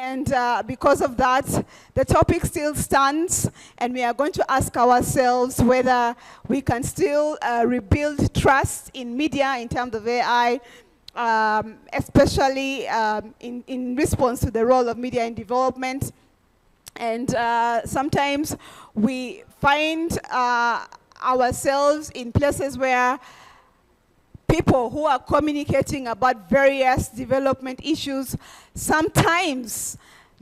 And because of that, the topic still stands, and we are going to ask ourselves whether we can still rebuild trust in media in terms of AI, especially in response to the role of media in development. And sometimes we find ourselves in places where people who are communicating about various development issues sometimes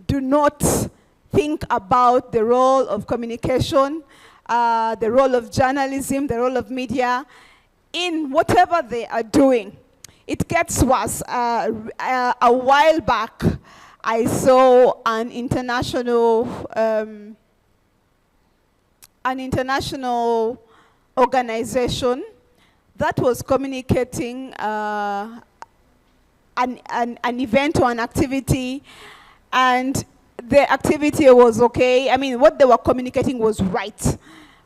do not think about the role of communication, the role of journalism, the role of media in whatever they are doing. It gets worse. A while back, I saw an international organization that was communicating an event or an activity, and the activity was okay. I mean, what they were communicating was right,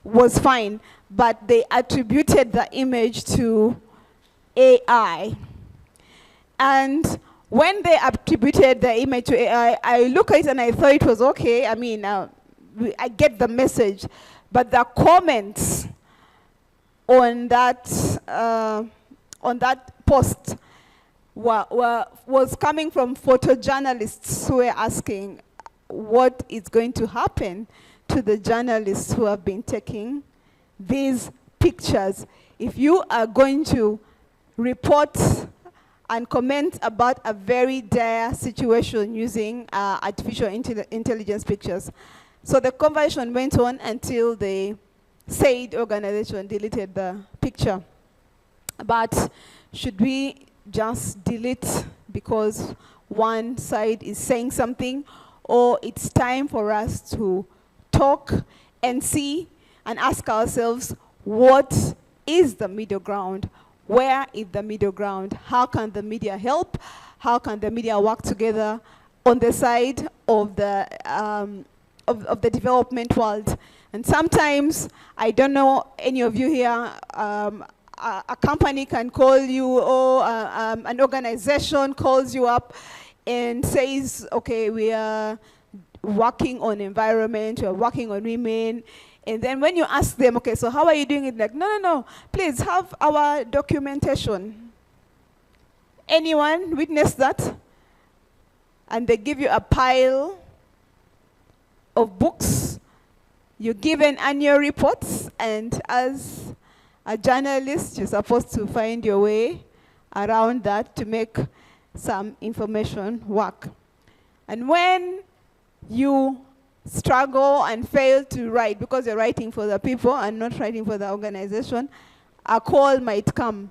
was fine, but they attributed the image to AI. And when they attributed the image to AI, I look at it and I thought it was okay. I mean, I get the message, but the comments on that post was coming from photojournalists who were asking what is going to happen to the journalists who have been taking these pictures. If you are going to report and comment about a very dire situation using artificial intelligence pictures. So the conversation went on until the said organization deleted the picture. But should we just delete because one side is saying something, or it's time for us to talk and see and ask ourselves, what is the middle ground? Where is the middle ground? How can the media help? How can the media work together on the side of the development world? And sometimes, I don't know any of you here, a company can call you, or an organization calls you up and says, okay, we are working on environment, we're working on women. And then when you ask them, okay, so how are you doing it? Like, no, please have our documentation. Anyone witness that? And they give you a pile of books. You give an annual report, and as a journalist, you're supposed to find your way around that to make some information work. And when you struggle and fail to write because you're writing for the people and not writing for the organization, a call might come.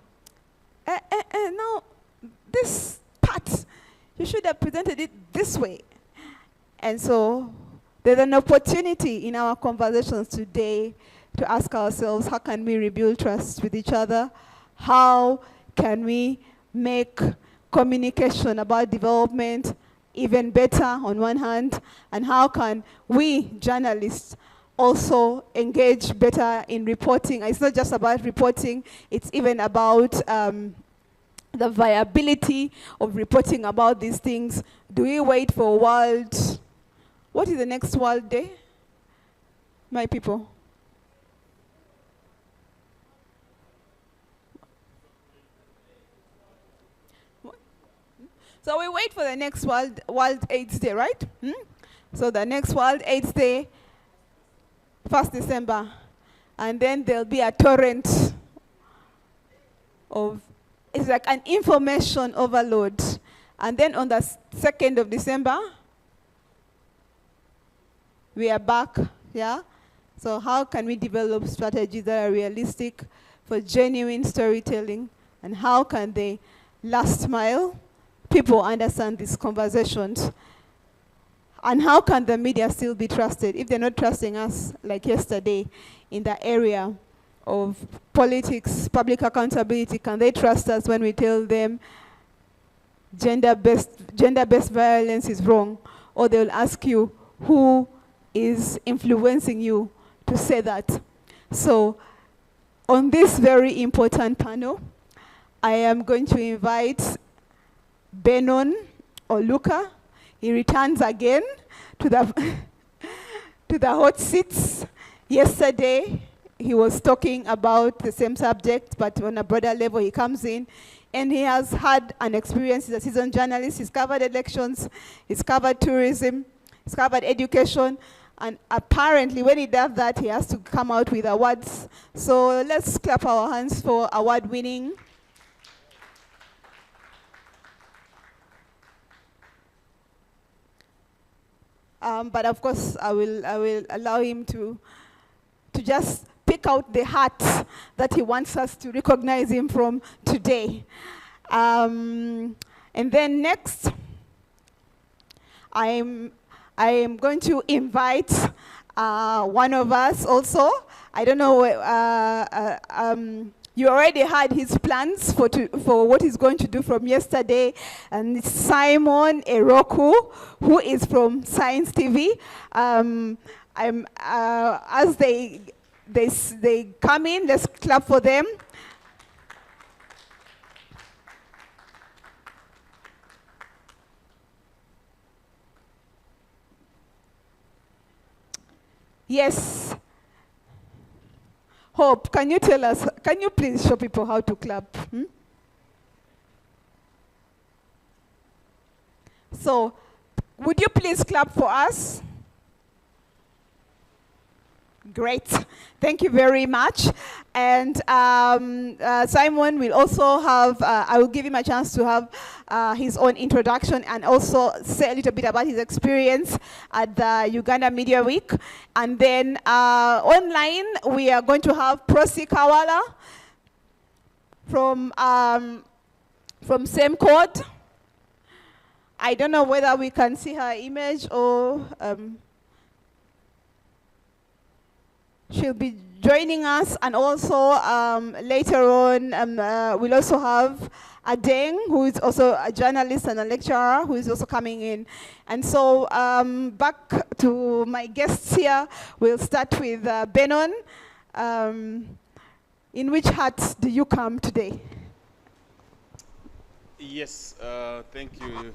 No, this part, you should have presented it this way. And so there's an opportunity in our conversations today to ask ourselves, how can we rebuild trust with each other? How can we make communication about development even better on one hand? And how can we, journalists, also engage better in reporting? It's not just about reporting, it's even about the viability of reporting about these things. Do we wait for World... What is the next World Day, my people? What? So we wait for the next World AIDS Day, right? So the next World AIDS Day, 1st December, and then there'll be a torrent of, it's like an information overload. And then on the 2nd of December, we are back, yeah? So how can we develop strategies that are realistic for genuine storytelling? And how can they last mile people understand these conversations? And how can the media still be trusted if they're not trusting us like yesterday in the area of politics, public accountability? Can they trust us when we tell them gender-based violence is wrong? Or they'll ask you, who is influencing you to say that? So on this very important panel, I am going to invite Benon Oluka. he returns again to the to the hot seats. Yesterday, he was talking about the same subject, but on a broader level, he comes in, and he has had an experience. He's a seasoned journalist. He's covered elections. He's covered tourism. He's covered education. And apparently, when he does that, he has to come out with awards. So let's clap our hands for award winning. But of course, I will allow him to just pick out the hat that he wants us to recognize him from today. And then next, I am going to invite one of us also. I don't know, you already had his plans for what he's going to do from yesterday, and it's Simon Eroku, who is from Science TV. As they come in, let's clap for them. Yes. Hope, can you tell us, can you please show people how to clap? So, would you please clap for us? Great. Thank you very much. And Simon will also have, I will give him a chance to have his own introduction and also say a little bit about his experience at the Uganda Media Week. And then online, we are going to have Prosi Kawala from Same Code. I don't know whether we can see her image or she'll be joining us, and also later on we'll also have Adeng, who is also a journalist and a lecturer, who is also coming in. And so back to my guests here, we'll start with Benon. In which hat do you come today? Yes, thank you.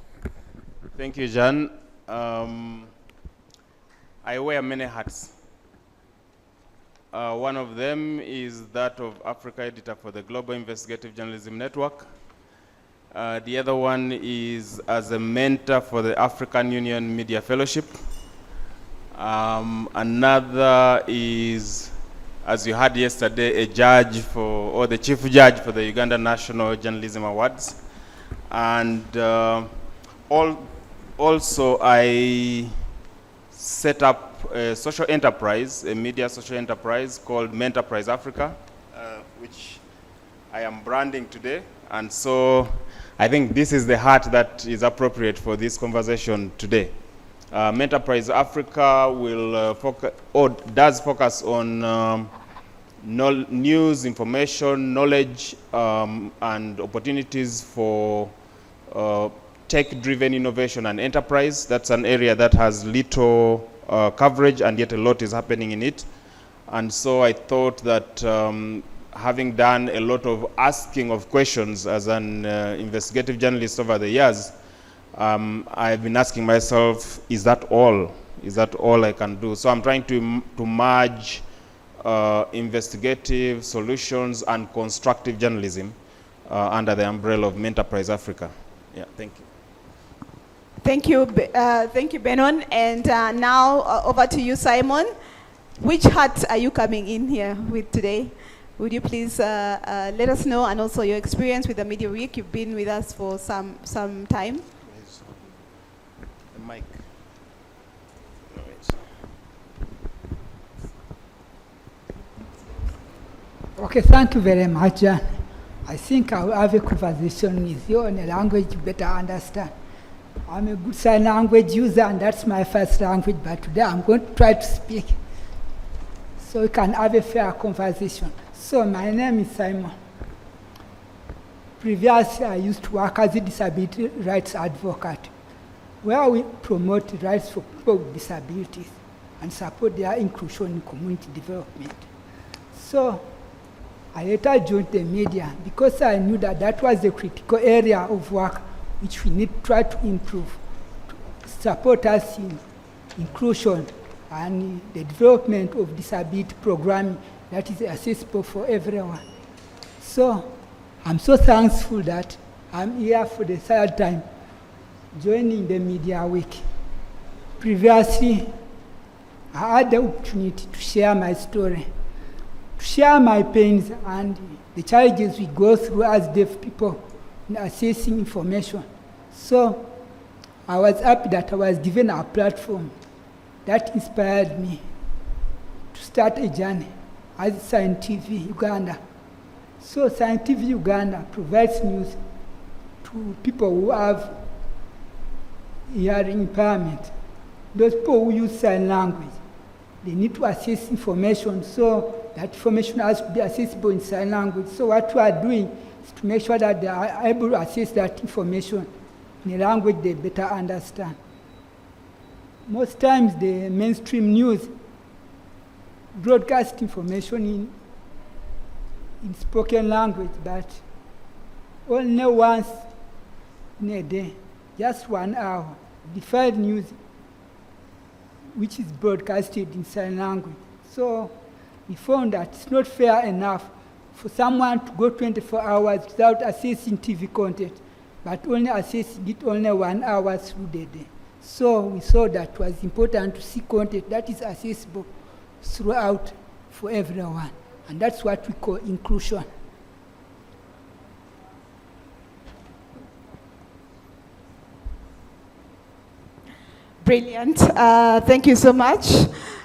Thank you, Jan. I wear many hats. One of them is that of Africa editor for the Global Investigative Journalism Network. The other one is as a mentor for the African Union Media Fellowship. Another is, as you heard yesterday, a judge for, or the chief judge for the Uganda National Journalism Awards. And also I set up a social enterprise, a media social enterprise called Menterprise Africa, which I am branding today. And so I think this is the hat that is appropriate for this conversation today. Menterprise Africa will focus, or does focus on news, information, knowledge, and opportunities for tech-driven innovation and enterprise. That's an area that has little coverage, and yet a lot is happening in it. And so I thought that having done a lot of asking of questions as an investigative journalist over the years, I've been asking myself, is that all? Is that all I can do? So I'm trying to merge investigative solutions and constructive journalism under the umbrella of Menterprise Africa. Yeah, thank you. Thank you, Benon. And now over to you, Simon. Which hat are you coming in here with today? Would you please let us know, and also your experience with the Media Week? You've been with us for some time. The mic. Okay, thank you very much, Jan. I think I will have a conversation with you in a language you better understand. I'm a good sign language user, and that's my first language, but today I'm going to try to speak so we can have a fair conversation. So my name is Simon. Previously, I used to work as a disability rights advocate, where we promote rights for people with disabilities and support their inclusion in community development. So I later joined the media because I knew that that was a critical area of work which we need to try to improve, to support us in inclusion and the development of disability programming that is accessible for everyone. So I'm so thankful that I'm here for the third time joining the Media Week. Previously, I had the opportunity to share my story, to share my pains and the challenges we go through as deaf people in accessing information. So I was happy that I was given a platform that inspired me to start a journey as Scientific Uganda. So Scientific Uganda provides news to people who have hearing impairment. Those people who use sign language, they need to access information, so that information has to be accessible in sign language. So what we are doing is to make sure that they are able to access that information in a language they better understand. Most times the mainstream news broadcast information in spoken language, but only once in a day, just 1 hour, defined news which is broadcasted in sign language. So we found that it's not fair enough for someone to go 24 hours without accessing TV content, but only accessing it only 1 hour through the day. So we saw that it was important to see content that is accessible throughout for everyone. And that's what we call inclusion. Brilliant. Thank you so much.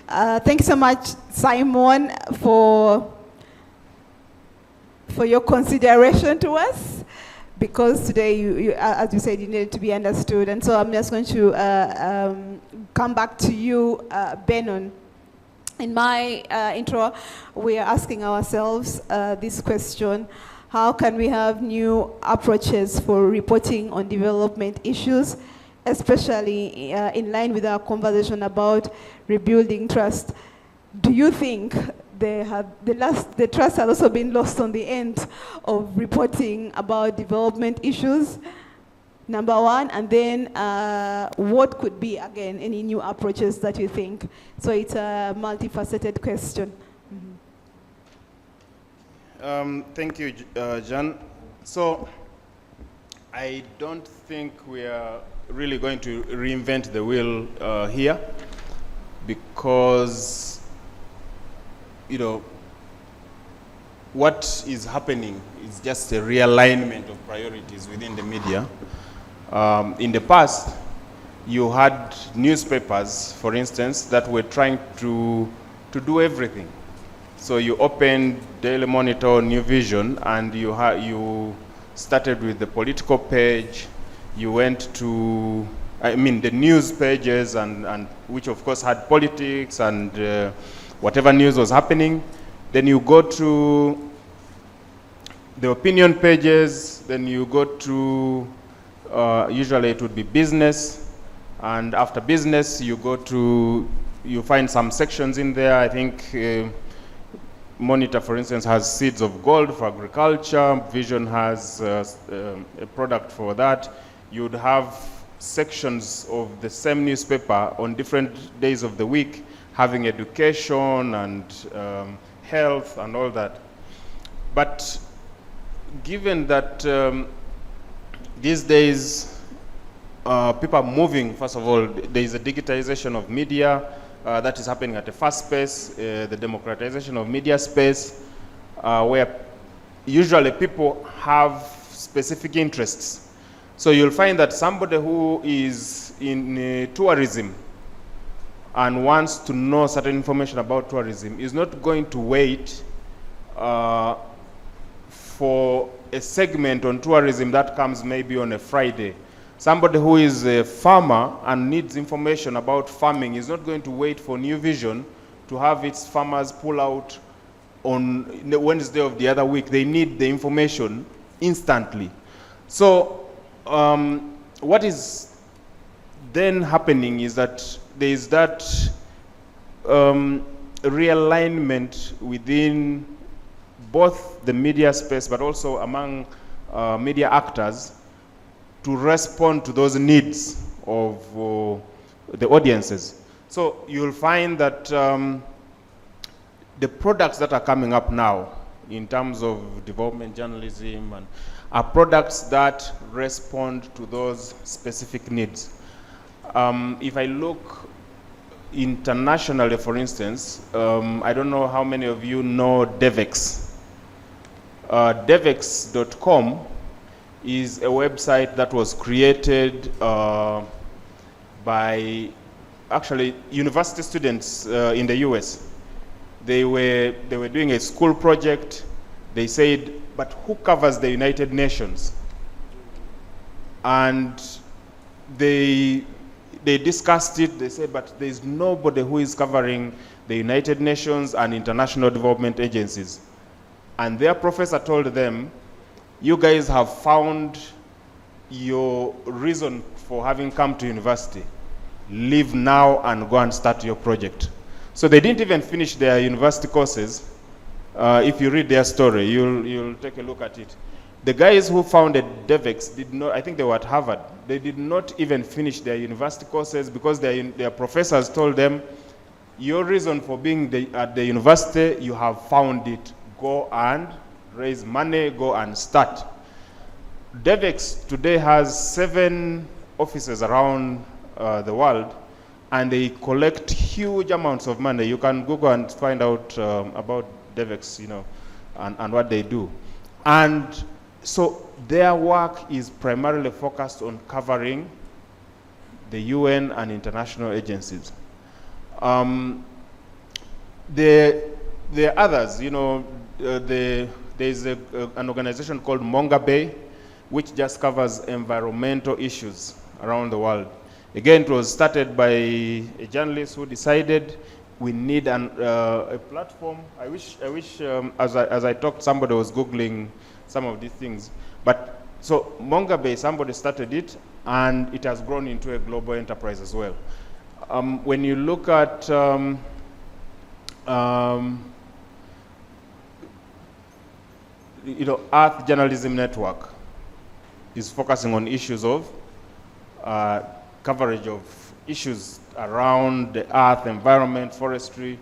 Thank you so much, Simon, for your consideration to us, because today, you, as you said, you needed to be understood. And so I'm just going to come back to you, Benon. In my intro, we are asking ourselves this question: how can we have new approaches for reporting on development issues, especially in line with our conversation about rebuilding trust? Do you think the trust has also been lost on the end of reporting about development issues? Number one, and then what could be, again, any new approaches that you think? So it's a multifaceted question. Thank you, Jan. So I don't think we are really going to reinvent the wheel here, because, you know, what is happening is just a realignment of priorities within the media. In the past, you had newspapers, for instance, that were trying to do everything. So you opened Daily Monitor, New Vision, and you started with the political page. You went to, the news pages, and which of course had politics and whatever news was happening. Then you go to the opinion pages. Then you go to usually it would be business, and after business you find some sections in there. I think Monitor, for instance, has seeds of gold for agriculture. Vision has a product for that. You'd have sections of the same newspaper on different days of the week having education and health and all that. But given that these days, people are moving. First of all, there is a digitization of media that is happening at a fast pace, the democratization of media space, where usually people have specific interests. So you'll find that somebody who is in tourism and wants to know certain information about tourism is not going to wait for a segment on tourism that comes maybe on a Friday. Somebody who is a farmer and needs information about farming is not going to wait for New Vision to have its farmers pull out on the Wednesday of the other week. They need the information instantly. So what is then happening is that there is that realignment within both the media space, but also among media actors, to respond to those needs of the audiences. So you'll find that the products that are coming up now in terms of development journalism and are products that respond to those specific needs. If I look internationally, for instance, I don't know how many of you know Devex. Devex.com is a website that was created by actually university students in the US. They were doing a school project. They said, but who covers the United Nations? And they discussed it. They said, but there's nobody who is covering the United Nations and international development agencies. And their professor told them, you guys have found your reason for having come to university. Leave now and go and start your project. So they didn't even finish their university courses. If you read their story, you'll take a look at it. The guys who founded Devex did not, I think they were at Harvard, they did not even finish their university courses because their professors told them, your reason for being at the university, you have found it. Go and raise money, go and start. Devex today has 7 offices around the world, and they collect huge amounts of money. You can Google and find out about Devex, and what they do. And so their work is primarily focused on covering the UN and international agencies. There are others, there's an organization called Mongabe, which just covers environmental issues around the world. Again, it was started by a journalist who decided we need a platform. I wish as I talked, somebody was Googling some of these things. But so Mongabe, somebody started it, and it has grown into a global enterprise as well. When you look at Earth Journalism Network is focusing on issues of coverage of issues around the earth, environment, forestry.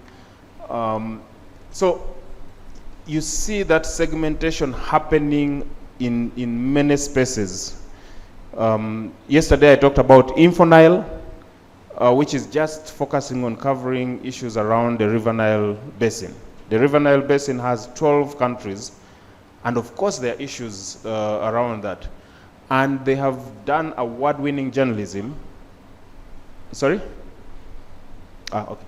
So you see that segmentation happening in many spaces. Yesterday I talked about InfoNile, which is just focusing on covering issues around the River Nile Basin. The River Nile Basin has 12 countries, and of course there are issues around that. And they have done award-winning journalism. Sorry? Okay.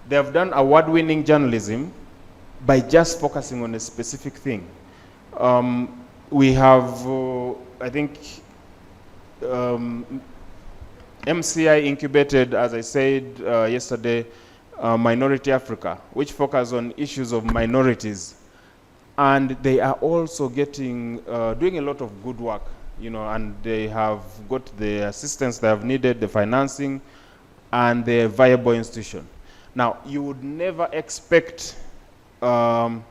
They have done award-winning journalism by just focusing on a specific thing. We have, I think, MCI incubated, as I said yesterday, Minority Africa, which focus on issues of minorities. And they are also doing a lot of good work, and they have got the assistance they have needed, the financing, and the viable institution. Now, you would never expect the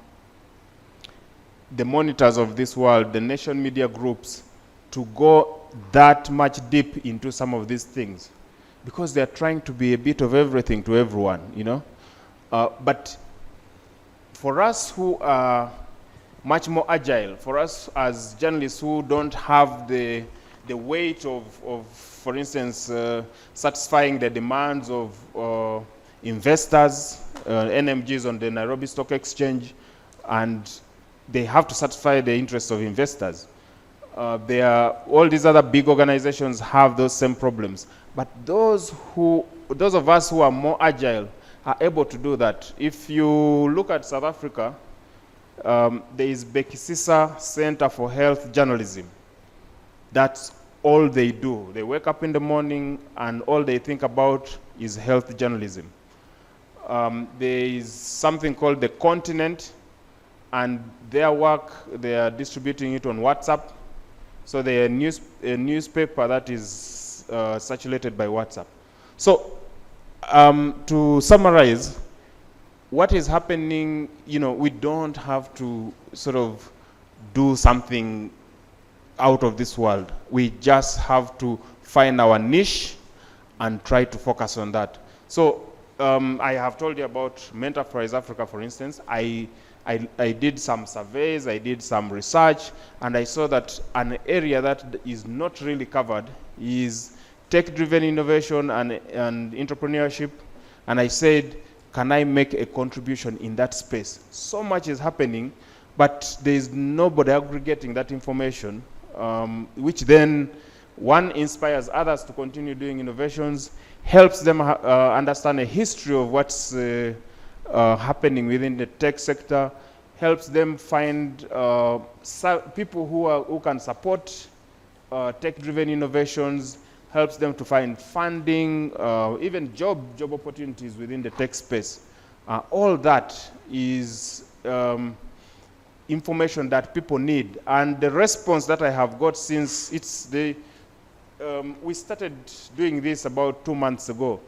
monitors of this world, the nation media groups, to go that much deep into some of these things, because they're trying to be a bit of everything to everyone, But for us who are much more agile, for us as journalists who don't have the weight of for instance, satisfying the demands of investors, NMGs on the Nairobi Stock Exchange, and they have to satisfy the interests of investors. All these other big organizations have those same problems. But those of us who are more agile are able to do that. If you look at South Africa, there is Bekisisa Center for Health Journalism. That's all they do. They wake up in the morning and all they think about is health journalism. There is something called The Continent, and their work, they are distributing it on WhatsApp. So they are a newspaper that is circulated by WhatsApp. So to summarize, what is happening, we don't have to sort of do something out of this world. We just have to find our niche and try to focus on that. So I have told you about Menterprise Africa, for instance. I did some surveys, I did some research, and I saw that an area that is not really covered is tech-driven innovation and entrepreneurship. And I said, can I make a contribution in that space? So much is happening, but there is nobody aggregating that information, which then, one, inspires others to continue doing innovations, helps them understand a history of what's happening within the tech sector, helps them find people who can support tech-driven innovations, helps them to find funding, even job opportunities within the tech space. All that is information that people need. And the response that I have got since we started doing this about 2 months ago,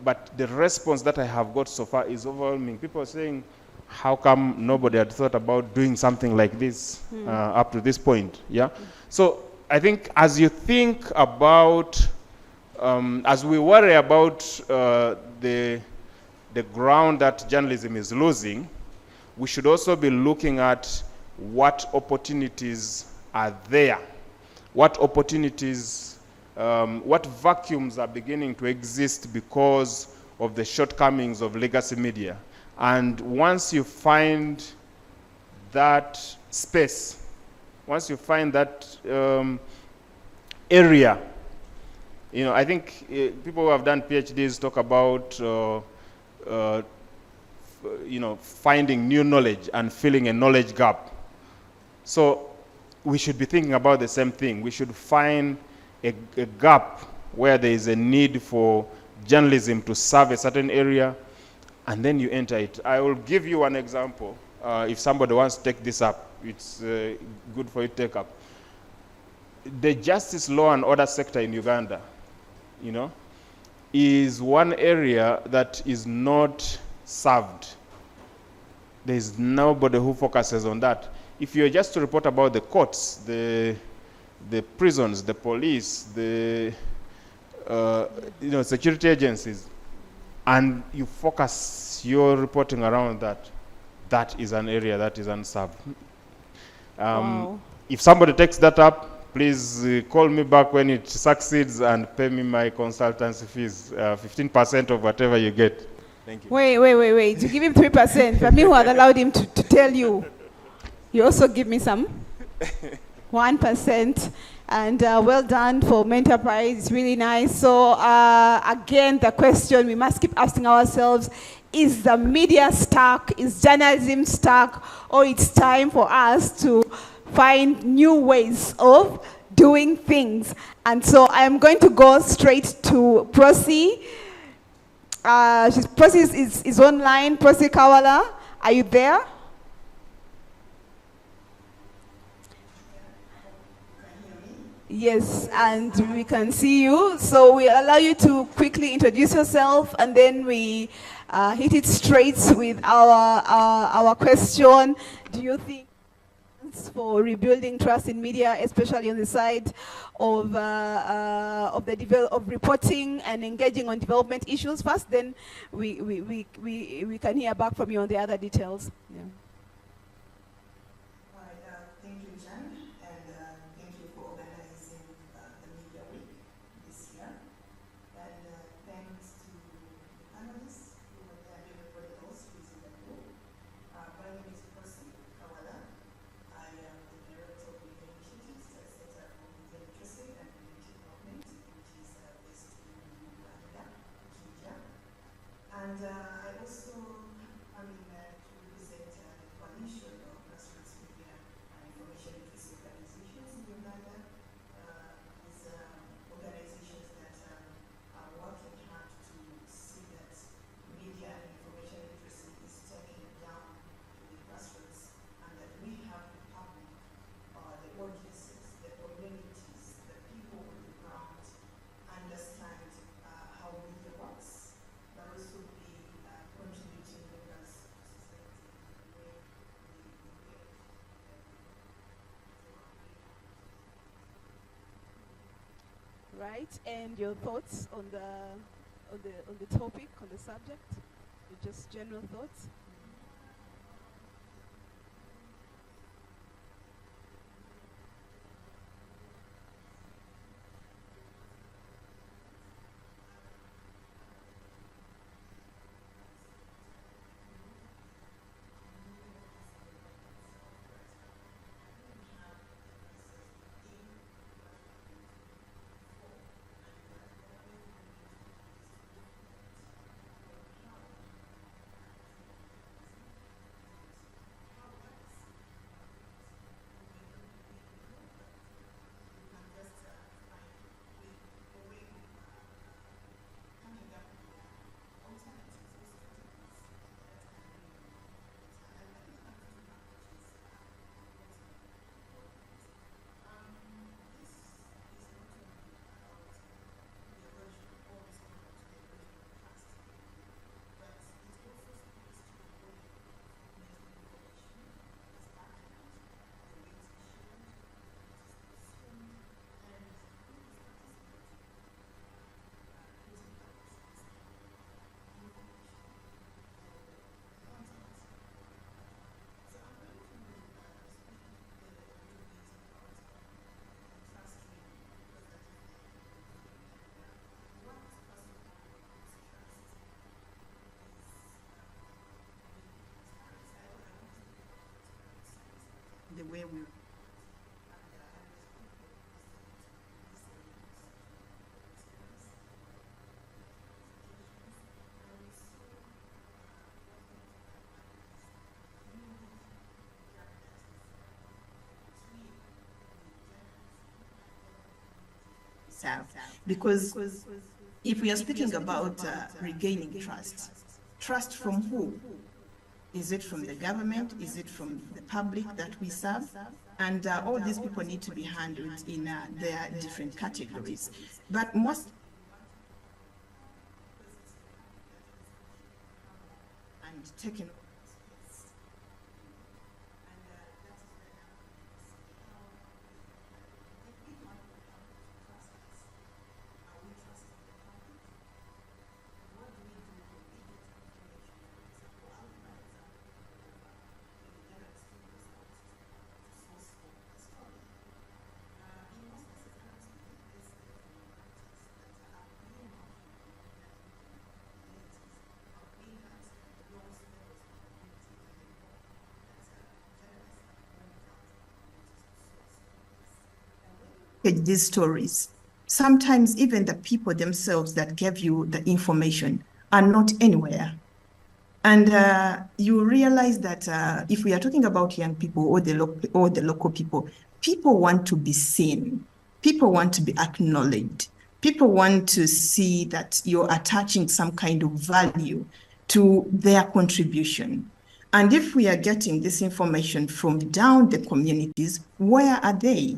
but the response that I have got so far is overwhelming. People are saying, how come nobody had thought about doing something like this up to this point? Yeah. So I think as you think about, as we worry about the ground that journalism is losing, we should also be looking at what opportunities are there, what opportunities, what vacuums are beginning to exist because of the shortcomings of legacy media. And once you find that space, once you find that area, you know, I think people who have done PhDs talk about, you know, finding new knowledge and filling a knowledge gap. So we should be thinking about the same thing. We should find a gap where there is a need for journalism to serve a certain area, and then you enter it. I will give you one example. If somebody wants to take this up, it's good for you to take up. The justice, law, and order sector in Uganda, you know, is one area that is not served. There is nobody who focuses on that. If you're just to report about the courts, the prisons, the police, the you know, security agencies, and you focus your reporting around that, that is an area that is unserved. Wow. If somebody takes that up, please call me back when it succeeds and pay me my consultancy fees, 15% of whatever you get. Thank you. Wait. You give him 3%. But me who had allowed him to tell you. You also give me some. 1%. And well done for Menterprise. It's really nice. So again, the question we must keep asking ourselves, is the media stuck? Is journalism stuck? Or it's time for us to find new ways of doing things? And so I'm going to go straight to Prosi. Prosi is online. Prosi Kawala, are you there? Yes, and we can see you. So we allow you to quickly introduce yourself, and then we hit it straight with our question. Do you think for rebuilding trust in media, especially on the side of reporting and engaging on development issues first? Then we can hear back from you on the other details. Yeah. Thank you, Jan, and thank you for organizing the Media Week this year. And thanks to the panelists who were there, and everybody else who is in the room. My name is Prosi Kawala. I am the Director of Media Initiatives at Center for Media Literacy and Community Development, which is based in Uganda, Kenya. And I also come in to represent right? And your thoughts on the topic, on the subject, just general thoughts. The way we serve. Because if we are speaking about regaining trust, trust from who? Is it from the government? Is it from the public that we serve? And all these people need to be handled in their different categories. But most and taken. These stories, sometimes even the people themselves that gave you the information are not anywhere. And you realize that if we are talking about young people or the local people, people want to be seen. People want to be acknowledged. People want to see that you're attaching some kind of value to their contribution. And if we are getting this information from down the communities, where are they?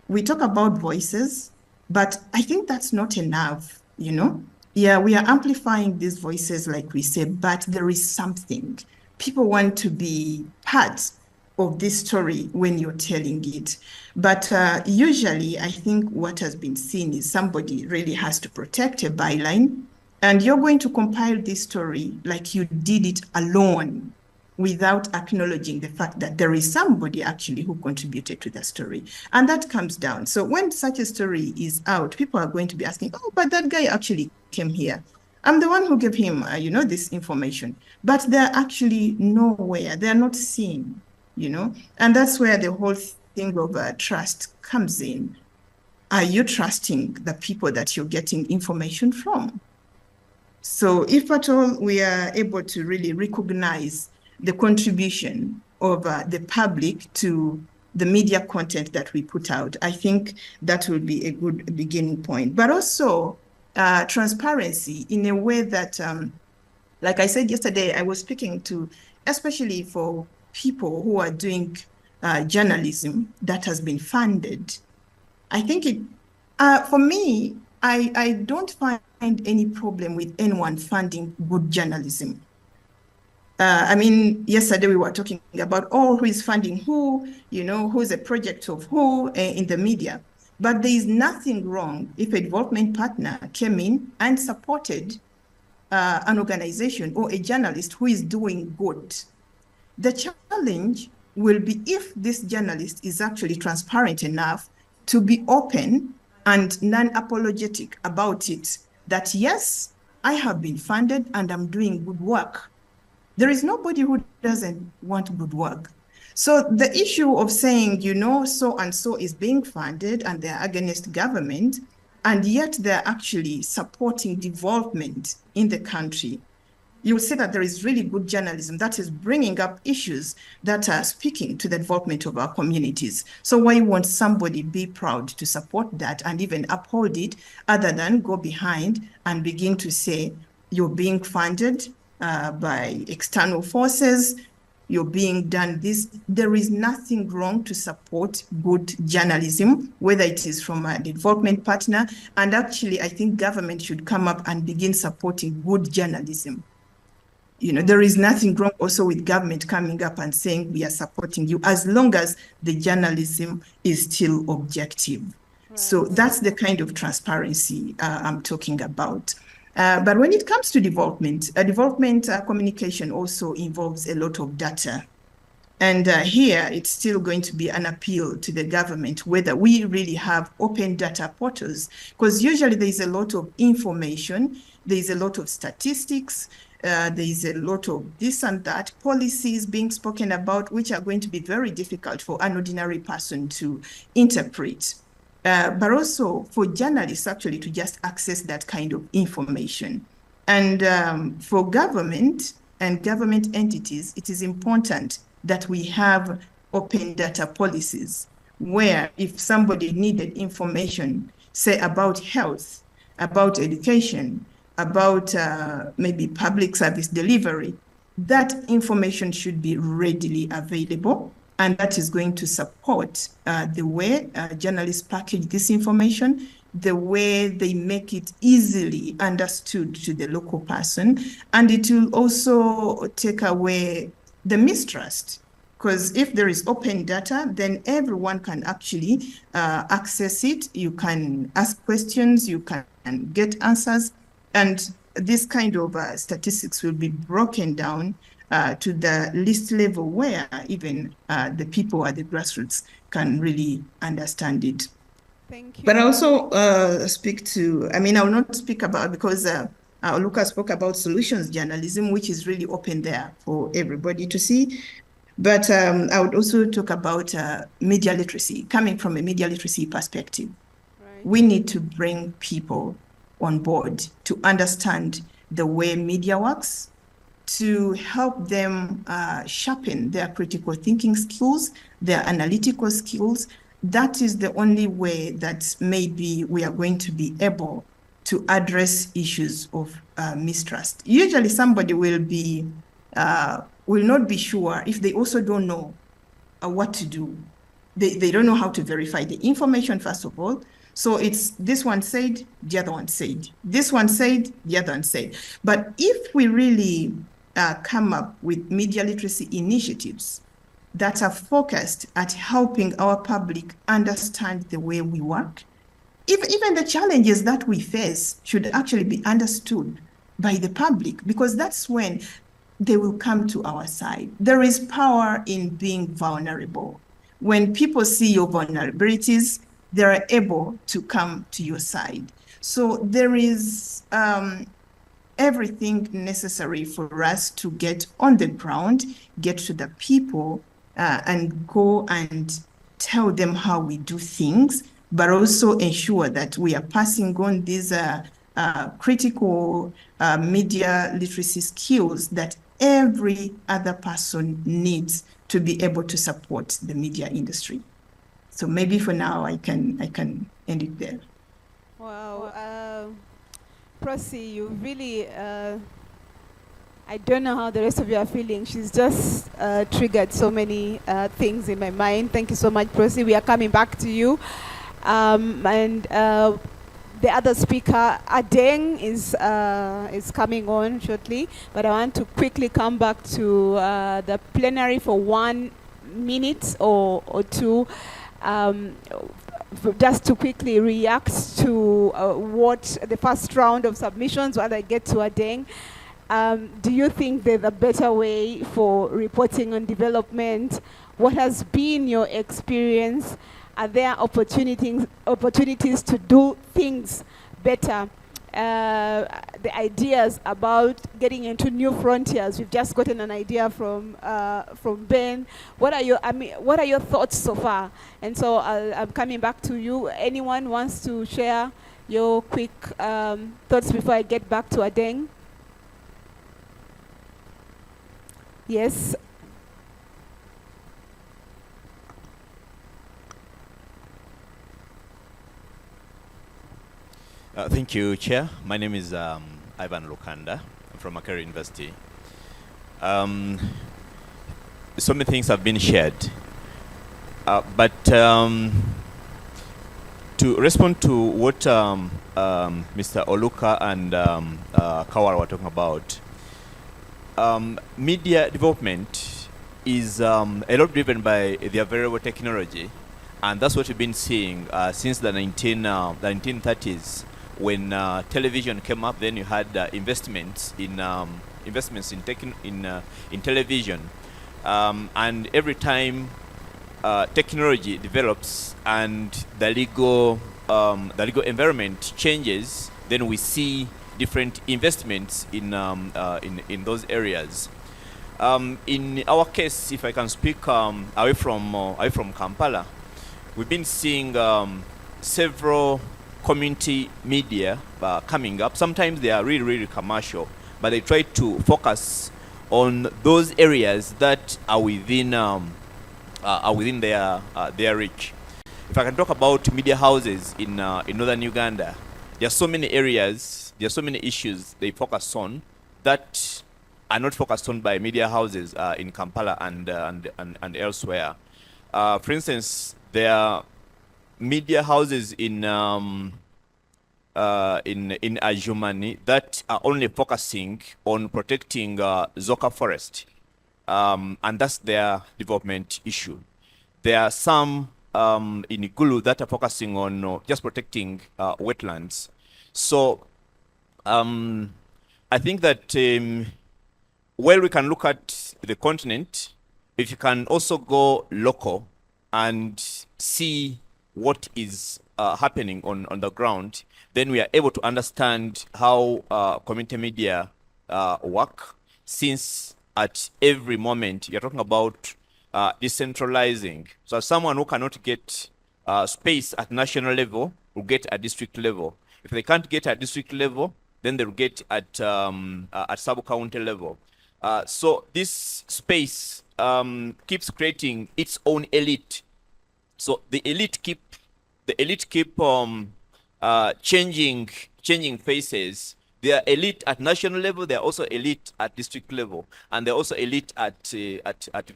We talk about voices, but I think that's not enough, you know? Yeah, we are amplifying these voices, like we said, but there is something. People want to be part of this story when you're telling it. But usually, I think what has been seen is somebody really has to protect a byline, and you're going to compile this story like you did it alone, without acknowledging the fact that there is somebody actually who contributed to the story. And that comes down. So when such a story is out, people are going to be asking, oh, but that guy actually came here. I'm the one who gave him, this information. But they're actually nowhere. They're not seen, And that's where the whole thing of trust comes in. Are you trusting the people that you're getting information from? So if at all we are able to really recognize the contribution of the public to the media content that we put out, I think that will be a good beginning point. But also transparency in a way that, like I said yesterday, I was speaking to, especially for people who are doing journalism that has been funded. I think for me, I don't find any problem with anyone funding good journalism. Yesterday we were talking about who is funding who, who's a project of who in the media. But there is nothing wrong if a development partner came in and supported an organization or a journalist who is doing good. The challenge will be if this journalist is actually transparent enough to be open and non-apologetic about it, that yes, I have been funded and I'm doing good work. There is nobody who doesn't want good work. So the issue of saying, so and so is being funded and they're against government, and yet they're actually supporting development in the country, you will see that there is really good journalism that is bringing up issues that are speaking to the development of our communities. So why won't somebody be proud to support that and even uphold it, other than go behind and begin to say you're being funded by external forces, you're being done this? There is nothing wrong to support good journalism, whether it is from a development partner. And actually, I think government should come up and begin supporting good journalism. There is nothing wrong also with government coming up and saying we are supporting you, as long as the journalism is still objective. Right. So that's the kind of transparency I'm talking about. But when it comes to development communication also involves a lot of data. And here it's still going to be an appeal to the government whether we really have open data portals, because usually there is a lot of information, there is a lot of statistics, there is a lot of this and that, policies being spoken about, which are going to be very difficult for an ordinary person to interpret. But also for journalists actually to just access that kind of information. And for government and government entities, it is important that we have open data policies where if somebody needed information, say about health, about education, about maybe public service delivery, that information should be readily available. And that is going to support the way journalists package this information, the way they make it easily understood to the local person. And it will also take away the mistrust, because if there is open data, then everyone can actually access it. You can ask questions, you can get answers, and this kind of statistics will be broken down to the least level where even the people at the grassroots can really understand it. Thank you. But I also speak to, I will not speak about, because Lucas spoke about solutions journalism, which is really open there for everybody to see. But I would also talk about media literacy, coming from a media literacy perspective. Right. We need to bring people on board to understand the way media works, to help them sharpen their critical thinking skills, their analytical skills. That is the only way that maybe we are going to be able to address issues of mistrust. Usually somebody will not be sure if they also don't know what to do. They don't know how to verify the information, first of all. So it's this one said, the other one said. This one said, the other one said. But if we really come up with media literacy initiatives that are focused at helping our public understand the way we work, even the challenges that we face should actually be understood by the public, because that's when they will come to our side. There is power in being vulnerable. When people see your vulnerabilities, they are able to come to your side. So there is everything necessary for us to get on the ground, get to the people, and go and tell them how we do things, but also ensure that we are passing on these critical media literacy skills that every other person needs to be able to support the media industry. So maybe for now I can end it there. Wow, Prossy, you really, I don't know how the rest of you are feeling. She's just triggered so many things in my mind. Thank you so much, Prossy. We are coming back to you. And the other speaker, Adeng, is coming on shortly. But I want to quickly come back to the plenary for 1 minute or two. just to quickly react to what the first round of submissions, while I get to Adeng. Do you think there's a better way for reporting on development? What has been your experience? Are there opportunities to do things better? The ideas about getting into new frontiers. We've just gotten an idea from Ben. What are your thoughts so far? And so I'm coming back to you. Anyone wants to share your quick thoughts before I get back to Adeng? Yes. Thank you, Chair. My name is Ivan Lukanda. I'm from Makerere University. So many things have been shared. But to respond to what Mr. Oluka and Kawara were talking about, media development is a lot driven by the available technology. And that's what we've been seeing since the 1930s. When television came up, then you had investments in television, and every time technology develops and the legal environment changes, then we see different investments in those areas. In our case, if I can speak away from Kampala, we've been seeing several community media coming up. Sometimes they are really commercial, but they try to focus on those areas that are within their reach. If I can talk about media houses in northern Uganda, there are so many areas, there are so many issues they focus on that are not focused on by media houses in Kampala and elsewhere. For instance, there are media houses in Ajumani that are only focusing on protecting Zoka forest, and that's their development issue. There are some in Igulu that are focusing on just protecting wetlands. So I think that while we can look at the continent, if you can also go local and see what is happening on the ground, then we are able to understand how community media work, since at every moment you're talking about decentralizing. So someone who cannot get space at national level will get at district level. If they can't get at district level, then they'll get at sub-county level. So this space keeps creating its own elite. So the elite keep changing faces. They are elite at national level. They are also elite at district level, and they're also elite at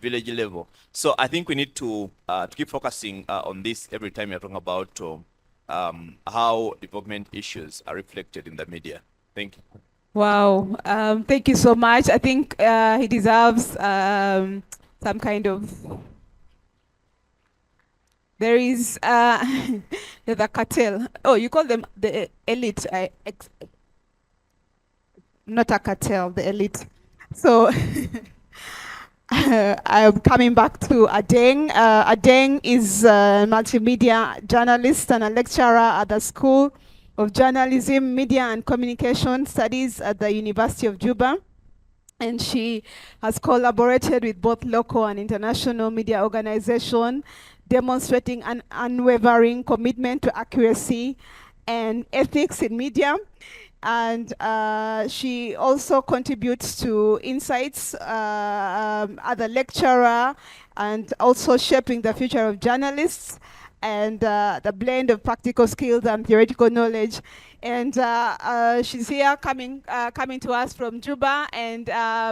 village level. So I think we need to keep focusing on this every time you're talking about how development issues are reflected in the media. Thank you. Wow, thank you so much. I think he deserves some kind of. There is there's a cartel. Oh, you call them the elite. Not a cartel, the elite. So I'm coming back to Adeng. Adeng is a multimedia journalist and a lecturer at the School of Journalism, Media and Communication Studies at the University of Juba. And she has collaborated with both local and international media organizations, demonstrating an unwavering commitment to accuracy and ethics in media. And she also contributes to Insights as a lecturer, and also shaping the future of journalists, and the blend of practical skills and theoretical knowledge. And she's here coming to us from Juba. And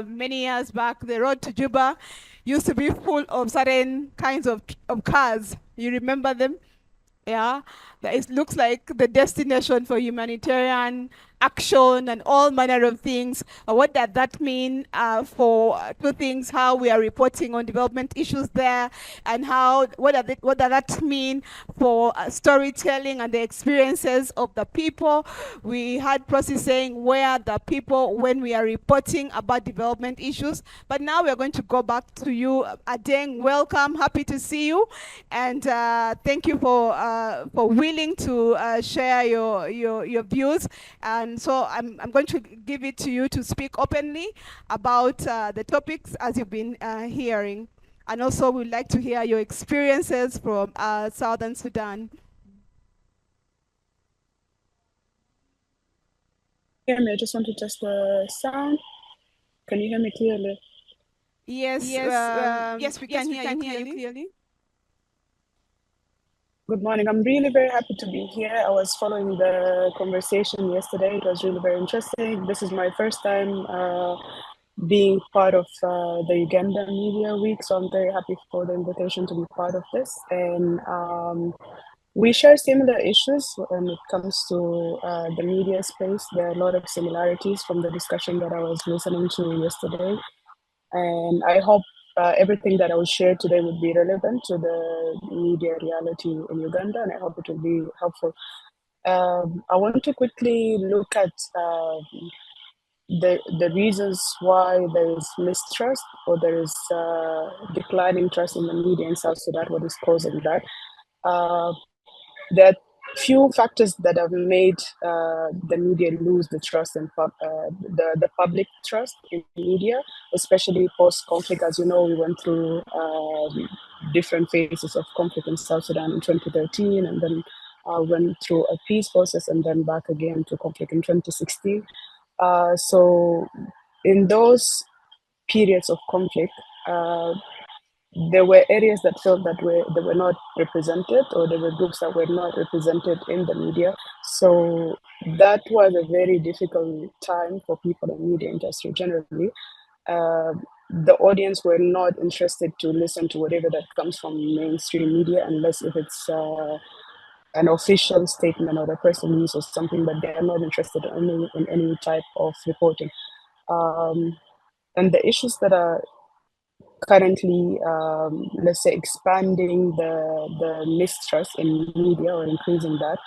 many years back, the road to Juba used to be full of certain kinds of cars. You remember them? Yeah, it looks like the destination for humanitarian action and all manner of things. What does that mean for two things, how we are reporting on development issues there, and what does that mean for storytelling and the experiences of the people. We had Prosi saying where are the people when we are reporting about development issues. But now we're going to go back to you. Adeng, welcome, happy to see you, and thank you for willing to share your views. And so I'm going to give it to you to speak openly about the topics as you've been hearing. And also we'd like to hear your experiences from Southern Sudan. Hear me? I just want to test the sound. Can you hear me clearly? Yes, yes, we can hear you clearly. Good morning. I'm really very happy to be here. I was following the conversation yesterday. It was really very interesting. This is my first time being part of the Uganda Media Week, so I'm very happy for the invitation to be part of this. And we share similar issues when it comes to the media space. There are a lot of similarities from the discussion that I was listening to yesterday. And I hope everything that I will share today would be relevant to the media reality in Uganda, and I hope it will be helpful. I want to quickly look at the reasons why there is mistrust or there is declining trust in the media in South Sudan, what is causing that. There are few factors that have made the media lose the trust in the public trust in media, especially post-conflict. As you know, we went through different phases of conflict in South Sudan in 2013, and then went through a peace process, and then back again to conflict in 2016. So in those periods of conflict, there were areas that felt that they were not represented, or there were groups that were not represented in the media. So that was a very difficult time for people in media industry generally. The audience were not interested to listen to whatever that comes from mainstream media, unless if it's an official statement or a press release or something, but they are not interested in any type of reporting. And the issues that are currently, let's say, expanding the mistrust in media or increasing that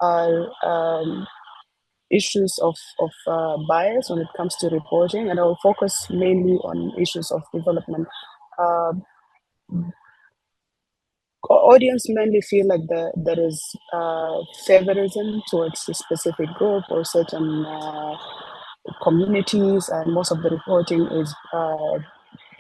are issues of bias when it comes to reporting, and I will focus mainly on issues of development. Audience mainly feel like there is favorism towards a specific group or certain communities, and most of the reporting is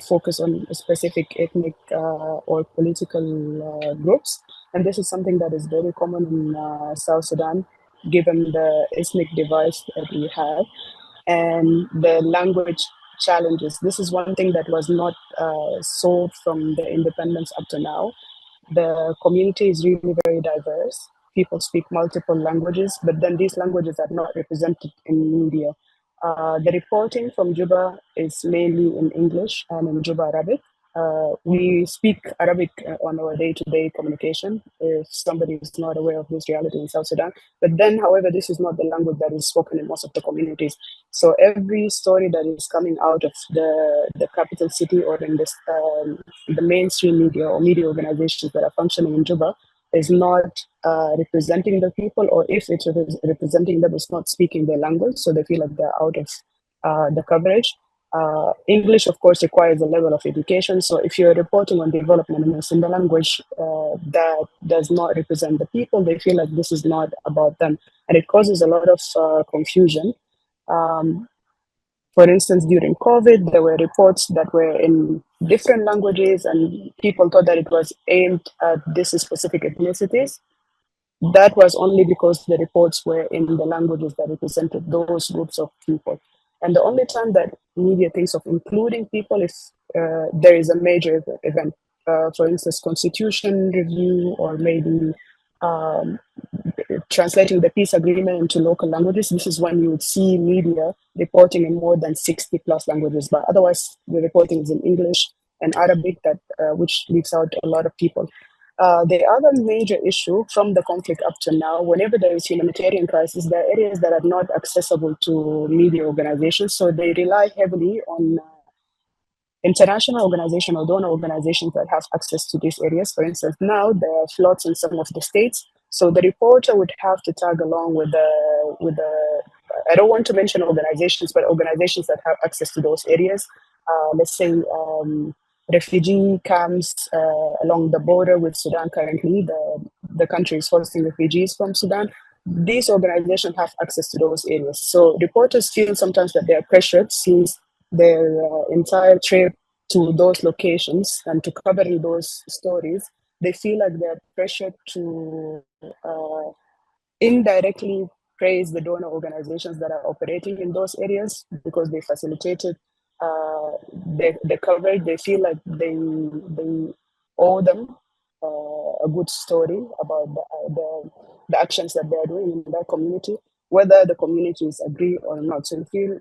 focused on specific ethnic or political groups. And this is something that is very common in South Sudan, given the ethnic divide that we have and the language challenges. This is one thing that was not solved from the independence up to now. The community is really very diverse. People speak multiple languages, but then these languages are not represented in media. The reporting from Juba is mainly in English and in Juba Arabic. We speak Arabic on our day-to-day communication, if somebody is not aware of this reality in South Sudan. But then, however, this is not the language that is spoken in most of the communities. So every story that is coming out of the capital city or in this, the mainstream media or media organizations that are functioning in Juba is not representing the people, or if it's representing them, it's not speaking their language, so they feel like they're out of the coverage. English, of course, requires a level of education. So if you're reporting on development in the language that does not represent the people, they feel like this is not about them. And it causes a lot of confusion. For instance, during COVID, there were reports that were in different languages, and people thought that it was aimed at this specific ethnicities. That was only because the reports were in the languages that represented those groups of people. And the only time that media thinks of including people is there is a major event. For instance, constitution review, or maybe translating the peace agreement into local languages. This is when you would see media reporting in more than 60 plus languages, but otherwise the reporting is in English and Arabic, that which leaves out a lot of people. The other major issue from the conflict up to now, whenever there is humanitarian crisis, there are areas that are not accessible to media organizations, so they rely heavily on international organizations or donor organizations that have access to these areas. For instance, now there are floods in some of the states, so the reporter would have to tag along with the I don't want to mention organizations, but organizations that have access to those areas. Let's say refugee camps along the border with Sudan currently. The country is hosting refugees from Sudan. These organizations have access to those areas. So reporters feel sometimes that they are pressured since their entire trip to those locations and to covering those stories, they feel like they're pressured to indirectly praise the donor organizations that are operating in those areas because they facilitated the coverage. They feel like they owe them a good story about the actions that they're doing in that community, whether the communities agree or not. So you feel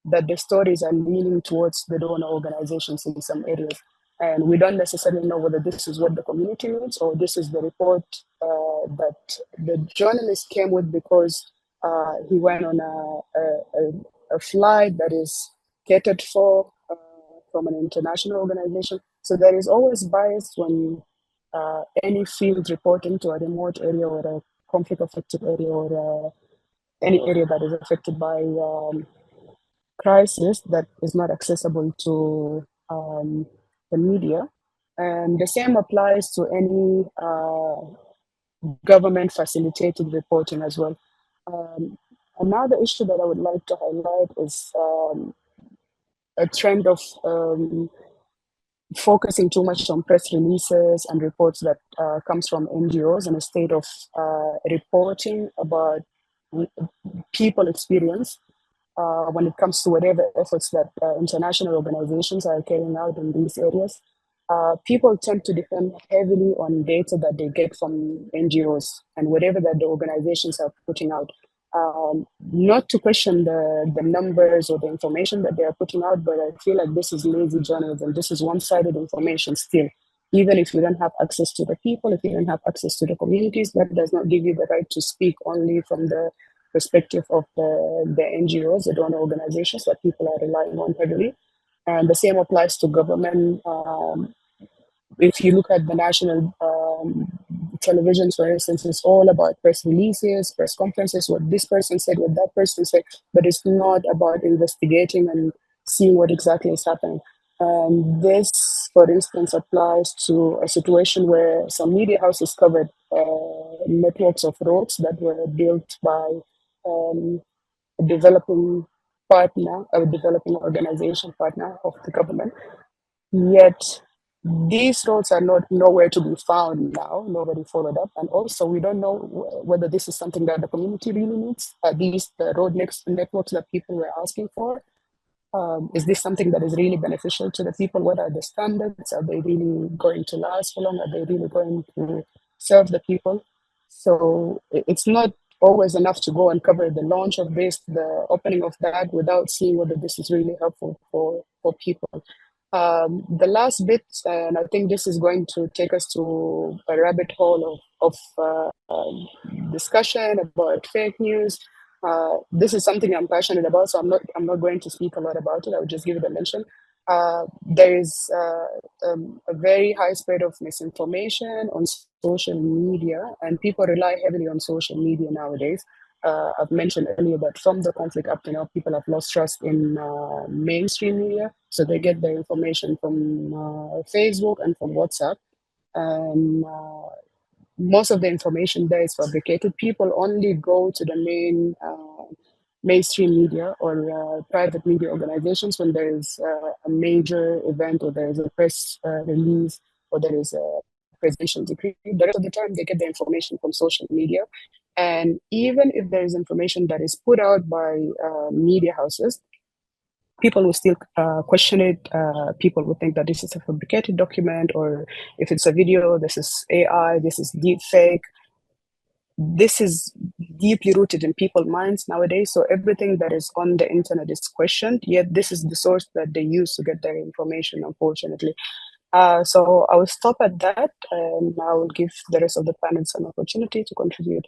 that the stories are leaning towards the donor organizations in some areas. And we don't necessarily know whether this is what the community needs or this is the report that the journalist came with because he went on a flight that is catered for from an international organization. So there is always bias when any field reporting to a remote area or a conflict affected area or any area that is affected by crisis that is not accessible to the media. And the same applies to any government facilitated reporting as well. Another issue that I would like to highlight is a trend of focusing too much on press releases and reports that comes from NGOs instead of reporting about people experience when it comes to whatever efforts that international organizations are carrying out in these areas. People tend to depend heavily on data that they get from NGOs and whatever that the organizations are putting out. Not to question the numbers or the information that they are putting out, but I feel like this is lazy journalism. This is one-sided information still. Even if you don't have access to the people, if you don't have access to the communities, that does not give you the right to speak only from the perspective of the NGOs, the donor organizations that people are relying on heavily. And the same applies to government. If you look at the national televisions, for instance, it's all about press releases, press conferences, what this person said, what that person said, but it's not about investigating and seeing what exactly is happening. This, for instance, applies to a situation where some media houses covered networks of roads that were built by a developing partner, a developing organization partner of the government. Yet these roads are not nowhere to be found now. Nobody followed up, and also we don't know whether this is something that the community really needs. At least the road networks that people were asking for. Is this something that is really beneficial to the people? What are the standards? Are they really going to last for long? Are they really going to serve the people? So it's not always enough to go and cover the launch of this, the opening of that, without seeing whether this is really helpful for people. The last bit, and I think this is going to take us to a rabbit hole of discussion about fake news. This is something I'm passionate about, so I'm not going to speak a lot about it. I will just give it a mention. There is a very high spread of misinformation on social media, and people rely heavily on social media nowadays. I've mentioned earlier that from the conflict up to now, people have lost trust in mainstream media, so they get their information from Facebook and from WhatsApp. And most of the information there is fabricated. People only go to the mainstream media or private media organizations when there is a major event or there is a press release or there is a presidential decree. The rest of the time, they get the information from social media. And even if there is information that is put out by media houses, people will still question it. People will think that this is a fabricated document, or if it's a video, this is AI, this is deep fake. This is deeply rooted in people's minds nowadays. So everything that is on the internet is questioned, yet this is the source that they use to get their information, unfortunately. So I will stop at that, and I will give the rest of the panelists an opportunity to contribute.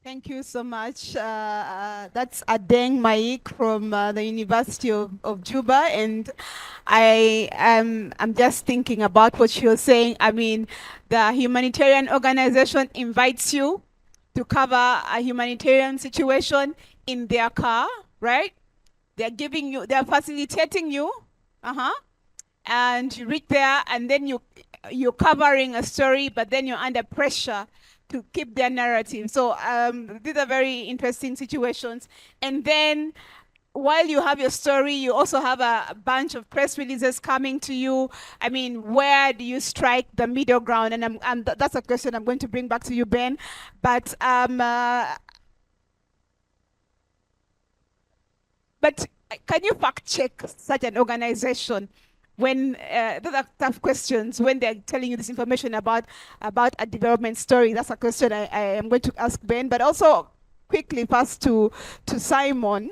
Thank you so much. That's Adeng Maik from the University of Juba, and I'm just thinking about what you're saying. I mean, the humanitarian organization invites you to cover a humanitarian situation in their car, right? They're facilitating you, and you reach there, and then you're covering a story, but then you're under pressure to keep their narrative. So these are very interesting situations. And then while you have your story, you also have a bunch of press releases coming to you. I mean, where do you strike the middle ground? And that's a question I'm going to bring back to you, Ben. But can you fact check such an organization when those are tough questions when they're telling you this information about a development story? That's a question I am going to ask Ben, but also quickly first to Simon.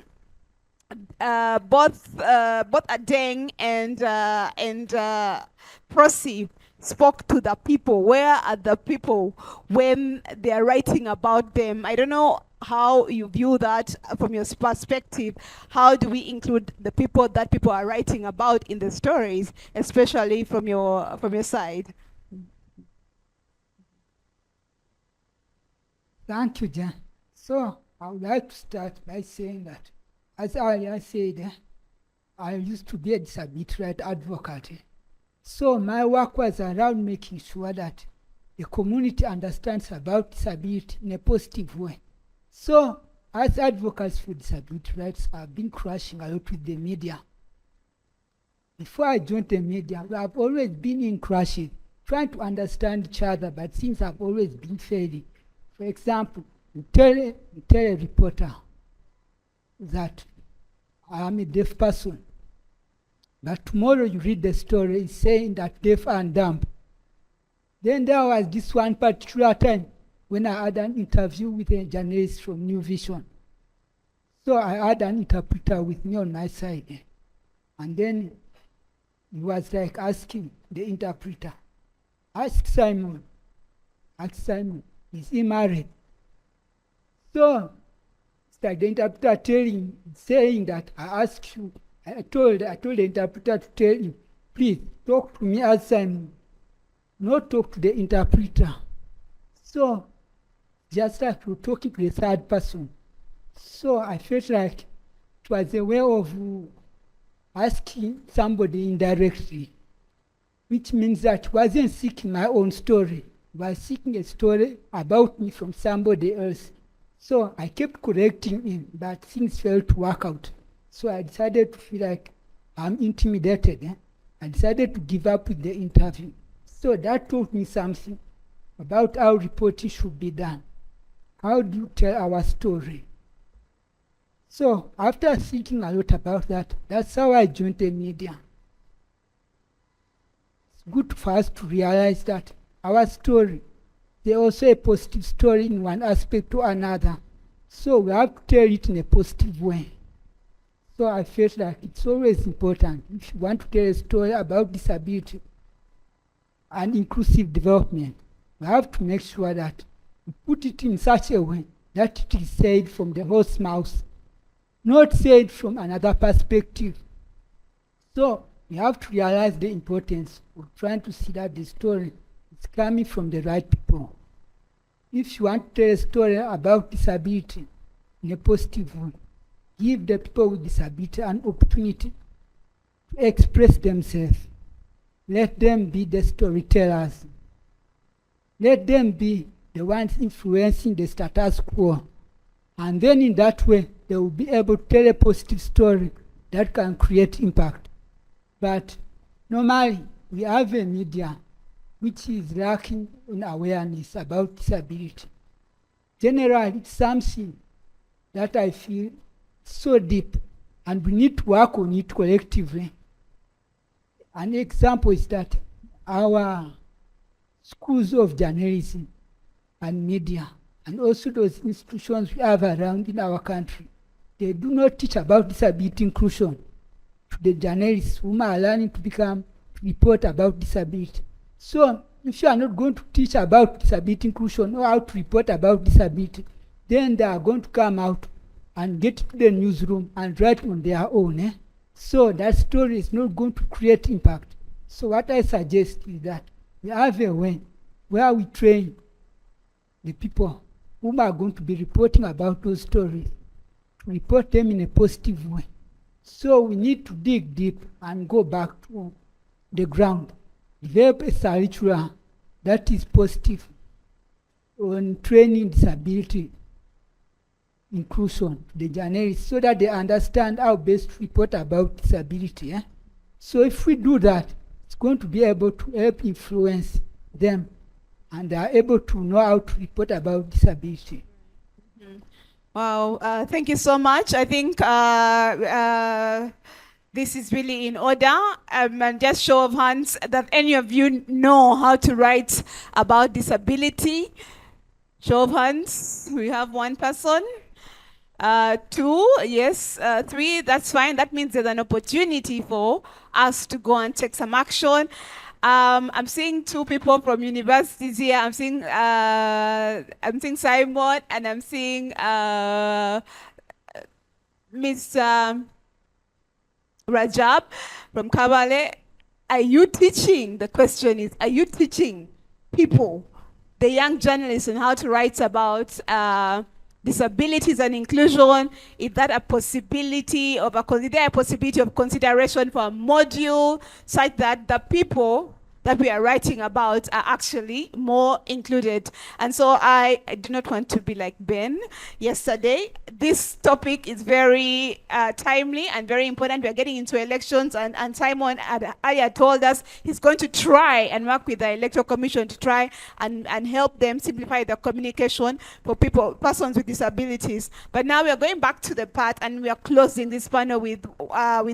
Both Adeng and Prosi spoke to the people. Where are the people when they are writing about them? I don't know how you view that from your perspective. How do we include the people that people are writing about in the stories, especially from your side? Thank you, Jan. So I would like to start by saying that, as I said, I used to be a disability rights advocate. So my work was around making sure that the community understands about disability in a positive way. So as advocates for disability rights, I've been crashing a lot with the media. Before I joined the media, I've always been in crashes, trying to understand each other, but things have always been failing. For example, you tell a reporter that I am a deaf person, but tomorrow you read the story saying that deaf and dumb. Then there was this one particular time when I had an interview with a journalist from New Vision. So I had an interpreter with me on my side. And then he was like asking the interpreter, ask Simon, is he married? So it's like the interpreter saying that I told the interpreter to tell him, please talk to me as Simon, not talk to the interpreter. So just like we're talking to the third person. So I felt like it was a way of asking somebody indirectly, which means that I wasn't seeking my own story. I was seeking a story about me from somebody else. So I kept correcting him, but things failed to work out. So I decided to feel like I'm intimidated. I decided to give up with the interview. So that taught me something about how reporting should be done. How do you tell our story? So after thinking a lot about that, that's how I joined the media. It's good for us to realize that our story, there's also a positive story in one aspect or another. So we have to tell it in a positive way. So I felt like it's always important, if you want to tell a story about disability and inclusive development, we have to make sure that we put it in such a way that it is said from the horse's mouth, not said from another perspective. So we have to realize the importance of trying to see that the story is coming from the right people. If you want to tell a story about disability in a positive way, give the people with disability an opportunity to express themselves. Let them be the storytellers. Let them be the ones influencing the status quo. And then in that way, they will be able to tell a positive story that can create impact. But normally, we have a media which is lacking in awareness about disability. Generally, it's something that I feel so deep, and we need to work on it collectively. An example is that our schools of journalism and media and also those institutions we have around in our country. They do not teach about disability inclusion to the journalists whom are learning to report about disability. So if you are not going to teach about disability inclusion or how to report about disability, then they are going to come out and get to the newsroom and write on their own. So that story is not going to create impact. So what I suggest is that we have a way where we train the people whom are going to be reporting about those stories, to report them in a positive way. So we need to dig deep and go back to the ground, develop a curriculum that is positive on training disability inclusion to the journalists so that they understand how best to report about disability. So if we do that, it's going to be able to help influence them, and they are able to know how to report about disability. Wow, thank you so much. I think this is really in order. And just show of hands that any of you know how to write about disability. Show of hands. We have one person. 2, yes. 3, that's fine. That means there's an opportunity for us to go and take some action. I'm seeing 2 people from universities here. I'm seeing Simon, and I'm seeing Miss Rajab from Kabale. Are you teaching? The question is, are you teaching people, the young journalists, on how to write about disabilities and inclusion? Is that a possibility of is there a possibility of consideration for a module such that the people that we are writing about are actually more included? And so I do not want to be like Ben yesterday. This topic is very timely and very important. We are getting into elections, and Simon had told us he's going to try and work with the Electoral Commission to try and help them simplify the communication for persons with disabilities. But now we are going back to the part, and we are closing this panel with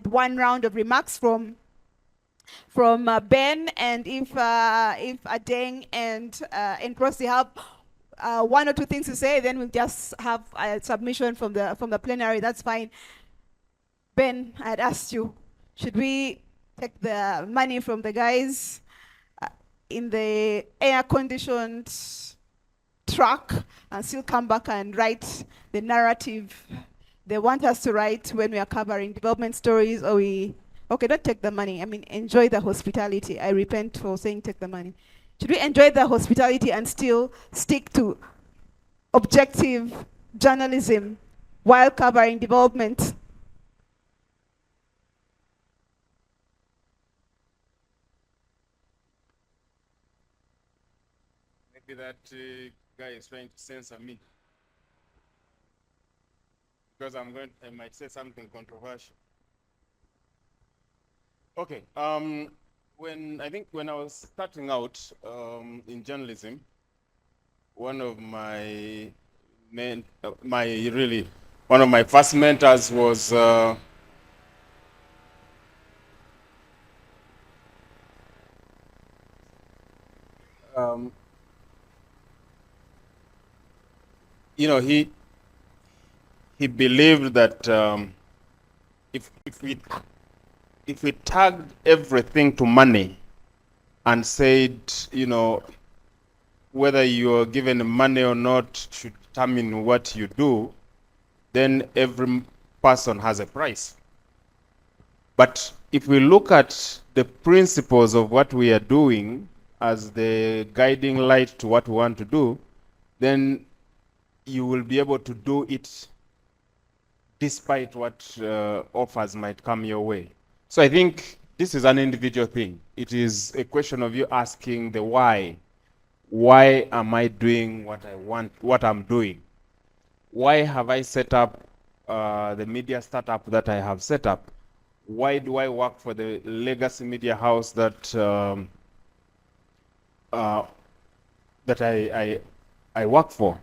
one round of remarks from Ben, and if Adeng and Prosi have 1 or 2 things to say, then we'll just have a submission from the plenary. That's fine. Ben, I had asked you, should we take the money from the guys in the air-conditioned truck and still come back and write the narrative they want us to write when we are covering development stories, or we... Okay, don't take the money. I mean, enjoy the hospitality. I repent for saying take the money. Should we enjoy the hospitality and still stick to objective journalism while covering development? Maybe that guy is trying to censor me, because I might say something controversial. Okay. When I was starting out in journalism, one of my first mentors was he believed that if we tagged everything to money and said, whether you're given money or not should determine what you do, then every person has a price. But if we look at the principles of what we are doing as the guiding light to what we want to do, then you will be able to do it despite what offers might come your way. So I think this is an individual thing. It is a question of you asking the why. Why am I doing what I want, what I'm doing? Why have I set up the media startup that I have set up? Why do I work for the legacy media house that I work for?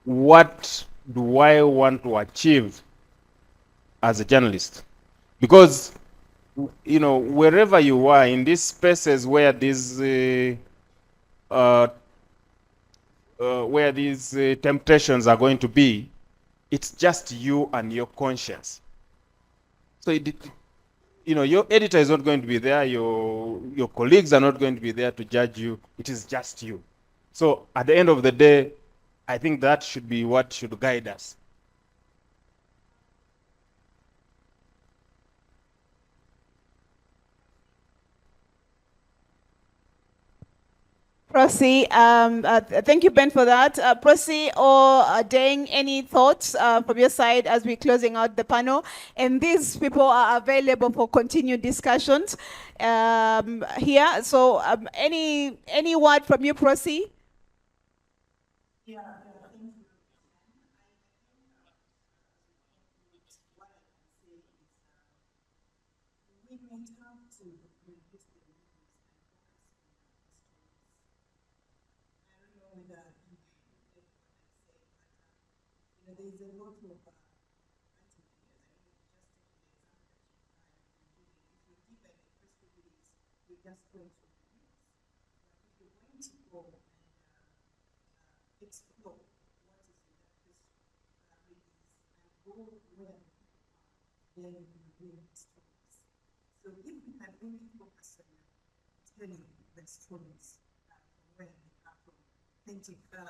What do I want to achieve as a journalist? Because, wherever you are in these spaces where these where these temptations are going to be, it's just you and your conscience. So your editor is not going to be there, your colleagues are not going to be there to judge you. It is just you. So at the end of the day, I think that should be what should guide us. Prosi, thank you, Ben, for that. Prosi or Deng, any thoughts from your side as we're closing out the panel? And these people are available for continued discussions here. So any word from you, Prosi? Yeah, thank you. What I can say is we may have to reduce the news and focus on the stories. I don't know whether you get what I say, but there is a lot of multimedia. I mean, just taking the example that you've given, if you're given a press release, you're just going through the news. But if you're going to go and explore what is in that press release and go where the people are, then you read the stories. So if we can only focus on telling the stories from where they are from, authentic people,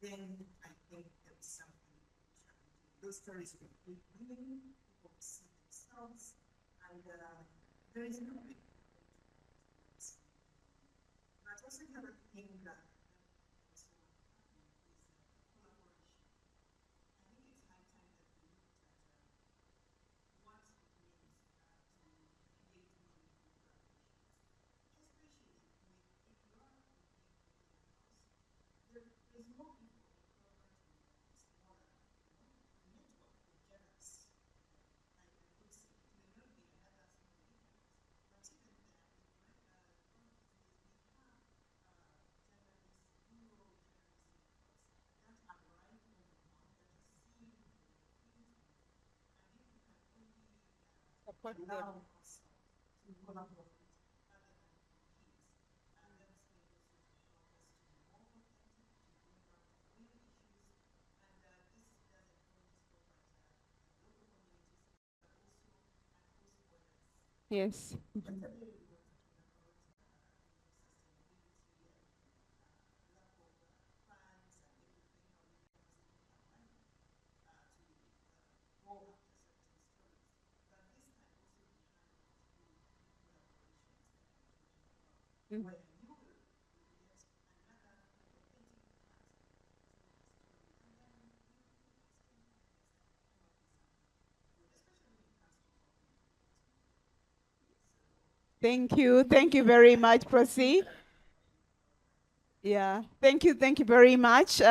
then I think there's something we can do. Those stories will be living, people will see themselves, and there is no way. But also the other thing that is collaboration. I think it's high time that we looked at what it means to create meaningful collaborations, especially if you are a big media house. There's more people involved in smaller, network with journalists. I could say it may not be another small media house, but even there, with journalists, rural journalism that are right on the ground, that are seeing the things on the ground. And if we can only allow ourselves to collaborate rather than compete, that's going also to help us to be more authentic, to bring out the real issues. And this doesn't only stop at local communities, but also across borders. Yes. Yesterday we were talking about sustainability and lack of funds and everything, how media houses don't have money to go after certain stories. But this can also be handled through the collaborations that I'm talking about, where you will get another authentic part of the story, and then you exchange ideas and come up with something good, especially when it comes to talking to Thank you very much, Prosi. Yeah, thank you very much.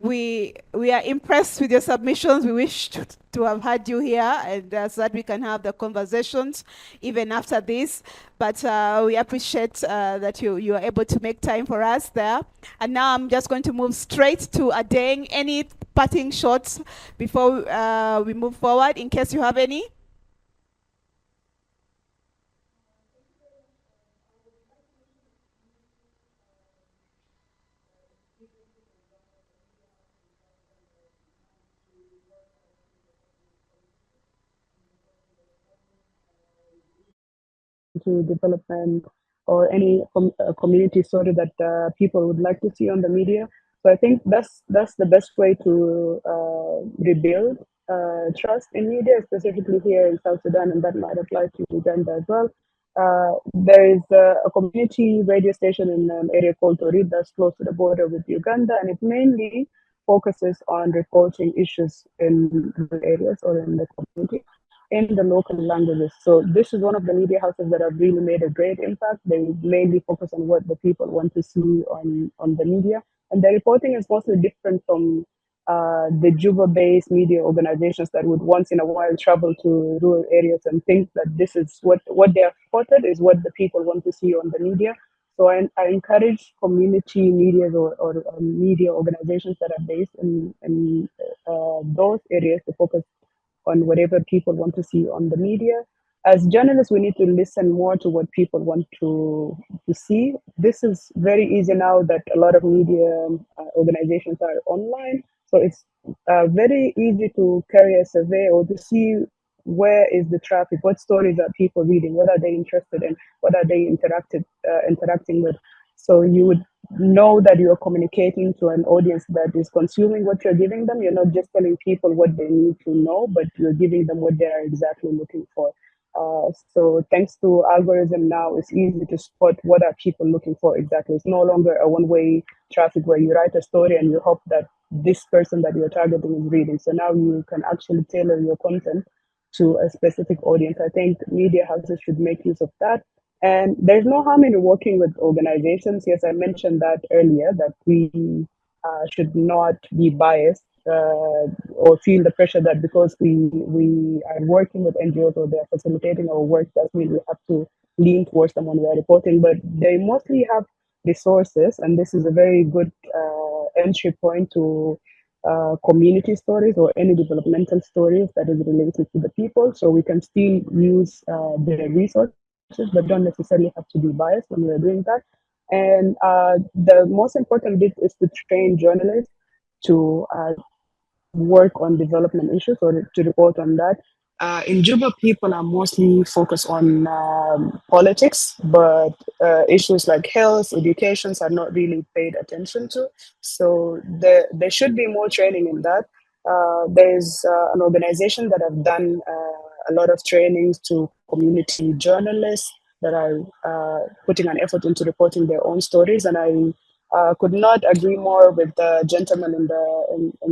We are impressed with your submissions. We wish to have had you here, and so that we can have the conversations even after this. But we appreciate that you are able to make time for us there. And now I'm just going to move straight to Adeng. Any parting shots before we move forward, in case you have any? To development or any community story that people would like to see on the media. So I think that's the best way to rebuild trust in media, specifically here in South Sudan, and that might apply to Uganda as well. There is a community radio station in an area called Torid that's close to the border with Uganda, and it mainly focuses on reporting issues in rural areas or in the community in the local languages. So this is one of the media houses that have really made a great impact. They mainly focus on what the people want to see on the media. And the reporting is mostly different from the Juba-based media organizations that would once in a while travel to rural areas and think that this is what they have reported is what the people want to see on the media. So I encourage community media or media organizations that are based in those areas to focus on whatever people want to see on the media. as journalists, we need to listen more to what people want to see. This is very easy now that a lot of media organizations are online. So it's very easy to carry a survey or to see where is the traffic, what stories are people reading, what are they interested in, what are they interacting with. So you would know that you're communicating to an audience that is consuming what you're giving them. You're not just telling people what they need to know, but you're giving them what they are exactly looking for. So thanks to algorithm now, it's easy to spot what are people looking for exactly. It's no longer a one-way traffic where you write a story and you hope that this person that you're targeting is reading. So now you can actually tailor your content to a specific audience. I think media houses should make use of that. And there's no harm in working with organizations. Yes, I mentioned that earlier, that we should not be biased or feel the pressure that because we are working with NGOs or they're facilitating our work, that means we have to lean towards them when we are reporting. But they mostly have resources, and this is a very good entry point to community stories or any developmental stories that is related to the people. So we can still use the resources, but don't necessarily have to be biased when we're doing that. And the most important bit is to train journalists to work on development issues or to report on that. In Juba, people are mostly focused on politics, but issues like health, education are not really paid attention to. So there should be more training in that. There's an organization that have done a lot of trainings to community journalists that are putting an effort into reporting their own stories, and I could not agree more with the gentleman in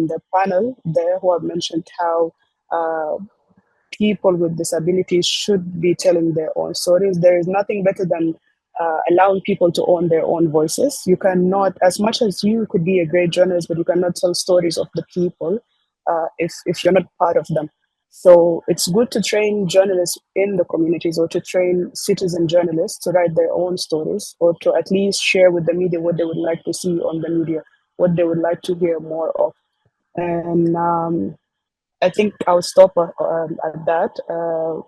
the panel there who have mentioned how people with disabilities should be telling their own stories. There is nothing better than allowing people to own their own voices. You cannot, as much as you could be a great journalist, but you cannot tell stories of the people if you're not part of them. So it's good to train journalists in the communities or to train citizen journalists to write their own stories or to at least share with the media what they would like to see on the media, what they would like to hear more of. And I think I'll stop at that.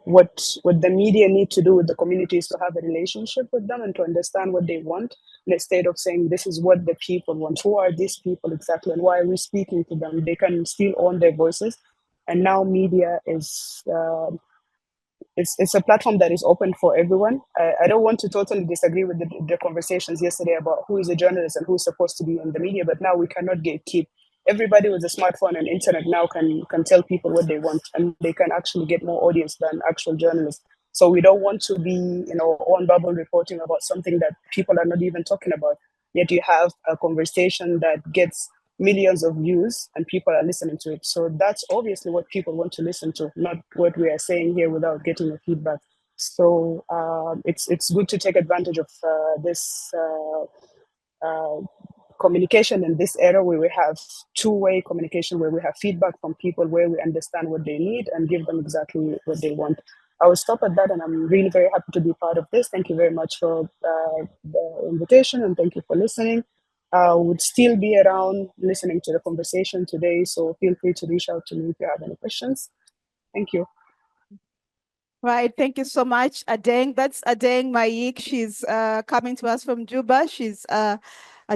What the media need to do with the community is to have a relationship with them and to understand what they want, instead of saying this is what the people want. Who are these people exactly, and why are we speaking to them? They can still own their voices, and now media is. It's a platform that is open for everyone. I don't want to totally disagree with the conversations yesterday about who is a journalist and who's supposed to be in the media, but now we cannot gatekeep. Everybody with a smartphone and internet now can tell people what they want, and they can actually get more audience than actual journalists. So we don't want to be in our own bubble reporting about something that people are not even talking about. Yet you have a conversation that gets millions of views and people are listening to it. So that's obviously what people want to listen to, not what we are saying here without getting a feedback. So it's good to take advantage of this communication in this era where we have two-way communication, where we have feedback from people, where we understand what they need and give them exactly what they want. I will stop at that, and I'm really very happy to be part of this. Thank you very much for the invitation, and thank you for listening. I would still be around listening to the conversation today, so feel free to reach out to me if you have any questions. Thank you. Right, thank you so much, Adeng. That's Adeng Mayik. She's coming to us from Juba. She's a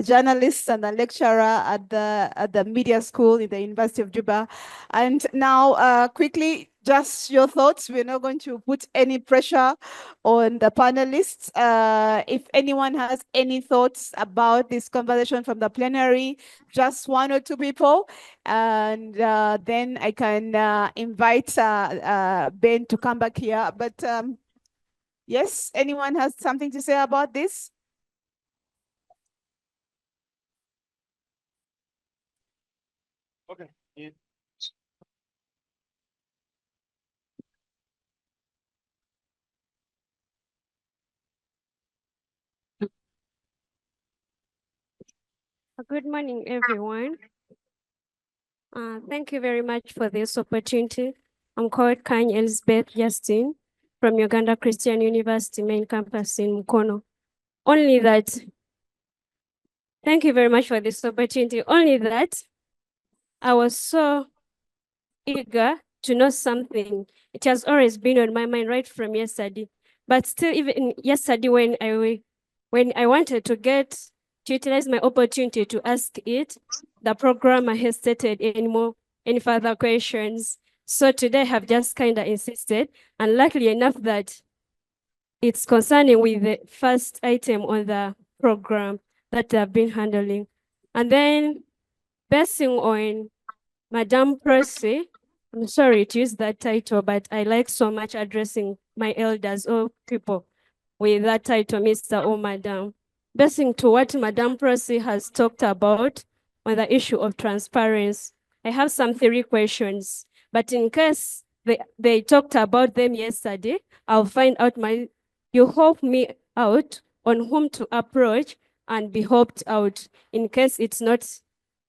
journalist and a lecturer at the media school in the University of Juba. And now, quickly, just your thoughts. We're not going to put any pressure on the panelists. If anyone has any thoughts about this conversation from the plenary, just one or two people, and then I can invite Ben to come back here. But yes, anyone has something to say about this? Okay. Yeah. Good morning, everyone. Thank you very much for this opportunity. I'm called Kany Elizabeth Justin from Uganda Christian University main campus in Mukono. Only that, thank you very much for this opportunity. Only that I was so eager to know something. It has always been on my mind right from yesterday. But still, even yesterday when I wanted to utilize my opportunity to ask it, the programmer hesitated any further questions. So today I have just kind of insisted, and luckily enough that it's concerning with the first item on the program that I've been handling. And then basing on Madame Percy, I'm sorry to use that title, but I like so much addressing my elders or people with that title, Mr. or Madam. Basing to what Madame Percy has talked about on the issue of transparency, I have some 3 questions, but in case they talked about them yesterday, I'll find out you help me out on whom to approach and be helped out in case it's not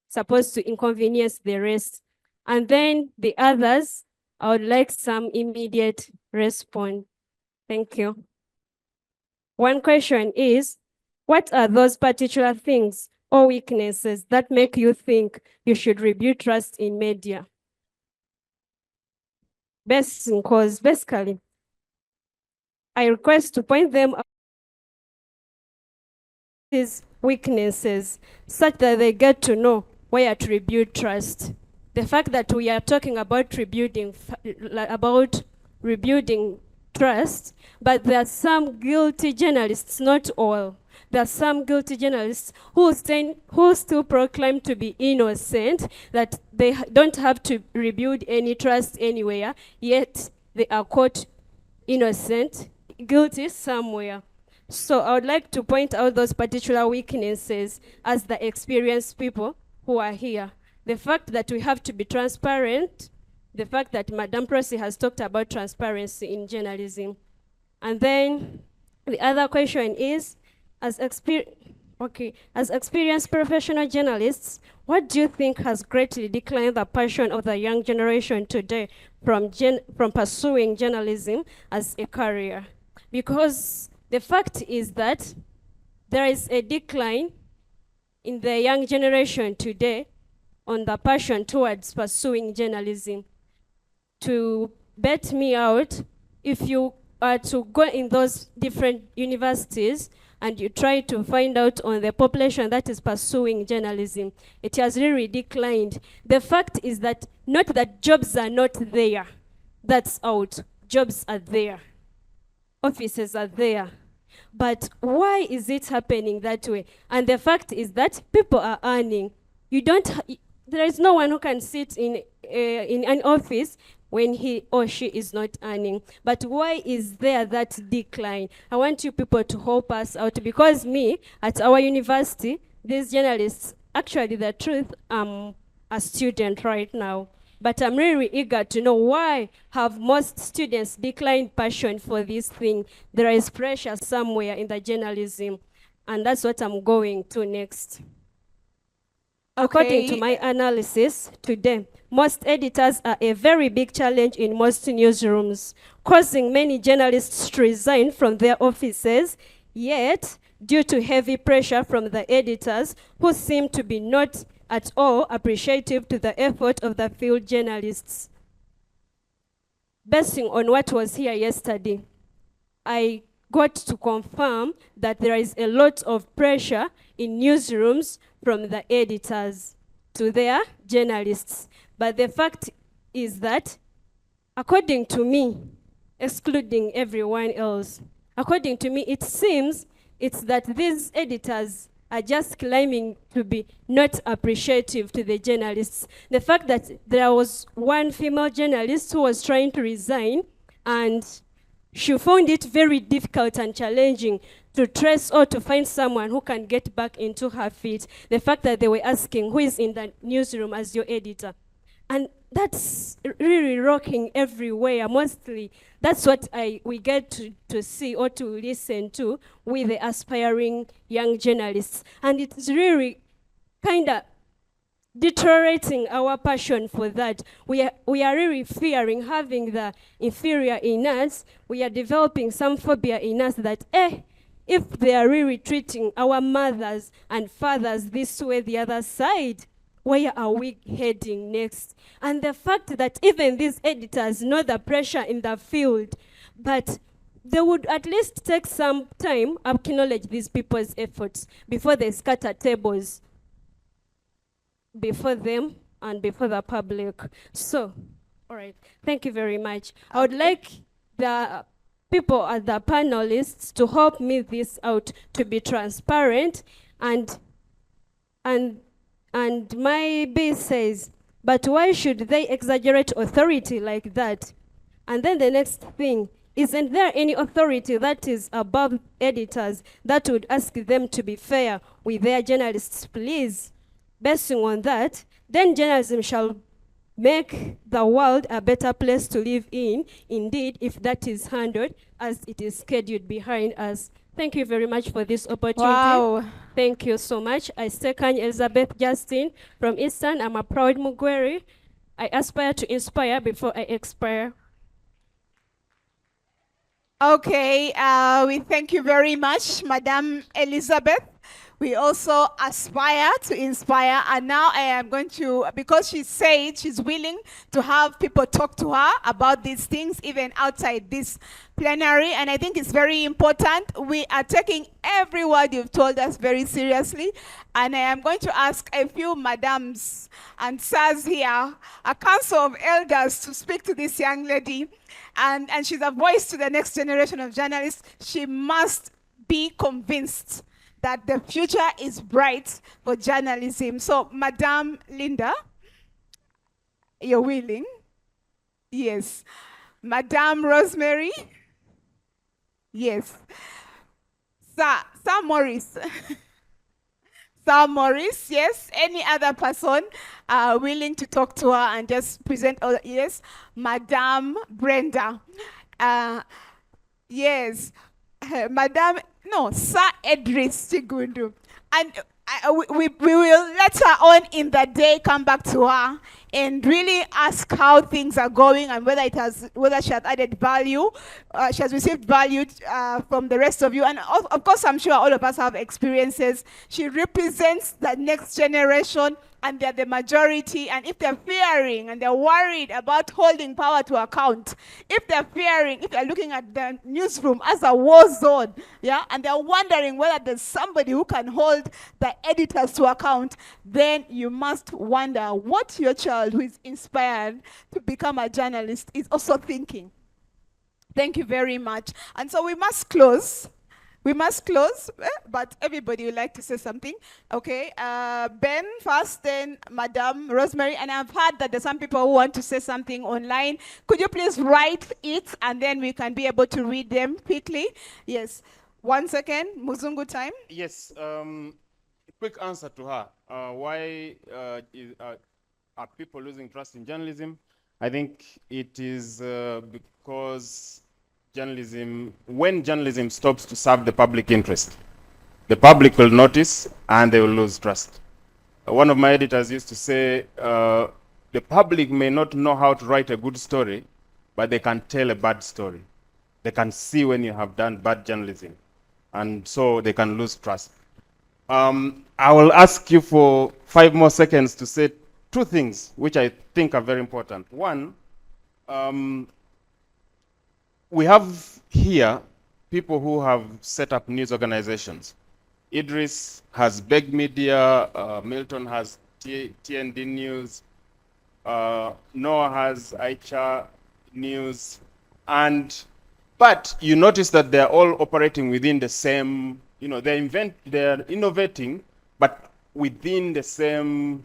supposed to inconvenience the rest. And then the others, I would like some immediate response. Thank you. One question is, what are those particular things or weaknesses that make you think you should rebuild trust in media? Because basically, I request to point them out these weaknesses such that they get to know where to rebuild trust. The fact that we are talking about rebuilding trust, but there are some guilty journalists, not all. There are some guilty journalists who still proclaim to be innocent, that they don't have to rebuild any trust anywhere, yet they are caught innocent, guilty somewhere. So I would like to point out those particular weaknesses as the experienced people who are here. The fact that we have to be transparent, the fact that Madame Prosi has talked about transparency in journalism. And then the other question is, as experienced professional journalists, what do you think has greatly declined the passion of the young generation today from pursuing journalism as a career? Because the fact is that there is a decline in the young generation today on the passion towards pursuing journalism. To bet me out, if you are to go in those different universities and you try to find out on the population that is pursuing journalism, it has really declined. The fact is that not that jobs are not there, that's out. Jobs are there. Offices are there. But why is it happening that way? And the fact is that people are earning. There is no one who can sit in an office when he or she is not earning. But why is there that decline? I want you people to help us out, because me, at our university, these journalists, actually the truth, I'm a student right now. But I'm really eager to know why have most students declined passion for this thing. There is pressure somewhere in the journalism, and that's what I'm going to next. According to my analysis today, most editors are a very big challenge in most newsrooms, causing many journalists to resign from their offices, yet due to heavy pressure from the editors who seem to be not at all appreciative to the effort of the field journalists. Basing on what was here yesterday, I got to confirm that there is a lot of pressure in newsrooms from the editors to their journalists. But the fact is that, according to me, excluding everyone else, according to me, it seems it's that these editors are just claiming to be not appreciative to the journalists. The fact that there was one female journalist who was trying to resign, and she found it very difficult and challenging to trace or to find someone who can get back into her feet. The fact that they were asking, who is in the newsroom as your editor? And that's really rocking everywhere. Mostly, that's what we get to see or to listen to with the aspiring young journalists. And it's really kind of deteriorating our passion for that. We are really fearing having the inferior in us. We are developing some phobia in us that, if they are really treating our mothers and fathers this way, the other side, where are we heading next? And the fact that even these editors know the pressure in the field, but they would at least take some time, acknowledge these people's efforts before they scatter tables before them and before the public. So, all right, thank you very much. I would like the people at the panelists to help me this out, to be transparent, and my B says, but why should they exaggerate authority like that? And then the next thing, isn't there any authority that is above editors that would ask them to be fair with their journalists, please? Basing on that, then journalism shall make the world a better place to live in, indeed, if that is handled as it is scheduled behind us. Thank you very much for this opportunity. Wow. Thank you so much. I stay Kanye Elizabeth Justin from Eastern. I'm a proud Mugweri. I aspire to inspire before I expire. Okay, we thank you very much, Madam Elizabeth. We also aspire to inspire, and now I am going to, because she said she's willing to have people talk to her about these things, even outside this plenary, and I think it's very important. We are taking every word you've told us very seriously, and I am going to ask a few madams and sirs here, a council of elders, to speak to this young lady, and she's a voice to the next generation of journalists. She must be convinced that the future is bright for journalism. So, Madame Linda, you're willing? Yes. Madame Rosemary? Yes. Sir Morris? Sir Morris, yes. Any other person willing to talk to her and just present? Oh, yes. Madame Brenda. Yes. Madame, no, Sir Edris Chigundu. And we will let her on in the day come back to her and really ask how things are going and whether she has added value, she has received value from the rest of you. And of course, I'm sure all of us have experiences. She represents the next generation, and they're the majority. And if they're fearing and they're worried about holding power to account, if they're looking at the newsroom as a war zone, yeah, and they're wondering whether there's somebody who can hold the editors to account, then you must wonder what your child who is inspired to become a journalist is also thinking. Thank you very much. And so we must close. But everybody would like to say something. Okay, Ben first, then Madame Rosemary, and I've heard that there's some people who want to say something online. Could you please write it, and then we can be able to read them quickly? Yes. 1 second, Muzungu time. Yes, quick answer to her. Why are people losing trust in journalism? I think it is because when journalism stops to serve the public interest, the public will notice and they will lose trust. One of my editors used to say, the public may not know how to write a good story, but they can tell a bad story. They can see when you have done bad journalism, and so they can lose trust. I will ask you for 5 more seconds to say 2 things which I think are very important. One, we have here people who have set up news organizations. Idris has Beg Media, Milton has TND News, Noah has Aicha News, but you notice that they're all operating within the same, they're innovating, but within the same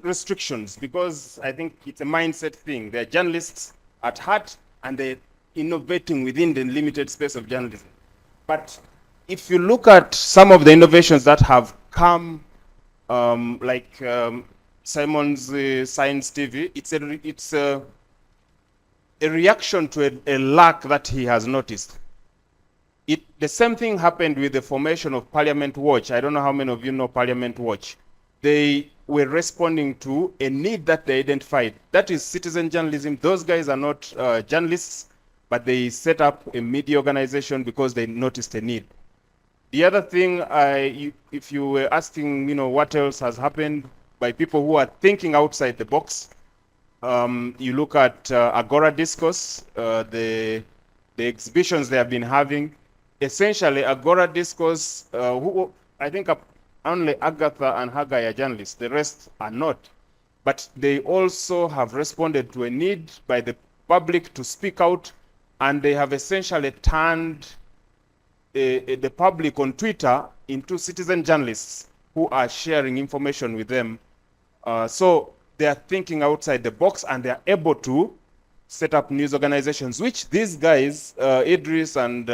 restrictions, because I think it's a mindset thing. They're journalists at heart, and they're innovating within the limited space of journalism. But if you look at some of the innovations that have come, like Simon's Science TV, it's a reaction to a lack that he has noticed. The same thing happened with the formation of Parliament Watch. I don't know how many of you know Parliament Watch. They were responding to a need that they identified. That is citizen journalism. Those guys are not journalists, but they set up a media organization because they noticed a need. The other thing, if you were asking, what else has happened by people who are thinking outside the box, you look at Agora Discourse, the exhibitions they have been having. Essentially, Agora Discourse, I think only Agatha and Haggai are journalists, the rest are not. But they also have responded to a need by the public to speak out, and they have essentially turned the public on Twitter into citizen journalists who are sharing information with them. So they are thinking outside the box, and they are able to set up news organizations, which these guys, Idris and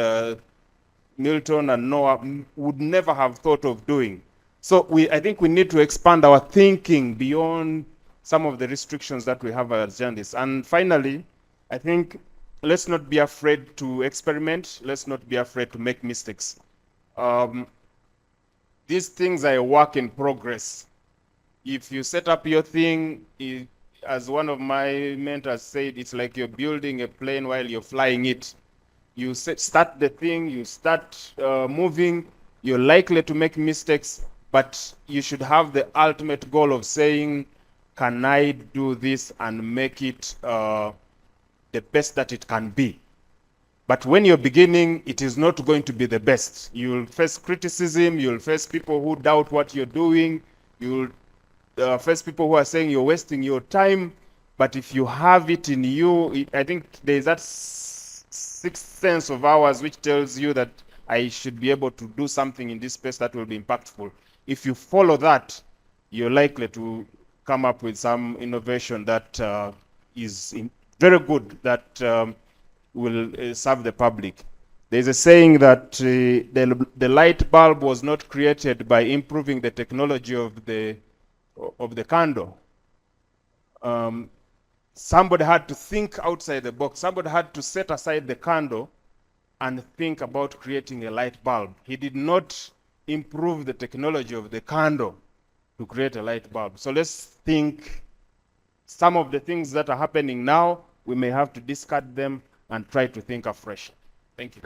Milton and Noah, would never have thought of doing. So I think we need to expand our thinking beyond some of the restrictions that we have as journalists. And finally, I think let's not be afraid to experiment. Let's not be afraid to make mistakes. These things are a work in progress. If you set up your thing, as one of my mentors said, it's like you're building a plane while you're flying it. You start the thing, you start moving, you're likely to make mistakes, but you should have the ultimate goal of saying, can I do this and make it the best that it can be? But when you're beginning, it is not going to be the best. You'll face criticism, you'll face people who doubt what you're doing, you'll face people who are saying you're wasting your time. But if you have it in you, I think there's that sixth sense of ours which tells you that I should be able to do something in this space that will be impactful. If you follow that, you're likely to come up with some innovation that is very good, that will serve the public. There's a saying that the light bulb was not created by improving the technology of the candle. Somebody had to think outside the box. Somebody had to set aside the candle and think about creating a light bulb. He did not improve the technology of the candle to create a light bulb. So let's think some of the things that are happening now, we may have to discard them and try to think afresh. Thank you.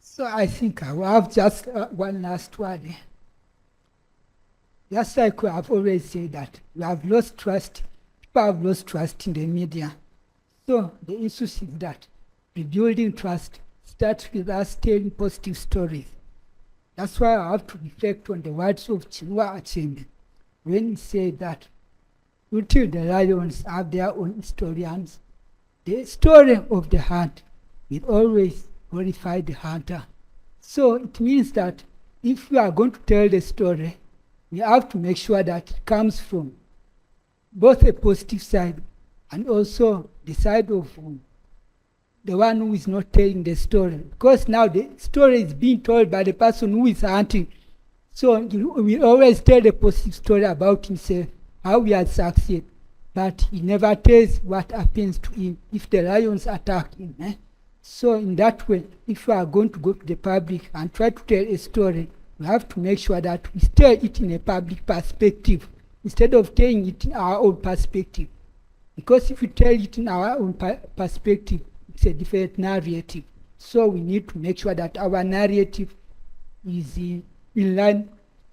So I think I will have just one last word. Just like we have always said that we have lost trust, people have lost trust in the media. So the issue is that rebuilding trust starts with us telling positive stories. That's why I have to reflect on the words of Chinua Achebe when he said that until the lions have their own historians, the story of the hunt will always glorify the hunter. So it means that if we are going to tell the story, we have to make sure that it comes from both a positive side and also the side of the one who is not telling the story. Because now the story is being told by the person who is hunting. So we always tell the positive story about himself, how he has succeeded. But he never tells what happens to him if the lions attack him. So in that way, if we are going to go to the public and try to tell a story, we have to make sure that we tell it in a public perspective instead of telling it in our own perspective. Because if we tell it in our own perspective, it's a different narrative. So we need to make sure that our narrative is in line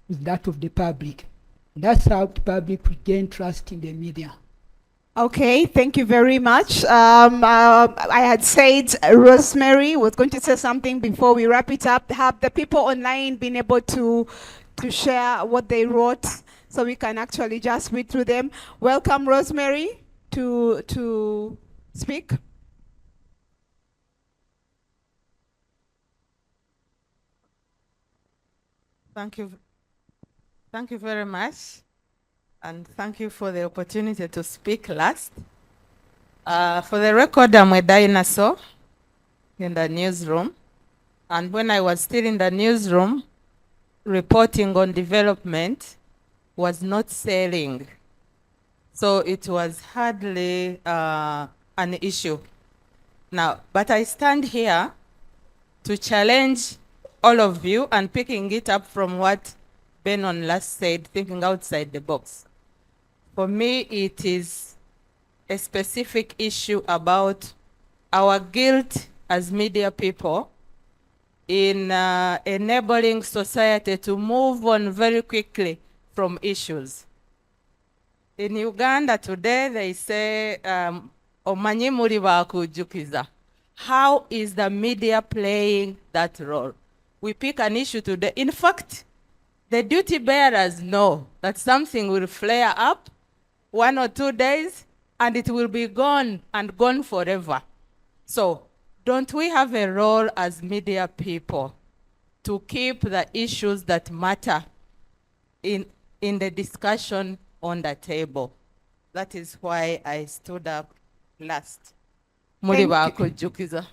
with that of the public. That's how the public will gain trust in the media. Okay, thank you very much. I had said Rosemary was going to say something before we wrap it up. Have the people online been able to share what they wrote so we can actually just read through them? Welcome, Rosemary, to speak. Thank you. Thank you very much. And thank you for the opportunity to speak last. For the record, I'm a dinosaur in the newsroom. And when I was still in the newsroom, reporting on development was not selling. So it was hardly an issue. Now, but I stand here to challenge all of you and picking it up from what Benon last said, thinking outside the box. For me, it is a specific issue about our guilt as media people in enabling society to move on very quickly from issues. In Uganda today, they say, omanyi muli bakujjukiza. How is the media playing that role? We pick an issue today. In fact, the duty bearers know that something will flare up 1 or 2 days, and it will be gone and gone forever. So, don't we have a role as media people to keep the issues that matter in the discussion on the table? That is why I stood up last. Muli bakujjukiza.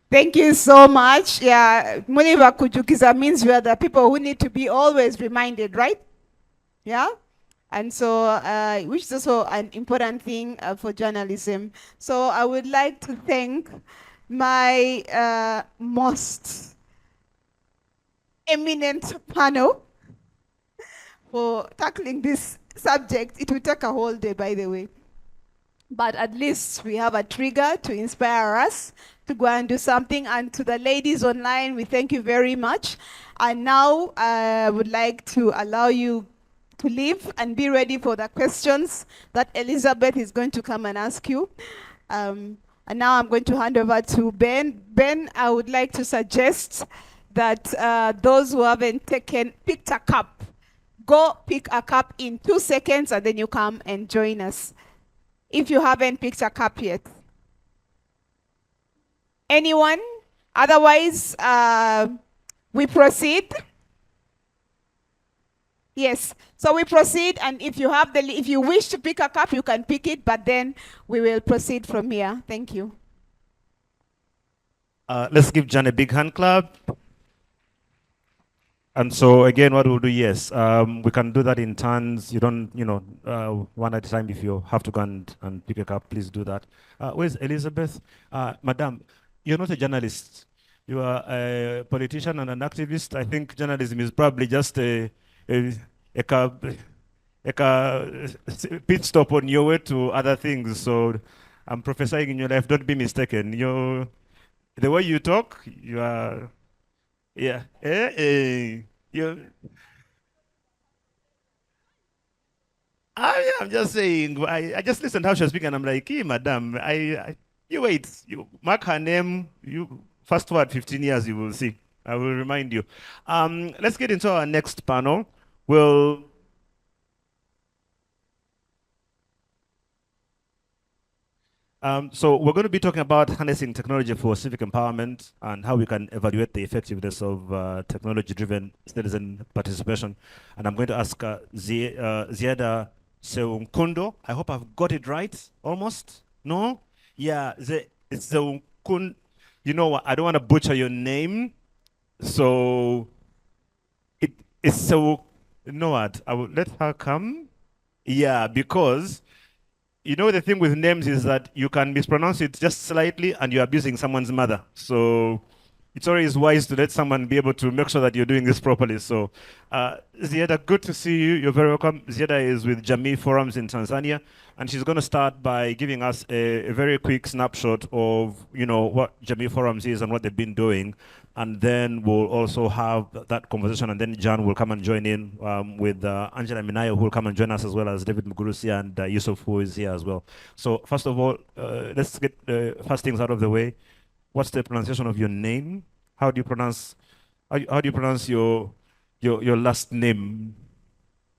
Thank you so much. Yeah, Muniva Kujukiza means we are the people who need to be always reminded, right? Yeah? And so, which is also an important thing for journalism. So I would like to thank my most eminent panel for tackling this subject. It will take a whole day, by the way. But at least we have a trigger to inspire us to go and do something. And to the ladies online, we thank you very much. And now I would like to allow you to leave and be ready for the questions that Elizabeth is going to come and ask you. And now I'm going to hand over to Ben. Ben, I would like to suggest that those who haven't picked a cup, go pick a cup in 2 seconds and then you come and join us. If you haven't picked a cup yet. Anyone? Otherwise, we proceed. Yes. So we proceed, and if you wish to pick a cup, you can pick it, but then we will proceed from here. Thank you. Let's give Jan a big hand clap. And so again, what we'll do, yes, we can do that in turns. You don't, one at a time. If you have to go and pick a cup, please do that. Where's Elizabeth? Madam, you're not a journalist. You are a politician and an activist. I think journalism is probably just a pit stop on your way to other things. So I'm prophesying in your life, don't be mistaken. The way you talk, you are... Yeah. I'm just saying, I just listened how she was speaking, and I'm like, hey, madam, you wait. You mark her name, you fast forward 15 years, you will see. I will remind you. Let's get into our next panel. So we're going to be talking about harnessing technology for civic empowerment and how we can evaluate the effectiveness of technology-driven citizen participation. And I'm going to ask Ziada Seunkundo. I hope I've got it right, almost. No? Yeah, it's Seunkundo. You know what? I don't want to butcher your name. So it's so, you know what? I will let her come. Yeah, because you know, the thing with names is that you can mispronounce it just slightly and you're abusing someone's mother. So it's always wise to let someone be able to make sure that you're doing this properly. So Ziada, good to see you. You're very welcome. Ziada is with Jamii Forums in Tanzania, and she's going to start by giving us a very quick snapshot of, what Jamii Forums is and what they've been doing. And then we'll also have that conversation, and then John will come and join in with Angela Minayo, who will come and join us, as well as David Mugurusi and Yusuf, who is here as well. So first of all, let's get the first things out of the way. What's the pronunciation of your name? How do you pronounce your last name?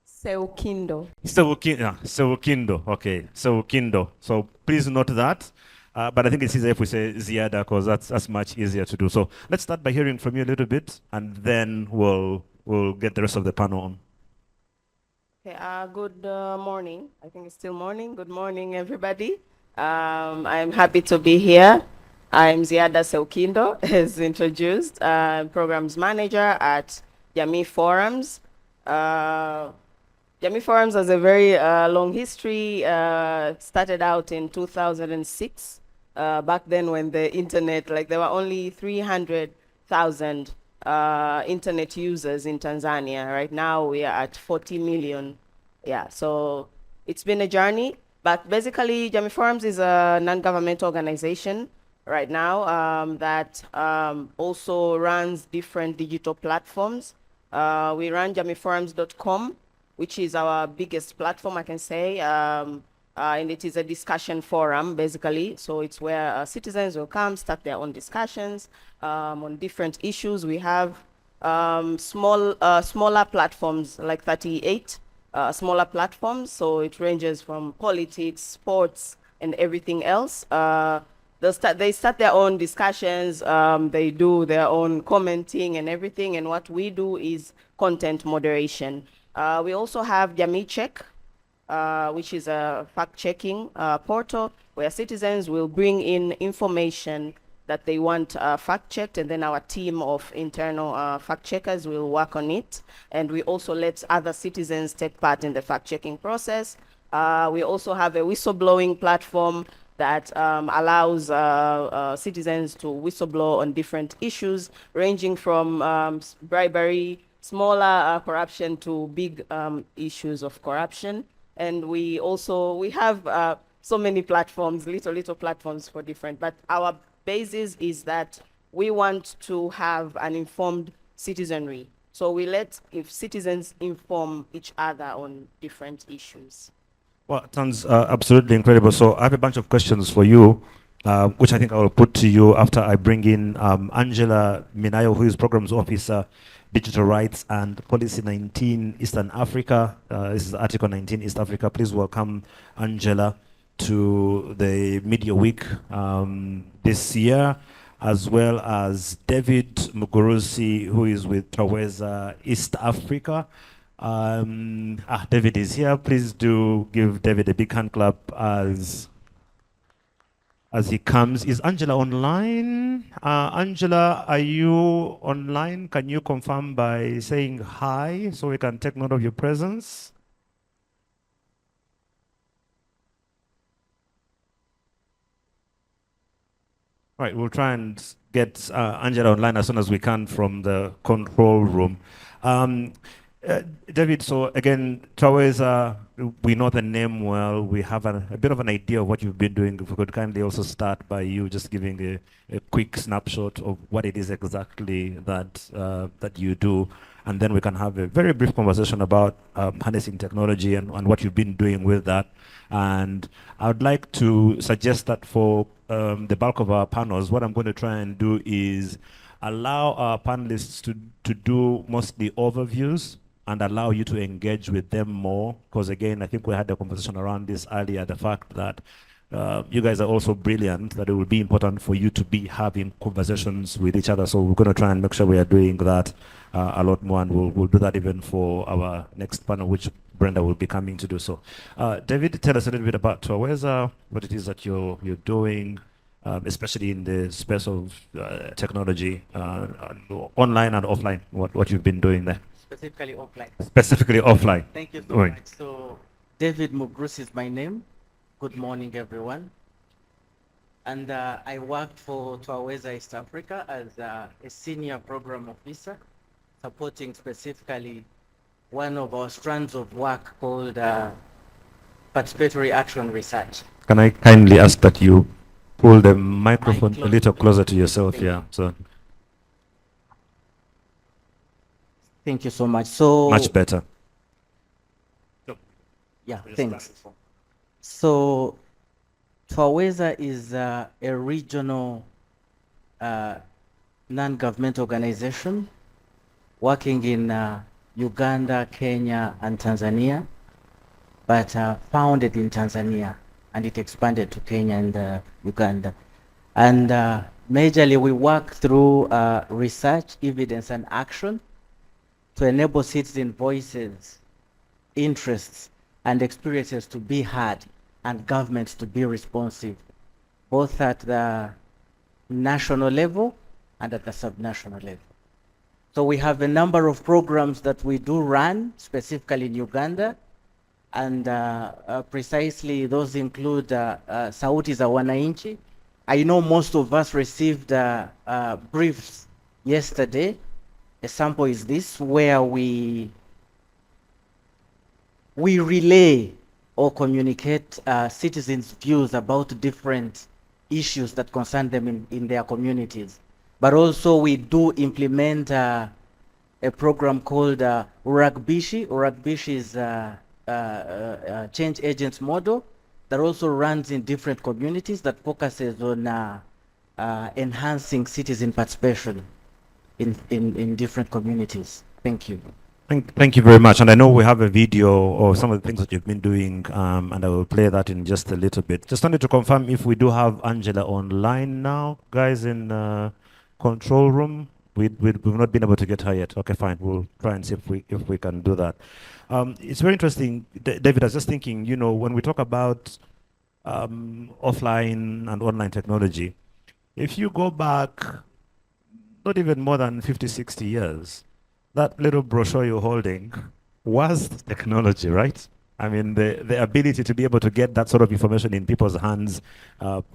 Seukindo. Seukindo. Okay, Seukindo. So please note that. But I think it's easier if we say Ziada, because that's much easier to do. So let's start by hearing from you a little bit, and then we'll get the rest of the panel on. Okay, good morning. I think it's still morning. Good morning, everybody. I'm happy to be here. I'm Ziada Seukindo, as introduced, programs manager at Jamii Forums. Jamii Forums has a very long history, started out in 2006. Back then when the internet, there were only 300,000 internet users in Tanzania. Right now we are at 40 million. Yeah, so it's been a journey, but basically Jamii Forums is a non-governmental organization right now that also runs different digital platforms. We run jamiforums.com, which is our biggest platform, I can say. And it is a discussion forum, basically. So it's where citizens will come, start their own discussions on different issues. We have smaller platforms, like 38 smaller platforms. So it ranges from politics, sports, and everything else. They start their own discussions, they do their own commenting and everything, and what we do is content moderation. We also have Jamii Check, which is a fact-checking portal where citizens will bring in information that they want fact-checked, and then our team of internal fact-checkers will work on it. And we also let other citizens take part in the fact-checking process. We also have a whistleblowing platform that allows citizens to whistleblow on different issues, ranging from bribery, smaller corruption, to big issues of corruption. And we have so many platforms, little platforms for different, but our basis is that we want to have an informed citizenry. So we let citizens inform each other on different issues. Well, it sounds absolutely incredible. So I have a bunch of questions for you, which I think I will put to you after I bring in Angela Minayo, who is Programs Officer, Digital Rights and Policy 19 Eastern Africa. This is Article 19 East Africa. Please welcome Angela to the Media Week this year, as well as David Mugurusi, who is with Traweza East Africa. David is here. Please do give David a big hand clap as he comes. Is Angela online? Angela, are you online? Can you confirm by saying hi so we can take note of your presence? All right, we'll try and get Angela online as soon as we can from the control room. David, so again, Traweza, we know the name well. We have a bit of an idea of what you've been doing. If we could kindly also start by you just giving a quick snapshot of what it is exactly that you do, and then we can have a very brief conversation about harnessing technology and what you've been doing with that. And I would like to suggest that for the bulk of our panels, what I'm going to try and do is allow our panelists to do mostly overviews and allow you to engage with them more. Because again, I think we had a conversation around this earlier, the fact that you guys are also brilliant, that it will be important for you to be having conversations with each other. So we're going to try and make sure we are doing that a lot more, and we'll do that even for our next panel, which Brenda will be coming to do so. David, tell us a little bit about Traweza, what it is that you're doing, especially in the space of technology, online and offline, what you've been doing there. Specifically offline. Specifically offline. Thank you so much. So David Mugrus is my name. Good morning, everyone. And I worked for Traweza East Africa as a senior program officer, supporting specifically one of our strands of work called participatory action research. Can I kindly ask that you pull the microphone a little closer to yourself? Yeah. So. Thank you so much. So much better. Yeah, thanks. So Traweza is a regional non-government organization working in Uganda, Kenya, and Tanzania, but founded in Tanzania, and it expanded to Kenya and Uganda. And majorly we work through research, evidence, and action to enable citizen voices, interests, and experiences to be heard and governments to be responsive, both at the national level and at the subnational level. So we have a number of programs that we do run, specifically in Uganda, and precisely those include Sauti za Wananchi. I know most of us received briefs yesterday. A sample is this, where we relay or communicate citizens' views about different issues that concern them in their communities. But also we do implement a program called Uragbishi. Uragbishi is a change agents model that also runs in different communities that focuses on enhancing citizen participation in different communities. Thank you. Thank you very much. And I know we have a video of some of the things that you've been doing, and I will play that in just a little bit. Just wanted to confirm if we do have Angela online now, guys in control room. We've not been able to get her yet. Okay, fine. We'll try and see if we can do that. It's very interesting, David. I was just thinking, you know, when we talk about offline and online technology, if you go back not even more than 50, 60 years, that little brochure you're holding was technology, right? I mean, the ability to be able to get that sort of information in people's hands,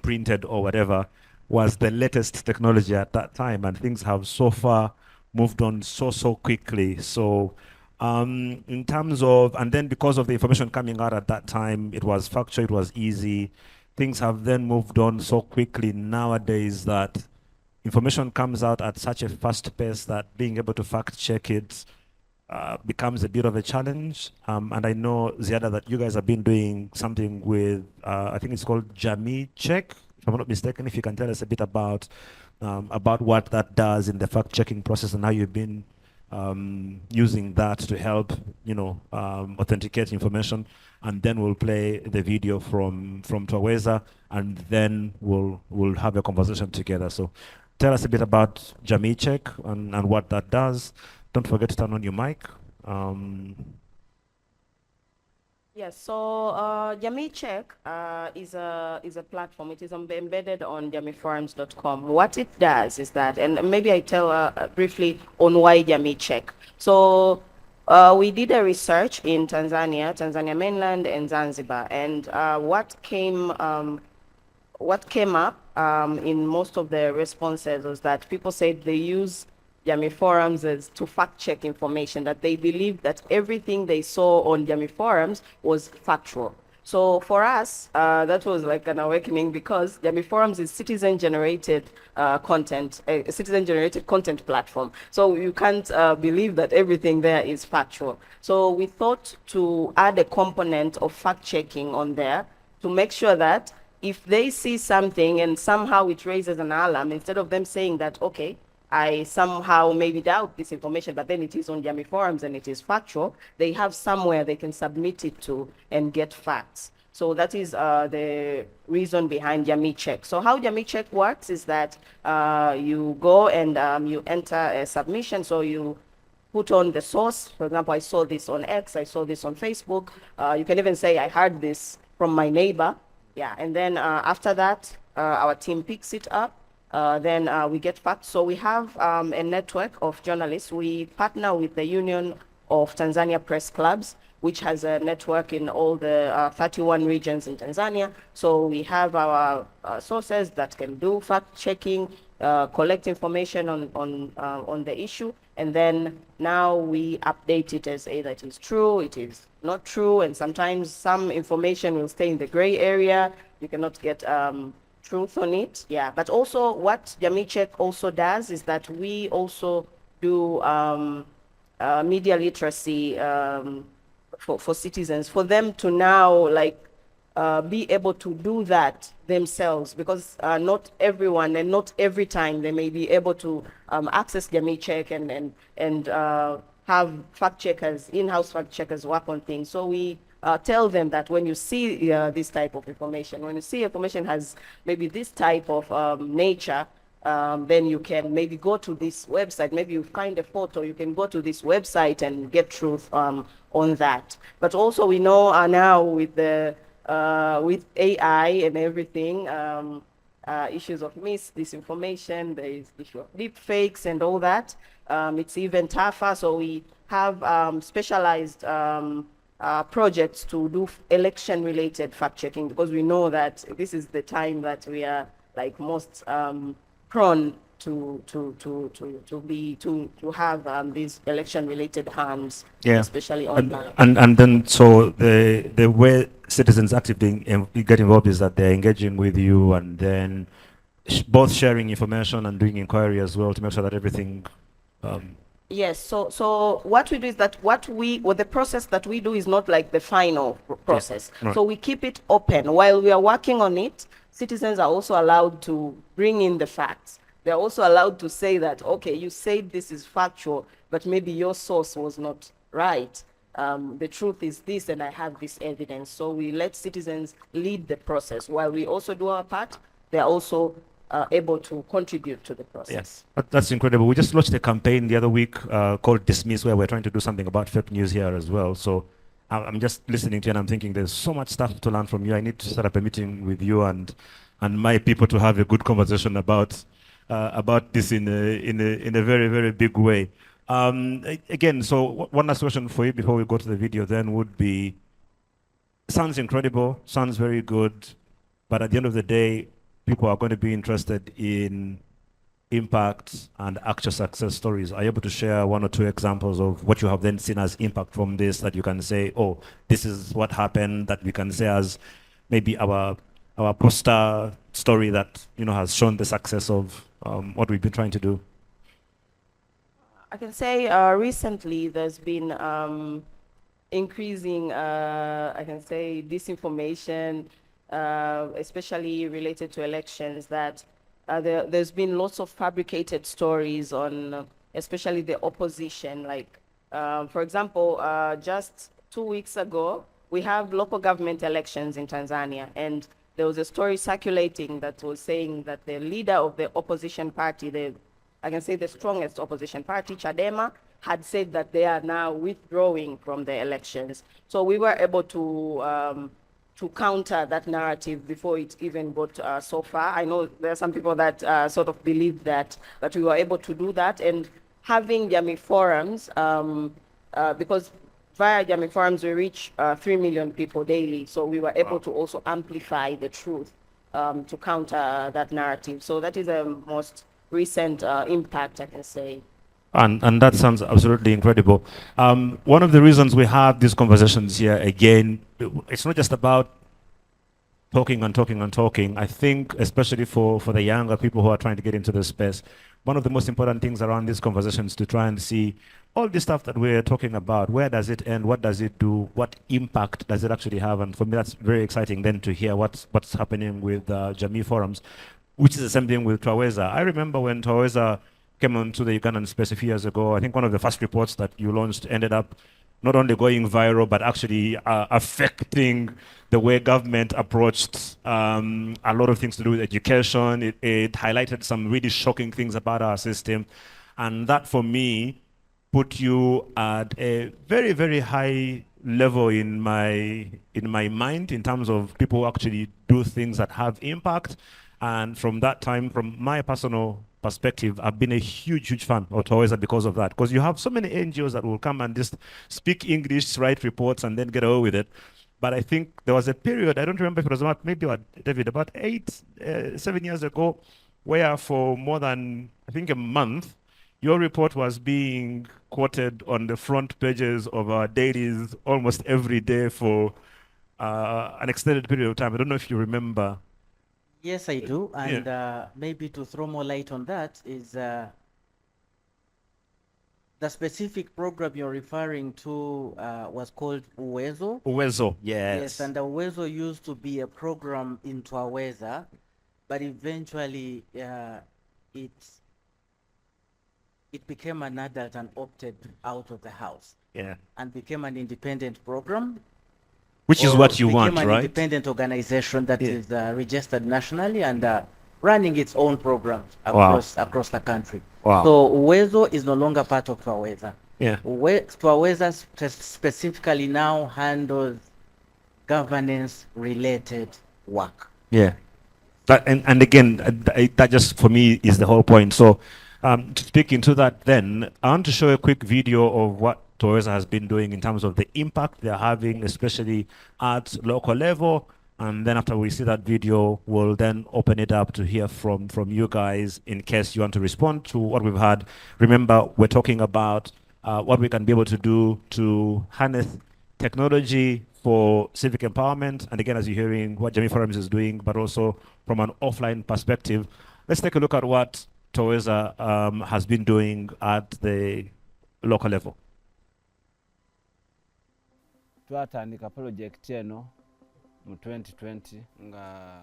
printed or whatever, was the latest technology at that time, and things have so far moved on so quickly. So in terms of, and then because of the information coming out at that time, it was factual, it was easy. Things have then moved on so quickly nowadays that information comes out at such a fast pace that being able to fact check it becomes a bit of a challenge. And I know, Ziada, that you guys have been doing something with, I think it's called Jamii Check, if I'm not mistaken. If you can tell us a bit about what that does in the fact checking process and how you've been using that to help, you know, authenticate information. And then we'll play the video from Twaweza, and then we'll have a conversation together. So tell us a bit about Jamii Check and what that does. Don't forget to turn on your mic. Yes, so Jamii Check is a platform. It is embedded on jamiiforums.com. What it does is that, and maybe I tell briefly on why Jamii Check. So we did a research in Tanzania mainland and Zanzibar, and what came up in most of the responses was that people said they use Jamii Forums as to fact check information, that they believed that everything they saw on Jamii Forums was factual. So for us, that was like an awakening, because Jamii Forums is citizen-generated content, a citizen-generated content platform. So you can't believe that everything there is factual. So we thought to add a component of fact-checking on there to make sure that if they see something and somehow it raises an alarm, instead of them saying that, okay, I somehow maybe doubt this information, but then it is on Jamii Forums and it is factual, they have somewhere they can submit it to and get facts. So that is the reason behind Jamii Check. So how Jamii Check works is that you go and you enter a submission. So you put on the source. For example, I saw this on X, I saw this on Facebook. You can even say, I heard this from my neighbor. Yeah, and then after that, our team picks it up. Then we get facts. So we have a network of journalists. We partner with the Union of Tanzania Press Clubs, which has a network in all the 31 regions in Tanzania. So we have our sources that can do fact checking, collect information on the issue, and then now we update it as either it is true, it is not true, and sometimes some information will stay in the gray area. You cannot get truth on it. Yeah, but also what Jamii Check also does is that we also do media literacy for citizens, for them to now be able to do that themselves, because not everyone and not every time they may be able to access Jamii Check and have fact checkers, in-house fact checkers work on things. So we tell them that when you see this type of information, when you see information has maybe this type of nature, then you can maybe go to this website. Maybe you find a photo, you can go to this website and get truth on that. But also we know now with the with AI and everything, issues of disinformation, there is issue of deep fakes and all that. It's even tougher. So we have specialized projects to do election-related fact-checking, because we know that this is the time that we are like most prone to have these election-related harms, Yeah. especially And, online. and then so the way citizens actively get involved is that they're engaging with you and then both sharing information and doing inquiry as well to make sure that everything Yes, so what we do is that the process that we do is not like the final process. right. So we keep it open. While we are working on it, citizens are also allowed to bring in the facts. They're also allowed to say that, okay, you said this is factual, but maybe your source was not right. The truth is this, and I have this evidence. So we let citizens lead the process. While we also do our part, they're also able to contribute to the process. Yes, that's incredible. We just launched a campaign the other week called Dismiss, where we're trying to do something about fake news here as well. So I'm just listening to you and I'm thinking there's so much stuff to learn from you. I need to set up a meeting with you and my people to have a good conversation about this in a very, very big way. Again, so one last question for you before we go to the video then would be, sounds incredible, sounds very good, but at the end of the day, people are going to be interested in impact and actual success stories. Are you able to share one or two examples of what you have then seen as impact from this that you can say, oh, this is what happened, that we can say as maybe our poster story that has shown the success of what we've been trying to do? I can say recently there's been increasing, I can say, disinformation, especially related to elections, that there's been lots of fabricated stories on especially the opposition. Like, for example, just 2 weeks ago, we have local government elections in Tanzania, and there was a story circulating that was saying that the leader of the opposition party, I can say the strongest opposition party, Chadema, had said that they are now withdrawing from the elections. So we were able to counter that narrative before it even got so far. I know there are some people that sort of believe that, but we were able to do that. And having Jamii forums, because via Jamii forums we reach 3 million people daily, so we were able to also amplify the truth to counter that narrative. So that is a most recent impact, I can say. And that sounds absolutely incredible. One of the reasons we have these conversations here, again, it's not just about talking and talking and talking. I think especially for the younger people who are trying to get into this space, one of the most important things around these conversations to try and see all the stuff that we're talking about, where does it end, what does it do, what impact does it actually have? And for me, that's very exciting then to hear what's happening with Jamii forums, which is the same thing with Twaweza. I remember when Twaweza came onto the Ugandan space a few years ago, I think one of the first reports that you launched ended up not only going viral, but actually affecting the way government approached a lot of things to do with education. It highlighted some really shocking things about our system. And that, for me, put you at a very, very high level in my mind in terms of people who actually do things that have impact. And from that time, from my personal perspective, I've been a huge fan of Twaweza because of that. Because you have so many NGOs that will come and just speak English, write reports, and then get away with it. But I think there was a period, I don't remember if it was about, maybe David, about 7 years ago, where for more than, I think, a month, your report was being quoted on the front pages of our dailies almost every day for an extended period of time. I don't know if you remember. Yes, I do. And maybe to throw more light on that is the specific program you're referring to was called Uwezo. Uwezo, yes. Yes, and Uwezo used to be a program in Twaweza, but eventually it became an adult and opted out of the house. Yeah. And became an independent program. Which is what you want, right? Became an independent organization that is registered nationally and running its own programs across the country. Wow. So Uwezo is no longer part of Twaweza. Yeah. Twaweza specifically now handles governance-related work. Yeah. And again, that just for me is the whole point. So to speak into that then, I want to show a quick video of what Twaweza has been doing in terms of the impact they're having, especially at local level, And then after we see that video, we'll then open it up to hear from you guys in case you want to respond to what we've had. Remember, we're talking about what we can be able to do to harness technology for civic empowerment. And again, as you're hearing what Jamii Forums is doing, but also from an offline perspective, let's take a look at what Toweza has been doing at the local level. Twatandika project eno mu 2020 nga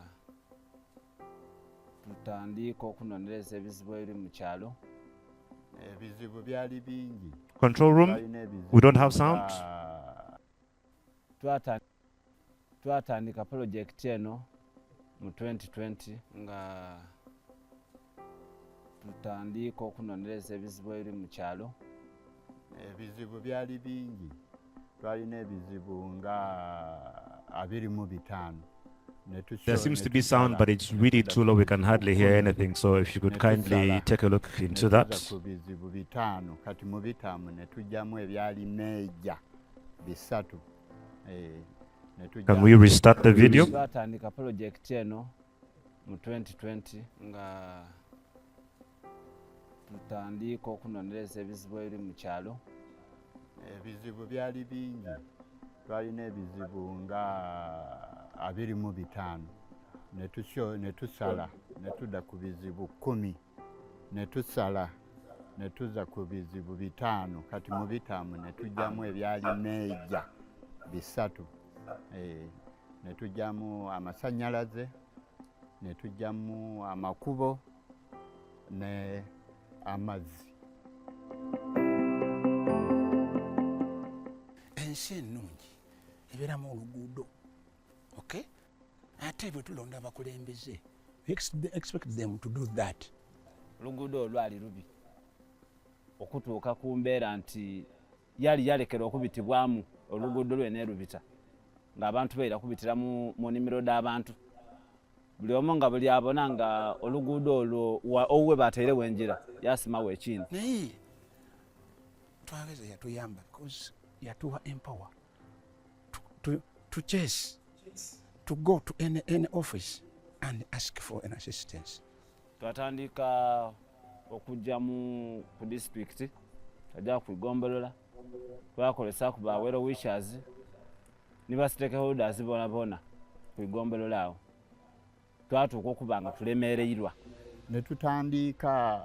tutandika okunonereza ebizibu ebiri mu kyalo. Ebizibu byali bingi. Control room, we don't have sound. Twatandika project eno mu 2020 nga tutandika okunonereza ebizibu ebiri mu kyalo. Ebizibu byali bingi. Twalina ebizibu nga 25. There seems to be sound, but it's really too low. We can hardly hear anything. So if you could kindly take a look into that. Kati mu bitamu ne tujjamu ebyali meja bisatu. Can we restart the video? Twatandika project eno mu 2020 nga tutandika okunonereza ebizibu ebiri mu kyalo. Ebizibu byali bingi. Twalina ebizibu nga 25. Ne tusala ne tudda ku bizibu 10. Ne tusala ne tuzza ku bizibu 5. Kati mu bitamu ne tujjamu ebyali meja bisatu. Ne tujjamu amasannyalaze, ne tujjamu amakubo ne amazzi. Ensi ennungi ebeeramu oluguudo, okay? Ate bwe tulonda abakulembeze, we expect them to do that. Oluguudo olwali lubi okutuuka ku mbeera nti yali yalekera okubitibwamu oluguudo lwene lubita ng'abantu beera kubitira mu nnimiro d'abantu. Buli omu nga buli abona nga oluguudo olwo owuwe bateerewo enjira yasimawo ekiina. Naye twageze yatuyamba because yatuwa empower to chase, to go to any office and ask for an assistance. Twatandika okujja ku district tajja kwigombolola twakolesa ku ba well wishers ne ba stakeholders bona kwigombolola awo twatuuka okuba nga tulemereirwa. Ne tutandika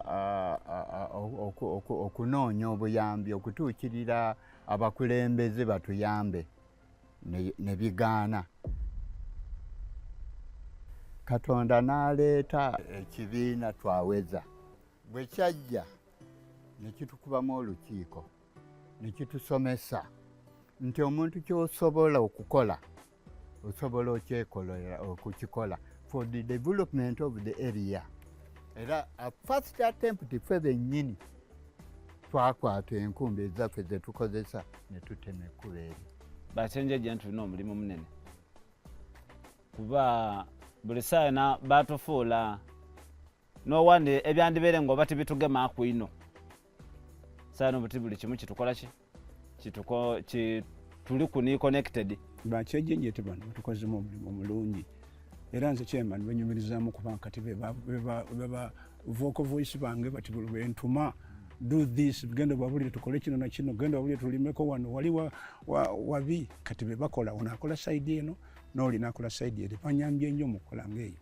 okunoonya obuyambi okutuukirira abakulembeze batuyambe ne bigaana. Katonda n'aleeta ekibiina Twaweza. Bwe kyajja ne kitukubamu olukiiko ne kitusomesa nti omuntu ky'osobola okukola osobola okukikola for the development of the area. Era a first attempt ffe bennyini twakwata enkumbi ezaffe ze tukozesa ne tutema ekkubo eryo. Bakyenje gye tulina omulimu munene kuba buli saana batufuula n'owandi ebyandibeere ng'oba tibitugema kwino saana obuti buli kimu kitukola tuli kuni connected. Bakyejenjete bano batukozemu omulimu omulungi era nze chairman benyumirizaamu kuba kati beba vocal voice bange bati buli bentuma do this genda babulire tukole kino na kino genda babulire tulimeko wano wali wabi kati bebakola onakola side eno n'oli nakola side eri banyambye nnyo mu kukola ng'eyo.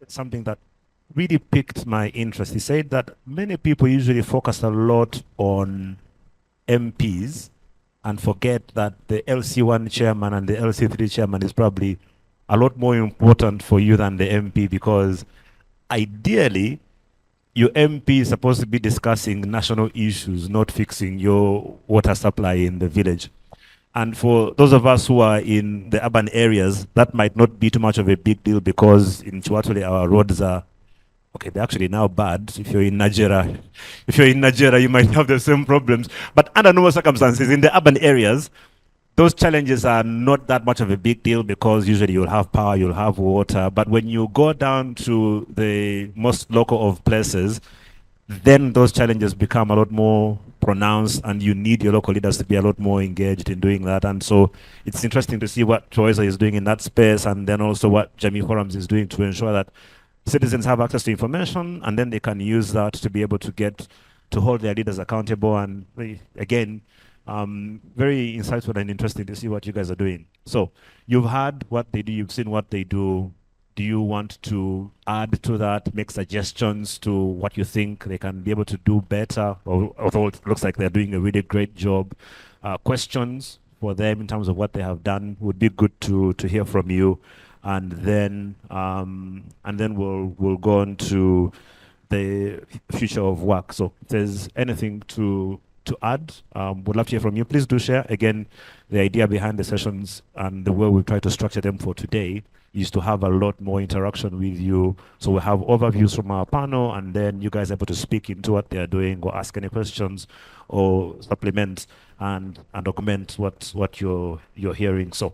Something that really piqued my interest. He said that many people usually focus a lot on MPs and forget that the LC1 chairman and the LC3 chairman is probably a lot more important for you than the MP, because ideally your MP is supposed to be discussing national issues, not fixing your water supply in the village. And for those of us who are in the urban areas, that might not be too much of a big deal because in Chiwatule our roads are, okay, they're actually now bad. If you're in Nigeria, you might have the same problems. But under normal circumstances, in the urban areas, those challenges are not that much of a big deal because usually you'll have power, you'll have water. But when you go down to the most local of places, then those challenges become a lot more pronounced, and you need your local leaders to be a lot more engaged in doing that. And so it's interesting to see what Troisa is doing in that space, and then also what Jamii Forums is doing to ensure that citizens have access to information, and then they can use that to be able to get to hold their leaders accountable. And again, very insightful and interesting to see what you guys are doing. So you've heard what they do, you've seen what they do. Do you want to add to that, make suggestions to what you think they can be able to do better, or although it looks like they're doing a really great job? Questions for them in terms of what they have done would be good to hear from you, and then we'll go on to the future of work. So if there's anything to add, would love to hear from you. Please do share. Again, the idea behind the sessions and the way we try to structure them for today is to have a lot more interaction with you. So we have overviews from our panel, and then you guys are able to speak into what they're doing, or ask any questions, or supplement and augment what you're hearing. So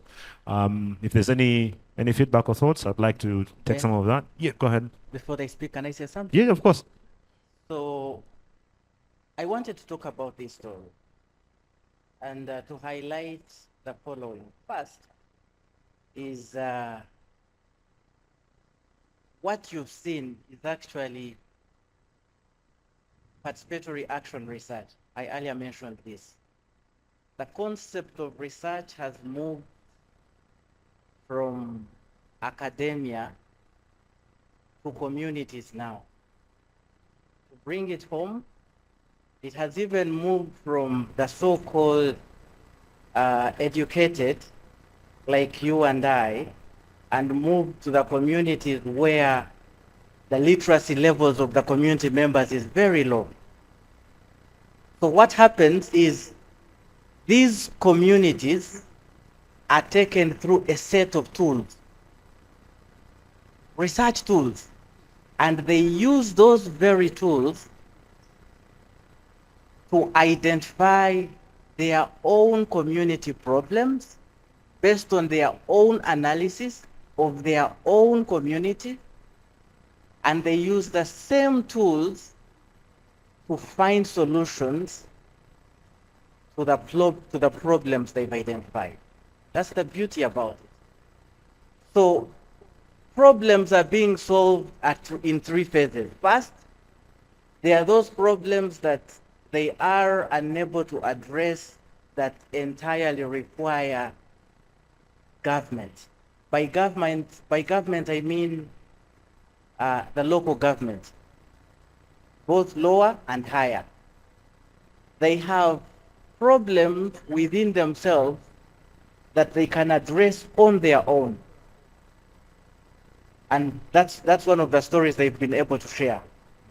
if there's any feedback or thoughts, I'd like to take some of that. Yeah, go ahead. Before they speak, can I say something? Yeah, of course. So I wanted to talk about this story and to highlight the following. First is what you've seen is actually participatory action research. I earlier mentioned this. The concept of research has moved from academia to communities now. To bring it home, it has even moved from the so-called educated, like you and I, and moved to the communities where the literacy levels of the community members is very low. So what happens is these communities are taken through a set of tools, research tools, and they use those very tools to identify their own community problems based on their own analysis of their own community, and they use the same tools to find solutions to the problems they've identified. That's the beauty about it. So problems are being solved in three phases. First, there are those problems that they are unable to address that entirely require government. By government I mean the local government, both lower and higher. They have problems within themselves that they can address on their own. And that's one of the stories they've been able to share.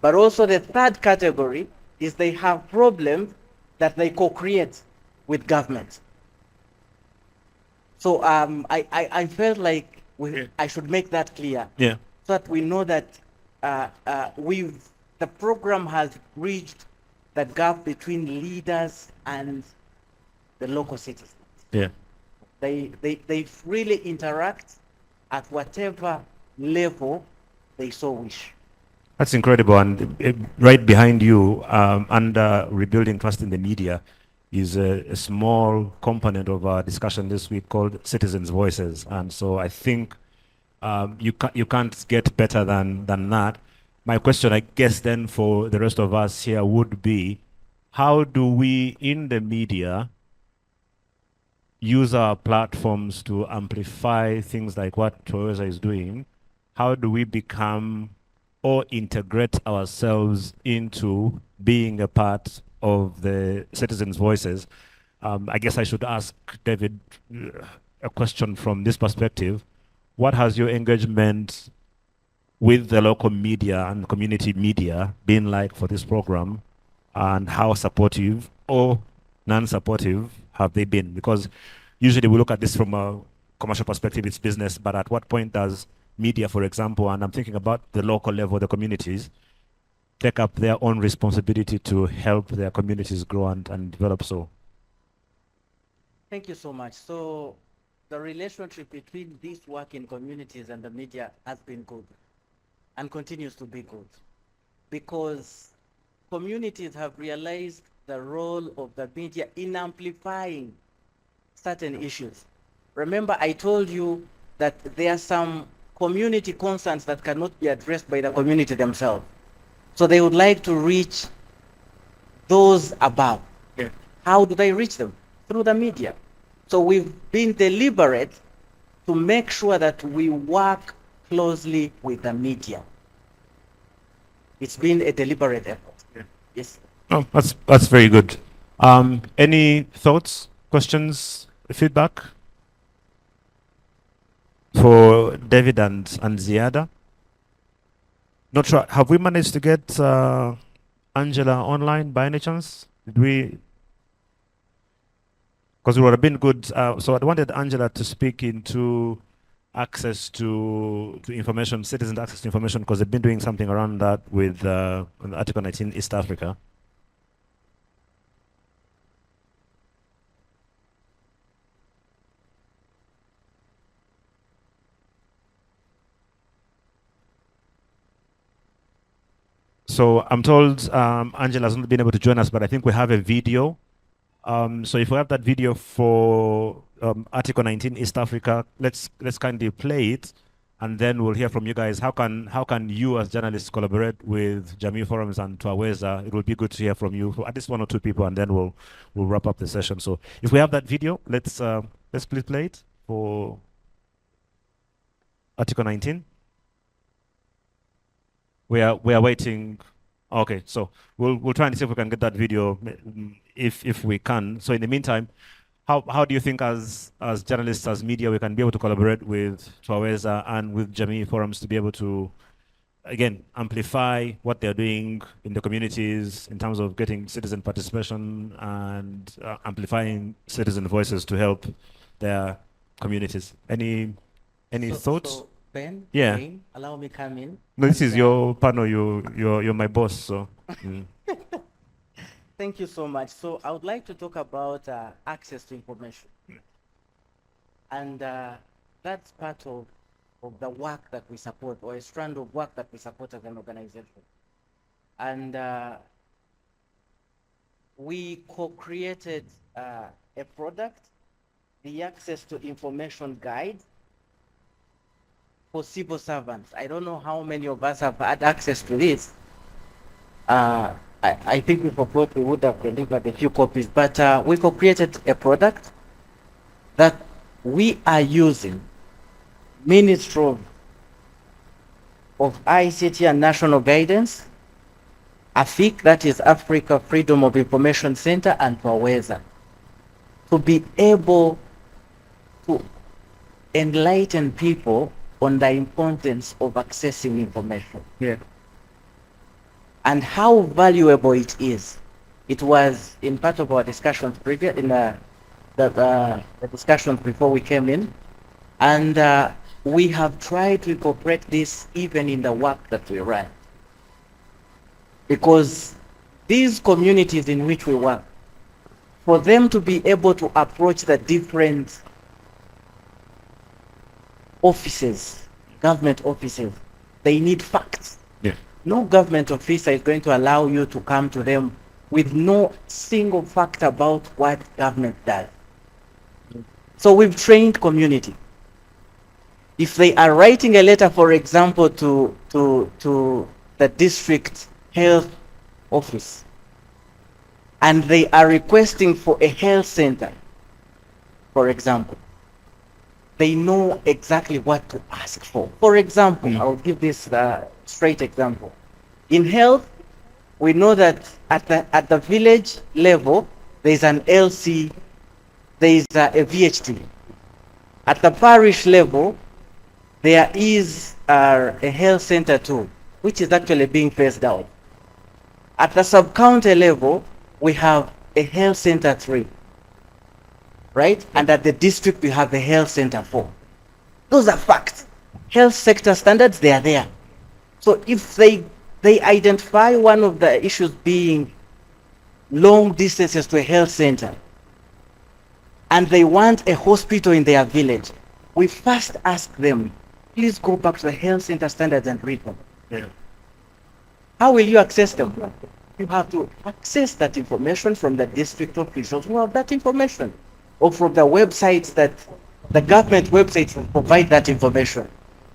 But also the third category is they have problems that they co-create with government. So I felt like I should make that clear. Yeah. So that we know that the program has bridged the gap between leaders and the local citizens. Yeah. They freely interact at whatever level they so wish. That's incredible. And right behind you, under rebuilding trust in the media, is a small component of our discussion this week called Citizens' Voices. And so I think you can't get better than that. My question, I guess, then for the rest of us here would be, how do we in the media use our platforms to amplify things like what Troisa is doing? How do we become or integrate ourselves into being a part of the citizens' voices? I guess I should ask David a question from this perspective. What has your engagement with the local media and community media been like for this program, and how supportive or non-supportive have they been? Because usually we look at this from a commercial perspective, it's business, but at what point does media, for example, and I'm thinking about the local level, the communities, take up their own responsibility to help their communities grow and develop? So Thank you so much. So the relationship between this work in communities and the media has been good and continues to be good because communities have realized the role of the media in amplifying certain issues. Remember, I told you that there are some community concerns that cannot be addressed by the community themselves. So they would like to reach those above. Yeah. How do they reach them? Through the media. So we've been deliberate to make sure that we work closely with the media. It's been a deliberate effort. Yeah. Yes. Oh, that's very good. Any thoughts, questions, feedback for David and Ziada? Not sure. Have we managed to get Angela online by any chance? Did we? Because it would have been good. So I wanted Angela to speak into access to information, citizens' access to information, because they've been doing something around that with Article 19 East Africa. So I'm told Angela's not been able to join us, but I think we have a video. So if we have that video for Article 19 East Africa, let's kindly play it, and then we'll hear from you guys. How can you as journalists collaborate with Jamii Forums and Twaweza? It will be good to hear from you, for at least one or two people, and then we'll wrap up the session. So if we have that video, let's please play it for Article 19. We are waiting. Okay, so we'll try and see if we can get that video, if we can. So in the meantime, how do you think as journalists, as media, we can be able to collaborate with Twaweza and with Jamii Forums to be able to, again, amplify what they're doing in the communities in terms of getting citizen participation and amplifying citizen voices to help their communities? Any thoughts? So Ben, Yeah. Wayne, allow me come in. No, this is your panel. You're my boss. So. Thank you so much. So I would like to talk about access to information, and that's part of the work that we support, or a strand of work that we support as an organization. And we co-created a product, the Access to Information Guide, for civil servants. I don't know how many of us have had access to this. I think we forgot, we would have delivered a few copies, but we created a product that we are using. Ministry of ICT and National Guidance, AFIC, that is Africa Freedom of Information Center, and Twaweza, to be able to enlighten people on the importance of accessing information. Yeah. And how valuable it is. It was in part of our discussions previous, in the discussions before we came in. And we have tried to incorporate this even in the work that we run. Because these communities in which we work, for them to be able to approach the different offices, government offices, they need facts. Yeah. No government officer is going to allow you to come to them with no single fact about what government does. So we've trained community. If they are writing a letter, for example, to the district health office, and they are requesting for a health center, for example, they know exactly what to ask for. For example, I'll give this straight example. In health, we know that at the village level, there's an LC, there's a VHT. At the parish level, there is a health center too, which is actually being phased out. At the sub-county level, we have a health center 3. Right? And at the district, we have the health center 4. Those are facts. Health sector standards, they are there. So if they identify one of the issues being long distances to a health center, and they want a hospital in their village, we first ask them, please go back to the health center standards and read them. Yeah. How will you access them? You have to access that information from the district officials who have that information, or from the websites that the government websites will provide that information.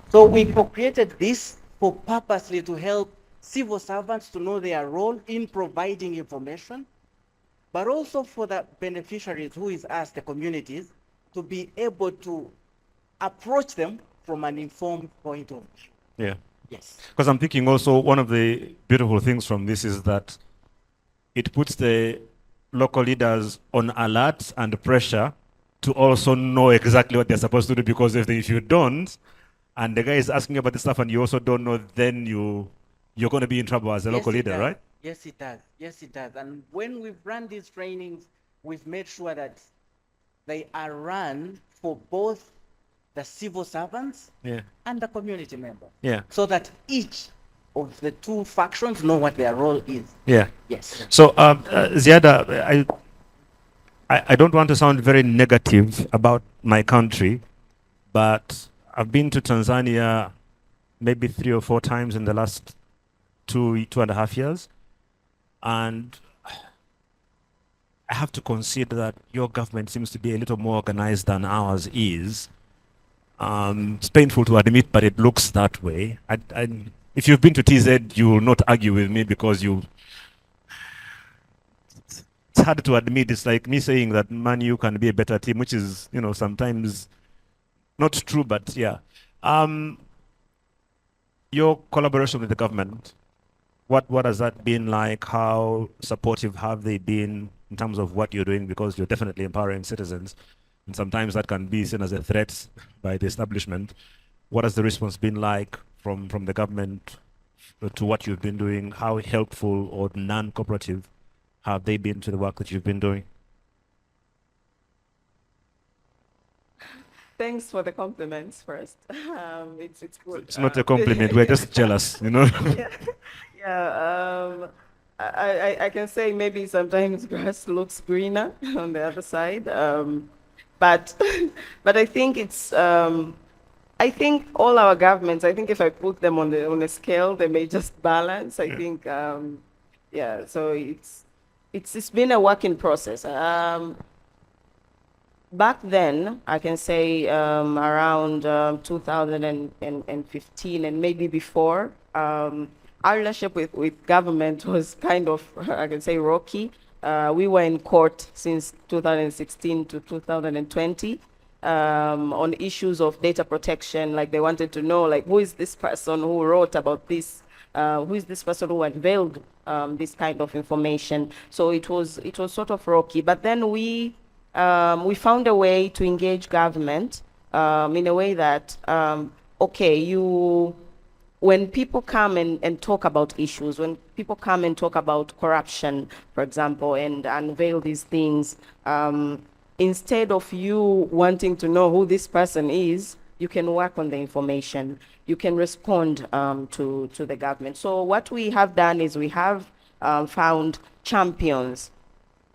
So we created this for purposely to help civil servants to know their role in providing information, but also for the beneficiaries, who is us, the communities, to be able to approach them from an informed point of view. Yeah. Yes. Because I'm thinking also one of the beautiful things from this is that it puts the local leaders on alert and pressure to also know exactly what they're supposed to do, because if you don't, and the guy is asking about the stuff and you also don't know, then you're going to be in trouble as a local leader, right? Yes, it does. Yes, it does. And when we've run these trainings, we've made sure that they are run for both the civil servants and the community members. Yeah. So that each of the two factions know what their role is. Yeah. Yes. So, Ziada, I don't want to sound very negative about my country, but I've been to Tanzania maybe 3 or 4 times in the last 2.5 years. And I have to concede that your government seems to be a little more organized than ours is. It's painful to admit, but it looks that way. If you've been to TZ, you will not argue with me, because it's hard to admit. It's like me saying that Man U can be a better team, which is, sometimes not true, but yeah. Your collaboration with the government, what has that been like? How supportive have they been in terms of what you're doing? Because you're definitely empowering citizens, and sometimes that can be seen as a threat by the establishment. What has the response been like from the government to what you've been doing? How helpful or non-cooperative have they been to the work that you've been doing? Thanks for the compliments first. It's good. It's not a compliment. We're just jealous, Yeah. I can say maybe sometimes grass looks greener on the other side, but I think it's I think all our governments, I think if I put them on a scale, they may just balance. I think yeah. So it's been a working process. Back then, I can say around 2015 and maybe before, our relationship with government was kind of, I can say, rocky. We were in court since 2016 to 2020 on issues of data protection. Like, they wanted to know, like, who is this person who wrote about this? Who is this person who unveiled this kind of information? So it was sort of rocky. But then we found a way to engage government in a way that, okay, when people come and talk about issues, when people come and talk about corruption, for example, and unveil these things, instead of you wanting to know who this person is, you can work on the information. You can respond to the government. So what we have done is we have found champions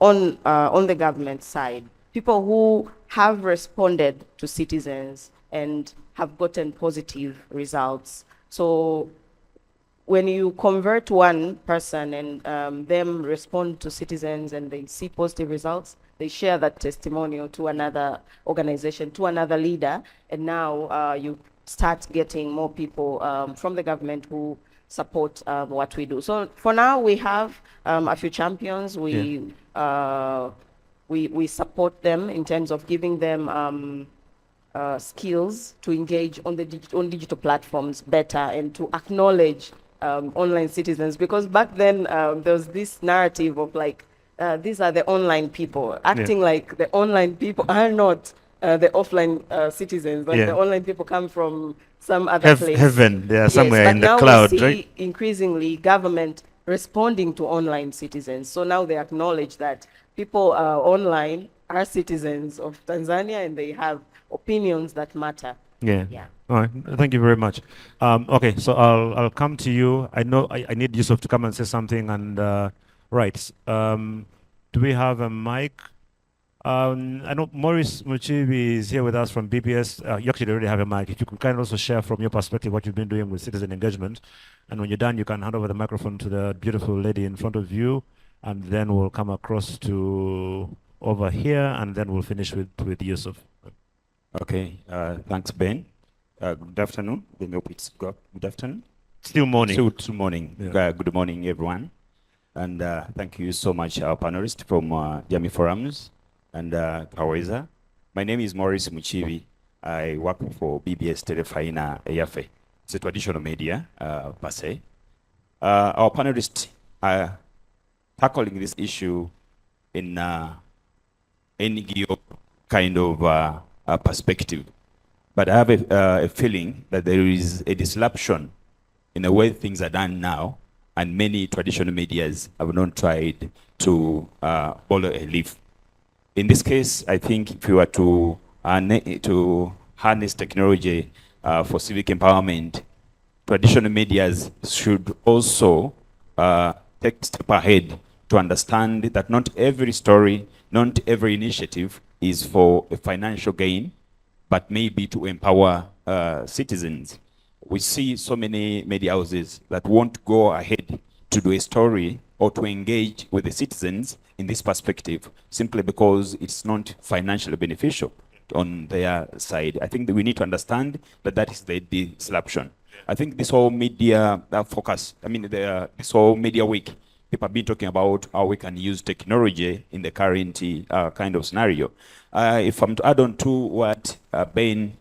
on the government side, people who have responded to citizens and have gotten positive results. So when you convert one person and them respond to citizens and they see positive results, they share that testimonial to another organization, to another leader, and now you start getting more people from the government who support what we do. So for now, we have a few champions. We support them in terms of giving them skills to engage on digital platforms better and to acknowledge online citizens. Because back then there was this narrative of like, these are the online people, acting like the online people are not the offline citizens, but the online people come from some other place. Heaven, they are somewhere But in the now cloud, we see right? increasingly government responding to online citizens. So now they acknowledge that people online are citizens of Tanzania and they have opinions that matter. Yeah. All right. Thank you very much. Okay, so I'll come to you. I know I need Yusuf to come and say something. And right, do we have a mic? I know Maurice Muchibi is here with us from BPS. You actually already have a mic. If you could kind of also share from your perspective what you've been doing with citizen engagement. And when you're done, you can hand over the microphone to the beautiful lady in front of you. And then we'll come across to over here, and then we'll finish with Yusuf. Okay, thanks, Ben. Good afternoon. Good afternoon. Still morning. Still morning. Yeah. Good morning, everyone. And thank you so much, our panelists from Jamii Forums and Kaweza. My name is Maurice Muchibi. I work for BBS Telefaina Eyafe. It's a traditional media, per se. Our panelists are tackling this issue in NGO kind of perspective. But I have a feeling that there is a disruption in the way things are done now, and many traditional medias have not tried to follow a leaf. In this case, I think if you were to harness technology for civic empowerment, traditional medias should also take a step ahead to understand that not every story, not every initiative is for a financial gain, but maybe to empower citizens. We see so many media houses that won't go ahead to do a story or to engage with the citizens in this perspective, simply because it's not financially beneficial on their side. I think that we need to understand that that is the disruption. I think this whole media focus, this whole media week, people have been talking about how we can use technology in the current kind of scenario. If I'm to add on to what Ben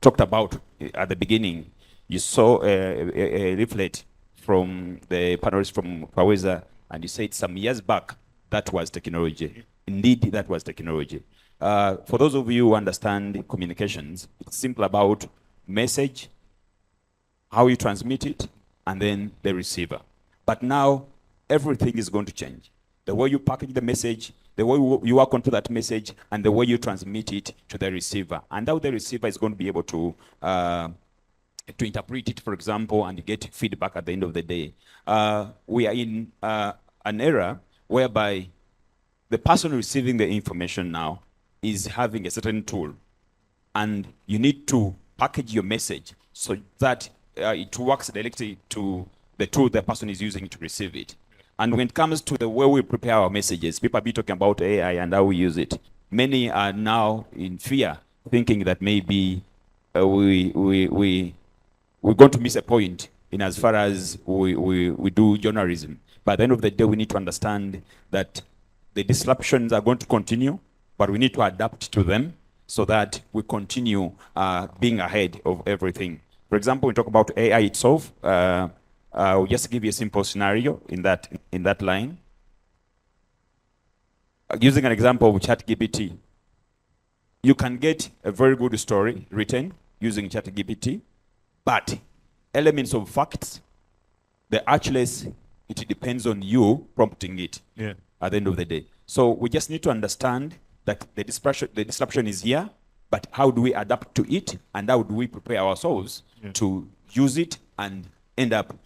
talked about at the beginning, you saw a leaflet from the panelists from Kaweza, and you said some years back that was technology. Indeed, that was technology. For those of you who understand communications, it's simple about message, how you transmit it, and then the receiver. But now, everything is going to change. The way you package the message, the way you work onto that message, and the way you transmit it to the receiver. And how the receiver is going to be able to interpret it, for example, and get feedback at the end of the day. We are in an era whereby the person receiving the information now is having a certain tool, and you need to package your message so that it works directly to the tool the person is using to receive it. And when it comes to the way we prepare our messages, people be talking about AI and how we use it. Many are now in fear, thinking that maybe we're going to miss a point in as far as we do journalism. But at the end of the day, we need to understand that the disruptions are going to continue, but we need to adapt to them so that we continue being ahead of everything. For example, we talk about AI itself. I'll just give you a simple scenario in that line. Using an example of ChatGPT, you can get a very good story written using ChatGPT, but elements of facts, the actualness, it depends on you prompting it at the end of the day. So we just need to understand that the disruption is here, but how do we adapt to it, and how do we prepare ourselves to use it and end up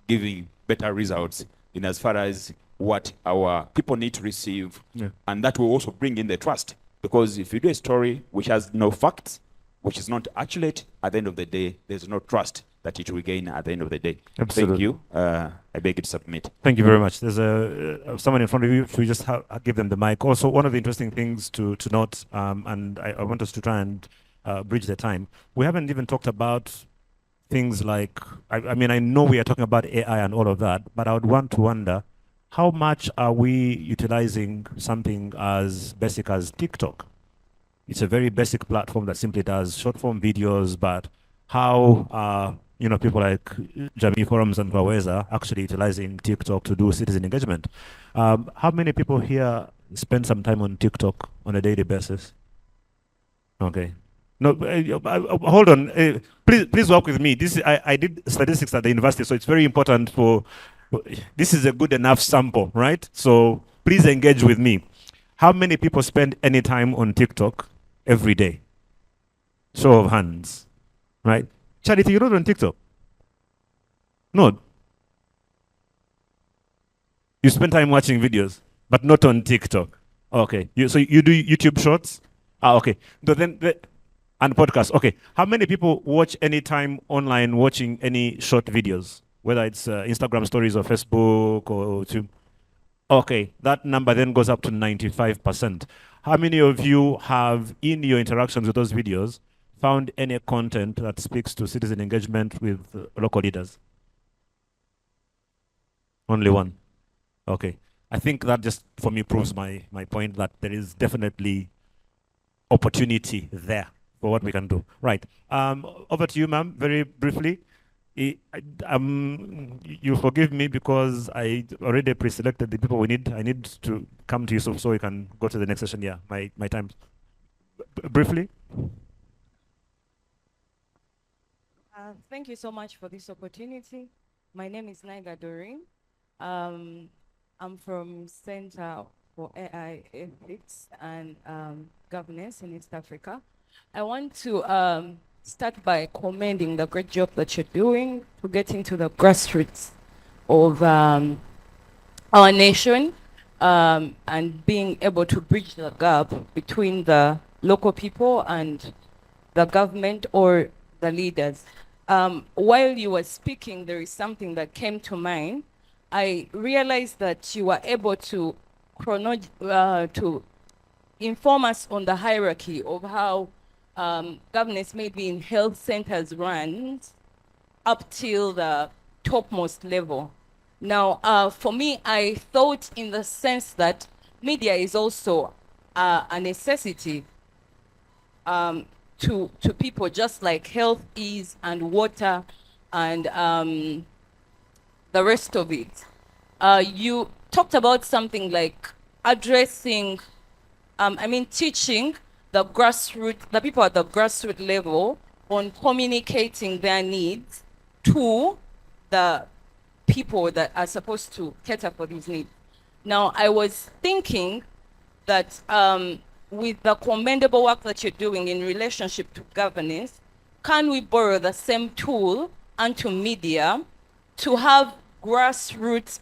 giving better results in as far as what our people need to receive, and that will also bring in the trust. Because if you do a story which has no facts, which is not accurate, at the end of the day, there's no trust that it will gain at the end of the day. Absolutely. Thank you. I beg you to submit. Thank you very much. There's someone in front of you. If we just give them the mic. Also, one of the interesting things to note, and I want us to try and bridge the time. We haven't even talked about things like, I know we are talking about AI and all of that, but I would want to wonder, how much are we utilizing something as basic as TikTok? It's a very basic platform that simply does short form videos, but how people like Jamii Forums and Kaweza actually utilizing TikTok to do citizen engagement. How many people here spend some time on TikTok on a daily basis? Okay. No, hold on. Please work with me. I did statistics at the university, so it's very important this is a good enough sample, right? So please engage with me. How many people spend any time on TikTok every day? Show of hands, right? Charity, you're not on TikTok? No. You spend time watching videos, but not on TikTok. Okay. So you do YouTube shorts? Okay. And podcasts. Okay. How many people watch any time online watching any short videos, whether it's Instagram stories or Facebook or YouTube? Okay, that number then goes up to 95%. How many of you have, in your interactions with those videos, found any content that speaks to citizen engagement with local leaders? Only one. Okay. I think that just, for me, proves my point that there is definitely opportunity there for what we can do. Right. Over to you, ma'am, very briefly. You forgive me because I already pre-selected the people we need. I need to come to you so we can go to the next session. Yeah, my time. Briefly. Thank you so much for this opportunity. My name is Naiga Doreen. I'm from Center for AI Ethics and Governance in East Africa. I want to start by commending the great job that you're doing to get into the grassroots of our nation and being able to bridge the gap between the local people and the government or the leaders. While you were speaking, there is something that came to mind. I realized that you were able to to inform us on the hierarchy of how governance maybe in health centers runs up till the topmost level. Now, for me, I thought in the sense that media is also a necessity to people, just like health is and water and the rest of it. You talked about something like addressing, teaching the people at the grassroots level on communicating their needs to the people that are supposed to cater for these needs. Now, I was thinking that with the commendable work that you're doing in relationship to governance, can we borrow the same tool onto media to have grassroots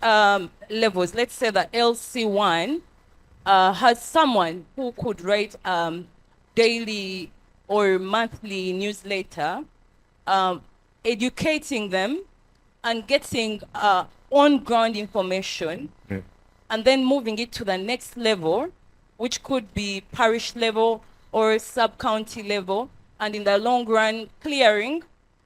levels? Let's say that LC1 has someone who could write daily or monthly newsletter, educating them and getting on-ground information, and then moving it to the next level, which could be parish level or sub-county level, and in the long run, clearing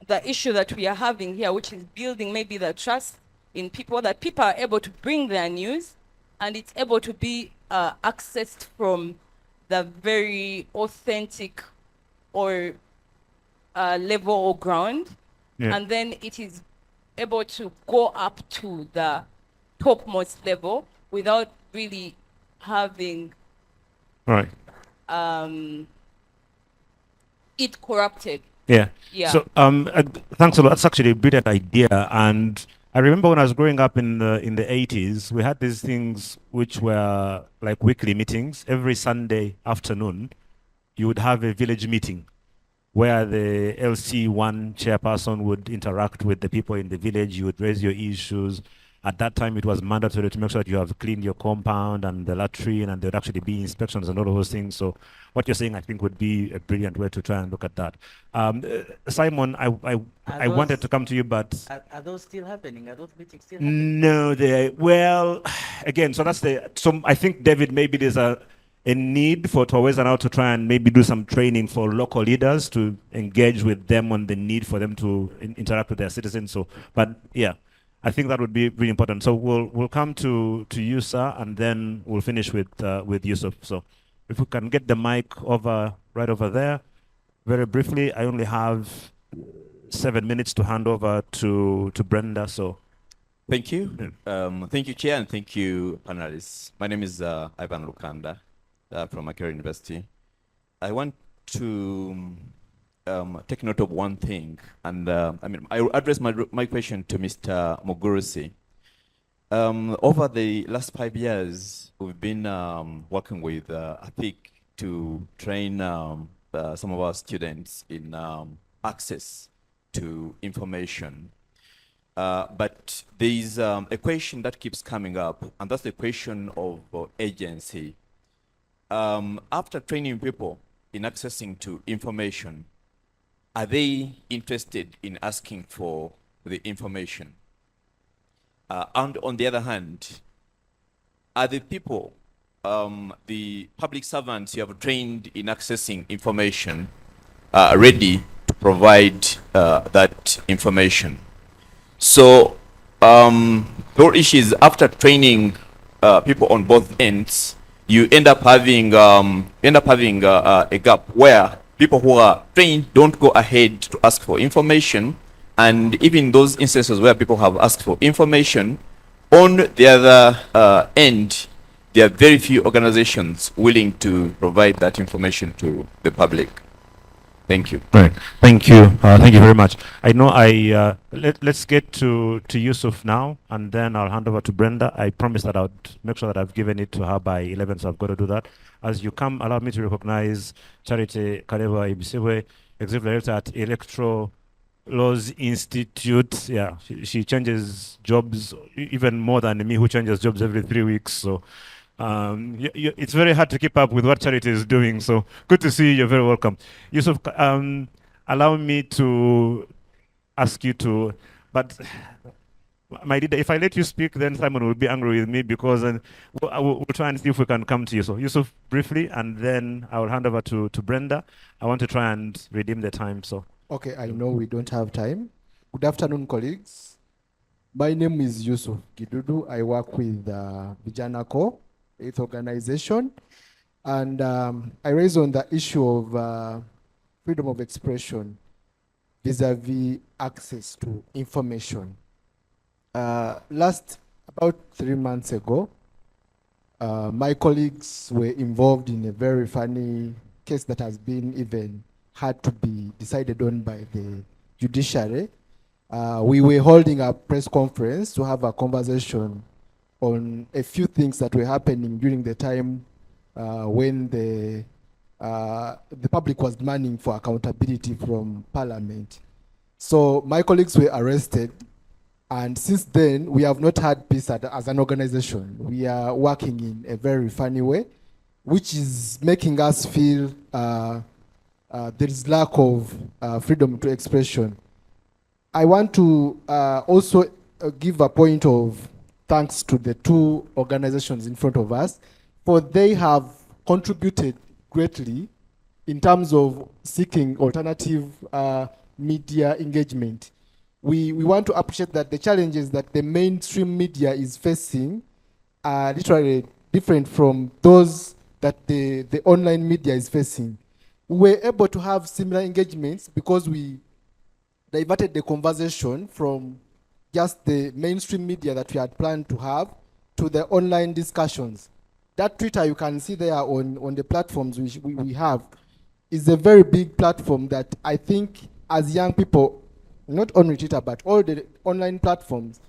the issue that we are having here, which is building maybe the trust in people, that people are able to bring their news, and it's able to be accessed from the very authentic or level or ground, and then it is able to go up to the topmost level without really having it corrupted. Yeah. Yeah. So thanks a lot. That's actually a brilliant idea. And I remember when I was growing up in the 80s, we had these things which were like weekly meetings. Every Sunday afternoon, you would have a village meeting where the LC1 chairperson would interact with the people in the village. You would raise your issues. At that time, it was mandatory to make sure that you have cleaned your compound and the latrine, and there would actually be inspections and all of those things. So what you're saying, I think, would be a brilliant way to try and look at that. Simon, I wanted to come to you, but... Are those still happening? Are those meetings still happening? No, well, again, so I think, David, maybe there's a need for Toweza now to try and maybe do some training for local leaders to engage with them on the need for them to interact with their citizens. So, but yeah, I think that would be really important. So we'll come to you, sir, and then we'll finish with Yusuf. So if we can get the mic right over there, very briefly. I only have 7 minutes to hand over to Brenda. So. Thank you. Thank you, Chair, and thank you, panelists. My name is Ivan Lukanda from Makerere University. I want to take note of one thing, and I will address my question to Mr. Mugurusi. Over the last 5 years, we've been working with APIC to train some of our students in access to information. But there's a question that keeps coming up, and that's the question of agency. after training people in accessing to information, are they interested in asking for the information? And on the other hand, are the people, the public servants you have trained in accessing information, ready to provide that information? So, your issues after training people on both ends, you end up having a gap where people who are trained don't go ahead to ask for information, and even those instances where people have asked for information, on the other end, there are very few organizations willing to provide that information to the public. Thank you. Right. Thank you. Thank you very much. I know let's get to Yusuf now, and then I'll hand over to Brenda. I promise that I'll make sure that I've given it to her by 11, so I've got to do that. As you come, allow me to recognize Charity Kaleva Ibisewe, Executive Director at Electoral Laws Institute. Yeah, she changes jobs even more than me, who changes jobs every 3 weeks. So it's very hard to keep up with what Charity is doing. So good to see you. You're very welcome. Yusuf, allow me to ask you to, but my leader, if I let you speak, then Simon will be angry with me, because we'll try and see if we can come to you. So Yusuf, briefly, and then I will hand over to Brenda. I want to try and redeem the time. So. Okay, I know we don't have time. Good afternoon, colleagues. My name is Yusuf Gidudu. I work with Vijana Co, its organization, and I raise on the issue of freedom of expression vis-a-vis access to information. Last about 3 months ago, my colleagues were involved in a very funny case that has been even had to be decided on by the judiciary. We were holding a press conference to have a conversation on a few things that were happening during the time when the public was demanding for accountability from Parliament. So my colleagues were arrested, and since then we have not had peace as an organization. We are working in a very funny way, which is making us feel there is lack of freedom to expression. I want to also give a point of thanks to the two organizations in front of us, for they have contributed greatly in terms of seeking alternative media engagement. We want to appreciate that the challenges that the mainstream media is facing are literally different from those that the online media is facing. We were able to have similar engagements because we diverted the conversation from just the mainstream media that we had planned to have to the online discussions. That Twitter you can see there on the platforms which we have is a very big platform that I think as young people, not only Twitter, but all the online platforms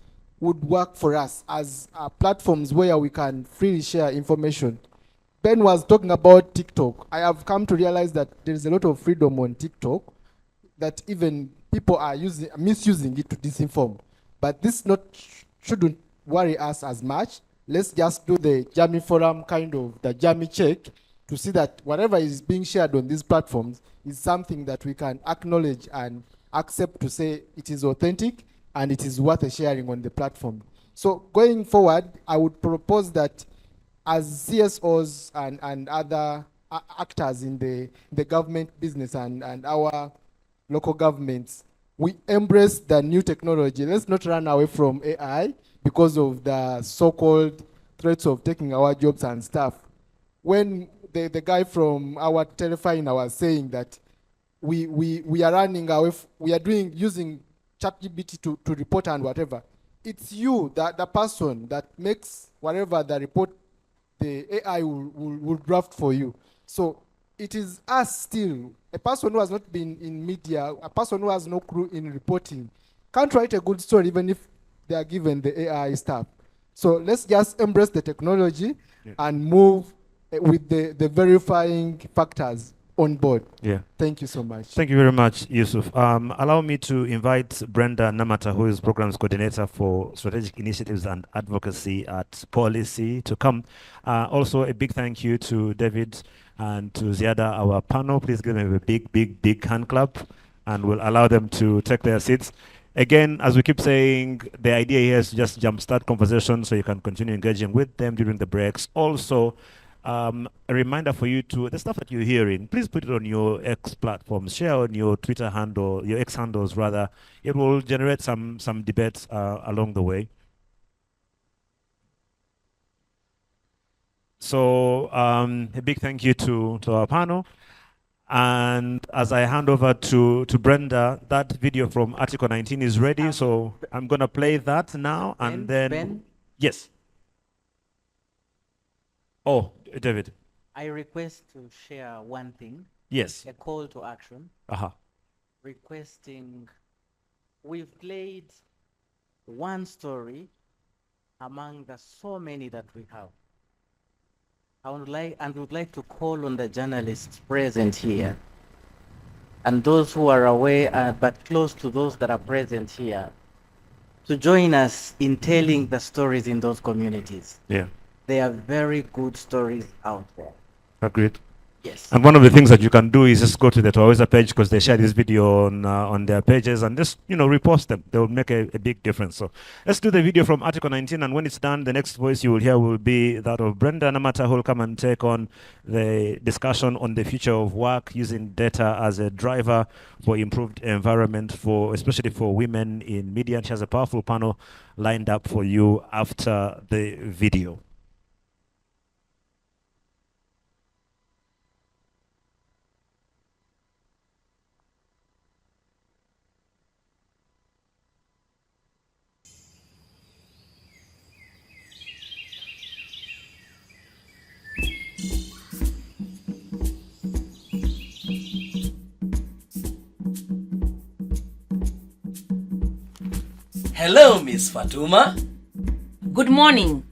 would work for us as platforms where we can freely share information. Ben was talking about TikTok. I have come to realize that there is a lot of freedom on TikTok, that even people are misusing it to disinform. But this shouldn't worry us as much. Let's just do the Jammy Forum kind of the Jammy check to see that whatever is being shared on these platforms is something that we can acknowledge and accept to say it is authentic and it is worth sharing on the platform. So going forward, I would propose that as CSOs and other actors in the government business and our local governments, we embrace the new technology. Let's not run away from AI because of the so-called threats of taking our jobs and stuff. When the guy from our Terrifying was saying that we are running away, we are using ChatGPT to report and whatever, it's you, the person that makes whatever the report the AI will draft for you. So it is us still, a person who has not been in media, a person who has no clue in reporting, can't write a good story even if they are given the AI stuff. So let's just embrace the technology and move with the verifying factors. on board. Yeah. Thank you so much. Thank you very much, Yusuf. Allow me to invite Brenda Namata, who is Programs Coordinator for Strategic Initiatives and Advocacy at Policy, to come. Also, a big thank you to David and to Ziada, our panel. Please give them a big, big, big hand clap, and we'll allow them to take their seats. Again, as we keep saying, the idea here is to just jumpstart conversation so you can continue engaging with them during the breaks. Also, a reminder for you to, the stuff that you're hearing, please put it on your X platforms, share on your Twitter handle, your X handles rather. It will generate some debates along the way. So a big thank you to our panel. And as I hand over to Brenda, that video from Article 19 is ready. So I'm going to play that now. And then... Ben? Yes. Oh, David. I request to share one thing. Yes. A call to action. Requesting, we've played one story among the so many that we have. I would like to call on the journalists present here and those who are away but close to those that are present here to join us in telling the stories in those communities. Yeah. There are very good stories out there. Agreed. Yes. And one of the things that you can do is just go to the Twaweza page, because they share this video on their pages, and just, repost them. They will make a big difference. So let's do the video from Article 19, and when it's done, the next voice you will hear will be that of Brenda Namata, who will come and take on the discussion on the future of work using data as a driver for improved environment, especially for women in media. And she has a powerful panel lined up for you after the video. Hello, Miss Fatuma. Good morning.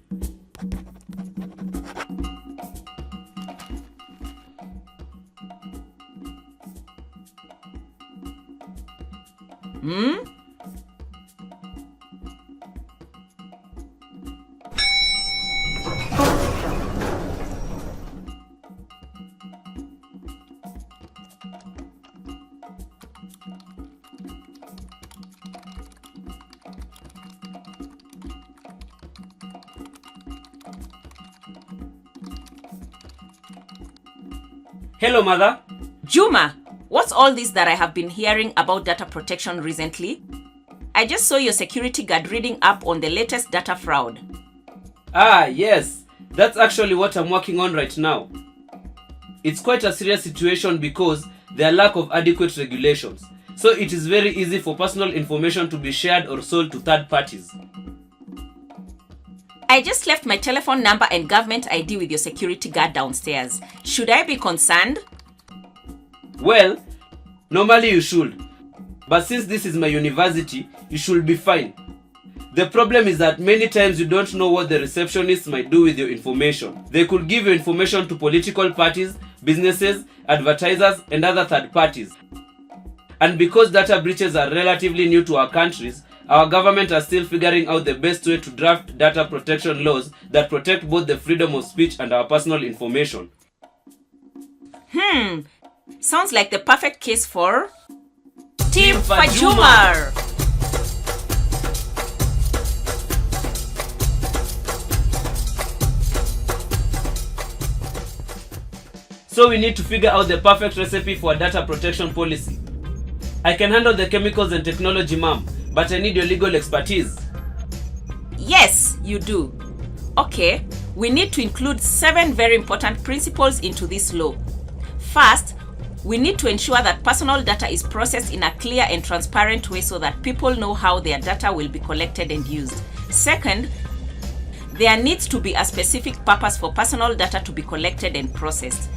Hello, mother. Juma, what's all this that I have been hearing about data protection recently? I just saw your security guard reading up on the latest data fraud. Ah, yes. That's actually what I'm working on right now. It's quite a serious situation because there are lack of adequate regulations. So it is very easy for personal information to be shared or sold to third parties. I just left my telephone number and government ID with your security guard downstairs. Should I be concerned? Well, normally you should. But since this is my university, you should be fine. The problem is that many times you don't know what the receptionists might do with your information. They could give your information to political parties, businesses, advertisers, and other third parties. And because data breaches are relatively new to our countries, our government are still figuring out the best way to draft data protection laws that protect both the freedom of speech and our personal information. Sounds like the perfect case for Team Fajumar. So we need to figure out the perfect recipe for a data protection policy. I can handle the chemicals and technology, ma'am, but I need your legal expertise. Yes, you do. Okay, we need to include 7 very important principles into this law. First, we need to ensure that personal data is processed in a clear and transparent way so that people know how their data will be collected and used. Second, there needs to be a specific purpose for personal data to be collected and processed.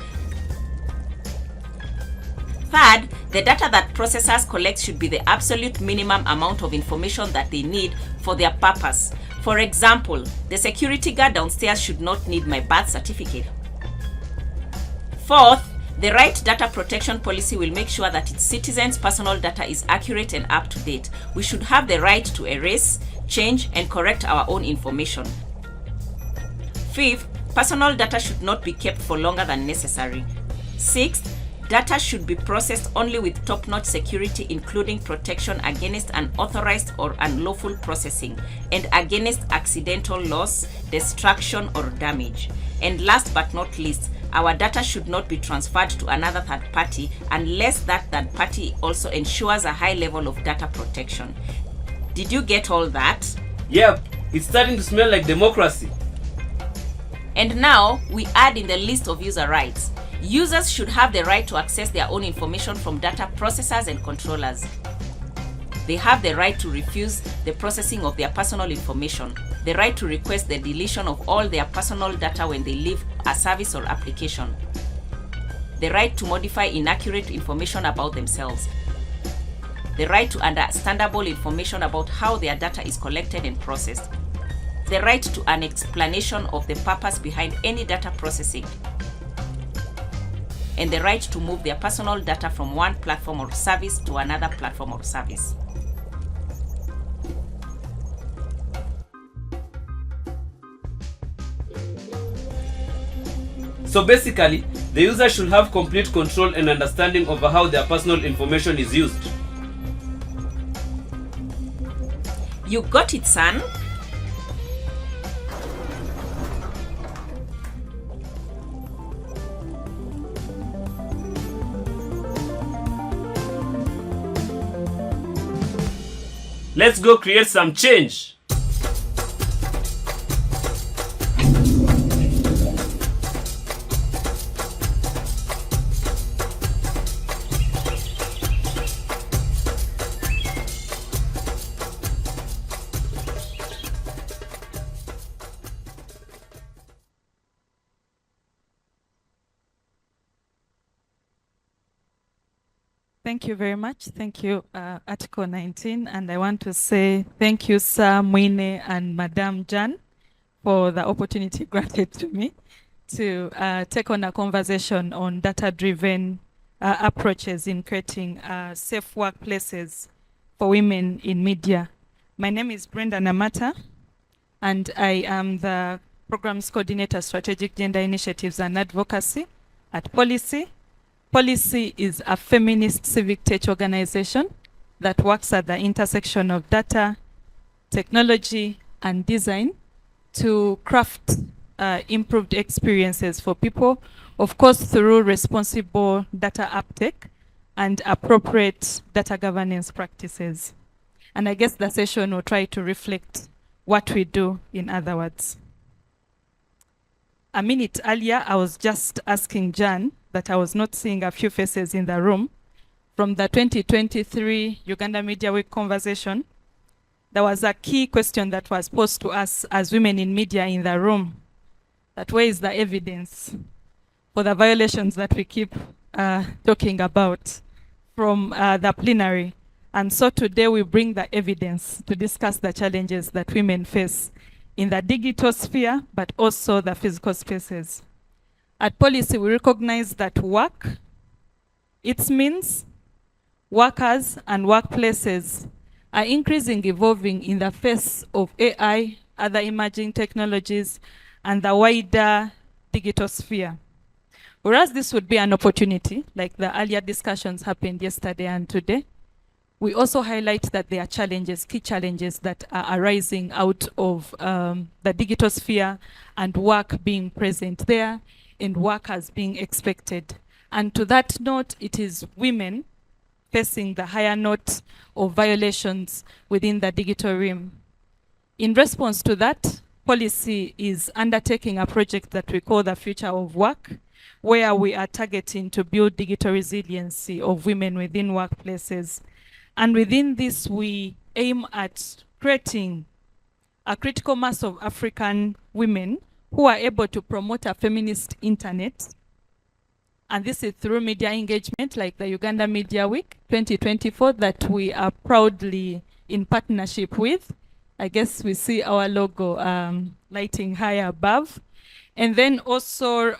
Third, the data that processors collect should be the absolute minimum amount of information that they need for their purpose. For example, the security guard downstairs should not need my birth certificate. Fourth, The right data protection policy will make sure that its citizens' personal data is accurate and up to date. We should have the right to erase, change, and correct our own information. Fifth, personal data should not be kept for longer than necessary. Sixth, data should be processed only with top-notch security, including protection against unauthorized or unlawful processing and against accidental loss, destruction, or damage. And last but not least, our data should not be transferred to another third party unless that third party also ensures a high level of data protection. Did you get all that? Yep, it's starting to smell like democracy. And now we add in the list of user rights. Users should have the right to access their own information from data processors and controllers. They have the right to refuse the processing of their personal information, the right to request the deletion of all their personal data when they leave a service or application, the right to modify inaccurate information about themselves, the right to understandable information about how their data is collected and processed, the right to an explanation of the purpose behind any data processing, and the right to move their personal data from one platform or service to another platform or service. So basically, the user should have complete control and understanding over how their personal information is used. You got it, son? Let's go create some change. Thank you very much. Thank you, Article 19. And I want to say thank you, Sir Mwine and Madam Jan, for the opportunity granted to me to take on a conversation on data-driven approaches in creating safe workplaces for women in media. My name is Brenda Namata, and I am the Programs Coordinator, Strategic Gender Initiatives and Advocacy at Policy. Policy is a feminist civic tech organization that works at the intersection of data, technology, and design to craft improved experiences for people, of course, through responsible data uptake and appropriate data governance practices. And I guess the session will try to reflect what we do, in other words. A minute earlier, I was just asking Jan that I was not seeing a few faces in the room. From the 2023 Uganda Media Week conversation, there was a key question that was posed to us as women in media in the room, that where is the evidence for the violations that we keep talking about from the plenary. And so today we bring the evidence to discuss the challenges that women face in the digital sphere, but also the physical spaces. At Policy, we recognize that work, its means, workers, and workplaces are increasingly evolving in the face of AI, other emerging technologies, and the wider digital sphere. Whereas this would be an opportunity, like the earlier discussions happened yesterday and today, we also highlight that there are challenges, key challenges that are arising out of the digital sphere and work being present there and workers being expected. And to that note, it is women facing the higher note of violations within the digital realm. In response to that, Policy is undertaking a project that we call the Future of Work, where we are targeting to build digital resiliency of women within workplaces. And within this, we aim at creating a critical mass of African women who are able to promote a feminist internet. And this is through media engagement like the Uganda Media Week 2024 that we are proudly in partnership with. I guess we see our logo lighting high above. And then also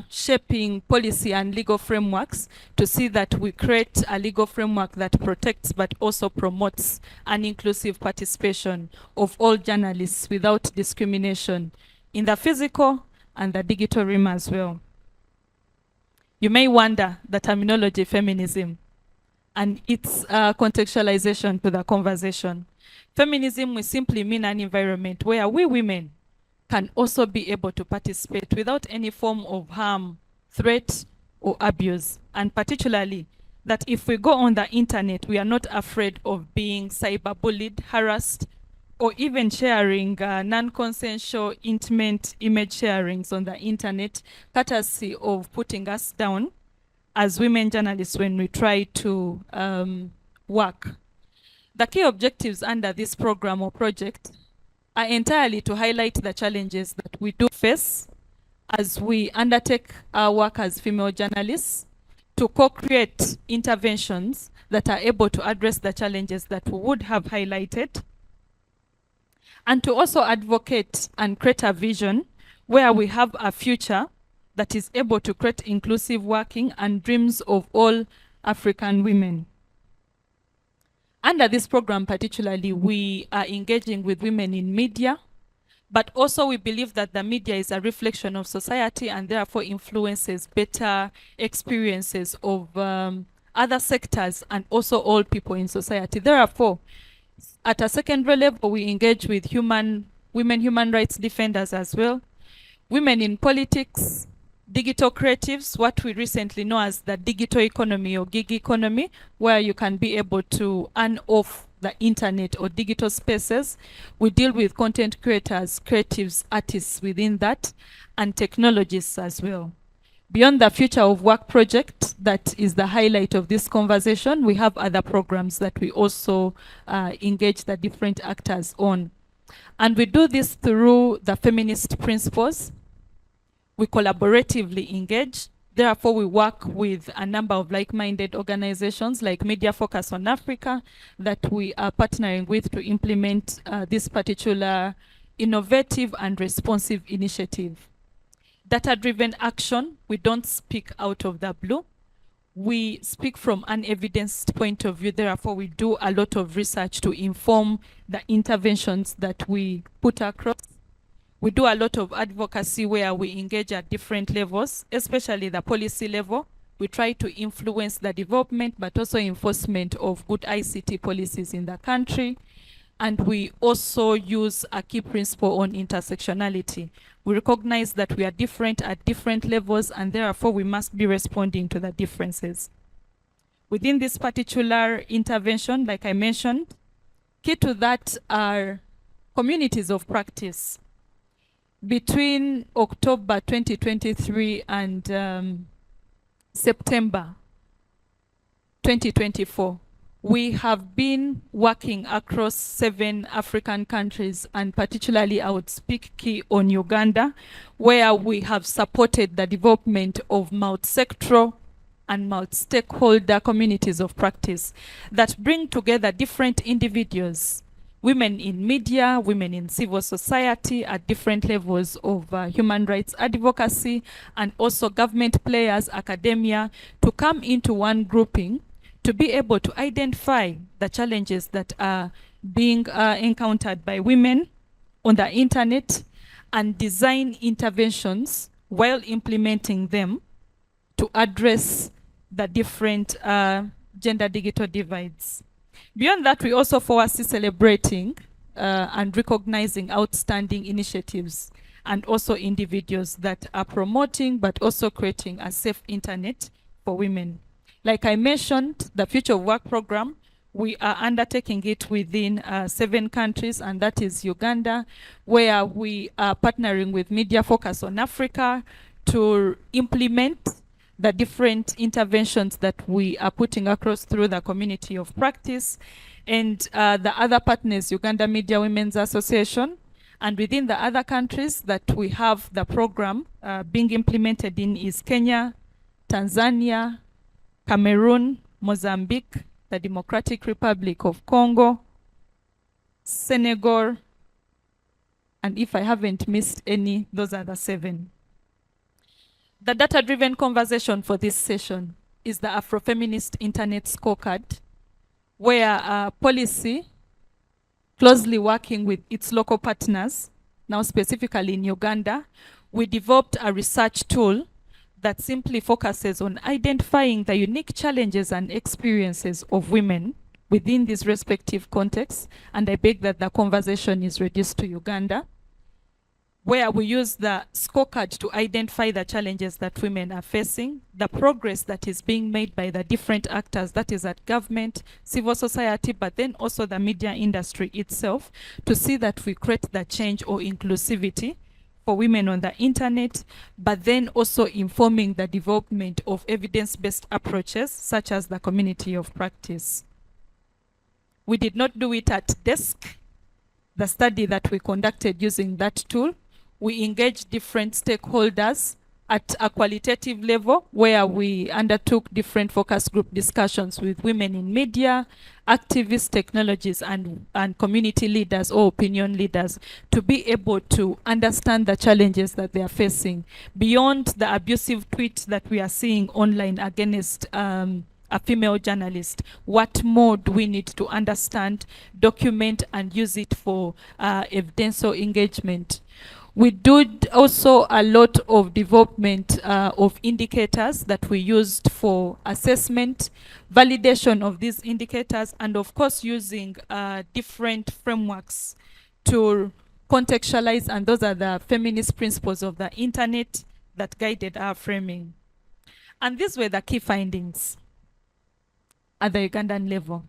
shaping policy and legal frameworks to see that we create a legal framework that protects but also promotes an inclusive participation of all journalists without discrimination in the physical and the digital realm as well. You may wonder the terminology feminism and its contextualization to the conversation. Feminism will simply mean an environment where we women can also be able to participate without any form of harm, threat, or abuse. And particularly, that if we go on the internet, we are not afraid of being cyberbullied, harassed, or even sharing non-consensual intimate image sharings on the internet, courtesy of putting us down as women journalists when we try to work. The key objectives under this program or project are entirely to highlight the challenges that we do face as we undertake our work as female journalists, to co-create interventions that are able to address the challenges that we would have highlighted, and to also advocate and create a vision where we have a future that is able to create inclusive working and dreams of all African women. Under this program particularly, we are engaging with women in media, but also we believe that the media is a reflection of society and therefore influences better experiences of other sectors and also all people in society. Therefore, at a secondary level, we engage with women human rights defenders as well, women in politics, digital creatives, what we recently know as the digital economy or gig economy, where you can be able to earn off the internet or digital spaces. We deal with content creators, creatives, artists within that, and technologists as well. Beyond the Future of Work project, that is the highlight of this conversation, we have other programs that we also engage the different actors on. And we do this through the feminist principles. We collaboratively engage. Therefore, we work with a number of like-minded organizations like Media Focus on Africa that we are partnering with to implement this particular innovative and responsive initiative. Data-driven action, we don't speak out of the blue. We speak from an evidenced point of view. Therefore, we do a lot of research to inform the interventions that we put across. We do a lot of advocacy where we engage at different levels, especially the policy level. We try to influence the development, but also enforcement of good ICT policies in the country. And we also use a key principle on intersectionality. We recognize that we are different at different levels, and therefore we must be responding to the differences. Within this particular intervention, like I mentioned, key to that are communities of practice. Between October 2023 and September 2024, we have been working across 7 African countries, and particularly I would speak key on Uganda, where we have supported the development of multi-sectoral and multi-stakeholder communities of practice that bring together different individuals, women in media, women in civil society at different levels of human rights advocacy, and also government players, academia, to come into one grouping to be able to identify the challenges that are being encountered by women on the internet and design interventions while implementing them to address the different gender digital divides. Beyond that, we also foresee celebrating and recognizing outstanding initiatives and also individuals that are promoting but also creating a safe internet for women. Like I mentioned, the Future of Work program, we are undertaking it within 7 countries, and that is Uganda, where we are partnering with Media Focus on Africa to implement the different interventions that we are putting across through the community of practice. And the other partners, Uganda Media Women's Association, and within the other countries that we have the program being implemented in is Kenya, Tanzania, Cameroon, Mozambique, the Democratic Republic of Congo, Senegal, and if I haven't missed any, those are the 7. The data-driven conversation for this session is the Afrofeminist Internet Scorecard, where policy, closely working with its local partners, now specifically in Uganda, we developed a research tool that simply focuses on identifying the unique challenges and experiences of women within these respective contexts. And I beg that the conversation is reduced to Uganda, where we use the scorecard to identify the challenges that women are facing, the progress that is being made by the different actors, that is at government, civil society, but then also the media industry itself, to see that we create the change or inclusivity for women on the internet, but then also informing the development of evidence-based approaches, such as the community of practice. We did not do it at desk. The study that we conducted using that tool, we engaged different stakeholders at a qualitative level, where we undertook different focus group discussions with women in media, activists, technologies, and community leaders or opinion leaders, to be able to understand the challenges that they are facing beyond the abusive tweets that we are seeing online against a female journalist. What more do we need to understand, document, and use it for evidential engagement? We did also a lot of development of indicators that we used for assessment, validation of these indicators, and of course using different frameworks to contextualize, and those are the feminist principles of the internet that guided our framing. And these were the key findings at the Ugandan level.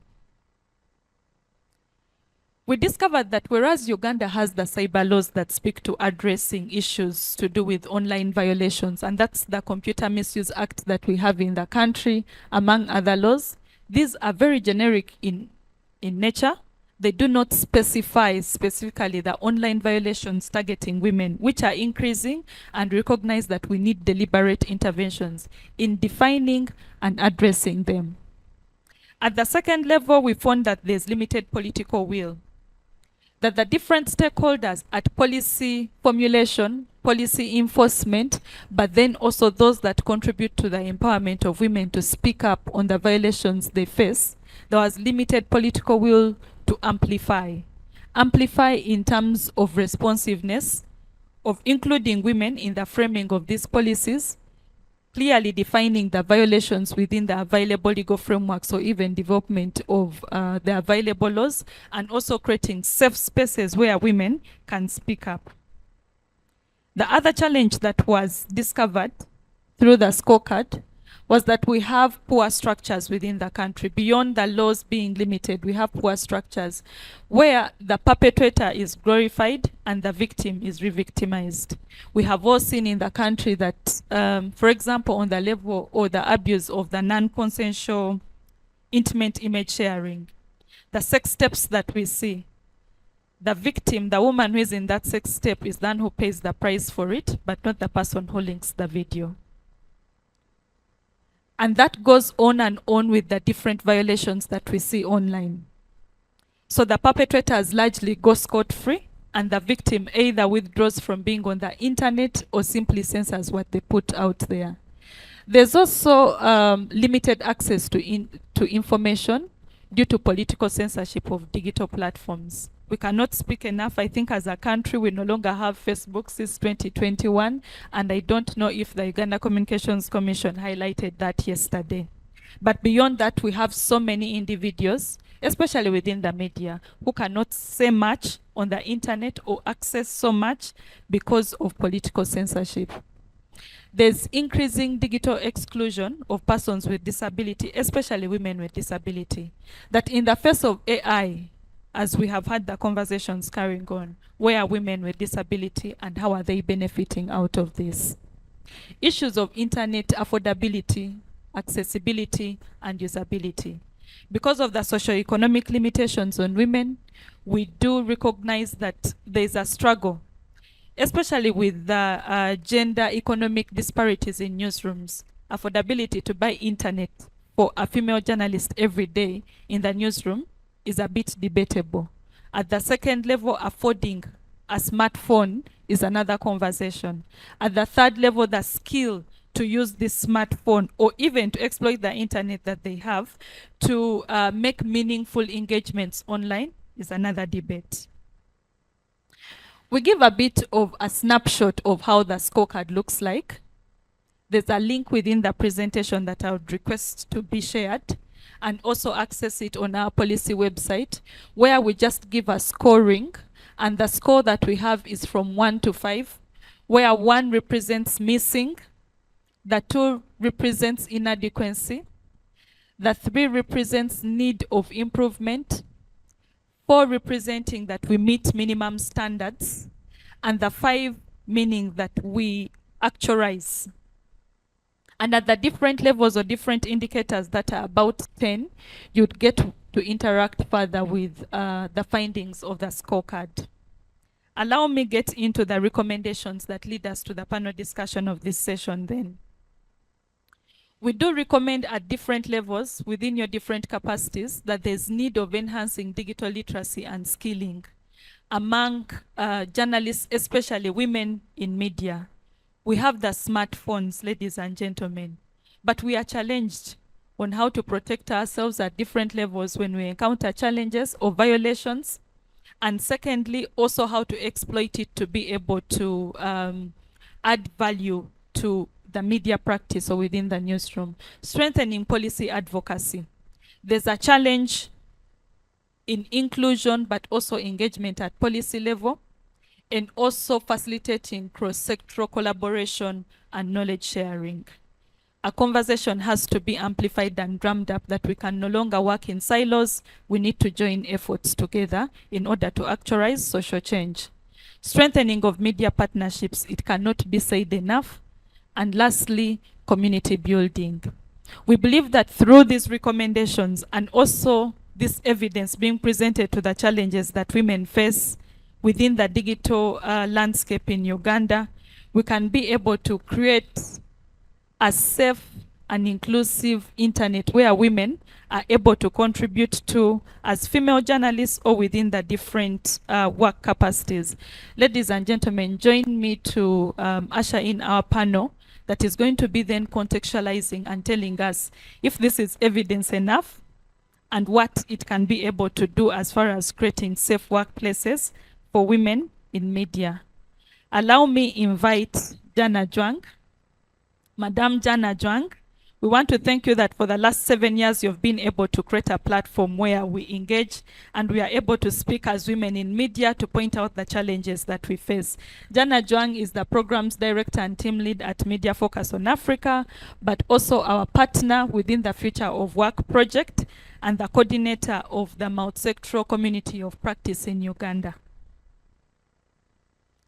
We discovered that whereas Uganda has the cyber laws that speak to addressing issues to do with online violations, and that's the Computer Misuse Act that we have in the country, among other laws, these are very generic in nature. They do not specify specifically the online violations targeting women, which are increasing, and recognize that we need deliberate interventions in defining and addressing them. At the second level, we found that there's limited political will, that the different stakeholders at policy formulation, policy enforcement, but then also those that contribute to the empowerment of women to speak up on the violations they face, there was limited political will to amplify. Amplify in terms of responsiveness, of including women in the framing of these policies, clearly defining the violations within the available legal frameworks, or even development of the available laws, and also creating safe spaces where women can speak up. The other challenge that was discovered through the scorecard was that we have poor structures within the country. Beyond the laws being limited, we have poor structures where the perpetrator is glorified and the victim is re-victimized. We have all seen in the country that, for example, on the level or the abuse of the non-consensual intimate image sharing, the sex steps that we see, the victim, the woman who is in that sex step, is the one who pays the price for it, but not the person who links the video. And that goes on and on with the different violations that we see online. So the perpetrators largely go scot-free, and the victim either withdraws from being on the internet or simply censors what they put out there. There's also limited access to information due to political censorship of digital platforms. We cannot speak enough. I think as a country, we no longer have Facebook since 2021, and I don't know if the Uganda Communications Commission highlighted that yesterday. But beyond that, we have so many individuals, especially within the media, who cannot say much on the internet or access so much because of political censorship. There's increasing digital exclusion of persons with disability, especially women with disability. That in the face of AI, as we have had the conversations carrying on, where are women with disability and how are they benefiting out of this? Issues of internet affordability, accessibility, and usability. Because of the socio-economic limitations on women, we do recognize that there's a struggle, especially with the gender economic disparities in newsrooms. Affordability to buy internet for a female journalist every day in the newsroom is a bit debatable. At the second level, affording a smartphone is another conversation. At the third level, the skill to use this smartphone or even to exploit the internet that they have to make meaningful engagements online is another debate. We give a bit of a snapshot of how the scorecard looks like. There's a link within the presentation that I would request to be shared, and also access it on our policy website, where we just give a scoring, and the score that we have is from 1 to 5, where 1 represents missing, the 2 represents inadequacy, the 3 represents need of improvement, 4 representing that we meet minimum standards, and the 5 meaning that we actualize. And at the different levels or different indicators that are about 10, you'd get to interact further with the findings of the scorecard. Allow me get into the recommendations that lead us to the panel discussion of this session then. We do recommend at different levels within your different capacities that there's need of enhancing digital literacy and skilling among journalists, especially women in media. We have the smartphones, ladies and gentlemen, but we are challenged on how to protect ourselves at different levels when we encounter challenges or violations. And secondly, also how to exploit it to be able to add value to the media practice or within the newsroom. Strengthening policy advocacy. There's a challenge in inclusion, but also engagement at policy level, and also facilitating cross-sectoral collaboration and knowledge sharing. A conversation has to be amplified and drummed up that we can no longer work in silos. We need to join efforts together in order to actualize social change. Strengthening of media partnerships, it cannot be said enough. And lastly, community building. We believe that through these recommendations and also this evidence being presented to the challenges that women face within the digital landscape in Uganda, we can be able to create a safe and inclusive internet where women are able to contribute to as female journalists or within the different work capacities. Ladies and gentlemen, join me to usher in our panel that is going to be then contextualizing and telling us if this is evidence enough and what it can be able to do as far as creating safe workplaces for women in media. Allow me invite Jana Juang. Madam Jana Juang, we want to thank you that for the last 7 years you've been able to create a platform where we engage and we are able to speak as women in media to point out the challenges that we face. Jana Juang is the programs director and team lead at Media Focus on Africa, but also our partner within the Future of Work project and the coordinator of the multi-sectoral community of practice in Uganda.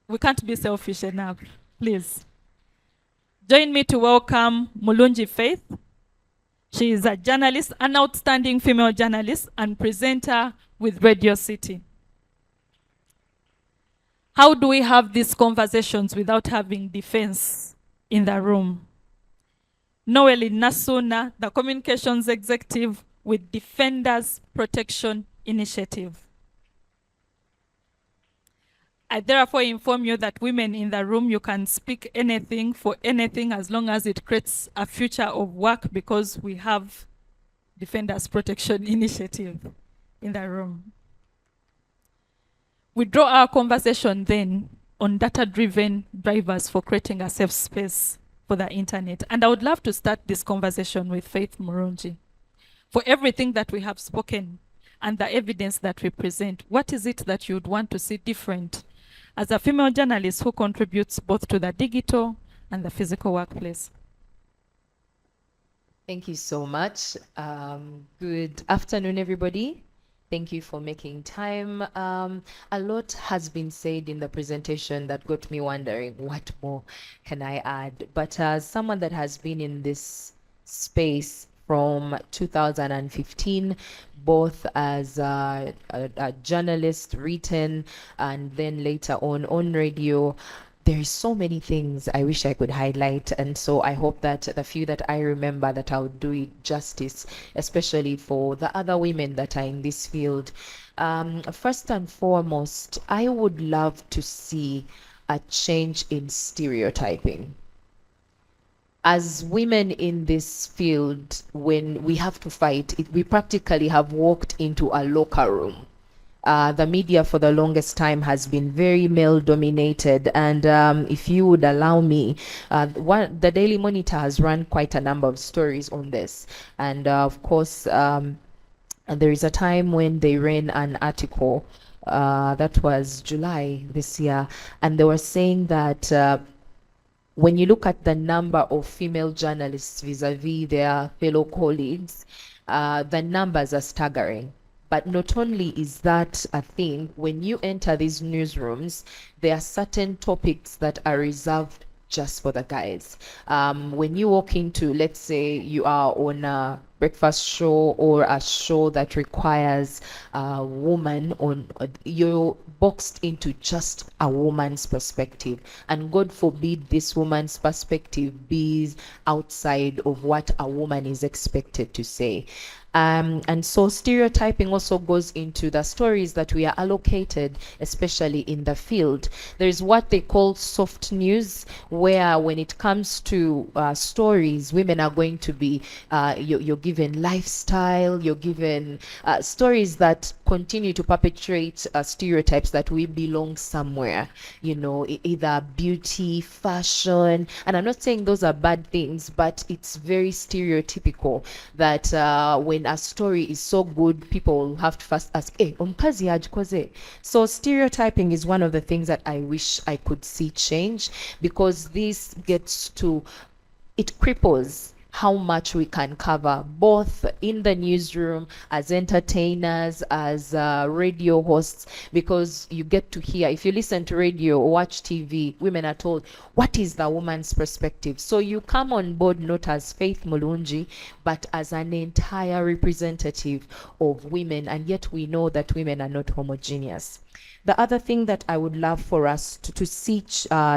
We can't be selfish enough, please. Join me to welcome Mulungi Faith. She is a journalist, an outstanding female journalist and presenter with Radio City. How do we have these conversations without having defense in the room? Noeli Nasuna, the communications executive with Defenders Protection Initiative. I therefore inform you that women in the room, you can speak anything for anything as long as it creates a future of work, because we have Defenders Protection Initiative in the room. We draw our conversation then on data-driven drivers for creating a safe space for the internet. And I would love to start this conversation with Faith Murungi. For everything that we have spoken and the evidence that we present, what is it that you would want to see different as a female journalist who contributes both to the digital and the physical workplace? Thank you so much. Good afternoon, everybody. Thank you for making time. A lot has been said in the presentation that got me wondering, what more can I add? But as someone that has been in this space from 2015, both as a journalist, written, and then later on radio, there's so many things I wish I could highlight. And so I hope that the few that I remember, that I'll do it justice, especially for the other women that are in this field. First and foremost, I would love to see a change in stereotyping. as women in this field, when we have to fight, we practically have walked into a locker room. The media for the longest time has been very male dominated, and if you would allow me, the Daily Monitor has run quite a number of stories on this, and of course there is a time when they ran an article that was July this year, and they were saying that when you look at the number of female journalists vis-a-vis their fellow colleagues, the numbers are staggering. But not only is that a thing, when you enter these newsrooms, there are certain topics that are reserved just for the guys. When you walk into, let's say you are on a breakfast show or a show that requires a woman you're boxed into just a woman's perspective. And God forbid this woman's perspective be outside of what a woman is expected to say. And so stereotyping also goes into the stories that we are allocated, especially in the field. There's what they call soft news, where when it comes to stories, women are going to be, you're given lifestyle, you're given stories that continue to perpetuate stereotypes that we belong somewhere, you know, either beauty, fashion. And I'm not saying those are bad things, but it's very stereotypical that when a story is so good, people will have to first ask, hey, omukazi yagikoze. So stereotyping is one of the things that I wish I could see change, because this gets to, it cripples how much we can cover, both in the newsroom, as entertainers, as radio hosts, because you get to hear, if you listen to radio or watch TV, women are told, what is the woman's perspective? So you come on board not as Faith Mulungi, but as an entire representative of women, and yet we know that women are not homogeneous. The other thing that I would love for us to see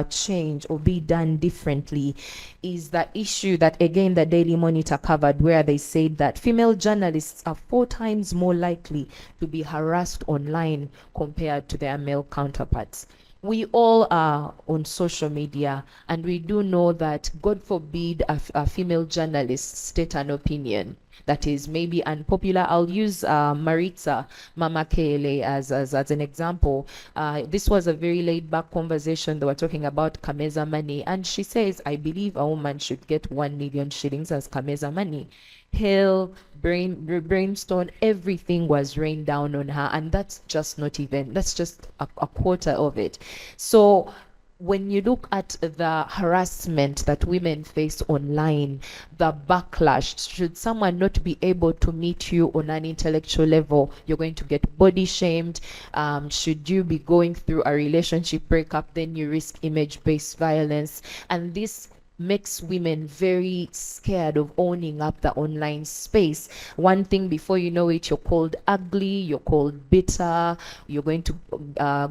change or be done differently is the issue that, again, the Daily Monitor covered, where they said that female journalists are 4 times more likely to be harassed online compared to their male counterparts. We all are on social media, and we do know that, God forbid, a female journalist state an opinion that is maybe unpopular. I'll use Maritza Mama Kele as an example. This was a very laid-back conversation. They were talking about Kameza money, and she says, I believe a woman should get 1 million shillings as Kameza money. Hell, brainstorm, everything was rained down on her, and that's just not even, that's just a quarter of it. So when you look at the harassment that women face online, the backlash, should someone not be able to meet you on an intellectual level, you're going to get body shamed. Should you be going through a relationship breakup, then you risk image-based violence. And this makes women very scared of owning up the online space. One thing, before you know it, you're called ugly, you're called bitter, you're going to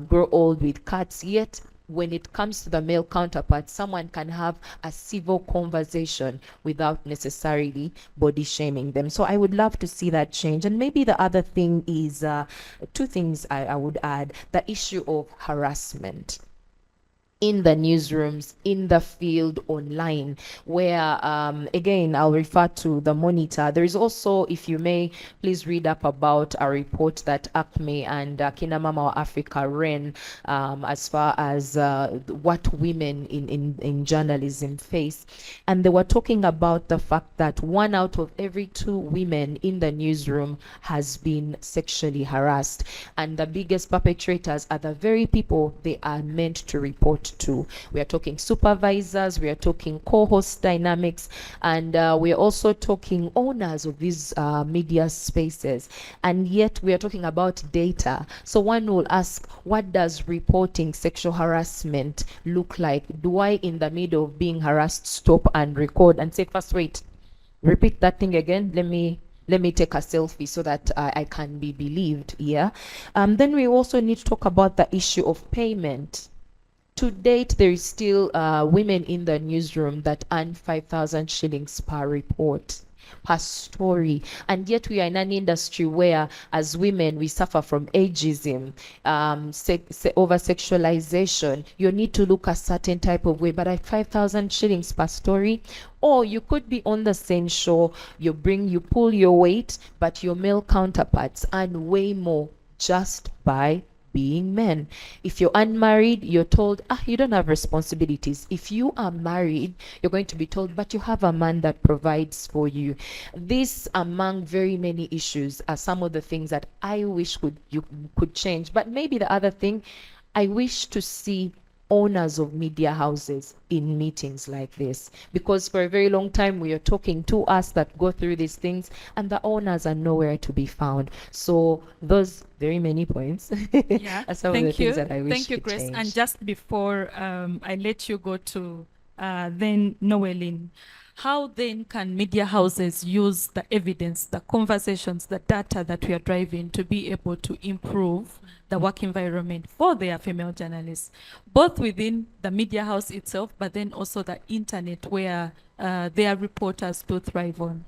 grow old with cuts. Yet when it comes to the male counterpart, someone can have a civil conversation without necessarily body shaming them. So I would love to see that change. And maybe the other thing is 2 things I would add: the issue of harassment in the newsrooms, in the field, online, where, again, I'll refer to the Monitor. There is also, if you may, please read up about a report that ACME and Kina Mama Africa ran as far as what women in journalism face. And they were talking about the fact that 1 out of every 2 women in the newsroom has been sexually harassed. And the biggest perpetrators are the very people they are meant to report to. We are talking supervisors, we are talking co-host dynamics, and we are also talking owners of these media spaces. And yet we are talking about data. So one will ask, what does reporting sexual harassment look like? Do I, in the middle of being harassed, stop and record and say, first, wait, repeat that thing again, let me take a selfie so that I can be believed? Then we also need to talk about the issue of payment. To date, there is still women in the newsroom that earn 5,000 shillings per report. per story. And yet we are in an industry where, as women, we suffer from ageism, over-sexualization. You need to look a certain type of way, but at 5,000 shillings per story, or you could be on the same show, you pull your weight, but your male counterparts earn way more just by being men. If you're unmarried, you're told, you don't have responsibilities. If you are married, you're going to be told, but you have a man that provides for you. This, among very many issues, are some of the things that I wish you could change. But maybe the other thing, I wish to see owners of media houses in meetings like this, because for a very long time we are talking to us that go through these things and the owners are nowhere to be found. So those very many points Yeah, are some of the things that I wish Thank you, to Grace. change. And just before I let you go to then Noeline, how then can media houses use the evidence, the conversations, the data that we are driving to be able to improve the work environment for their female journalists, both within the media house itself, but then also the internet where their reporters do thrive on?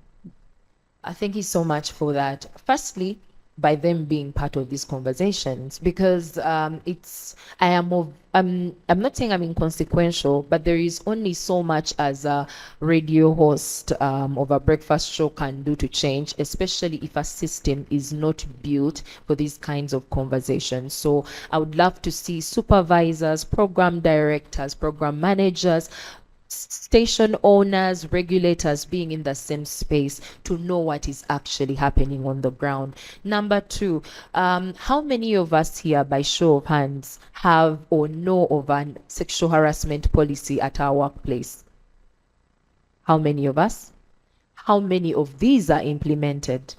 Thank you so much for that. Firstly, by them being part of these conversations, because I'm not saying I'm inconsequential, but there is only so much as a radio host of a breakfast show can do to change, especially if a system is not built for these kinds of conversations. So I would love to see supervisors, program directors, program managers, station owners, regulators being in the same space to know what is actually happening on the ground. Number two, how many of us here, by show of hands, have or know of a sexual harassment policy at our workplace? How many of us? How many of these are implemented?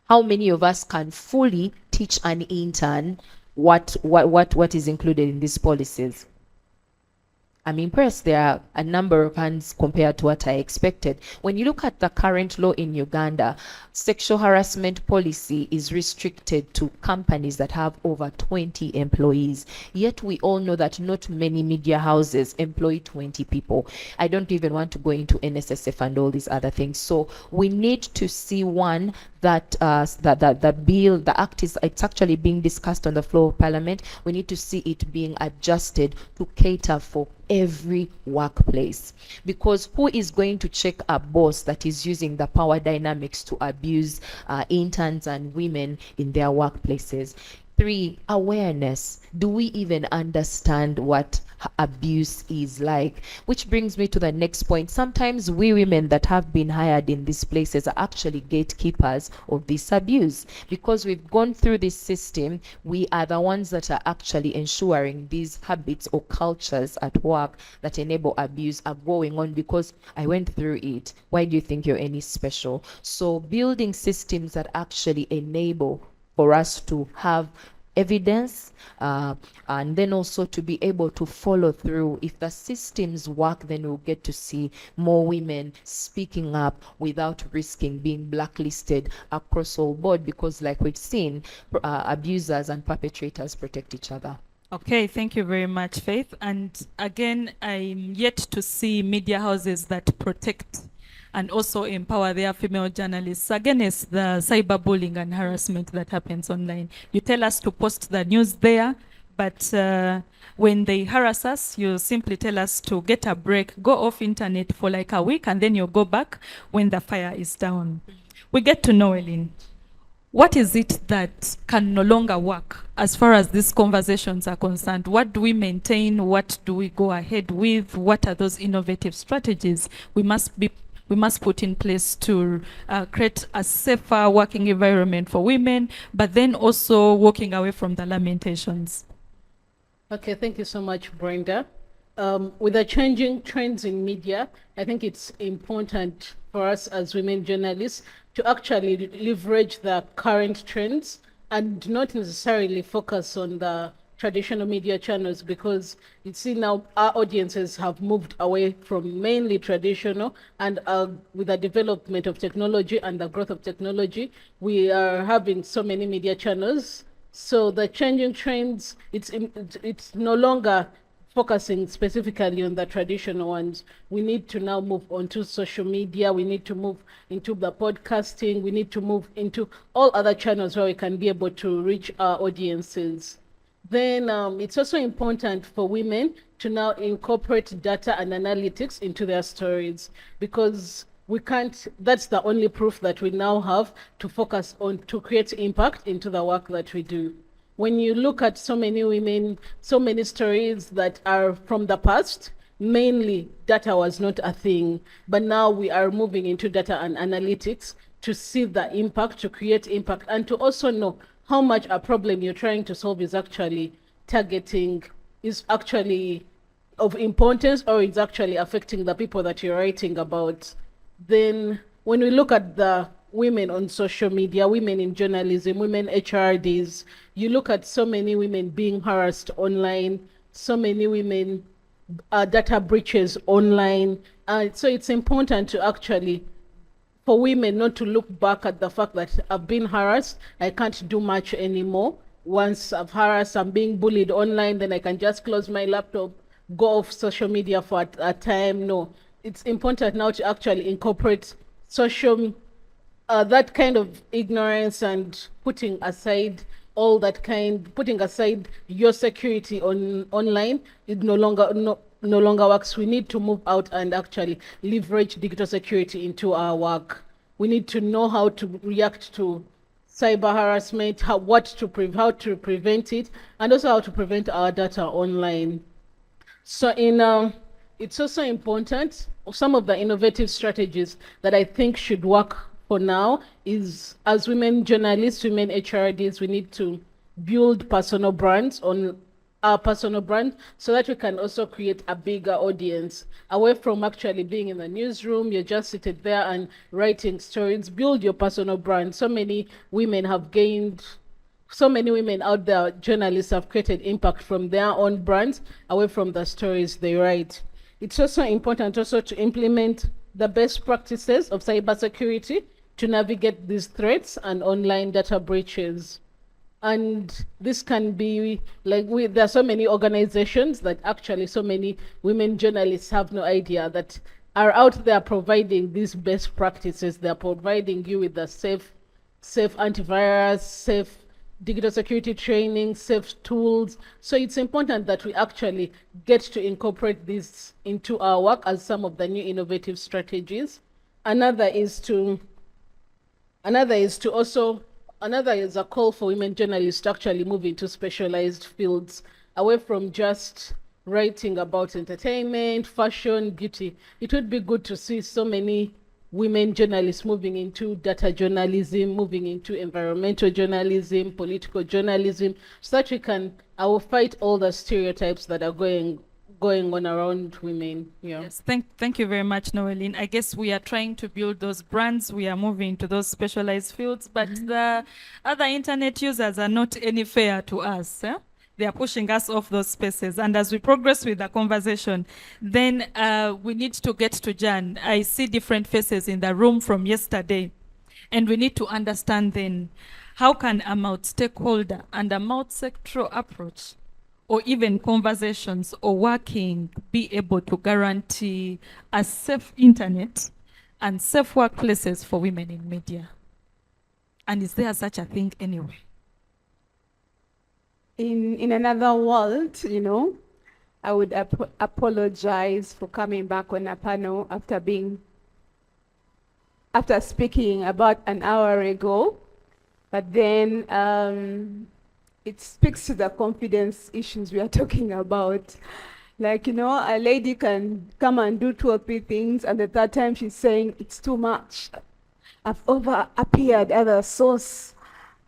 How many of us can fully teach an intern what is included in these policies? I'm impressed. There are a number of hands compared to what I expected. When you look at the current law in Uganda, sexual harassment policy is restricted to companies that have over 20 employees. Yet we all know that not many media houses employ 20 people. I don't even want to go into NSSF and all these other things. So we need to see one that the bill, the act it's actually being discussed on the floor of Parliament. We need to see it being adjusted to cater for every workplace, because who is going to check a boss that is using the power dynamics to abuse interns and women in their workplaces? 3, awareness. Do we even understand what abuse is like? Which brings me to the next point. Sometimes we women that have been hired in these places are actually gatekeepers of this abuse. Because we've gone through this system, we are the ones that are actually ensuring these habits or cultures at work that enable abuse are going on, because I went through it. Why do you think you're any special? So building systems that actually enable for us to have evidence and then also to be able to follow through. If the systems work, then we'll get to see more women speaking up without risking being blacklisted across all board, because like we've seen, abusers and perpetrators protect each other. Okay, thank you very much, Faith. And again, I'm yet to see media houses that protect and also empower their female journalists against the cyberbullying and harassment that happens online. You tell us to post the news there, but when they harass us, you simply tell us to get a break, go off internet for like a week, and then you go back when the fire is down. We get to know, Ellen, what is it that can no longer work as far as these conversations are concerned? What do we maintain? What do we go ahead with? What are those innovative strategies we must put in place to create a safer working environment for women, but then also walking away from the lamentations? Okay, thank you so much, Brenda. With the changing trends in media, I think it's important for us as women journalists to actually leverage the current trends and not necessarily focus on the traditional media channels, because you see now our audiences have moved away from mainly traditional, and with the development of technology and the growth of technology, we are having so many media channels. So the changing trends, it's no longer focusing specifically on the traditional ones. We need to now move on to social media. We need to move into the podcasting. We need to move into all other channels where we can be able to reach our audiences. Then it's also important for women to now incorporate data and analytics into their stories, because we can't, that's the only proof that we now have to focus on, to create impact into the work that we do. When you look at so many women, so many stories that are from the past, mainly data was not a thing, but now we are moving into data and analytics to see the impact, to create impact, and to also know how much a problem you're trying to solve is actually targeting, is actually of importance, or is actually affecting the people that you're writing about. Then when we look at the women on social media, women in journalism, women HRDs, you look at so many women being harassed online, so many women data breaches online. So it's important to actually, for women not to look back at the fact that I've been harassed, I can't do much anymore. Once I've harassed, I'm being bullied online, then I can just close my laptop, go off social media for a time. No, it's important now to actually incorporate social that kind of ignorance, and putting aside all that kind, putting aside your security online, it no longer works. We need to move out and actually leverage digital security into our work. We need to know how to react to cyber harassment, how to prevent it, and also how to prevent our data online. So it's also important, some of the innovative strategies that I think should work for now is, as women journalists, women HRDs, we need to build personal brands on our personal brand, so that we can also create a bigger audience, away from actually being in the newsroom. You're just seated there and writing stories. Build your personal brand. So many women have gained, so many women out there, journalists, have created impact from their own brands, away from the stories they write. It's also important also to implement the best practices of cybersecurity to navigate these threats and online data breaches. And this can be like, there are so many organizations that actually so many women journalists have no idea that are out there providing these best practices. They're providing you with the safe antivirus, safe digital security training, safe tools. So it's important that we actually get to incorporate this into our work as some of the new innovative strategies. Another is a call for women journalists to actually move into specialized fields, away from just writing about entertainment, fashion, beauty. It would be good to see so many women journalists moving into data journalism, moving into environmental journalism, political journalism, so that we can fight all the stereotypes that are going on around women. Yeah. Yes, thank you very much, Noeline. I guess we are trying to build those brands. We are moving to those specialized fields, but the other internet users are not any fair to us. They are pushing us off those spaces. And as we progress with the conversation, then we need to get to Jan. I see different faces in the room from yesterday, and we need to understand then, how can a multi-stakeholder and a multi-sectoral approach, or even conversations or working, be able to guarantee a safe internet and safe workplaces for women in media? And is there such a thing anyway? In another world, I would apologize for coming back on a panel after speaking about an hour ago, but then it speaks to the confidence issues we are talking about. Like, a lady can come and do 2 or 3 things, and the third time she's saying, it's too much. I've over-appeared at a source.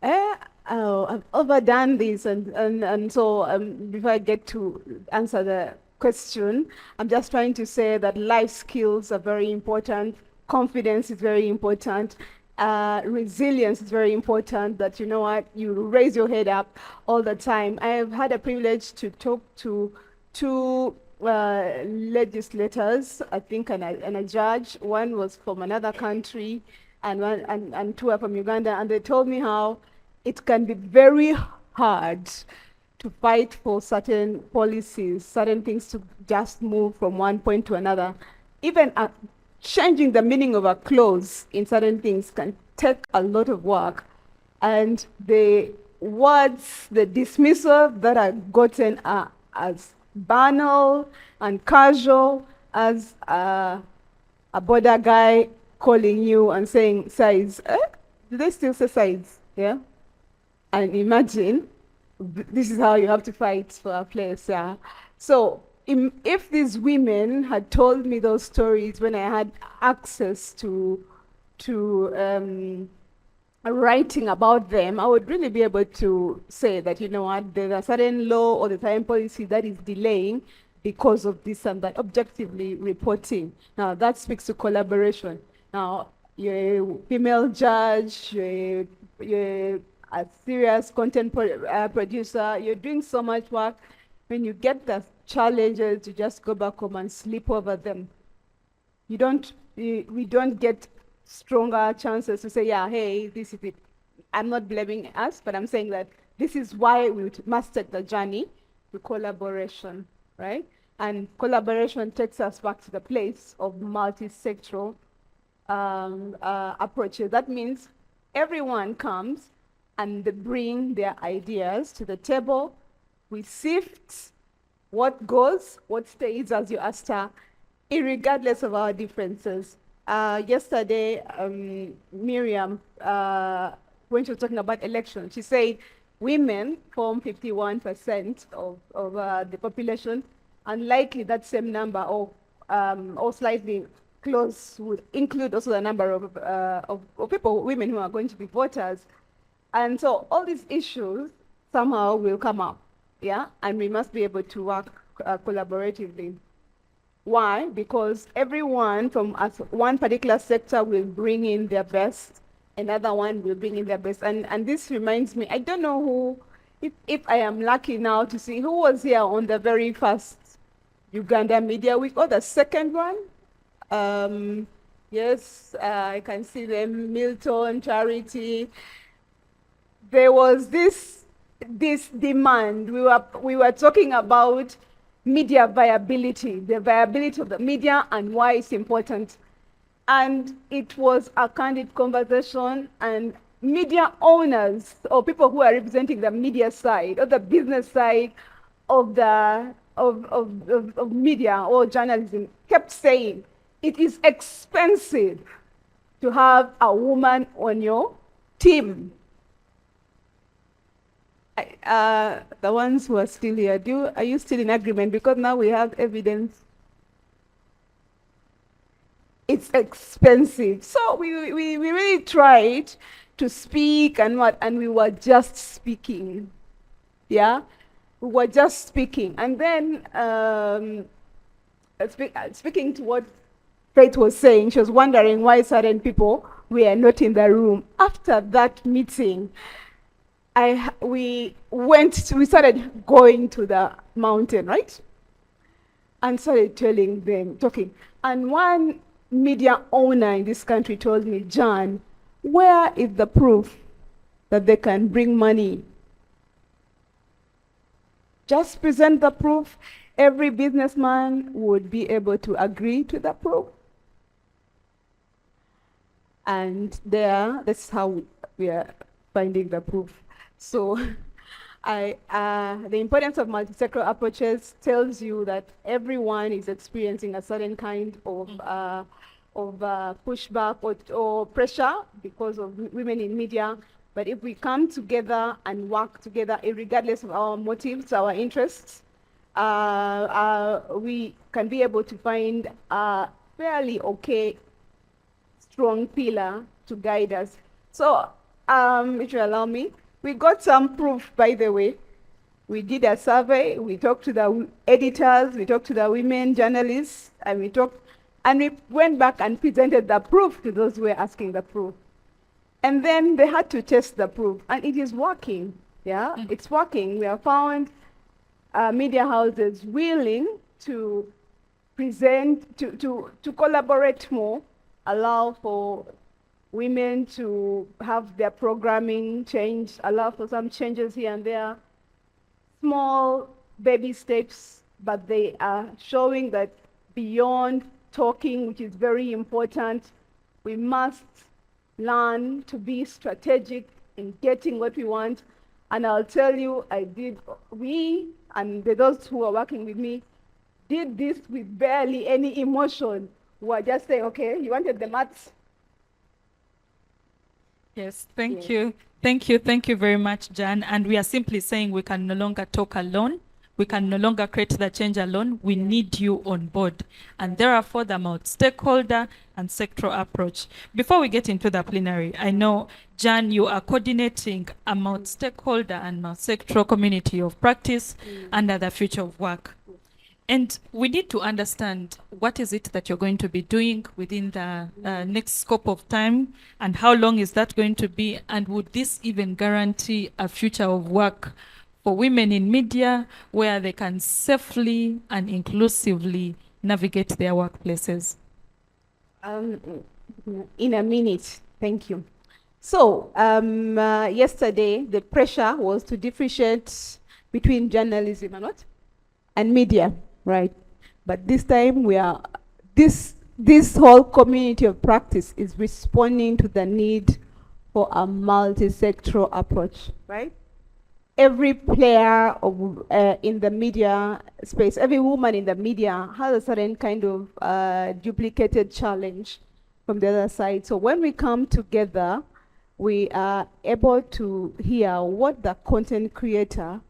I've overdone this. And so before I get to answer the question, I'm just trying to say that life skills are very important. Confidence is very important. Resilience is very important, that you raise your head up all the time. I have had a privilege to talk to 2 legislators, I think, and a judge. One was from another country, and 2 are from Uganda, and they told me how it can be very hard to fight for certain policies, certain things to just move from one point to another. Even changing the meaning of a clause in certain things can take a lot of work. And the words, the dismissal that are gotten are as banal and casual as a border guy calling you and saying size. Do they still say size? Yeah. And imagine this is how you have to fight for a place. Yeah. So if these women had told me those stories when I had access to writing about them, I would really be able to say that, you know what, there's a certain law or the certain policy that is delaying because of this and that, objectively reporting. Now, that speaks to collaboration. Now, you're a female judge, you're a serious content producer, you're doing so much work. When you get the challenges, you just go back home and sleep over them. We don't get stronger chances to say, yeah, hey, this is it. I'm not blaming us, but I'm saying that this is why we must take the journey to collaboration, right? And collaboration takes us back to the place of multi-sectoral approaches. That means everyone comes and they bring their ideas to the table. We sift what goes, what stays, as you asked her, irregardless of our differences. Yesterday, Miriam, when she was talking about elections, she said women form 51% of the population, and likely that same number or slightly close would include also the number of people, women who are going to be voters. And so all these issues somehow will come up, yeah? And we must be able to work collaboratively. Why? Because everyone from one particular sector will bring in their best, another one will bring in their best. And this reminds me, I don't know who, if I am lucky now to see who was here on the very first Uganda Media Week or the second one. Yes, I can see them, Milton, Charity. There was this demand. We were talking about media viability, the viability of the media and why it's important. And it was a candid conversation, and media owners or people who are representing the media side or the business side of media or journalism kept saying, it is expensive to have a woman on your team. The ones who are still here, are you still in agreement? Because now we have evidence. It's expensive. So we really tried to speak and we were just speaking. Yeah? We were just speaking. And then speaking to what Faith was saying, she was wondering why certain people were not in the room. After that meeting, we started going to the mountain, right? And started talking. And one media owner in this country told me, John, where is the proof that they can bring money? Just present the proof. Every businessman would be able to agree to the proof. And that's how we are finding the proof. So the importance of multi-sectoral approaches tells you that everyone is experiencing a certain kind of pushback or pressure because of women in media. But if we come together and work together, regardless of our motives, our interests, we can be able to find a fairly okay, strong pillar to guide us. So, if you allow me, we got some proof, by the way. We did a survey, we talked to the editors, we talked to the women journalists, and we went back and presented the proof to those who were asking the proof. And then they had to test the proof, and it is working, yeah? It's working. We have found media houses willing to present, to collaborate more, allow for women to have their programming changed, allow for some changes here and there. small baby steps, but they are showing that beyond talking, which is very important, we must learn to be strategic in getting what we want. And I'll tell you, we and those who are working with me did this with barely any emotion. We were just saying, okay, you wanted the maths? Yes, thank you. Thank you. Thank you very much, Jan. And we are simply saying we can no longer talk alone. We can no longer create the change alone. We need you on board. And therefore, the multi-stakeholder and sectoral approach. Before we get into the plenary, I know, Jan, you are coordinating a multi-stakeholder and multi-sectoral community of practice under the future of work. And we need to understand what is it that you're going to be doing within the next scope of time, and how long is that going to be, and would this even guarantee a future of work for women in media where they can safely and inclusively navigate their workplaces? In a minute, thank you. So, yesterday, the pressure was to differentiate between journalism and what? And media. Right, but this time this whole community of practice is responding to the need for a multi-sectoral approach. Right, every player of in the media space, every woman in the media has a certain kind of duplicated challenge from the other side. So when we come together, we are able to hear what the content creator,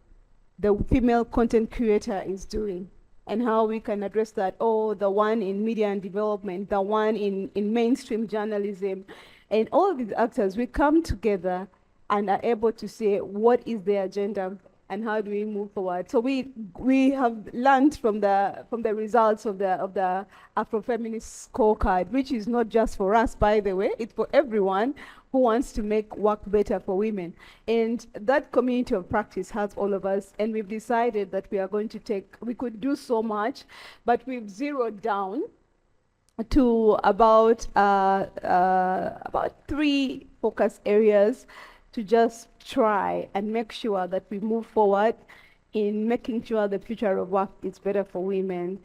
the female content creator, is doing, and how we can address that. Oh, the one in media and development, the one in mainstream journalism, and all of these actors, we come together and are able to say what is the agenda and how do we move forward. So we have learned from the results of the Afrofeminist scorecard, which is not just for us, by the way, it's for everyone who wants to make work better for women. And that community of practice has all of us, and we've decided that we are going to we could do so much, but we've zeroed down to about 3 focus areas to just try and make sure that we move forward in making sure the future of work is better for women.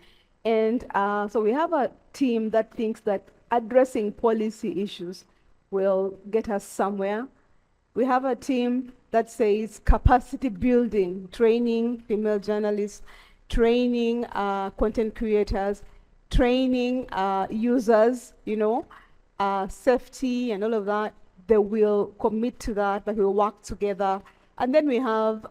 And so we have a team that thinks that addressing policy issues will get us somewhere. We have a team that says capacity building, training female journalists, training content creators, training users, safety and all of that. They will commit to that, but we'll work together. And then we have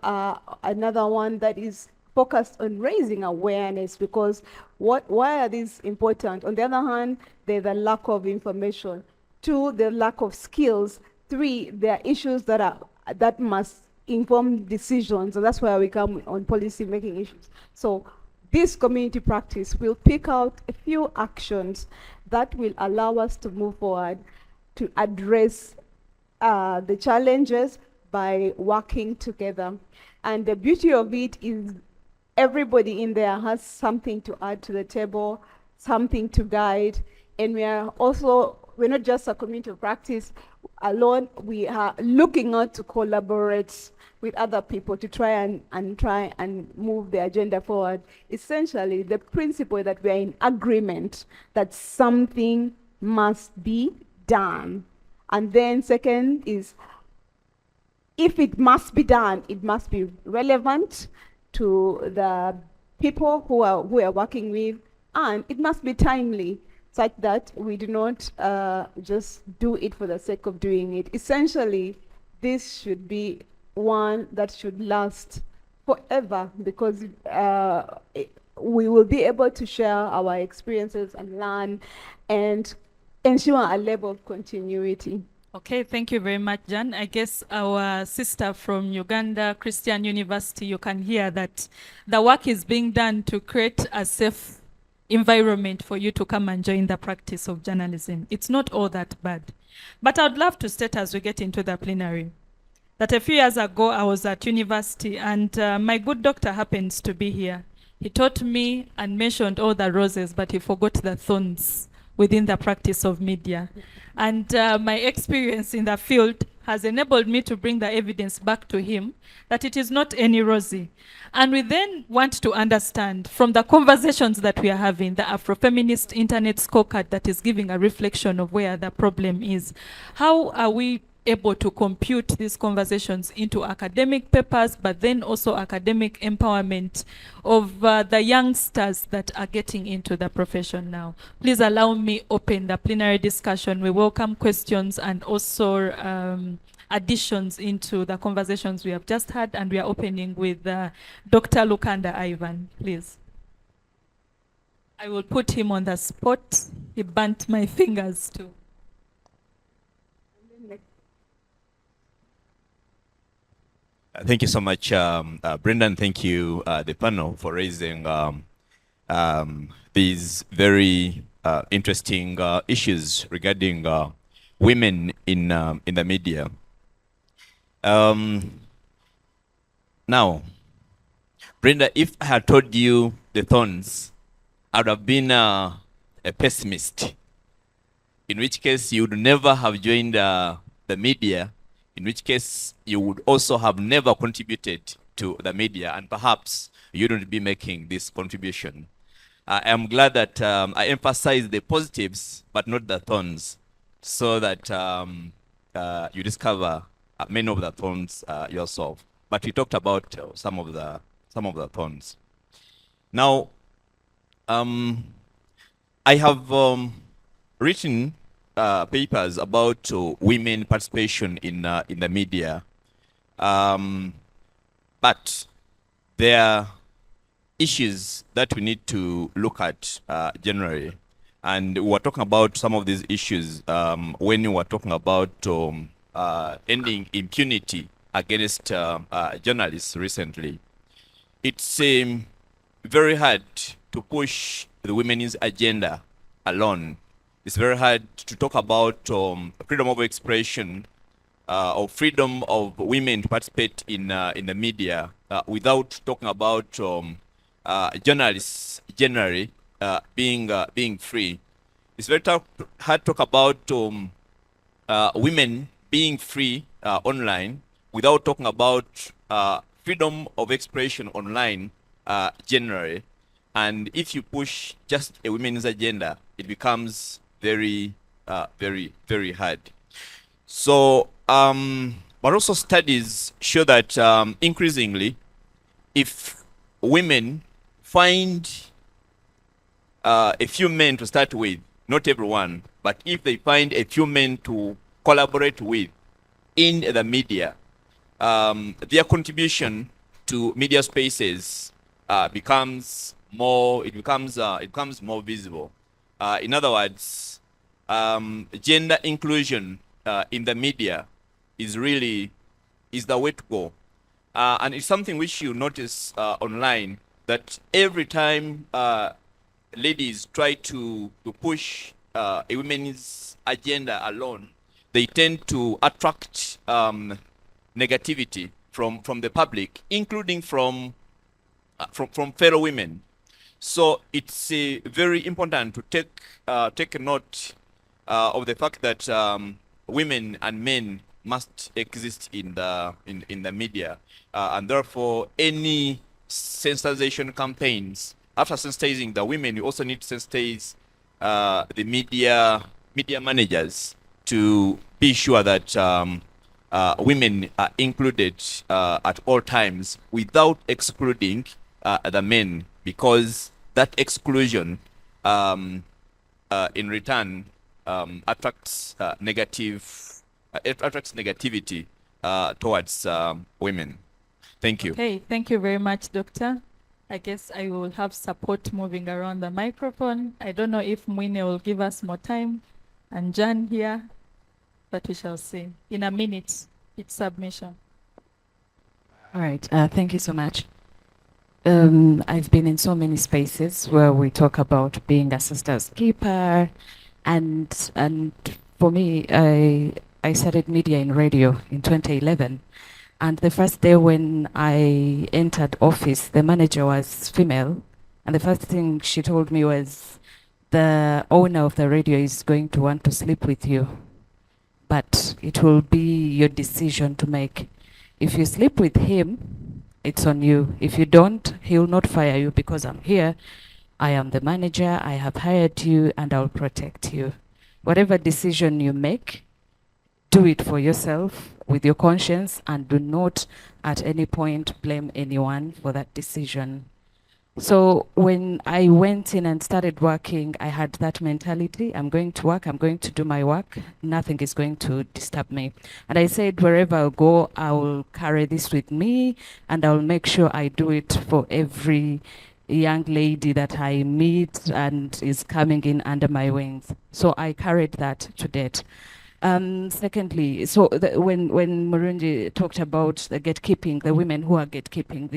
another one that is focused on raising awareness, because why are these important? On the other hand, there's a lack of information. 2, the lack of skills. 3, there are issues that must inform decisions, and that's where we come on policy making issues. So this community practice will pick out a few actions that will allow us to move forward to address the challenges by working together. And the beauty of it is everybody in there has something to add to the table, something to guide, and we're not just a community of practice alone, we are looking out to collaborate with other people to try and move the agenda forward. Essentially, the principle that we are in agreement that something must be done. And then second is, if it must be done, it must be relevant to the people who are working with, and it must be timely, such that we do not just do it for the sake of doing it. Essentially, this should be one that should last forever, because we will be able to share our experiences and learn and ensure a level of continuity. Okay, thank you very much, Jan. I guess our sister from Uganda Christian University, you can hear that the work is being done to create a safe environment for you to come and join the practice of journalism. It's not all that bad. But I'd love to state as we get into the plenary that a few years ago I was at university, and my good doctor happens to be here. He taught me and mentioned all the roses, but he forgot the thorns within the practice of media. And my experience in the field has enabled me to bring the evidence back to him that it is not any rosy. And we then want to understand from the conversations that we are having, the Afrofeminist Internet Scorecard that is giving a reflection of where the problem is. How are we able to compute these conversations into academic papers, but then also academic empowerment of the youngsters that are getting into the profession now? Please allow me open the plenary discussion. We welcome questions and also additions into the conversations we have just had, and we are opening with Dr. Lukanda Ivan, please. I will put him on the spot. He burnt my fingers too. Thank you so much, Brendan. Thank you, the panel, for raising these very interesting issues regarding women in the media. Now, Brenda, if I had told you the thorns, I would have been a pessimist, in which case you would never have joined the media, in which case you would also have never contributed to the media, and perhaps you wouldn't be making this contribution. I am glad that I emphasize the positives, but not the thorns, so that you discover many of the thorns yourself. But we talked about some of the thorns. Now, I have written papers about women participation in the media, but there are issues that we need to look at generally, and we were talking about some of these issues when we were talking about ending impunity against journalists recently. It's very hard to push the women's agenda alone. It's very hard to talk about freedom of expression or freedom of women to participate in the media without talking about journalists generally being free. It's very hard to talk about women being free online without talking about freedom of expression online generally. And if you push just a women's agenda, it becomes very, very hard. So, but also studies show that increasingly, if women find a few men to start with, not everyone, but if they find a few men to collaborate with in the media, their contribution to media spaces becomes more visible. In other words, gender inclusion in the media is the way to go. And it's something which you notice online, that every time ladies try to push a women's agenda alone, they tend to attract negativity from the public, including from fellow women. So it's very important to take a note of the fact that women and men must exist in the media, and therefore any sensitization campaigns, after sensitizing the women, you also need to sensitize the media managers to be sure that women are included at all times without excluding the men, because that exclusion in return attracts negativity towards women. Thank you. Okay, thank you very much, Doctor. I guess I will have support moving around the microphone. I don't know if Mwine will give us more time, and Jan here, but we shall see. In a minute, it's submission. All right, thank you so much. I've been in so many spaces where we talk about being a sister's keeper, and for me, I started media in radio in 2011. And the first day when I entered office, the manager was female. And the first thing she told me was, the owner of the radio is going to want to sleep with you. but it will be your decision to make. If you sleep with him, it's on you. If you don't, he will not fire you because I'm here. I am the manager, I have hired you, and I'll protect you. Whatever decision you make, do it for yourself with your conscience, and do not at any point blame anyone for that decision. So when I went in and started working, I had that mentality. I'm going to work, I'm going to do my work. Nothing is going to disturb me. And I said, wherever I'll go, I will carry this with me, and I'll make sure I do it for every young lady that I meet and is coming in under my wings. So I carried that to date. Secondly, so when Murungi talked about the gatekeeping, the women who are gatekeeping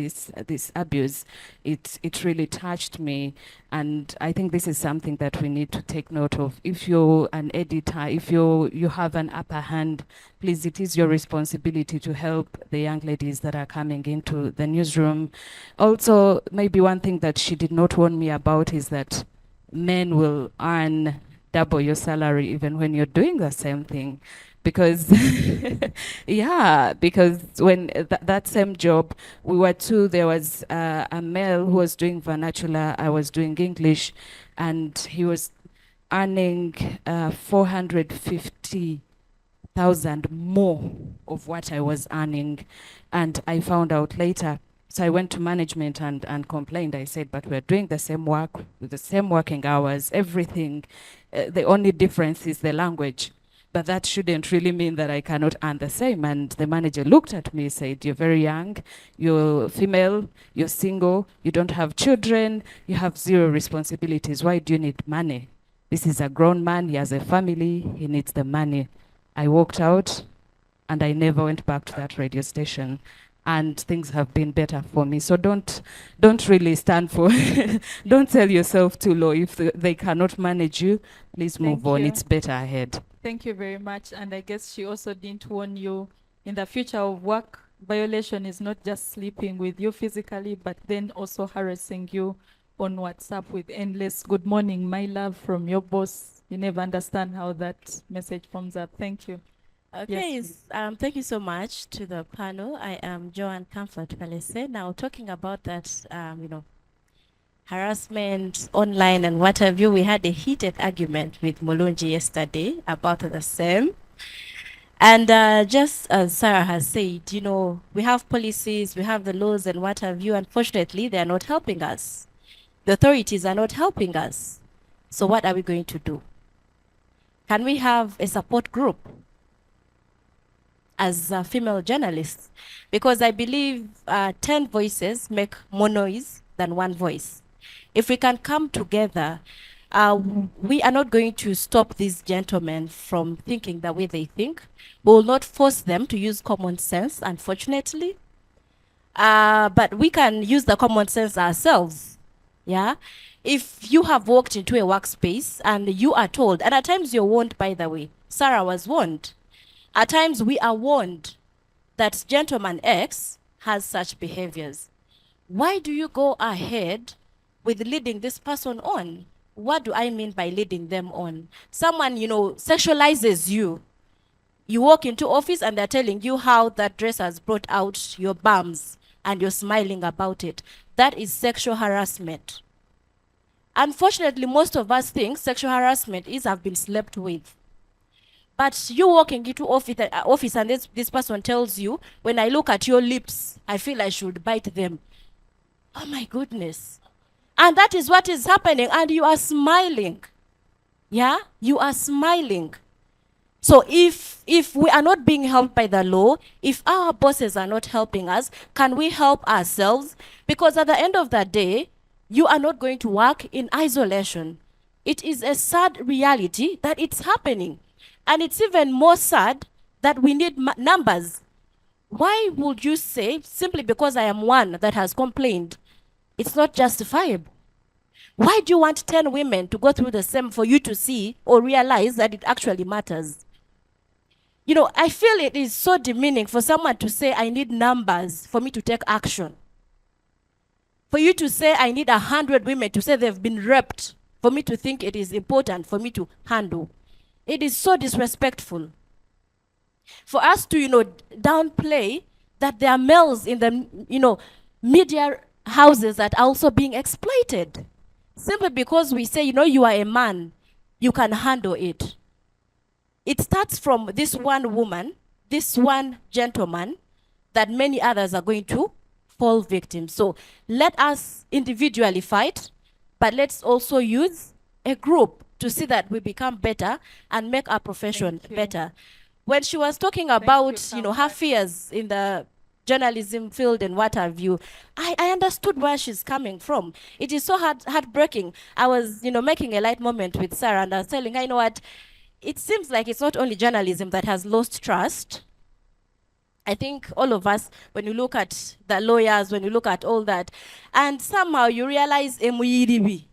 this abuse, it really touched me, and I think this is something that we need to take note of. If you're an editor, if you have an upper hand, please, it is your responsibility to help the young ladies that are coming into the newsroom. Also, maybe one thing that she did not warn me about is that men will earn double your salary even when you're doing the same thing, because yeah, because when that same job, we were two. There was a male who was doing vernacular, I was doing English, and he was earning 450,000 more of what I was earning, and I found out later. So I went to management and complained. I said, but we're doing the same work with the same working hours, everything. The only difference is the language. But that shouldn't really mean that I cannot earn the same. And the manager looked at me, said, you're very young, you're female, you're single, you don't have children, you have zero responsibilities. Why do you need money? This is a grown man, he has a family, he needs the money. I walked out and I never went back to that radio station. And things have been better for me. So don't really stand for, don't sell yourself too low. If they cannot manage you, please move on. It's better ahead. Thank you very much. And I guess she also didn't warn you in the future of work. Violation is not just sleeping with you physically, but then also harassing you on WhatsApp with endless "good morning, my love" from your boss. You never understand how that message forms up. Thank you. Okay, Yes, thank you so much to the panel. I am Joanne Comfort Palese. Now, talking about that, harassment online and what have you, we had a heated argument with Mulunji yesterday about the same. And just as Sarah has said, we have policies, we have the laws and what have you. Unfortunately, they are not helping us. The authorities are not helping us. So what are we going to do? Can we have a support group as female journalists? Because I believe 10 voices make more noise than one voice. If we can come together, we are not going to stop these gentlemen from thinking the way they think. We will not force them to use common sense, unfortunately. But we can use the common sense ourselves. Yeah. If you have walked into a workspace and you are told, and at times you're warned, by the way, Sarah was warned. At times we are warned that gentleman X has such behaviors. Why do you go ahead with leading this person on? What do I mean by leading them on? Someone, sexualizes you. You walk into office and they're telling you how that dress has brought out your bums and you're smiling about it. That is sexual harassment. Unfortunately, most of us think sexual harassment is I've been slept with. But you walking into office and this person tells you, when I look at your lips, I feel I should bite them. Oh my goodness. And that is what is happening, and you are smiling. Yeah, you are smiling. So if we are not being helped by the law, if our bosses are not helping us, can we help ourselves? Because at the end of the day, you are not going to work in isolation. It is a sad reality that it's happening. And it's even more sad that we need numbers. Why would you say, simply because I am one that has complained, it's not justifiable? Why do you want 10 women to go through the same for you to see or realize that it actually matters? I feel it is so demeaning for someone to say, I need numbers for me to take action. For you to say, I need 100 women to say they've been raped for me to think it is important for me to handle. It is so disrespectful. For us to, downplay that there are males in the, media houses that are also being exploited. Simply because we say, you are a man, you can handle it. It starts from this one woman, this one gentleman, that many others are going to fall victim. So let us individually fight, but let's also use a group to see that we become better and make our profession better. When she was talking about, her fears in the journalism field and what have you, I understood where she's coming from. It is so heartbreaking. I was, making a light moment with Sarah, and I was telling her, you know what, it seems like it's not only journalism that has lost trust. I think all of us, when you look at the lawyers, when you look at all that, and somehow you realize MUEDB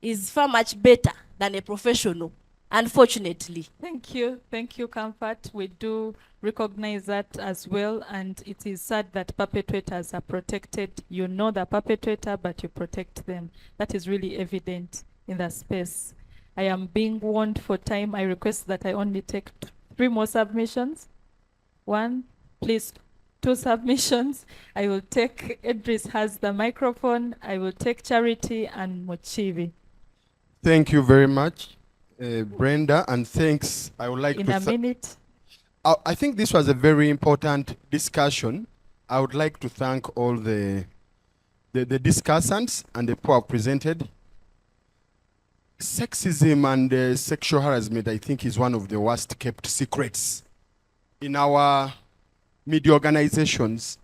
is far much better than a professional, unfortunately. Thank you, Comfort. We do recognize that as well, and it is sad that perpetrators are protected. You know the perpetrator, but you protect them. That is really evident in the space. I am being warned for time. I request that I only take 3 more submissions. 1, please, 2 submissions. I will take, Idris has the microphone. I will take Charity and Mochivi. Thank you very much, Brenda, and thanks. I would like In to a minute. I think this was a very important discussion. I would like to thank all the discussants and the people who have presented. Sexism and sexual harassment, I think, is one of the worst kept secrets in our media organizations.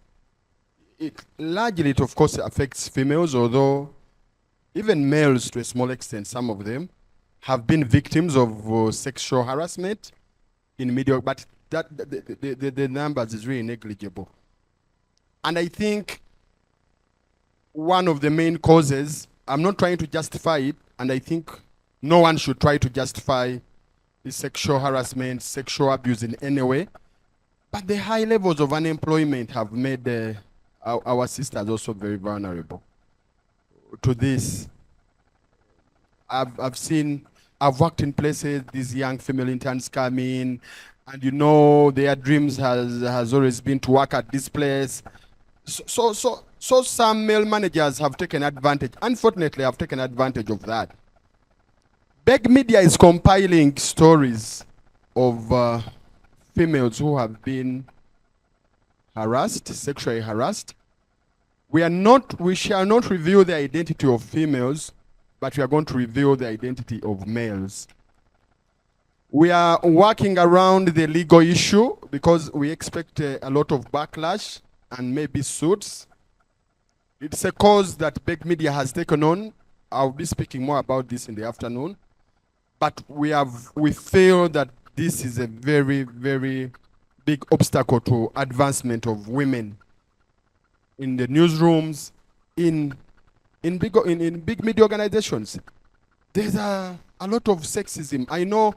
Largely, it of course affects females, although even males to a small extent, some of them have been victims of sexual harassment in media, but the numbers is really negligible. And I think one of the main causes, I'm not trying to justify it, and I think no one should try to justify the sexual harassment, sexual abuse in any way, but the high levels of unemployment have made our sisters also very vulnerable to this. I've worked in places, these young female interns come in, and their dreams has always been to work at this place. So some male managers have taken advantage, unfortunately have taken advantage of that. Big Media is compiling stories of females who have been harassed, sexually harassed. We shall not reveal the identity of females, but we are going to reveal the identity of males. We are working around the legal issue because we expect a lot of backlash and maybe suits. It's a cause that Big Media has taken on. I'll be speaking more about this in the afternoon. But we feel that this is a very, very big obstacle to advancement of women in the newsrooms, in big media organizations. There's a lot of sexism. I know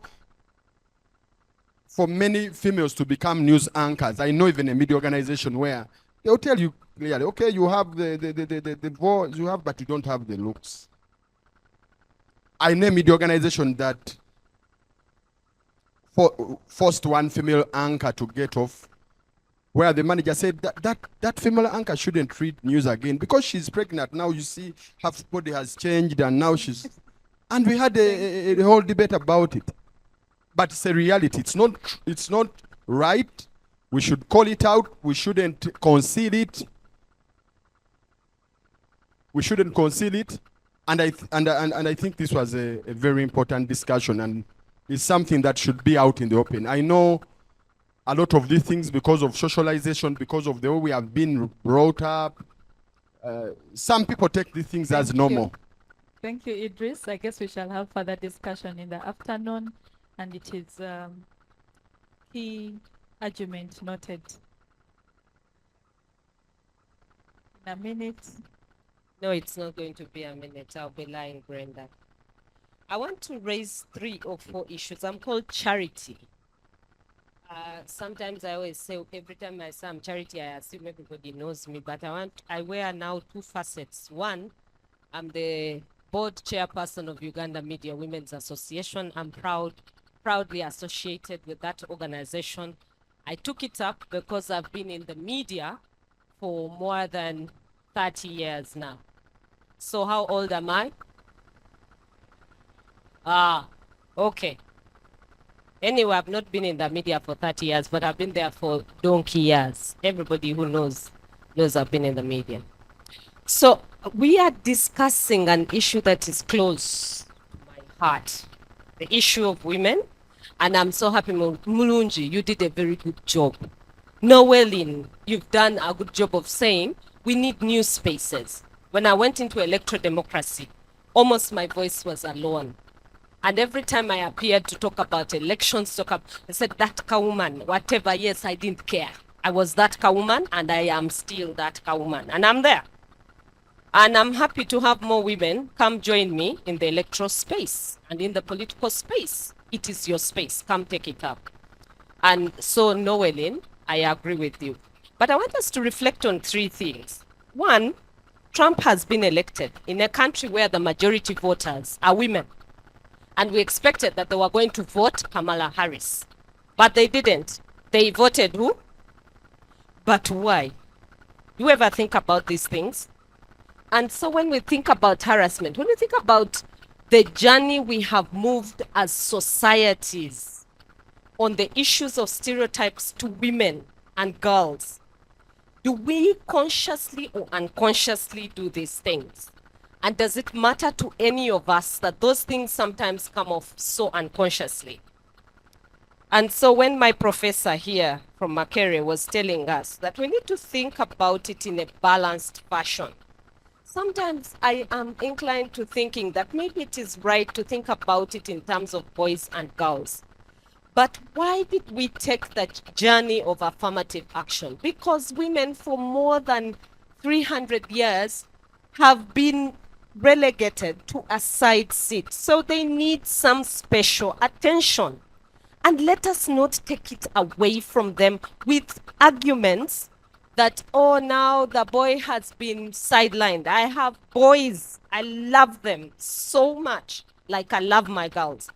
for many females to become news anchors, I know even a media organization where they'll tell you clearly, okay, you have the voice, but you don't have the looks. I know a media organization that forced one female anchor to get off, where the manager said that female anchor shouldn't read news again because she's pregnant. Now you see her body has changed and now she's... And we had a whole debate about it. But it's a reality. It's not right. We should call it out. We shouldn't conceal it. We shouldn't conceal it. And I think this was a very important discussion, and it's something that should be out in the open. I know a lot of these things, because of socialization, because of the way we have been brought up, some people take these things as normal. Thank you, Idris. I guess we shall have further discussion in the afternoon, and it is key argument noted. In a minute. No, it's not going to be a minute. I'll be lying, Brenda. I want to raise 3 or 4 issues. I'm called Charity. Sometimes I always say, every time I say I'm Charity, I assume everybody knows me, but I wear now 2 facets. One, I'm the board chairperson of Uganda Media Women's Association. I'm proudly associated with that organization. I took it up because I've been in the media for more than 30 years now. So how old am I? Okay. Anyway, I've not been in the media for 30 years, but I've been there for donkey years. Everybody who knows I've been in the media. So we are discussing an issue that is close to my heart, the issue of women. And I'm so happy, Mulunji, you did a very good job. Noelin, you've done a good job of saying we need new spaces. When I went into electoral democracy, almost my voice was alone. And every time I appeared to talk about elections, I said, that woman, whatever, yes, I didn't care. I was that woman, and I am still that woman, and I'm there. And I'm happy to have more women come join me in the electoral space and in the political space. It is your space. Come take it up. And so, Noelin, I agree with you. But I want us to reflect on three things. One, Trump has been elected in a country where the majority voters are women. And we expected that they were going to vote Kamala Harris. But they didn't. They voted who? But why? Do you ever think about these things? And so when we think about harassment, when we think about the journey we have moved as societies on the issues of stereotypes to women and girls, do we consciously or unconsciously do these things? And does it matter to any of us that those things sometimes come off so unconsciously? And so when my professor here from Makerere was telling us that we need to think about it in a balanced fashion, sometimes I am inclined to thinking that maybe it is right to think about it in terms of boys and girls. But why did we take that journey of affirmative action? Because women for more than 300 years have been relegated to a side seat. So they need some special attention. And let us not take it away from them with arguments that, oh, now the boy has been sidelined. I have boys. I love them so much, like I love my girls.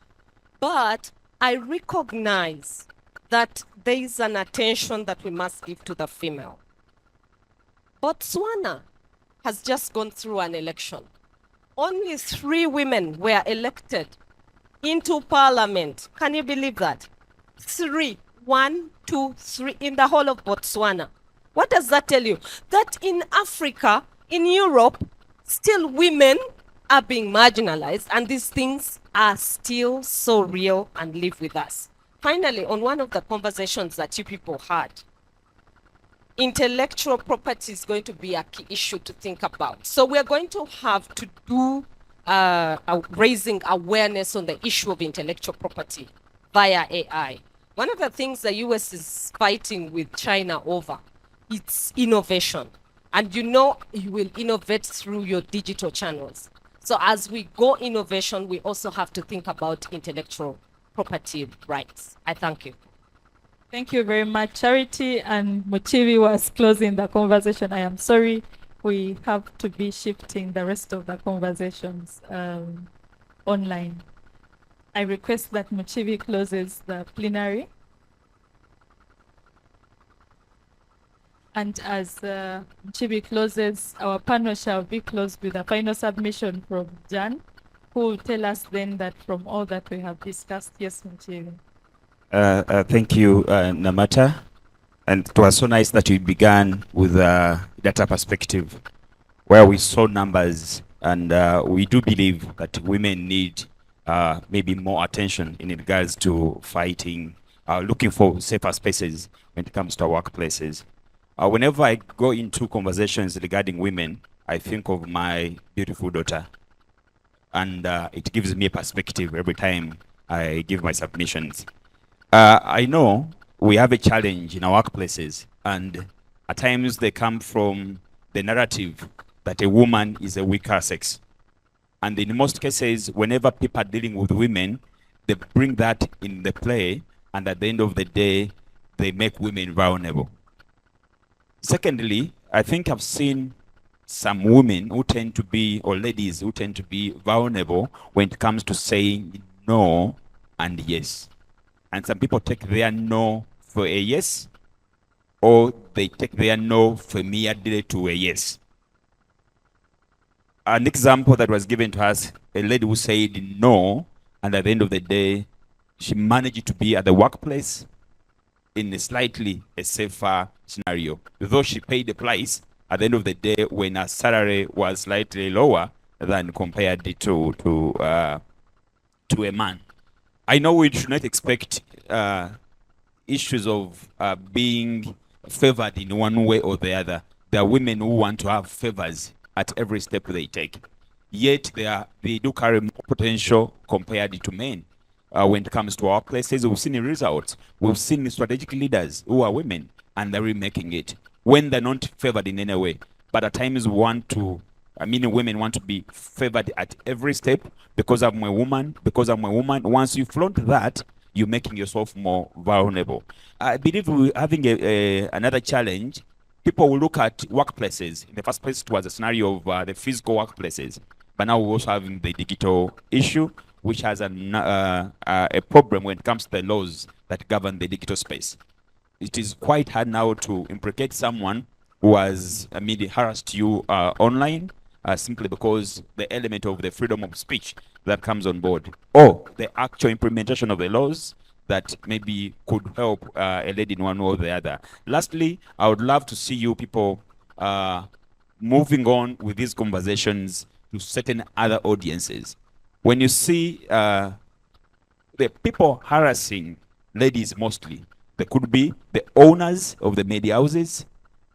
But I recognize that there is an attention that we must give to the female. Botswana has just gone through an election. Only 3 women were elected into parliament. Can you believe that? 3, 1, 2, 3 in the whole of Botswana. What does that tell you? That in Africa, in Europe, still women are being marginalized, and these things are still so real and live with us. Finally, on one of the conversations that you people had, intellectual property is going to be a key issue to think about. So we're going to have to do raising awareness on the issue of intellectual property via AI. One of the things the US is fighting with China over, it's innovation. And you know you will innovate through your digital channels. So as we go innovation, we also have to think about intellectual property rights. I thank you. Thank you very much, Charity, and Muchivi was closing the conversation. I am sorry, we have to be shifting the rest of the conversations online. I request that Muchivi closes the plenary. And as Muchivi closes, our panel shall be closed with a final submission from Jan, who will tell us then that from all that we have discussed. Yes, Muchivi. Thank you, Namata. And it was so nice that you began with a data perspective where we saw numbers, and we do believe that women need maybe more attention in regards to fighting, looking for safer spaces when it comes to our workplaces. Whenever I go into conversations regarding women, I think of my beautiful daughter, and it gives me a perspective every time I give my submissions. I know we have a challenge in our workplaces, and at times they come from the narrative that a woman is a weaker sex. And in most cases, whenever people are dealing with women, they bring that in the play, and at the end of the day, they make women vulnerable. Secondly, I think I've seen some women who tend to be, or ladies who tend to be vulnerable when it comes to saying no and yes. And some people take their no for a yes, or they take their no familiarly to a yes. An example that was given to us, a lady who said no, and at the end of the day, she managed to be at the workplace in a slightly safer scenario. Though she paid the price, at the end of the day, when her salary was slightly lower than compared to a man. I know we should not expect issues of being favored in one way or the other. There are women who want to have favors at every step they take. Yet they do carry more potential compared to men. When it comes to our places, we've seen results. We've seen strategic leaders who are women and they're really making it when they're not favored in any way. But at times women want to be favored at every step because I'm a woman, Once you flaunt that, you're making yourself more vulnerable. I believe we're having another challenge. People will look at workplaces. In the first place, it was a scenario of the physical workplaces. But now we're also having the digital issue, which has a problem when it comes to the laws that govern the digital space. It is quite hard now to implicate someone who has harassed you online simply because the element of the freedom of speech that comes on board, or the actual implementation of the laws that maybe could help a lady in one way or the other. Lastly, I would love to see you people moving on with these conversations to certain other audiences. When you see the people harassing ladies mostly, they could be the owners of the media houses,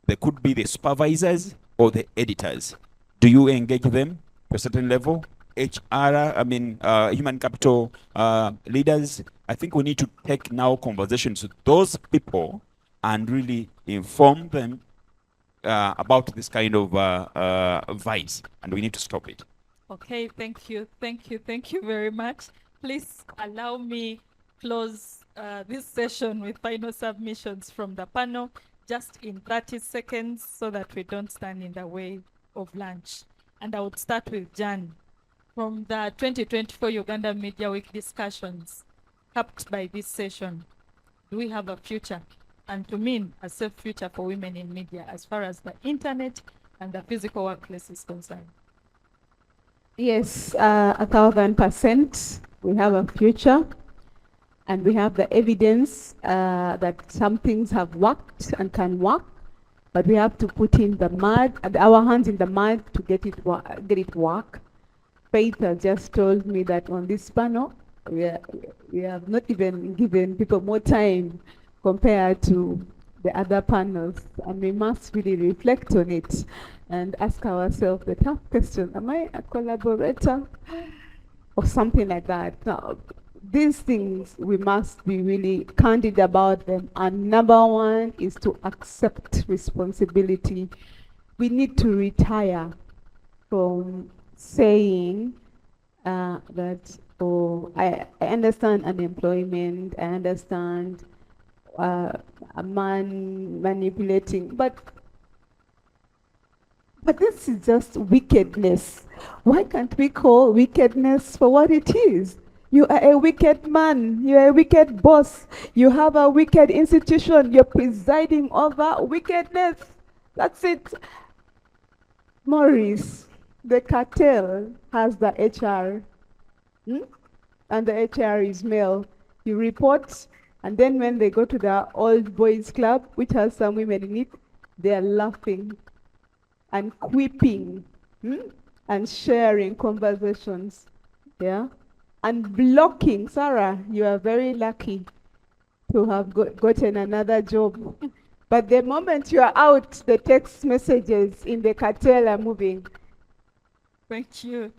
they could be the supervisors or the editors. Do you engage them to a certain level? HR, human capital leaders. I think we need to take now conversations with those people and really inform them about this kind of vice, and we need to stop it. Okay, thank you very much. Please allow me close this session with final submissions from the panel, just in 30 seconds, so that we don't stand in the way of lunch. And I would start with Jan. From the 2024 Uganda Media Week discussions, capped by this session, do we have a future, and to mean a safe future for women in media as far as the internet and the physical workplace is concerned? Yes, 1,000%. We have a future, and we have the evidence that some things have worked and can work, but we have to put in the mud, our hands in the mud to get it work. Faith has just told me that on this panel, we have not even given people more time compared to the other panels, and we must really reflect on it and ask ourselves the tough question: am I a collaborator or something like that? Now, these things, we must be really candid about them, and number one is to accept responsibility. We need to retire from saying that, oh, I understand unemployment, I understand a man manipulating, but this is just wickedness. Why can't we call wickedness for what it is? You are a wicked man, you are a wicked boss, you have a wicked institution, you're presiding over wickedness. That's it. Maurice, the cartel has the HR, and the HR is male. You report, and then when they go to the old boys club, which has some women in it, they are laughing and quipping and sharing conversations, and blocking. Sarah, you are very lucky to have gotten another job. But the moment you are out, the text messages in the cartel are moving. Thank you.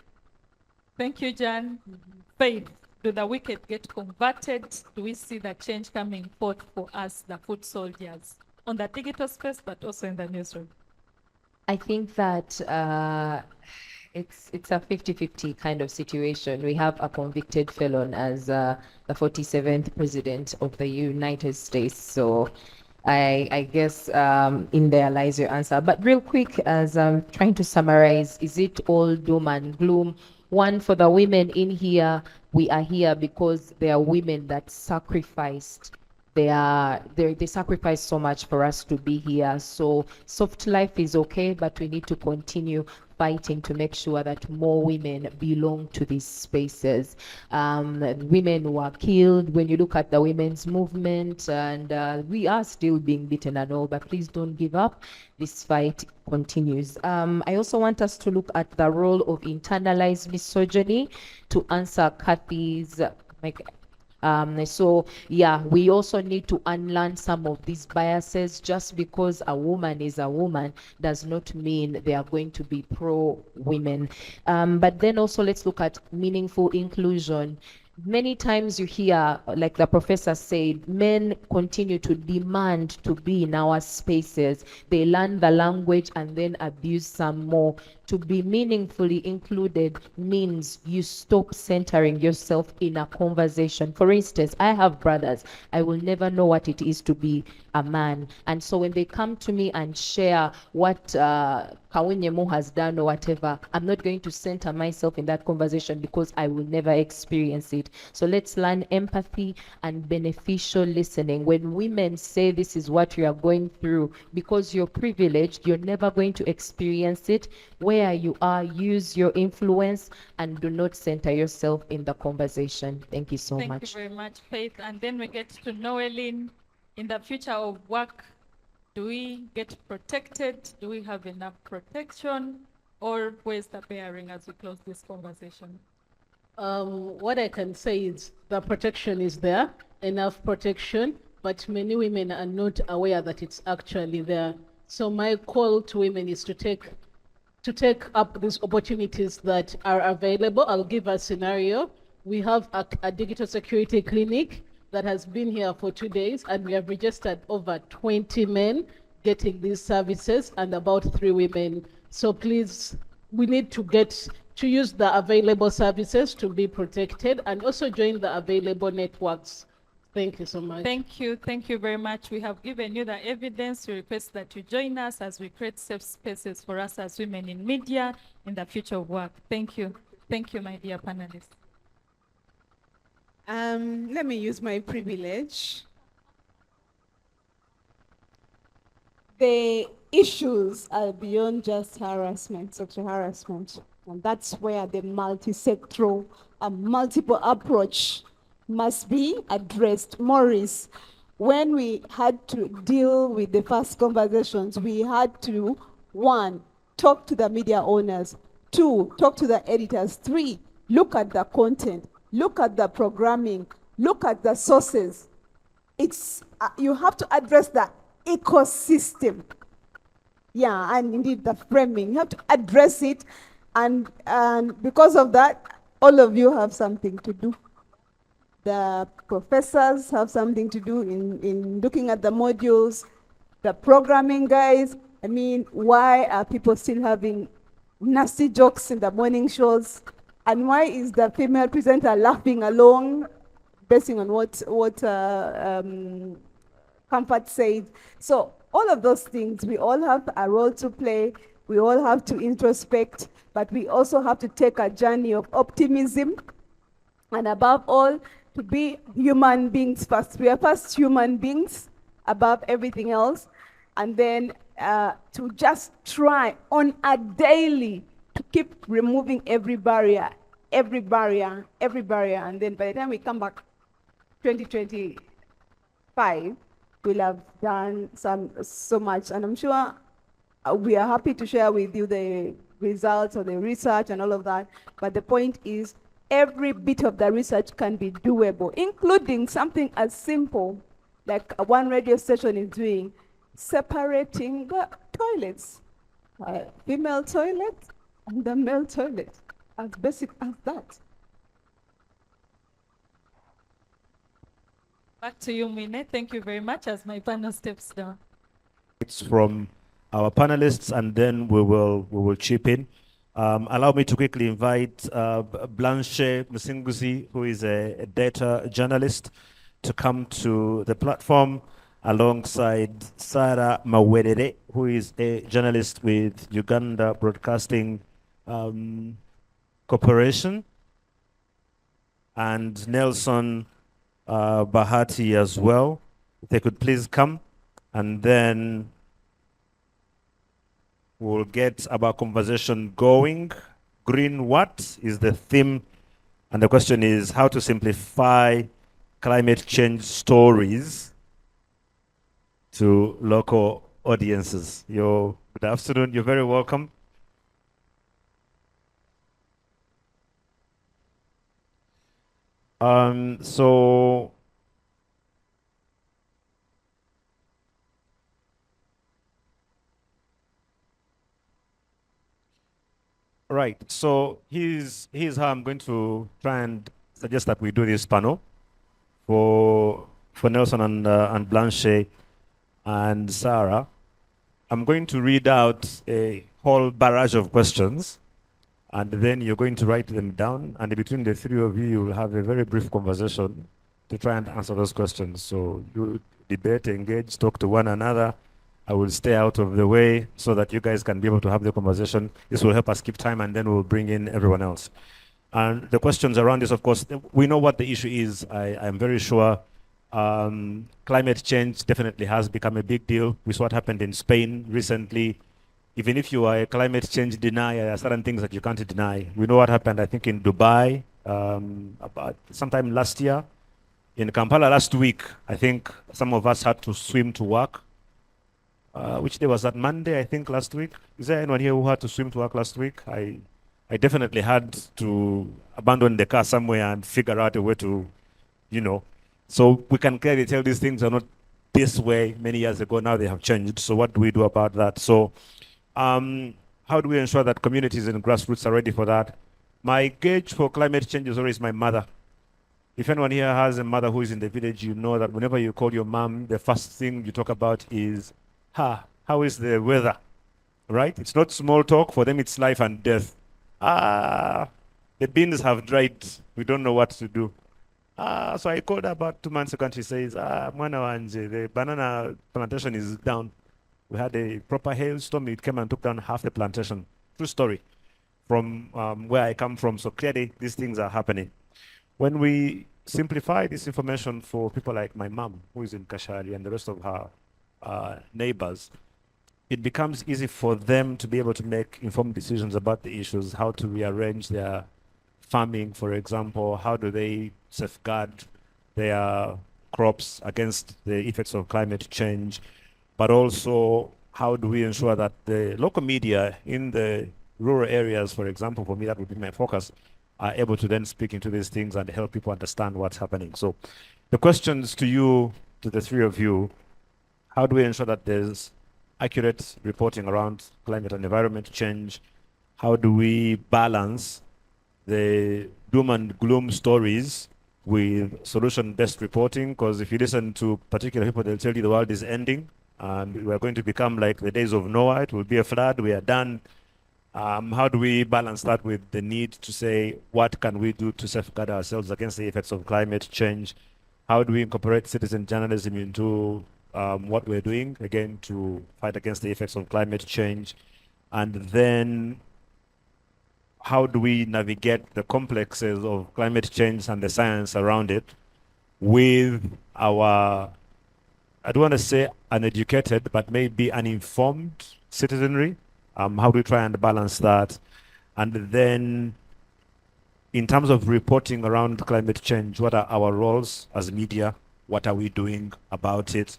Thank you, Jan. Faith, do the wicked get converted? Do we see the change coming forth for us, the foot soldiers, on the digital space, but also in the newsroom? I think that it's a 50-50 kind of situation. We have a convicted felon as the 47th president of the United States. So I guess in there lies your answer. But real quick, as I'm trying to summarize, is it all doom and gloom? One, for the women in here, we are here because there are women that sacrificed they sacrifice so much for us to be here. So soft life is okay, but we need to continue fighting to make sure that more women belong to these spaces. Women who are killed, when you look at the women's movement, and we are still being beaten and all, but please don't give up. This fight continues. I also want us to look at the role of internalized misogyny to answer Kathy's so yeah, we also need to unlearn some of these biases. Just because a woman is a woman does not mean they are going to be pro-women. But then also let's look at meaningful inclusion. Many times you hear, like the professor said, men continue to demand to be in our spaces. They learn the language and then abuse some more. To be meaningfully included means you stop centering yourself in a conversation. For instance, I have brothers. I will never know what it is to be a man. And so when they come to me and share what Kawinyemu has done or whatever, I'm not going to center myself in that conversation because I will never experience it. So let's learn empathy and beneficial listening. When women say this is what you are going through, because you're privileged, you're never going to experience it. Where you are, use your influence and do not center yourself in the conversation. Thank you so much. Thank you very much, Faith. And then we get to Noeline. In the future of work, do we get protected? Do we have enough protection? Or where's the bearing as we close this conversation? What I can say is the protection is there, enough protection, but many women are not aware that it's actually there. So my call to women is to take up these opportunities that are available. I'll give a scenario. We have a digital security clinic that has been here for 2 days, and we have registered over 20 men getting these services and about 3 women. So please, we need to use the available services to be protected and also join the available networks. Thank you so much. Thank you very much. We have given you the evidence. We request that you join us as we create safe spaces for us as women in media in the future of work. Thank you, my dear panelists. Let me use my privilege. The issues are beyond just harassment, sexual harassment, and that's where the multi-sectoral, multiple approach must be addressed. Maurice, when we had to deal with the first conversations, we had to, 1, talk to the media owners, 2, talk to the editors, 3, look at the content, look at the programming, look at the sources. It's you have to address the ecosystem. Yeah, and indeed the framing. You have to address it, and because of that, all of you have something to do. The professors have something to do in looking at the modules, the programming guys. I mean, why are people still having nasty jokes in the morning shows? And why is the female presenter laughing along, basing on what Comfort said? So all of those things, we all have a role to play. We all have to introspect, but we also have to take a journey of optimism. And above all, to be human beings first. We are first human beings above everything else. And then to just try on a daily to keep removing every barrier. And then by the time we come back 2025, we'll have done so much. And I'm sure we are happy to share with you the results of the research and all of that. But the point is, every bit of the research can be doable, including something as simple like one radio station is doing, separating the toilets, female toilet and the male toilet, as basic as that. Back to you, Mine. Thank you very much as my panel steps down. It's from our panelists, and then we will chip in. Allow me to quickly invite Blanche Musinguzi, who is a data journalist, to come to the platform alongside Sarah Mawerere, who is a journalist with Uganda Broadcasting Corporation, and Nelson Bahati as well. If they could please come, and then we'll get our conversation going. Green what is the theme, and the question is how to simplify climate change stories to local audiences. Good afternoon, you're very welcome. So right, so here's how I'm going to try and suggest that we do this panel for Nelson and Blanche and Sarah. I'm going to read out a whole barrage of questions, and then you're going to write them down, and between the three of you, you'll have a very brief conversation to try and answer those questions. So you debate, engage, talk to one another. I will stay out of the way so that you guys can be able to have the conversation. This will help us keep time, and then we'll bring in everyone else. And the questions around this, of course, we know what the issue is. I'm very sure climate change definitely has become a big deal. We saw what happened in Spain recently. Even if you are a climate change denier, there are certain things that you can't deny. We know what happened, I think, in Dubai about sometime last year. In Kampala last week, I think some of us had to swim to work. Which day was that? Monday, I think, last week. Is there anyone here who had to swim to work last week? I definitely had to abandon the car somewhere and figure out a way to, So we can clearly tell these things are not this way many years ago. Now they have changed. So what do we do about that? So how do we ensure that communities and grassroots are ready for that? My gauge for climate change is always my mother. If anyone here has a mother who is in the village, you know that whenever you call your mom, the first thing you talk about is, how is the weather? Right? It's not small talk. For them, it's life and death. The beans have dried. We don't know what to do. So I called her about 2 months ago and she says, Mwana wanje, the banana plantation is down. We had a proper hailstorm. It came and took down half the plantation. True story from where I come from. So clearly these things are happening. When we simplify this information for people like my mom, who is in Kashari, and the rest of her neighbors, it becomes easy for them to be able to make informed decisions about the issues, how to rearrange their farming, for example, how do they safeguard their crops against the effects of climate change, but also how do we ensure that the local media in the rural areas, for example, for me, that would be my focus, are able to then speak into these things and help people understand what's happening. So the questions to you, to the three of you, how do we ensure that there's accurate reporting around climate and environment change? How do we balance the doom and gloom stories with solution-based reporting? Because if you listen to particular people, they'll tell you the world is ending and we're going to become like the days of Noah. It will be a flood. We are done. How do we balance that with the need to say, what can we do to safeguard ourselves against the effects of climate change? How do we incorporate citizen journalism into what we're doing, again, to fight against the effects of climate change? And then how do we navigate the complexes of climate change and the science around it with our, I don't want to say uneducated, but maybe uninformed citizenry? How do we try and balance that? And then in terms of reporting around climate change, what are our roles as media? What are we doing about it?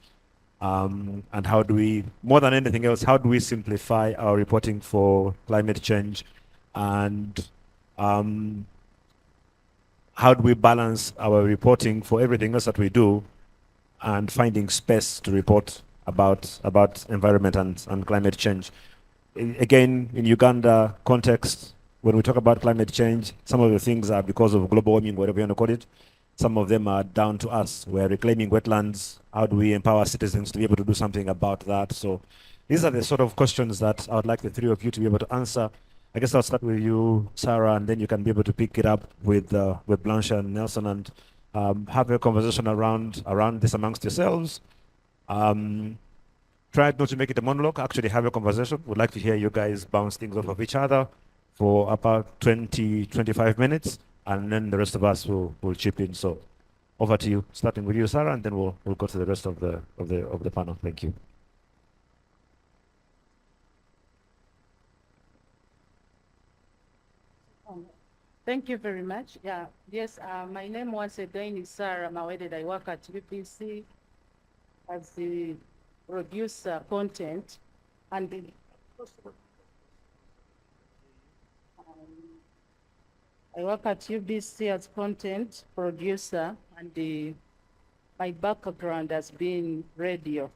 And how do we, more than anything else, how do we simplify our reporting for climate change? And how do we balance our reporting for everything else that we do and finding space to report about environment and climate change? Again, in Uganda context, when we talk about climate change, some of the things are because of global warming, whatever you want to call it. Some of them are down to us. We're reclaiming wetlands. How do we empower citizens to be able to do something about that? So these are the sort of questions that I would like the three of you to be able to answer. I guess I'll start with you, Sarah, and then you can be able to pick it up with Blanche and Nelson and have a conversation around this amongst yourselves. Try not to make it a monologue, actually have a conversation. We'd like to hear you guys bounce things off of each other for about 20, 25 minutes, and then the rest of us will chip in. So Over to you, starting with you, Sarah, and then we'll go to the rest of the panel. Thank you. Thank you very much. Yeah, yes, my name once again is Sarah Maweded. I work at BBC as the producer content and the, I work at UBC as content producer, and my background has been radio.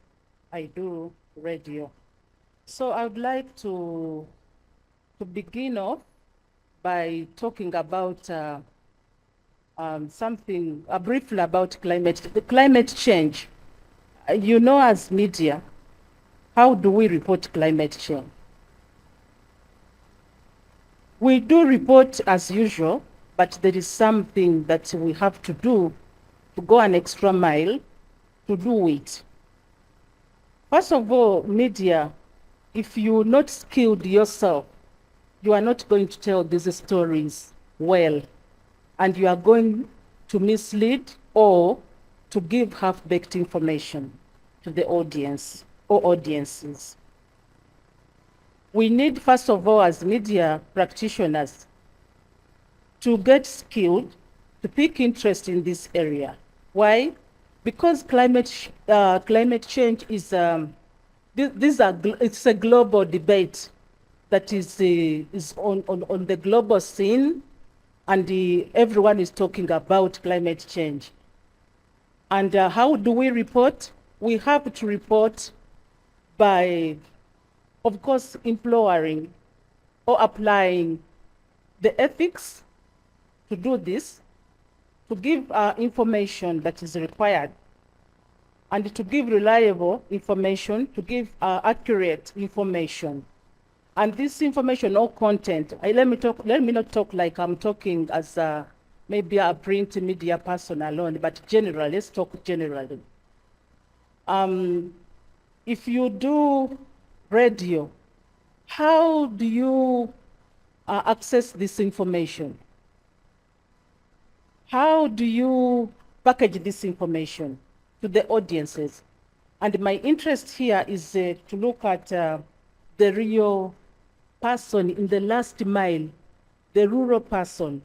I do radio. So I would like to begin off by talking about briefly about climate change. You know, as media, how do we report climate change? We do report as usual, but there is something that we have to do to go an extra mile to do it. First of all, media, if you're not skilled yourself, you are not going to tell these stories well, and you are going to mislead or to give half-baked information to the audience or audiences. We need, first of all, as media practitioners, to get skilled, to pick interest in this area. Why? Because climate change is it's a global debate that is on the global scene, and everyone is talking about climate change. And how do we report? We have to report by, of course, imploring or applying the ethics to do this, to give information that is required, and to give reliable information, to give accurate information. And this information or content, let me not talk like I'm talking as maybe a print media person alone, but generally, let's talk generally. If you do radio, how do you access this information? How do you package this information to the audiences? And my interest here is to look at the real person in the last mile, the rural person.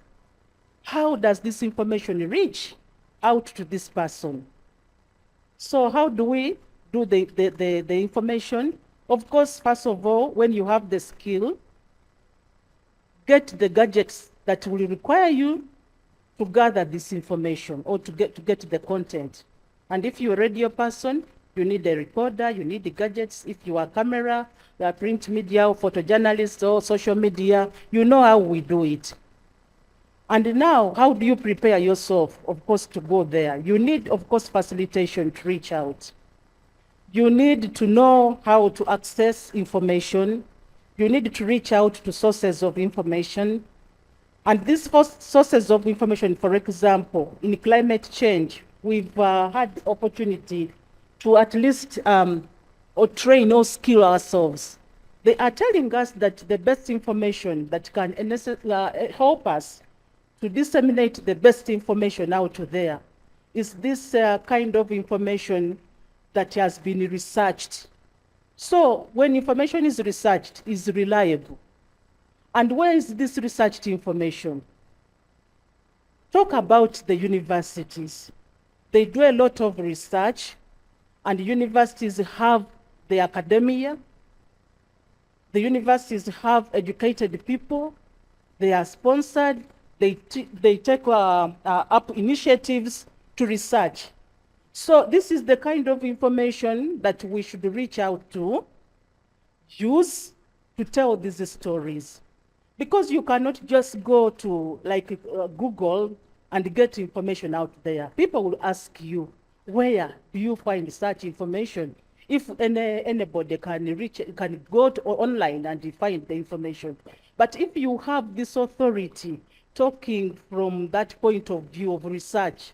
How does this information reach out to this person? So how do we do the information? Of course, first of all, when you have the skill, get the gadgets that will require you to gather this information or to get the content. And if you're a radio person, you need a recorder, you need the gadgets. If you are camera, you are print media or photojournalist or social media, you know how we do it. And now, how do you prepare yourself, of course, to go there? You need, of course, facilitation to reach out. You need to know how to access information. You need to reach out to sources of information. And these sources of information, for example, in climate change, we've had the opportunity to at least or train or skill ourselves. They are telling us that the best information that can help us to disseminate the best information out there is this kind of information that has been researched. So when information is researched, is reliable. And where is this researched information? Talk about the universities. They do a lot of research, and universities have the academia. The universities have educated people. They are sponsored. They take up initiatives to research. So this is the kind of information that we should reach out to, use to tell these stories. Because you cannot just go to Google and get information out there. People will ask you, where do you find such information? If anybody can go online and find the information. But if you have this authority talking from that point of view of research,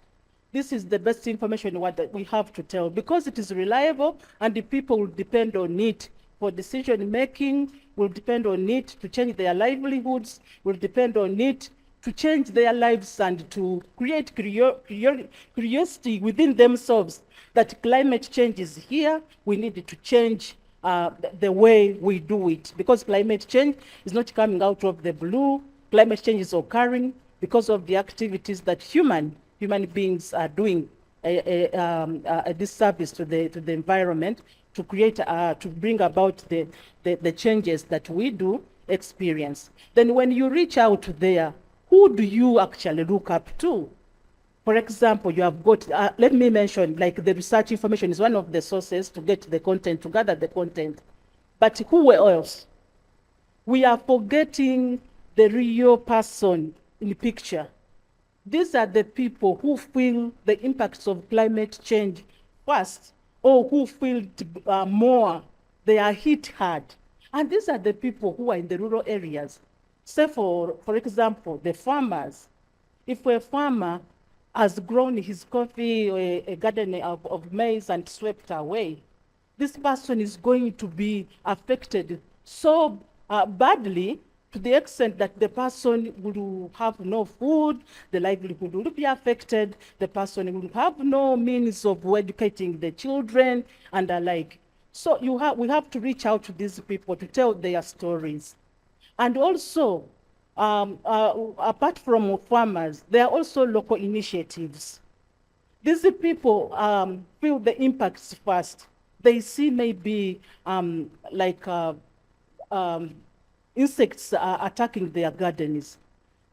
this is the best information that we have to tell, because it is reliable and the people will depend on it for decision making, will depend on it to change their livelihoods, will depend on it to change their lives and to create curiosity within themselves that climate change is here. We need to change the way we do it, because climate change is not coming out of the blue. Climate change is occurring because of the activities that human beings are doing a disservice to the environment, to create to bring about the changes that we do experience. Then when you reach out there, who do you actually look up to? For example, you have got, let me mention, like the research information is one of the sources to get the content, to gather the content. But who else? We are forgetting the real person in the picture. These are the people who feel the impacts of climate change first, or who feel more, they are hit hard. And these are the people who are in the rural areas. Say for example, the farmers. If a farmer has grown his coffee or a garden of maize and swept away, this person is going to be affected so badly, to the extent that the person will have no food, the livelihood will be affected, the person will have no means of educating the children and the like. So we have to reach out to these people to tell their stories. And also, apart from farmers, there are also local initiatives. These people feel the impacts first. They see maybe insects are attacking their gardens.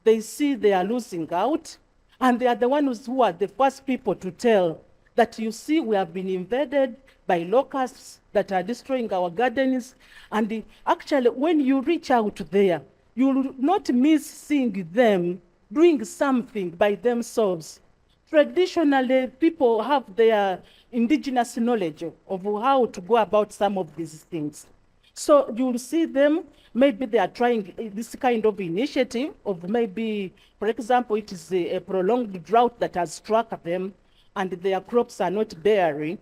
They see they are losing out, and they are the ones who are the first people to tell that, you see, we have been invaded by locusts that are destroying our gardens. And actually, when you reach out there, you will not miss seeing them doing something by themselves. Traditionally, people have their indigenous knowledge of how to go about some of these things. So you'll see them, maybe they are trying this kind of initiative of maybe, for example, it is a prolonged drought that has struck them and their crops are not bearing.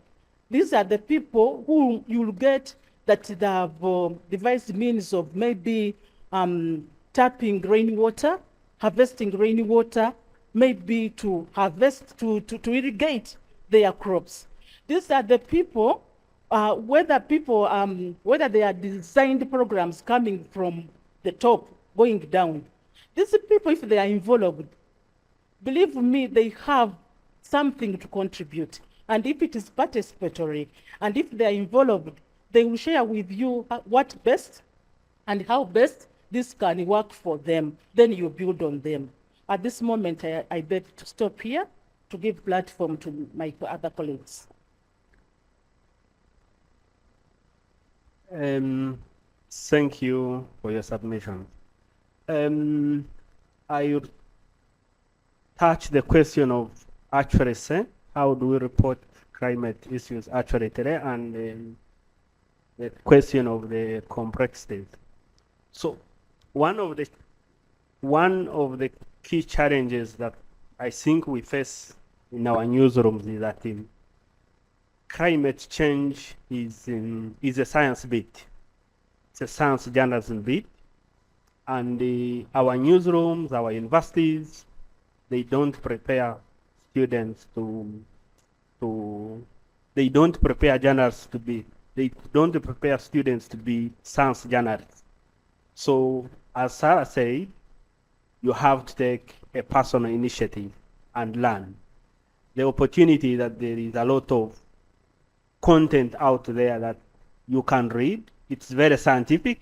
These are the people who you'll get that they have devised means of maybe tapping rainwater, harvesting rainwater, maybe to harvest, to irrigate their crops. These are the people, whether they are designed programs coming from the top, going down. These people, if they are involved, believe me, they have something to contribute. And if it is participatory, and if they are involved, they will share with you what best and how best this can work for them. Then you build on them. At this moment, I beg to stop here to give platform to my other colleagues. Thank you for your submission. I would touch the question of accuracy. How do we report climate issues accurately, and the question of the complexities. So one of the key challenges that I think we face in our newsrooms is that climate change is a science beat. It's a science journalism beat. And our newsrooms, our universities, they don't prepare students they don't prepare journalists they don't prepare students to be science journalists. So as Sarah said, you have to take a personal initiative and learn. The opportunity that there is a lot of content out there that you can read. It's very scientific,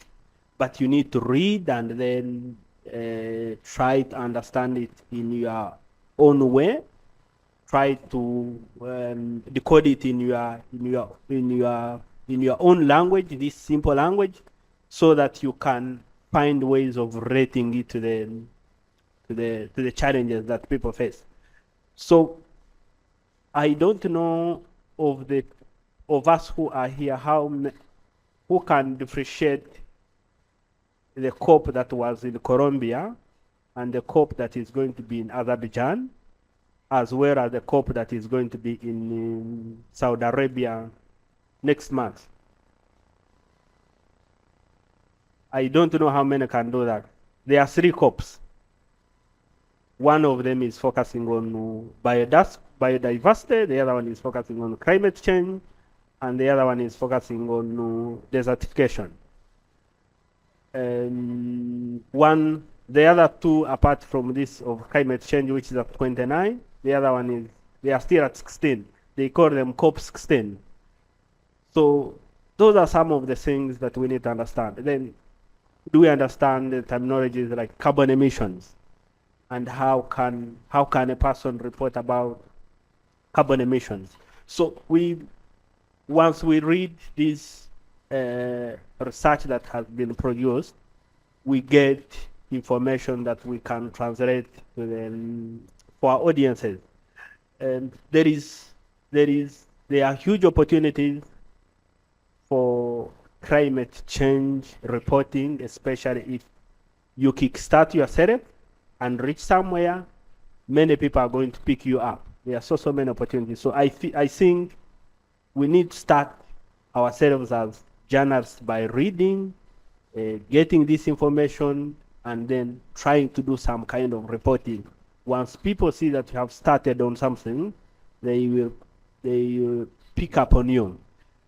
but you need to read and then try to understand it in your own way. Try to decode it in your own language, this simple language, so that you can find ways of relating it to the challenges that people face. So I don't know of us who are here who can differentiate the COP that was in Colombia and the COP that is going to be in Azerbaijan, as well as the COP that is going to be in Saudi Arabia next month. I don't know how many can do that. There are 3 COPs. One of them is focusing on biodiversity, the other one is focusing on climate change, and the other one is focusing on desertification. The other two, apart from this of climate change, which is at 29, the other one is, they are still at 16. They call them COP16. So those are some of the things that we need to understand. Then, do we understand the terminologies like carbon emissions? And how can a person report about carbon emissions? So once we read this research that has been produced, we get information that we can translate to them for our audiences. And there are huge opportunities for climate change reporting, especially if you kickstart yourself and reach somewhere, many people are going to pick you up. There are so many opportunities. So I think we need to start ourselves as journalists by reading, getting this information, and then trying to do some kind of reporting. Once people see that you have started on something, they will pick up on you.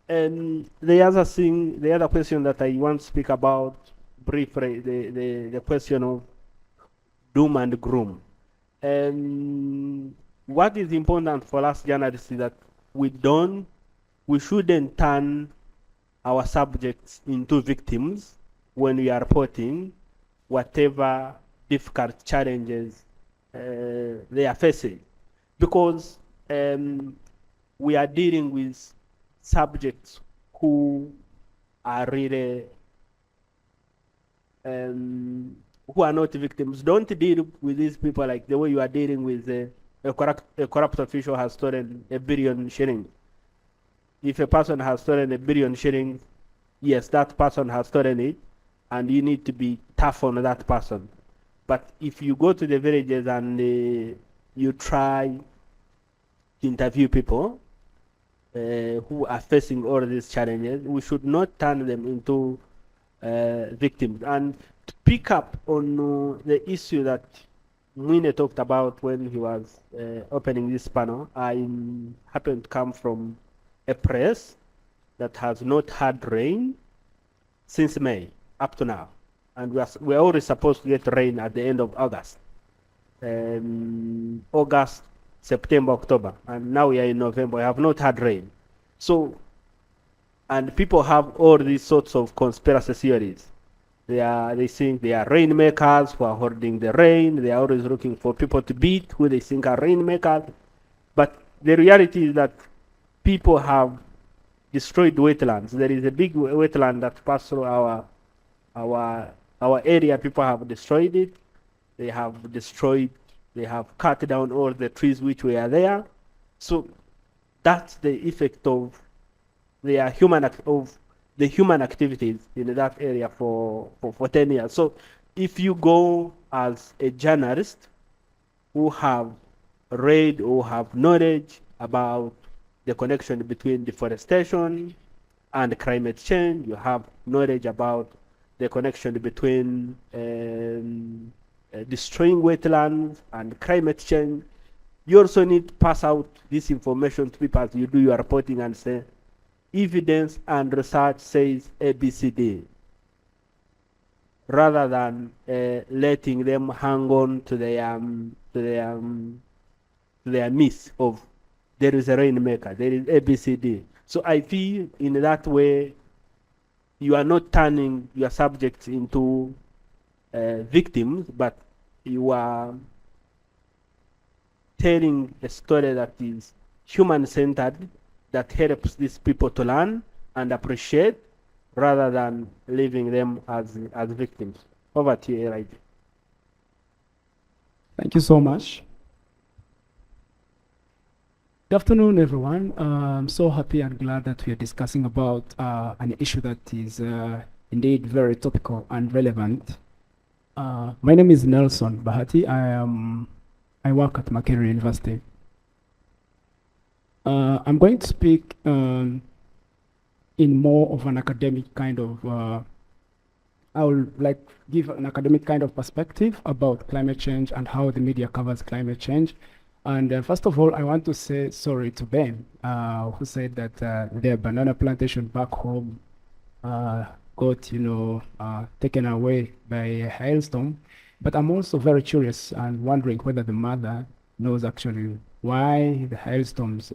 And the other question that I want to speak about briefly, the question of doom and gloom. And what is important for us journalists is that we shouldn't turn our subjects into victims when we are reporting whatever difficult challenges they are facing, because we are dealing with subjects who are really who are not victims. Don't deal with these people like the way you are dealing with a corrupt official has stolen $1 billion shillings. If a person has stolen $1 billion shillings, yes, that person has stolen it, and you need to be tough on that person. But if you go to the villages and you try to interview people who are facing all these challenges, we should not turn them into victims. And to pick up on the issue that Mwine talked about when he was opening this panel, I happen to come from a place that has not had rain since May up to now. And we're already supposed to get rain at the end of August. August, September, October, and now we are in November. We have not had rain. So, and people have all these sorts of conspiracy theories. They think they are rainmakers who are holding the rain. They are always looking for people to beat who they think are rainmakers. But the reality is that people have destroyed wetlands. There is a big wetland that passes through our area. People have destroyed it. They have cut down all the trees which were there. So that's the effect of the human activities in that area for 10 years. So if you go as a journalist who have read or have knowledge about the connection between deforestation and climate change, you have knowledge about the connection between destroying wetlands and climate change, you also need to pass out this information to people as you do your reporting and say, evidence and research says ABCD, rather than letting them hang on to their myth of there is a rainmaker, there is ABCD. So I feel in that way, you are not turning your subjects into victims, but you are telling a story that is human-centered, that helps these people to learn and appreciate, rather than leaving them as victims. Over to you, Elijah. Thank you so much. Good afternoon, everyone. I'm so happy and glad that we are discussing about an issue that is indeed very topical and relevant. My name is Nelson Bahati. I work at Makerere University. I'm going to speak in more of an academic kind of I will like give an academic kind of perspective about climate change and how the media covers climate change. And first of all, I want to say sorry to Ben, who said that their banana plantation back home got, taken away by a hailstorm. But I'm also very curious and wondering whether the mother knows actually why the hailstorms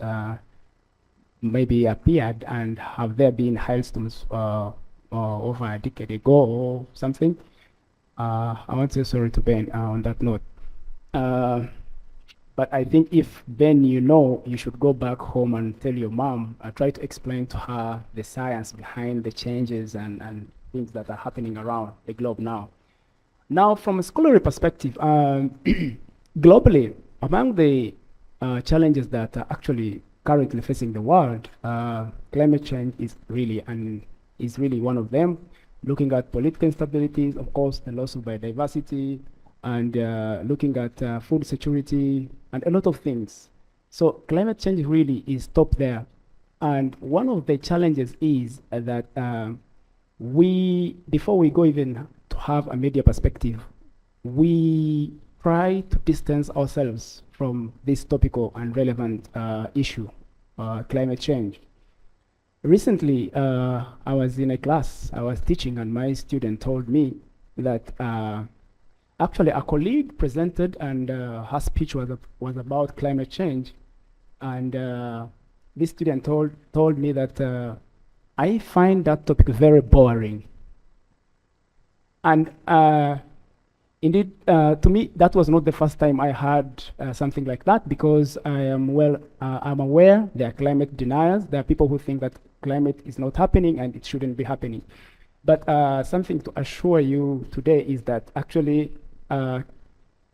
maybe appeared, and have there been hailstorms over a decade ago or something. I want to say sorry to Ben on that note. But I think if Ben, you should go back home and tell your mom, try to explain to her the science behind the changes and things that are happening around the globe now. Now, from a scholarly perspective, globally, among the challenges that are actually currently facing the world, climate change is really one of them. Looking at political instabilities, of course, the loss of biodiversity, and looking at food security, and a lot of things. So climate change really is top there. And one of the challenges is that before we go even to have a media perspective, we try to distance ourselves from this topical and relevant issue, climate change. Recently, I was in a class, I was teaching, and my student told me that actually a colleague presented, and her speech was about climate change. And this student told me that I find that topic very boring. And indeed, to me, that was not the first time I heard something like that, because I'm aware there are climate deniers. There are people who think that climate is not happening and it shouldn't be happening. But something to assure you today is that actually,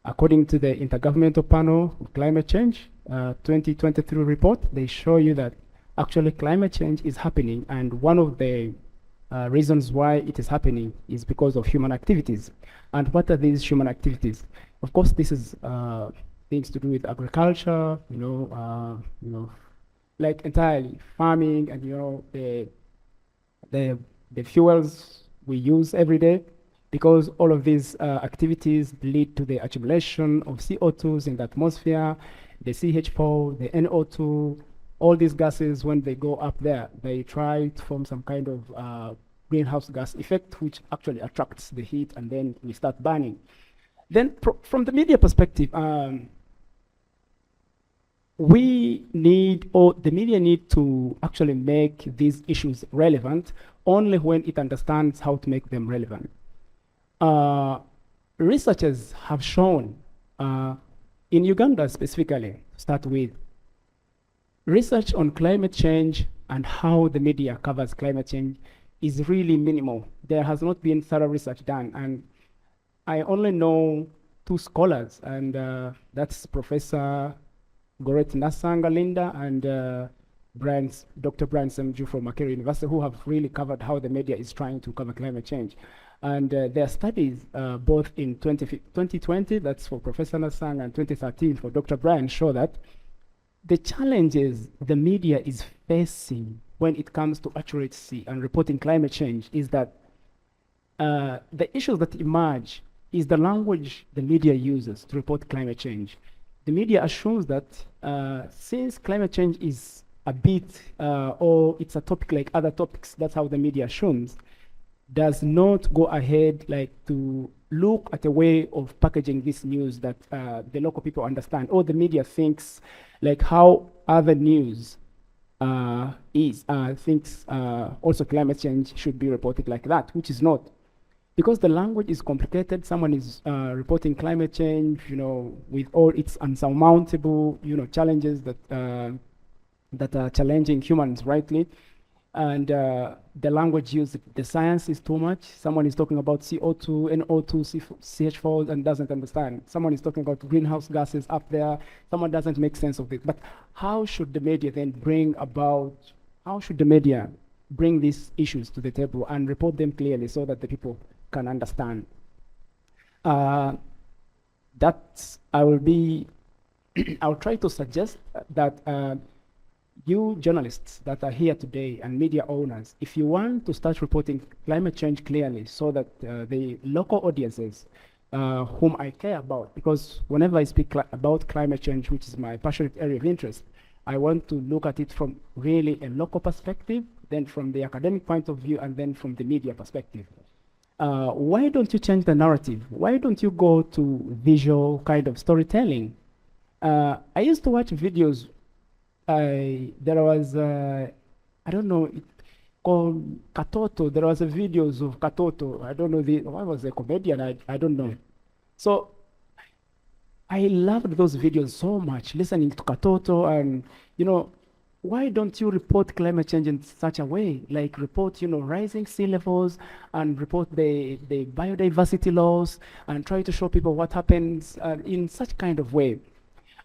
according to the Intergovernmental Panel on Climate Change 2023 report, they show you that actually climate change is happening, and one of the reasons why it is happening is because of human activities. And what are these human activities? Of course, this is things to do with agriculture, like entirely farming, and the fuels we use every day, because all of these activities lead to the accumulation of CO2s in the atmosphere, the CH4, the NO2, all these gases. When they go up there, they try to form some kind of greenhouse gas effect, which actually attracts the heat, and then we start burning. Then from the media perspective, the media need to actually make these issues relevant only when it understands how to make them relevant. Researchers have shown, in Uganda specifically, to start with, research on climate change and how the media covers climate change is really minimal. There has not been thorough research done, and I only know two scholars, and that's Professor Goret Nasanga Linda and Dr. Brian Semju from Makerere University, who have really covered how the media is trying to cover climate change. And their studies, both in 2020, that's for Professor Nasanga, and 2013 for Dr. Brian, show that the challenges the media is facing when it comes to accuracy and reporting climate change is that the issues that emerge is the language the media uses to report climate change. The media assumes that since climate change is a bit, or it's a topic like other topics, that's how the media assumes, does not go ahead like to look at a way of packaging this news that the local people understand, or the media thinks like how other news thinks also climate change should be reported like that, which is not. Because the language is complicated, someone is reporting climate change, with all its unsurmountable, challenges that are challenging humans rightly. And the language used, the science is too much. Someone is talking about CO2, NO2, CH4, and doesn't understand. Someone is talking about greenhouse gases up there. Someone doesn't make sense of it. But how should the media then bring these issues to the table and report them clearly so that the people can understand? I'll try to suggest that you journalists that are here today and media owners, if you want to start reporting climate change clearly so that the local audiences whom I care about, because whenever I speak about climate change, which is my passionate area of interest, I want to look at it from really a local perspective, then from the academic point of view, and then from the media perspective. Why don't you change the narrative? Why don't you go to visual kind of storytelling? I used to watch videos. There was, I don't know, called Katoto. There was a videos of Katoto. I don't know, what was the comedian? I don't know. So I loved those videos so much, listening to Katoto, and, you know, why don't you report climate change in such a way? Like report, you know, rising sea levels and report the biodiversity loss and try to show people what happens in such kind of way.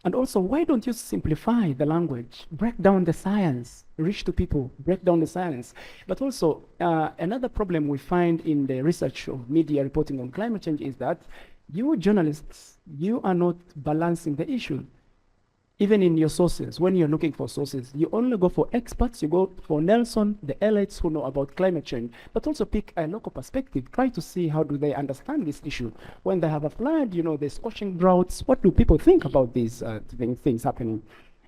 And also, why don't you simplify the language, break down the science, reach to people, break down the science. But also, another problem we find in the research of media reporting on climate change is that you journalists, you are not balancing the issue. Even in your sources, when you're looking for sources, you only go for experts, you go for Nelson, the elites who know about climate change, but also pick a local perspective. Try to see how do they understand this issue. When they have a flood, you know, the scorching droughts, what do people think about these things happening?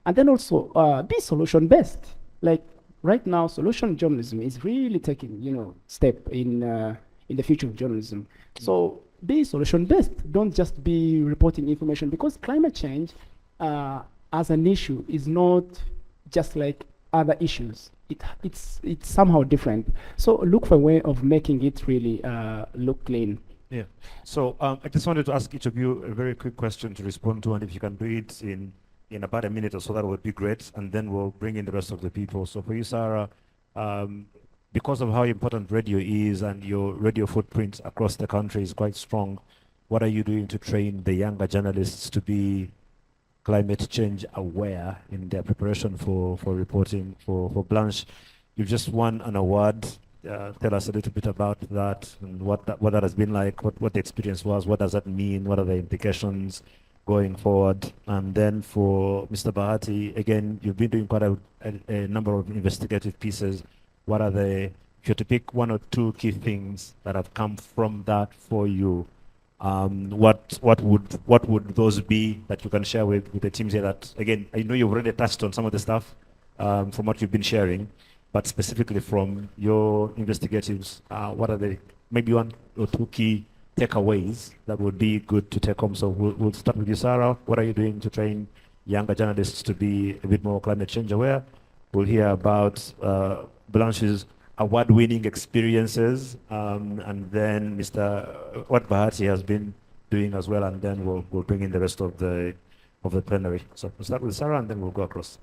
And then also be solution-based. Like right now, solution journalism is really taking, you know, step in the future of journalism. So be solution-based. Don't just be reporting information, because climate change, as an issue, is not just like other issues. It's somehow different. So look for a way of making it really look clean. Yeah. So I just wanted to ask each of you a very quick question to respond to, and if you can do it in about a minute or so, that would be great. And then we'll bring in the rest of the people. So for you, Sarah, because of how important radio is and your radio footprint across the country is quite strong, what are you doing to train the younger journalists to be climate change aware in their preparation for reporting? For Blanche, you've just won an award. Tell us a little bit about that and what that has been like, what the experience was, what does that mean, what are the implications going forward? And then for Mr. Bahati, again, you've been doing quite a number of investigative pieces. What are if you had to pick one or two key things that have come from that for you, what would those be that you can share with the teams here? That, again, I know you've already touched on some of the stuff from what you've been sharing, but specifically from your investigatives, what are the maybe one or two key takeaways that would be good to take home? So we'll start with you, Sarah. What are you doing to train younger journalists to be a bit more climate change aware? We'll hear about Blanche's award-winning experiences, and then what Bahati has been doing as well, and then we'll bring in the rest of the plenary. So we'll start with Sarah, and then we'll go across.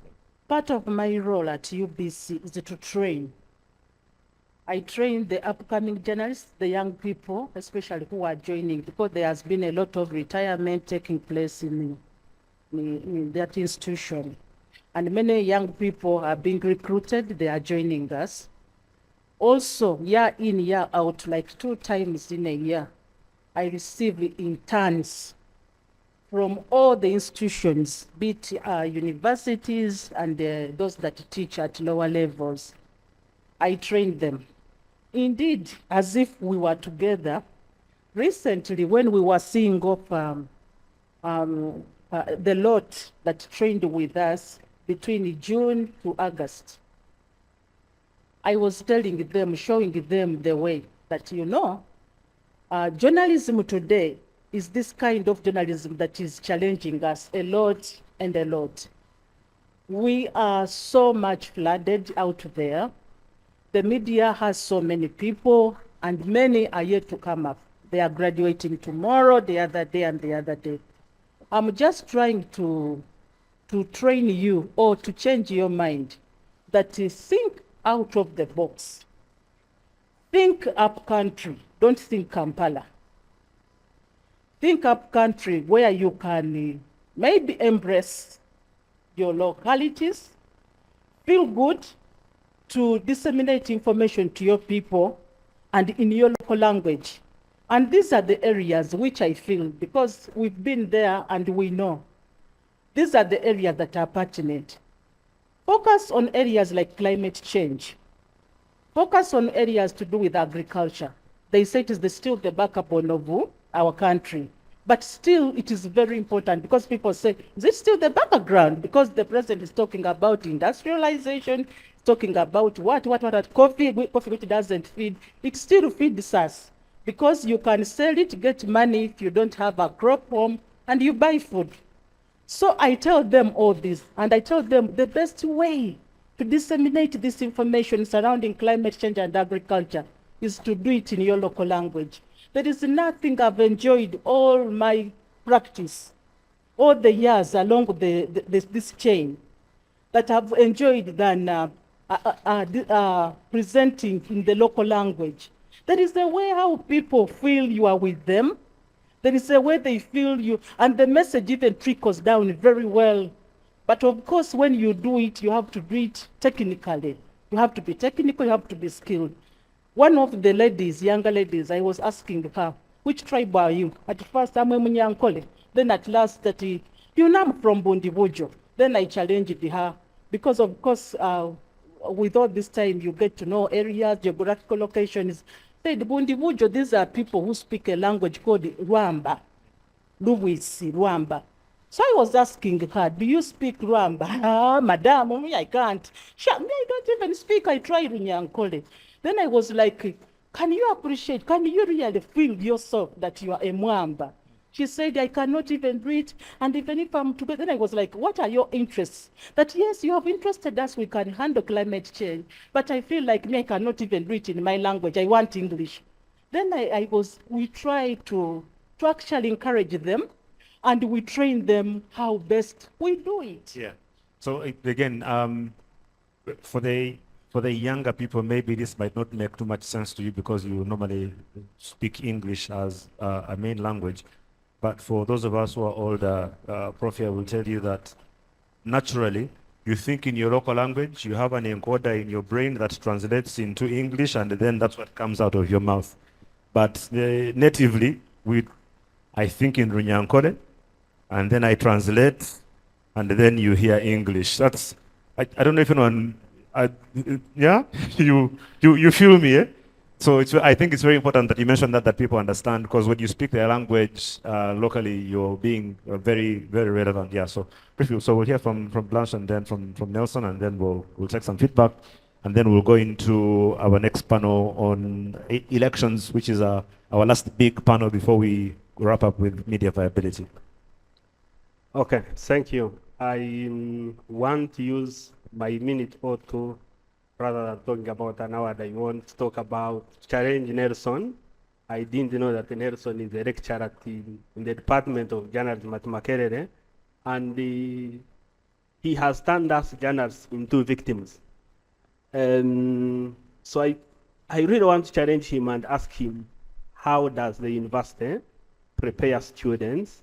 Part of my role at UBC is to train. I train the upcoming journalists, the young people, especially who are joining, because there has been a lot of retirement taking place in that institution. And many young people are being recruited, they are joining us. Also, year in, year out, like 2 times in a year, I receive interns from all the institutions, be it universities and those that teach at lower levels. I train them. Indeed, as if we were together. Recently, when we were seeing off the lot that trained with us between June to August, I was telling them, showing them the way that, you know, journalism today is this kind of journalism that is challenging us a lot and a lot. We are so much flooded out there. The media has so many people, and many are yet to come up. They are graduating tomorrow, the other day, and the other day. I'm just trying to train you, or to change your mind, that is, think out of the box. Think up country, don't think Kampala. Think up country where you can maybe embrace your localities, feel good to disseminate information to your people and in your local language. And these are the areas which I feel, because we've been there and we know, these are the areas that are pertinent. focus on areas like climate change. Focus on areas to do with agriculture. They say it is still the backbone of our country. But still, it is very important because people say, is it still the background? Because the president is talking about industrialization, talking about what coffee which doesn't feed, it still feeds us. Because you can sell it, get money if you don't have a crop home, and you buy food. So I tell them all this, and I tell them the best way to disseminate this information surrounding climate change and agriculture is to do it in your local language. There is nothing I've enjoyed all my practice, all the years along this chain, that I've enjoyed than presenting in the local language. There is a way how people feel you are with them. There is a way they feel you, and the message even trickles down very well. But of course, when you do it, you have to do it technically. You have to be technical, you have to be skilled. One of the ladies, younger ladies, I was asking her, which tribe are you? At first, I'm a Munyankole. Then at last, you know, I'm from Bundibujo. Then I challenged her, because of course, with all this time, you get to know areas, geographical locations. Said Bundibujo, these are people who speak a language called Rwamba. Luwisi, Rwamba. So I was asking her, do you speak Rwamba? Ah, madam, I can't. I don't even speak. I tried Runyankole. Then I was like, can you appreciate, can you really feel yourself that you are a Mwamba? She said, I cannot even read. And even if I'm together, then I was like, what are your interests? That yes, you have interested us, we can handle climate change. But I feel like me, I cannot even read in my language. I want English. Then we try to actually encourage them, and we train them how best we do it. Yeah. So again, for the younger people, maybe this might not make too much sense to you because you normally speak English as a main language. But for those of us who are older, Prof will tell you that naturally, you think in your local language, you have an encoder in your brain that translates into English, and then that's what comes out of your mouth. But natively, I think in Runyankore, and then I translate, and then you hear English. That's, I don't know if anyone, yeah, you feel me, eh? So I think it's very important that you mention that people understand, because when you speak their language locally, you're being very, very relevant. Yeah. So we'll hear from Blanche, and then from Nelson, and then we'll take some feedback, and then we'll go into our next panel on elections, which is our last big panel before we wrap up with media viability. Okay, thank you. I want to use my minute or two, rather than talking about an hour, I want to talk about challenge Nelson. I didn't know that Nelson is a lecturer in the Department of Journalism at Makerere, and he has turned us journalists into victims. So I really want to challenge him and ask him, how does the university prepare students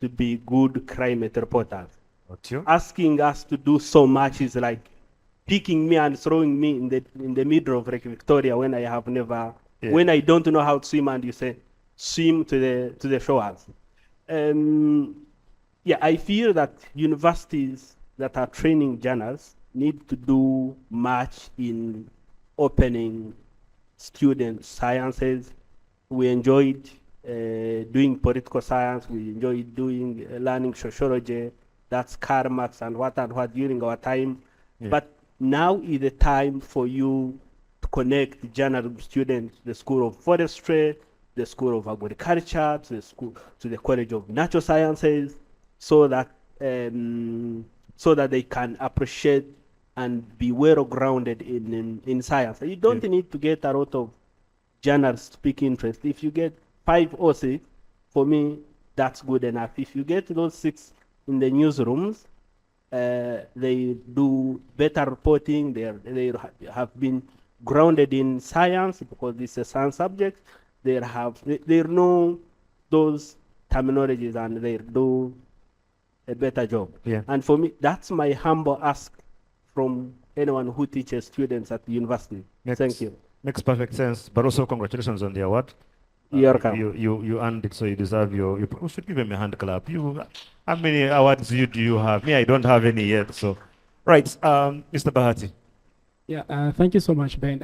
to be good climate reporters? Asking us to do so much is like picking me and throwing me in the middle of Lake Victoria when I have never, when I don't know how to swim, and you say, swim to the shores. Yeah, I feel that universities that are training journalists need to do much in opening student sciences. We enjoyed doing political science. We enjoyed doing learning sociology. That's Karl Marx and what during our time. Yeah. But now is the time for you to connect journalism students, the School of Forestry, the School of Agriculture, to the College of Natural Sciences, so that they can appreciate and be well grounded in science. You don't need to get a lot of journalists speak interest. If you get 5 or 6, for me, that's good enough. If you get those 6 in the newsrooms, they do better reporting. They have been grounded in science because it's a science subject. They know those terminologies and they do a better job. Yeah. And for me, that's my humble ask from anyone who teaches students at the university. Thank you. Makes perfect sense. But also congratulations on the award. You're welcome. You earned it, so you deserve we should give him a hand clap. How many awards do you have? Me, I don't have any yet, so Right, Mr. Bahati. Yeah, thank you so much, Ben.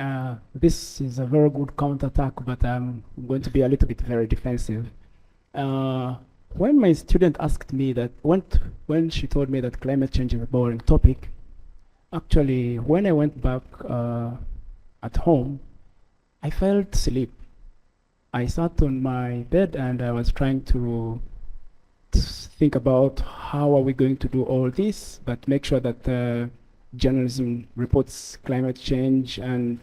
This is a very good counterattack, but I'm going to be a little bit very defensive. When my student asked me that, when she told me that climate change is a boring topic, actually, when I went back at home, I felt sleep. I sat on my bed and I was trying to think about how are we going to do all this, but make sure that journalism reports climate change and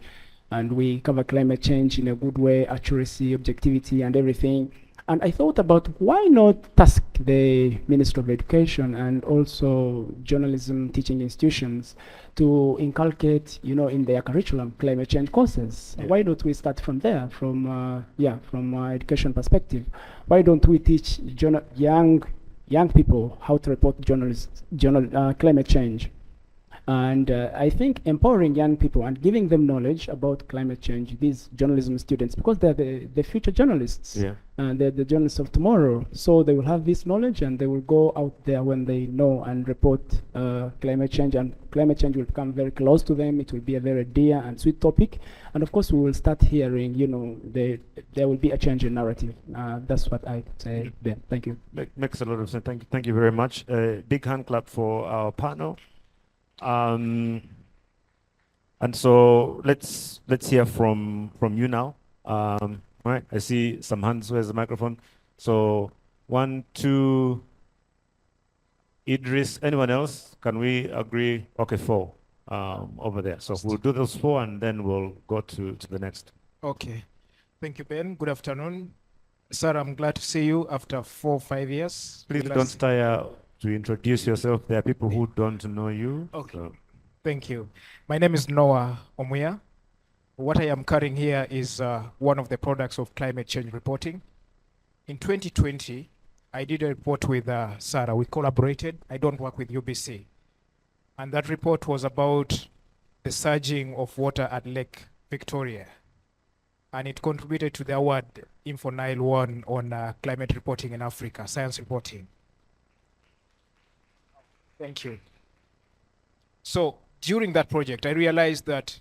we cover climate change in a good way, accuracy, objectivity, and everything. And I thought about why not task the Ministry of Education and also journalism teaching institutions to inculcate, in their curriculum, climate change courses. Yeah. Why don't we start from there, from education perspective? Why don't we teach young people how to report climate change? And I think empowering young people and giving them knowledge about climate change, these journalism students, because they're the future journalists, and they're the journalists of tomorrow. So they will have this knowledge and they will go out there when they know and report climate change, and climate change will come very close to them. It will be a very dear and sweet topic. And of course, we will start hearing, there will be a change in narrative. That's what I say, Ben. Thank you. Makes a lot of sense. Thank you very much. Big hand clap for our panel. And so let's hear from you now. Right, I see some hands. Where's the microphone? So 1, 2. Idris. Anyone else? Can we agree? Okay, 4 over there. So we'll do those 4 and then we'll go to the next. Okay, thank you, Ben. Good afternoon, sir. I'm glad to see you after 4 or 5 years. Please don't tire to introduce yourself. There are people who don't know you. Okay. So. Thank you. My name is Noah Omuya. What I am carrying here is one of the products of climate change reporting. In 2020, I did a report with Sarah. We collaborated. I don't work with UBC. And that report was about the surging of water at Lake Victoria. And it contributed to the award Info Nile won on climate reporting in Africa, science reporting. Thank you. So during that project, I realized that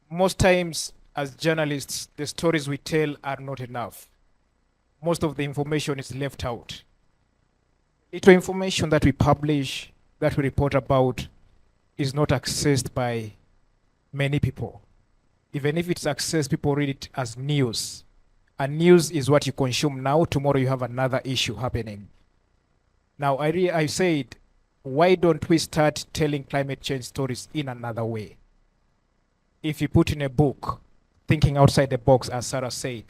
most times as journalists, the stories we tell are not enough. Most of the information is left out. Little information that we publish, that we report about, is not accessed by many people. Even if it's accessed, people read it as news. And news is what you consume now. Tomorrow you have another issue happening. Now I said, why don't we start telling climate change stories in another way? If you put in a book, thinking outside the box, as Sarah said,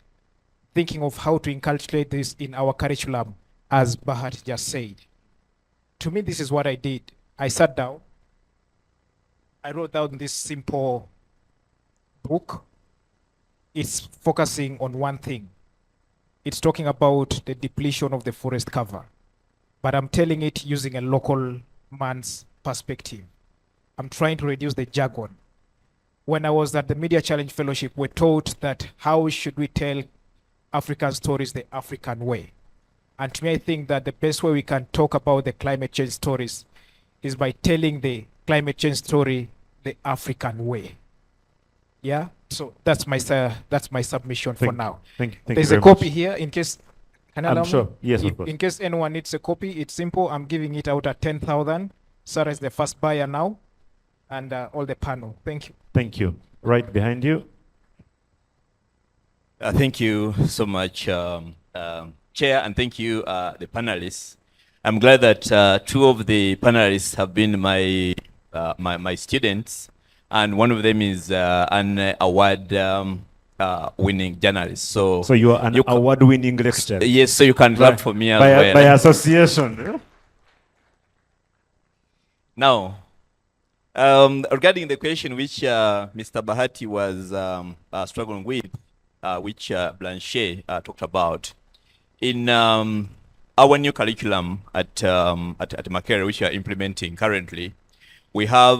thinking of how to inculcate this in our curriculum, as Bahat just said. To me, this is what I did. I sat down, I wrote down this simple book. It's focusing on one thing. It's talking about the depletion of the forest cover. But I'm telling it using a local man's perspective. I'm trying to reduce the jargon. When I was at the Media Challenge Fellowship, we're taught that how should we tell African stories the African way. And to me, I think that the best way we can talk about the climate change stories is by telling the climate change story the African way. Yeah, so that's my submission for now. Thank There's you a very copy much. here in case. Can I I'm allow me? sure. Yes, of course. In case anyone needs a copy, it's simple. I'm giving it out at 10,000. Sarah is the first buyer now, and all the panel. Thank you. Thank you. Right behind you. Thank you so much, Chair, and thank you, the panelists. I'm glad that 2 of the panelists have been my students, and one of them is an award winning journalist. So you are an award-winning lecturer. Yes, so you can clap for me as well. By association. Now, regarding the question which Mr. Bahati was struggling with, which Blanchet talked about, in our new curriculum at Makerere, which we are implementing currently, we have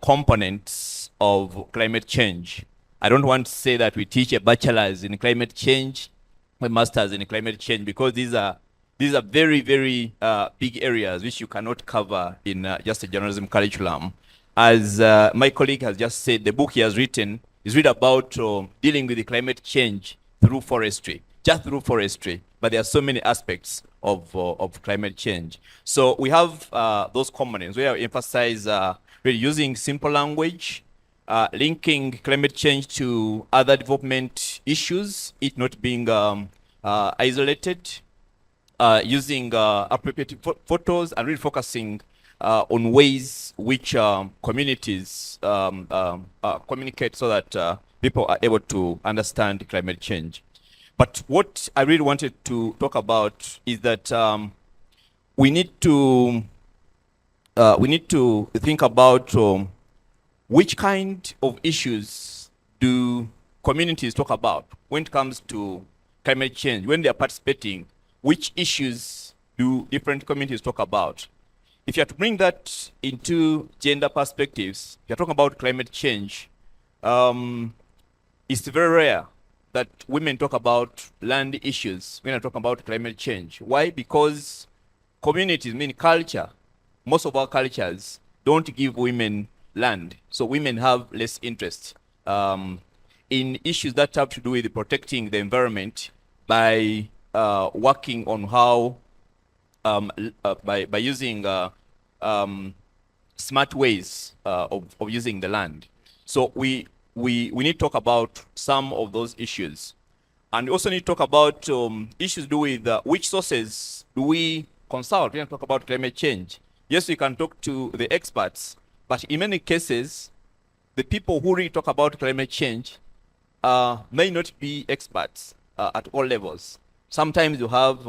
components of climate change. I don't want to say that we teach a bachelor's in climate change, a master's in climate change, because these these are very, very big areas which you cannot cover in just a journalism curriculum. As my colleague has just said, the book he has written is really about dealing with the climate change through forestry, just through forestry. But there are so many aspects of climate change. So we have those components where we emphasize really using simple language, linking climate change to other development issues, it not being isolated, using appropriate photos, and really focusing on ways which communities communicate so that people are able to understand climate change. But what I really wanted to talk about is that we need to think about which kind of issues do communities talk about when it comes to climate change, when they are participating, which issues do different communities talk about? If you have to bring that into gender perspectives, if you're talking about climate change, it's very rare that women talk about land issues when they're talking about climate change. Why? Because communities, meaning culture, most of our cultures don't give women land. So women have less interest in issues that have to do with protecting the environment by working on how, by using smart ways of using the land. So we need to talk about some of those issues. And we also need to talk about issues to do with which sources do we consult when we talk about climate change. Yes, we can talk to the experts, but in many cases, the people who really talk about climate change may not be experts at all levels. Sometimes you have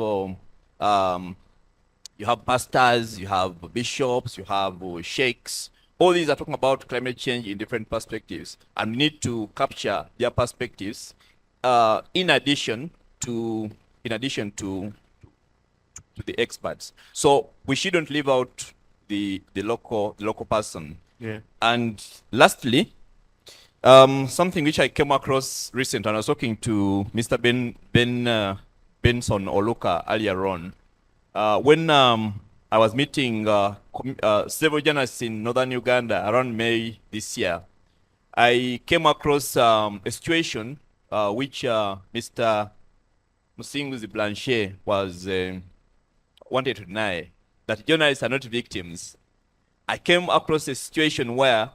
pastors, you have bishops, you have sheikhs. All these are talking about climate change in different perspectives, and we need to capture their perspectives in addition to the experts. So we shouldn't leave out the local person. Yeah. And lastly, something which I came across recently, and I was talking to Mr. Benson Oluka earlier on, when I was meeting several journalists in northern Uganda around May this year, I came across a situation which Mr. Musinguzi Blanchet was wanted to deny, that journalists are not victims. I came across a situation where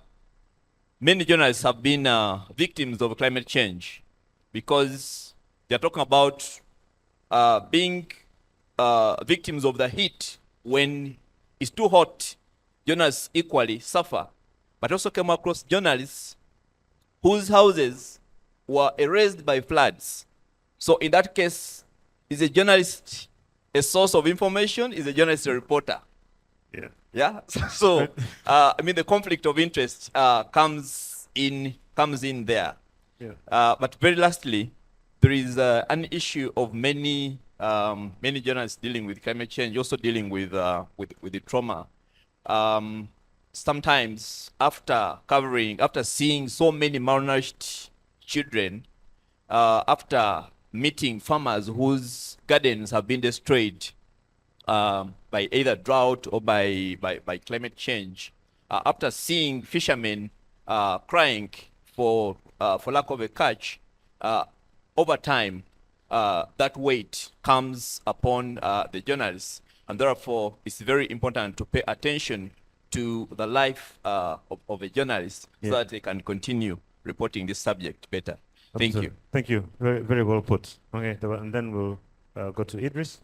many journalists have been victims of climate change because they're talking about being victims of the heat. When it's too hot, journalists equally suffer. But also came across journalists whose houses were erased by floods. So in that case, is a journalist a source of information? Is a journalist a reporter? Yeah. Yeah. So I mean, the conflict of interest comes in there. Yeah. But very lastly, there is an issue of many journalists dealing with climate change, also dealing with the trauma. Sometimes after seeing so many malnourished children, after meeting farmers whose gardens have been destroyed by either drought or by climate change, after seeing fishermen crying for lack of a catch, over time, that weight comes upon the journalists, and therefore it's very important to pay attention to the life of a journalist so that they can continue reporting this subject better. Thank you. Thank you. Very, very well put. Okay, and then we'll go to Idris.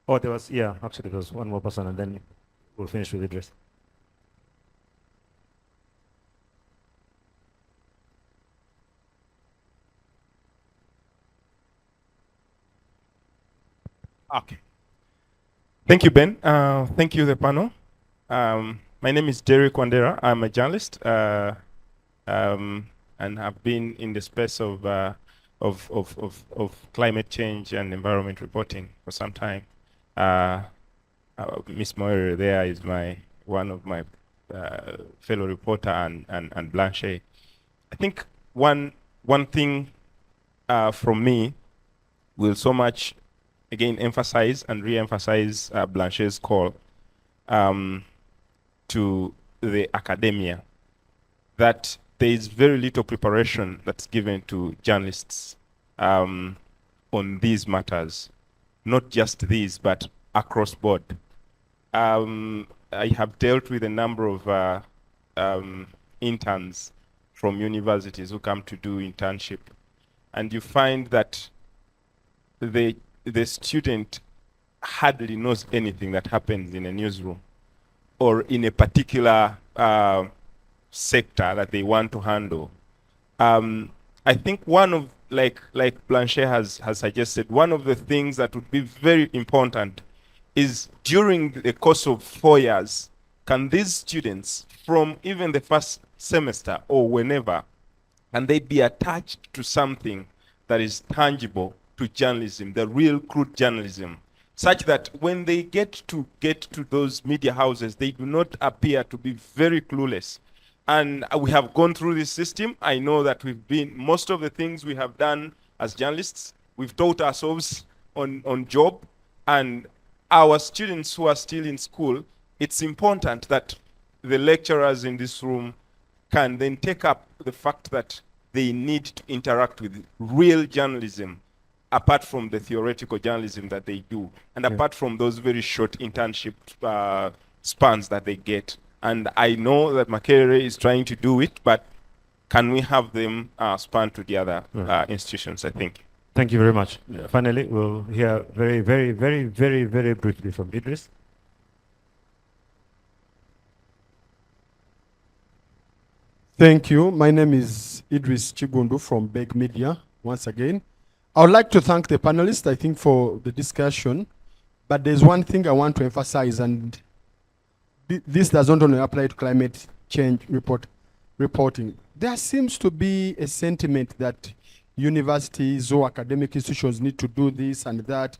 Oh, there was one more person, and then we'll finish with Idris. Okay. Thank you, Ben. Thank you, the panel. My name is Derek Wandera. I'm a journalist and have been in the space of climate change and environment reporting for some time. Miss Moira there is one of my fellow reporter and Blanchet. I think one thing from me will so much again emphasize and re-emphasize Blanche's call to the academia that there is very little preparation that's given to journalists on these matters, not just these, but across board. I have dealt with a number of interns from universities who come to do internship, and you find that the student hardly knows anything that happens in a newsroom or in a particular sector that they want to handle. I think one of, like Blanche has suggested, one of the things that would be very important is during the course of 4 years, can these students from even the first semester or whenever, can they be attached to something that is tangible to journalism, the real crude journalism, such that when they get to those media houses, they do not appear to be very clueless. And we have gone through this system. I know that most of the things we have done as journalists, we've taught ourselves on job, and our students who are still in school, it's important that the lecturers in this room can then take up the fact that they need to interact with real journalism, apart from the theoretical journalism that they do, and apart from those very short internship spans that they get. And I know that Makerere is trying to do it, but can we have them span to the other institutions, I think. Thank you very much. Finally, we'll hear very, very, very, very, very briefly from Idris. Thank you. My name is Idris Chigundu from Beg Media, once again. I would like to thank the panelists, I think, for the discussion. But there's one thing I want to emphasize, and this does not only apply to climate change reporting. There seems to be a sentiment that universities or academic institutions need to do this and that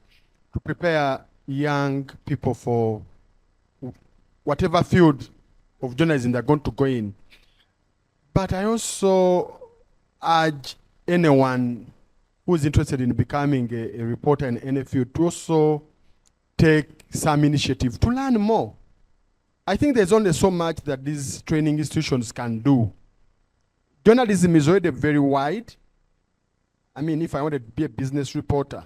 to prepare young people for whatever field of journalism they're going to go in. But I also urge anyone who's interested in becoming a reporter in any field to also take some initiative to learn more. I think there's only so much that these training institutions can do. Journalism is already very wide. I mean, if I wanted to be a business reporter,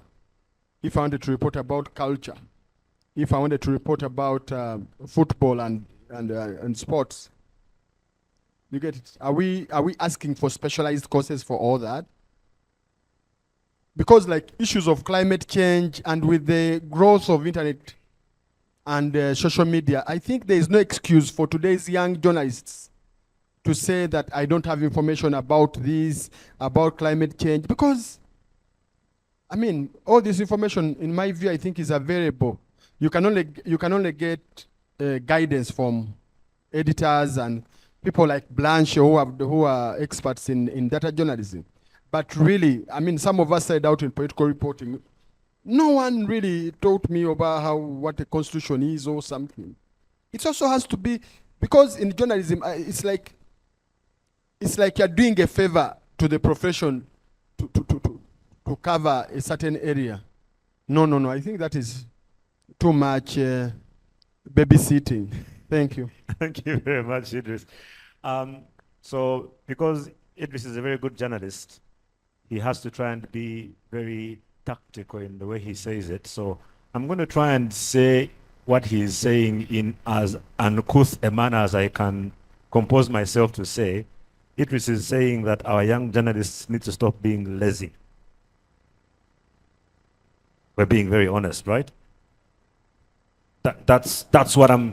if I wanted to report about culture, if I wanted to report about football and sports, you get it? Are we asking for specialized courses for all that? Because like issues of climate change and with the growth of internet and social media, I think there is no excuse for today's young journalists to say that I don't have information about this, about climate change, because, I mean, all this information, in my view, I think is available. You can only get guidance from editors and people like Blanche who are experts in data journalism. But really, I mean, some of us started out in political reporting. No one really taught me about what a constitution is or something. It also has to be, because in journalism, it's like you're doing a favor to the profession to cover a certain area. No, I think that is too much babysitting. Thank you. Thank you very much, Idris. So, because Idris is a very good journalist, he has to try and be very tactical in the way he says it. So I'm going to try and say what he is saying in as uncouth a manner as I can compose myself to say. Idris is saying that our young journalists need to stop being lazy. We're being very honest, right? That's what I'm.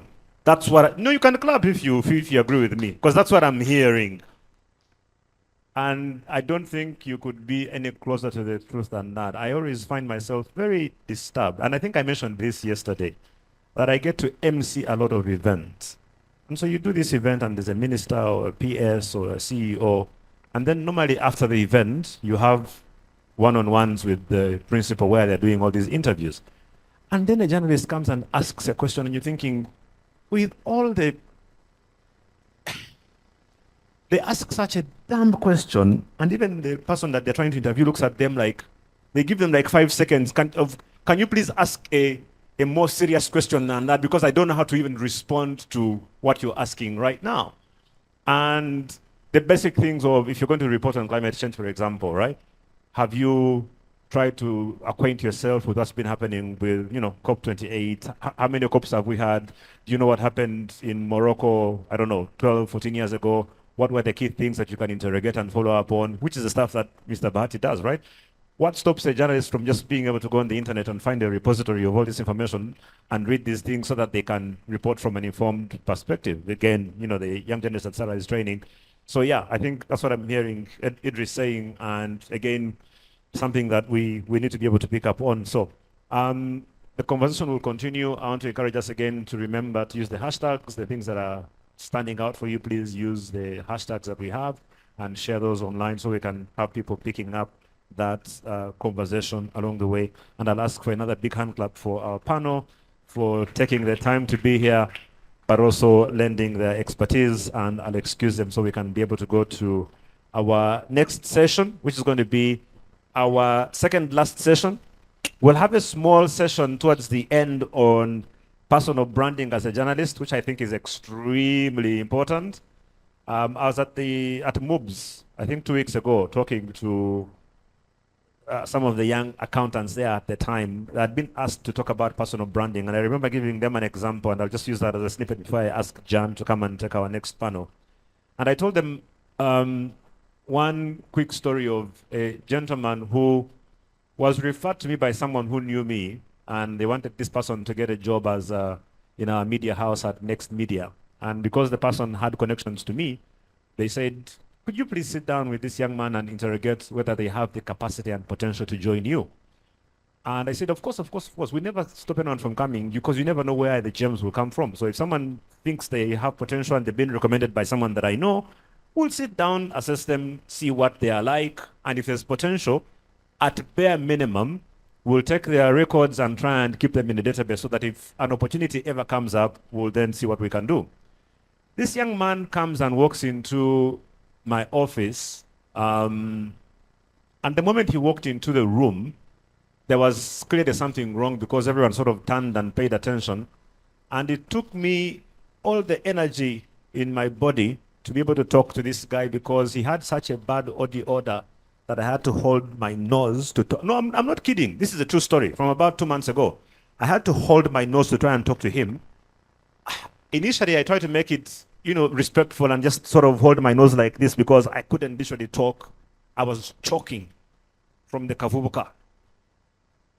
No, you can clap if you agree with me, because that's what I'm hearing. And I don't think you could be any closer to the truth than that. I always find myself very disturbed. And I think I mentioned this yesterday, that I get to MC a lot of events. And so you do this event and there's a minister or a PS or a CEO. And then normally after the event, you have one-on-ones with the principal where they're doing all these interviews. And then a journalist comes and asks a question and you're thinking, with all the... They ask such a dumb question, and even the person that they're trying to interview looks at them like, they give them like 5 seconds. Can can you please ask a more serious question than that? Because I don't know how to even respond to what you're asking right now. And the basic things of, if you're going to report on climate change, for example, right? Have you tried to acquaint yourself with what's been happening with, COP28? How many COPs have we had? Do you know what happened in Morocco, I don't know, 12, 14 years ago? What were the key things that you can interrogate and follow up on? Which is the stuff that Mr. Bahati does, right? What stops a journalist from just being able to go on the internet and find a repository of all this information and read these things so that they can report from an informed perspective? Again, the young journalist that Sarah is training. So yeah, I think that's what I'm hearing Idris saying, and again, something that we need to be able to pick up on. So the conversation will continue. I want to encourage us again to remember to use the hashtags, the things that are standing out for you. Please use the hashtags that we have and share those online so we can have people picking up that conversation along the way. And I'll ask for another big hand clap for our panel for taking the time to be here, but also lending their expertise, and I'll excuse them so we can be able to go to our next session, which is going to be our second last session. We'll have a small session towards the end on personal branding as a journalist, which I think is extremely important. I was at MOOBS, I think 2 weeks ago, talking to some of the young accountants there at the time that had been asked to talk about personal branding. And I remember giving them an example, and I'll just use that as a snippet before I ask Jan to come and take our next panel. And I told them one quick story of a gentleman who was referred to me by someone who knew me, and they wanted this person to get a job as in our media house at Next Media. And because the person had connections to me, they said, could you please sit down with this young man and interrogate whether they have the capacity and potential to join you? And I said, of course. We never stop anyone from coming, because you never know where the gems will come from. So if someone thinks they have potential and they've been recommended by someone that I know, we'll sit down, assess them, see what they are like. And if there's potential, at bare minimum, we'll take their records and try and keep them in the database so that if an opportunity ever comes up, we'll then see what we can do. This young man comes and walks into my office, and the moment he walked into the room, there was clearly something wrong, because everyone sort of turned and paid attention. And it took me all the energy in my body to be able to talk to this guy, because he had such a bad audio order that I had to hold my nose to talk. No, I'm not kidding. This is a true story from about 2 months ago. I had to hold my nose to try and talk to him. Initially, I tried to make it respectful and just sort of hold my nose like this, because I couldn't literally talk. I was choking from the kavubuka.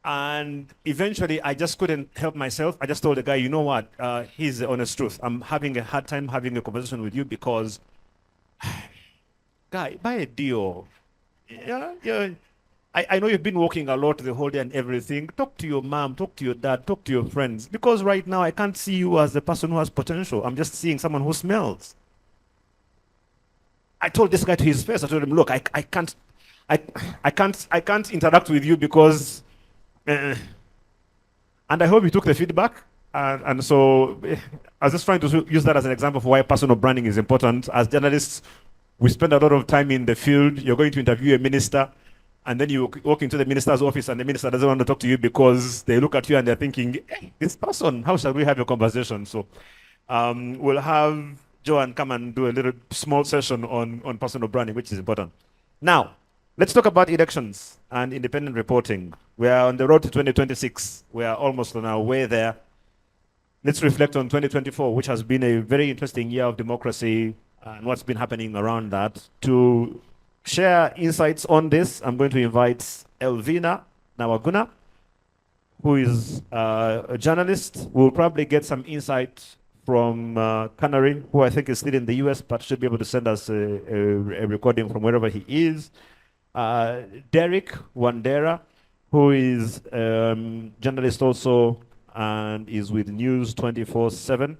And eventually, I just couldn't help myself. I just told the guy, you know what? Here's the honest truth. I'm having a hard time having a conversation with you because, guy, buy a deal. Yeah. I know you've been working a lot the whole day and everything. Talk to your mom, talk to your dad, talk to your friends. Because right now I can't see you as the person who has potential. I'm just seeing someone who smells. I told this guy to his face, I told him, look, I can't interact with you because, and I hope he took the feedback. And so I was just trying to use that as an example for why personal branding is important. As journalists, we spend a lot of time in the field. You're going to interview a minister, and then you walk into the minister's office and the minister doesn't want to talk to you because they look at you and they're thinking, hey, this person, how shall we have a conversation? So we'll have Joanne come and do a little small session on personal branding, which is important. Now, let's talk about elections and independent reporting. We are on the road to 2026. We are almost on our way there. Let's reflect on 2024, which has been a very interesting year of democracy and what's been happening around that. To share insights on this, I'm going to invite Elvina Nawaguna, who is a journalist. We'll probably get some insight from Canary, who I think is still in the US, but should be able to send us a recording from wherever he is. Derek Wandera, who is journalist also and is with News 24/7.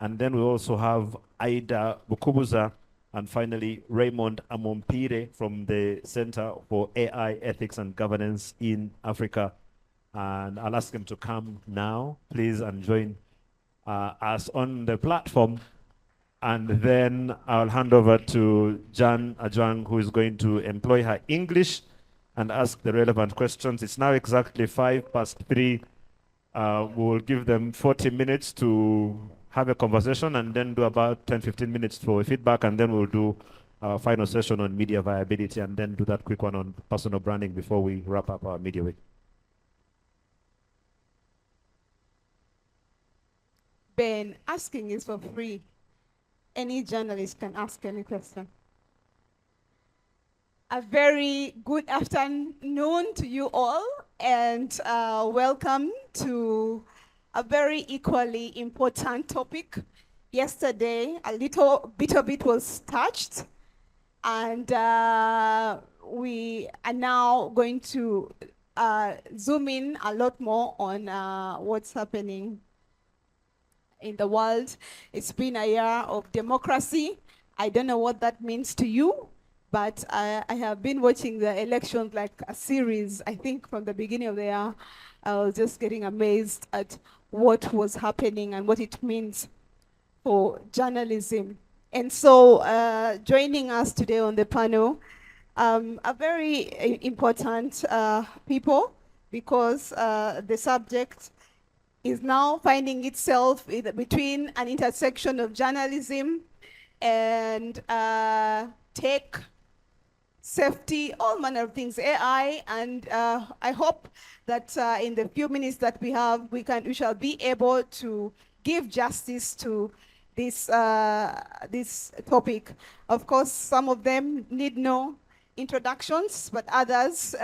And then we also have Aida Bukubuza, and finally Raymond Amompire from the Center for AI Ethics and Governance in Africa. And I'll ask him to come now, please, and join us on the platform. And then I'll hand over to Jan Ajwang, who is going to employ her English and ask the relevant questions. It's now exactly 3:05. We will give them 40 minutes to have a conversation and then do about 10-15 minutes for feedback, and then we'll do our final session on media viability and then do that quick one on personal branding before we wrap up our media week. Ben, asking is for free. Any journalist can ask any question. A very good afternoon to you all, and welcome to a very equally important topic. Yesterday, a little bit of it was touched, and we are now going to zoom in a lot more on what's happening in the world. It's been a year of democracy. I don't know what that means to you, but I have been watching the elections like a series. I think from the beginning of the year, I was just getting amazed at what was happening and what it means for journalism. And so joining us today on the panel, are very important people, because the subject is now finding itself between an intersection of journalism and tech, safety, all manner of things, AI, and I hope that in the few minutes that we have, we shall be able to give justice to this this topic. Of course, some of them need no introductions, but others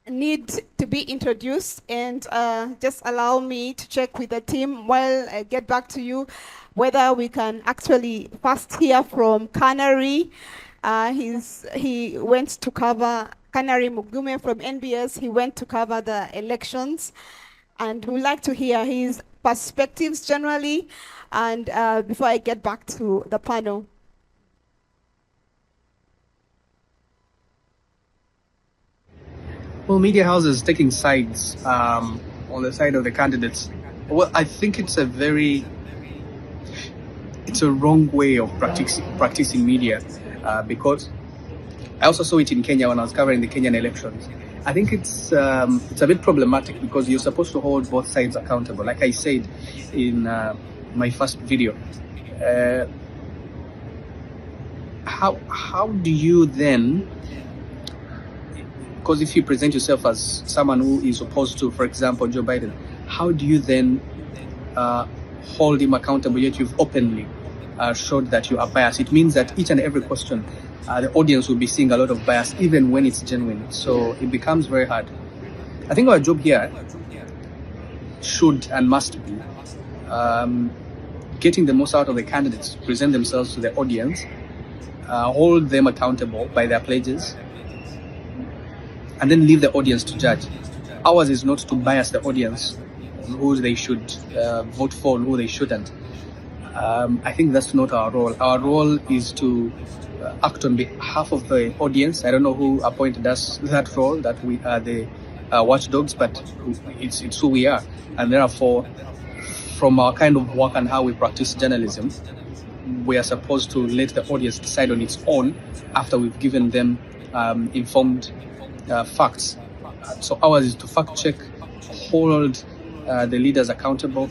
need to be introduced, and just allow me to check with the team while I get back to you whether we can actually first hear from Canary. He went to cover, Canary Mugume from NBS, he went to cover the elections, and we'd like to hear his perspectives generally, and before I get back to the panel. Well, media houses taking sides on the side of the candidates. Well, I think it's a wrong way of practicing media, because I also saw it in Kenya when I was covering the Kenyan elections. I think it's a bit problematic because you're supposed to hold both sides accountable. Like I said in my first video, how do you then? Because if you present yourself as someone who is opposed to, for example, Joe Biden, how do you then hold him accountable, yet you've openly showed that you are biased? It means that each and every question, the audience will be seeing a lot of bias, even when it's genuine. So it becomes very hard. I think our job here should and must be getting the most out of the candidates, present themselves to the audience, hold them accountable by their pledges, and then leave the audience to judge. Ours is not to bias the audience on who they should vote for and who they shouldn't. I think that's not our role. Our role is to act on behalf of the audience. I don't know who appointed us that role, that we are the watchdogs, but it's who we are. And therefore, from our kind of work and how we practice journalism, we are supposed to let the audience decide on its own after we've given them informed facts. So ours is to fact check, hold the leaders accountable,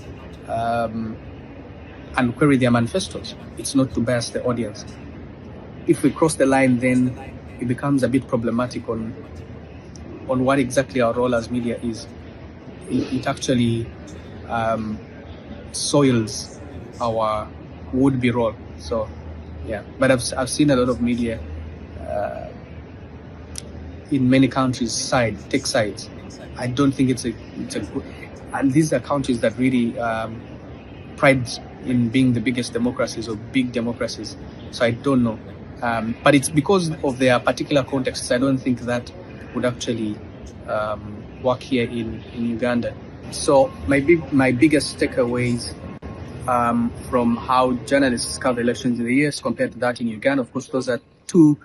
and query their manifestos. It's not to bias the audience. If we cross the line, then it becomes a bit problematic on what exactly our role as media is. It actually soils our would-be role. So, yeah. But I've seen a lot of media in many countries take sides. I don't think it's a good, and these are countries that really pride in being the biggest democracies or big democracies. So I don't know, but it's because of their particular contexts. I don't think that would actually work here in Uganda. So my biggest takeaways from how journalists cover elections in the US compared to that in Uganda, of course, those are two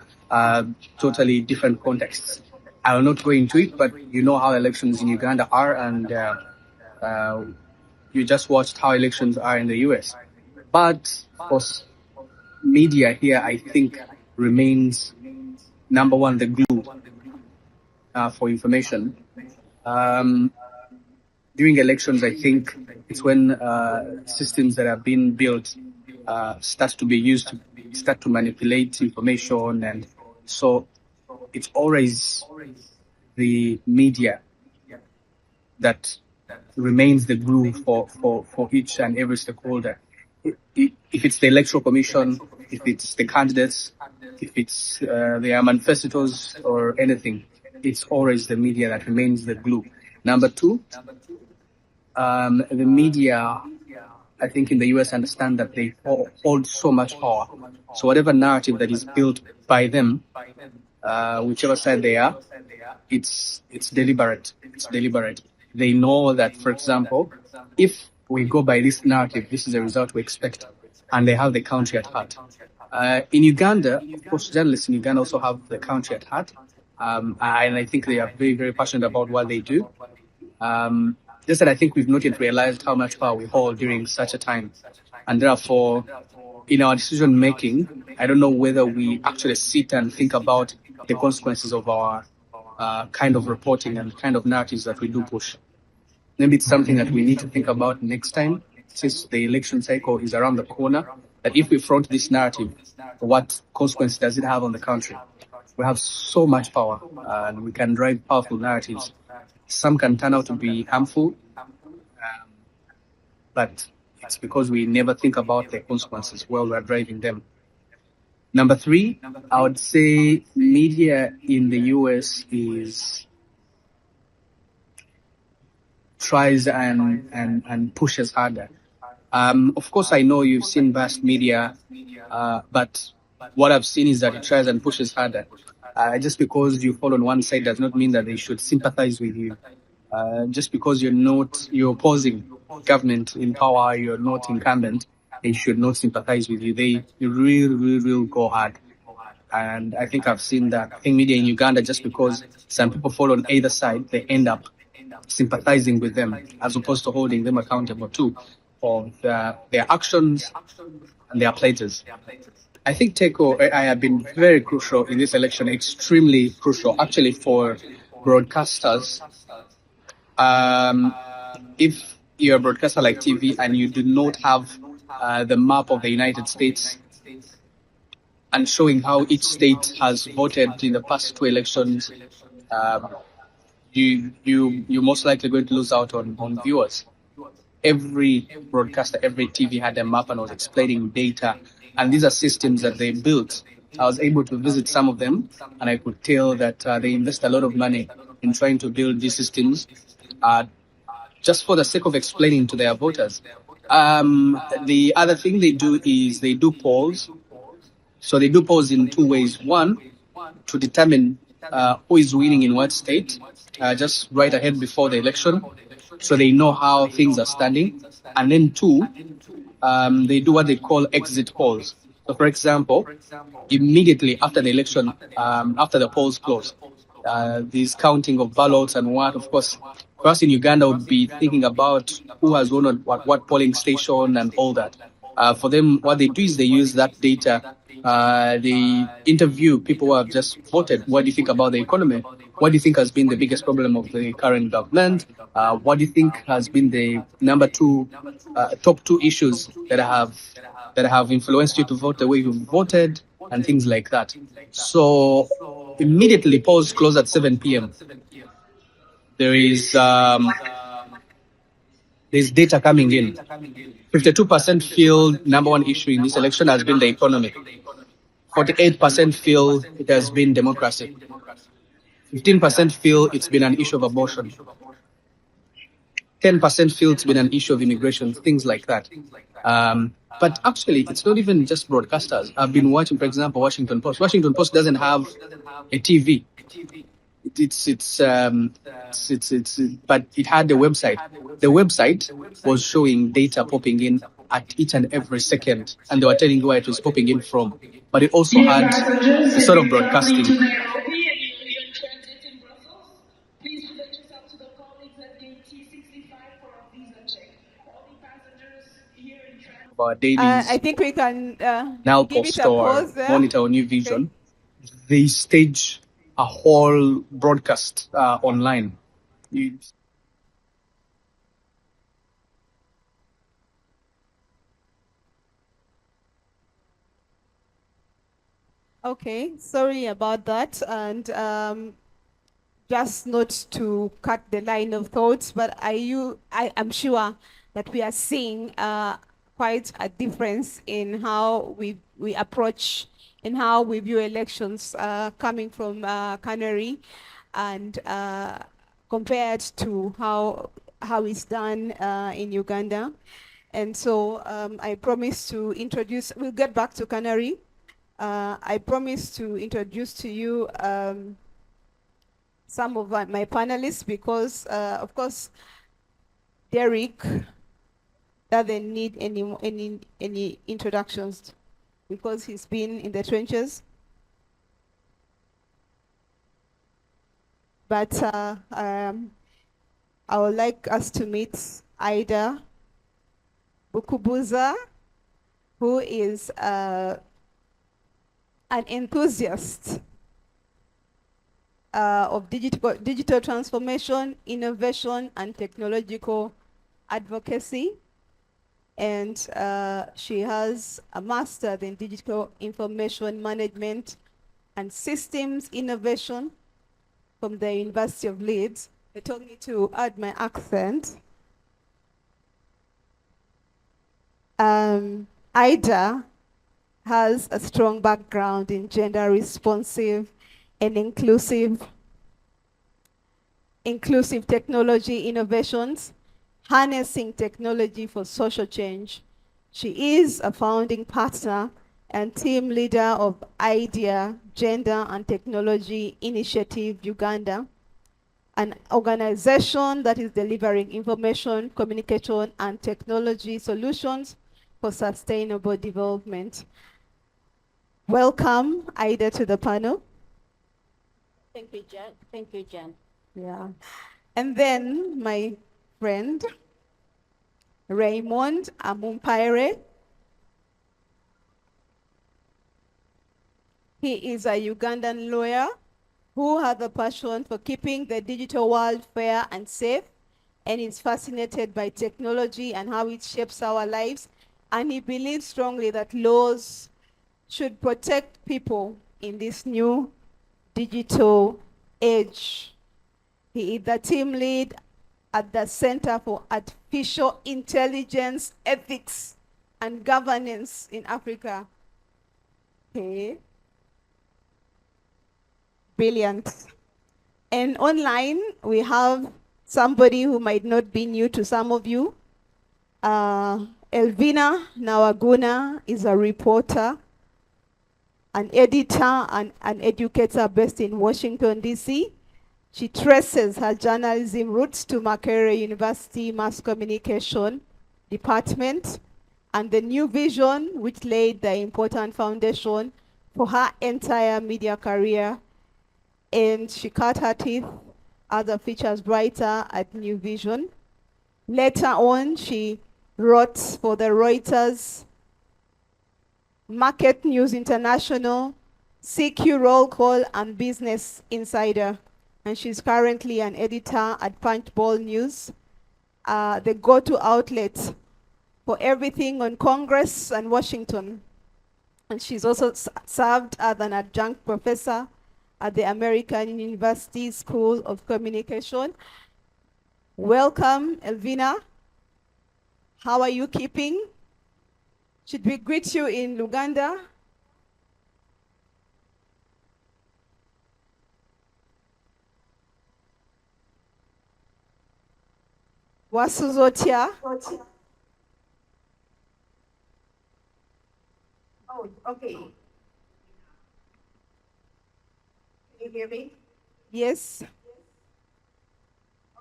totally different contexts. I will not go into it, but you know how elections in Uganda are, and you just watched how elections are in the US. But of course, media here, I think, remains number one, the glue for information. During elections, I think it's when systems that have been built start to be used to start to manipulate information, and so it's always the media that remains the glue for each and every stakeholder. If it's the electoral commission, if it's the candidates, if it's their manifestos or anything, it's always the media that remains the glue. Number two, the media, I think in the US, understand that they hold so much power. So whatever narrative that is built by them, whichever side they are, it's deliberate. It's deliberate. They know that, for example, if we go by this narrative, this is the result we expect, and they have the country at heart. In Uganda, of course, journalists in Uganda also have the country at heart, and I think they are very, very passionate about what they do. Just that I think we've not yet realized how much power we hold during such a time, and therefore, in our decision making, I don't know whether we actually sit and think about the consequences of our kind of reporting and kind of narratives that we do push. Maybe it's something that we need to think about next time, since the election cycle is around the corner, that if we front this narrative, what consequence does it have on the country? We have so much power, and we can drive powerful narratives. Some can turn out to be harmful, but it's because we never think about the consequences while we're driving them. Number three, I would say media in the US tries and pushes harder. Of course, I know you've seen vast media, but what I've seen is that it tries and pushes harder. Just because you fall on one side does not mean that they should sympathize with you. Just because you're opposing government in power, you're not incumbent, they should not sympathize with you. They really go hard. And I think I've seen that. I think media in Uganda, just because some people fall on either side, they end up sympathizing with them as opposed to holding them accountable too for their actions and their pledges. I think TECO I have been very crucial in this election, extremely crucial actually for broadcasters. If you're a broadcaster like TV and you do not have the map of the United States and showing how each state has voted in the past two elections, you're most likely going to lose out on viewers. Every broadcaster, every TV had a map and was explaining data, and these are systems that they built. I was able to visit some of them, and I could tell that they invest a lot of money in trying to build these systems just for the sake of explaining to their voters. The other thing they do is they do polls. So they do polls in two ways. One, to determine who is winning in what state, just right ahead before the election, so they know how things are standing. And then two, they do what they call exit polls. So for example, immediately after the election, after the polls close, this counting of ballots and what, of course, for us in Uganda would be thinking about who has won at what polling station and all that. For them, what they do is they use that data. They interview people who have just voted. What do you think about the economy? What do you think has been the biggest problem of the current government? What do you think has been the top two issues that have influenced you to vote the way you voted, and things like that. So immediately polls close at 7 p.m. There is there's data coming in. 52% feel number one issue in this election has been the economy. 48% feel it has been democracy. 15% feel it's been an issue of abortion. 10% feel it's been an issue of immigration, things like that. But actually, it's not even just broadcasters. I've been watching, for example, Washington Post. Washington Post doesn't have a TV. But it had a website. The website was showing data popping in at each and every second, and they were telling you where it was popping in from. But it also had a sort of broadcasting. Dailies, I think we can now give post it a or pause there. monitor or New Vision. they stage a whole broadcast online. Okay, sorry about that. And just not to cut the line of thoughts, but I am sure that we are seeing quite a difference in how we approach and how we view elections coming from Canary, and compared to how it's done in Uganda. And so I promise to introduce, we'll get back to Canary. I promise to introduce to you some of my panelists, because of course Derek doesn't need any introductions because he's been in the trenches. But I would like us to meet Ida Bukubuza, who is an enthusiast of digital transformation, innovation, and technological advocacy. And she has a master's in digital information management and systems innovation from the University of Leeds. They told me to add my accent. Ida has a strong background in gender responsive and inclusive technology innovations, harnessing technology for social change. She is a founding partner and team leader of IDEA Gender and Technology Initiative Uganda, an organization that is delivering information, communication, and technology solutions for sustainable development. Welcome, Ida, to the panel. Thank you, Jen. Thank you, Jen. Yeah. And then my friend, Raymond Amumpaire. He is a Ugandan lawyer who has a passion for keeping the digital world fair and safe, and is fascinated by technology and how it shapes our lives. And he believes strongly that laws should protect people in this new digital age. He is the team lead at the Center for Artificial Intelligence Ethics and Governance in Africa. Okay. Brilliant. And online, we have somebody who might not be new to some of you. Elvina Nawaguna is a reporter, an editor, and an educator based in Washington, D.C. She traces her journalism roots to Makerere University Mass Communication Department and the New Vision, which laid the important foundation for her entire media career. And she cut her teeth as a features writer at New Vision. Later on, she wrote for the Reuters, Market News International, CQ Roll Call, and Business Insider. And she's currently an editor at Punchbowl News, the go-to outlet for everything on Congress and Washington. And she's also served as an adjunct professor at the American University School of Communication. Welcome, Elvina. How are you keeping? Should we greet you in Luganda? Wasuzotia. Oh, okay. Can you hear me? Yes.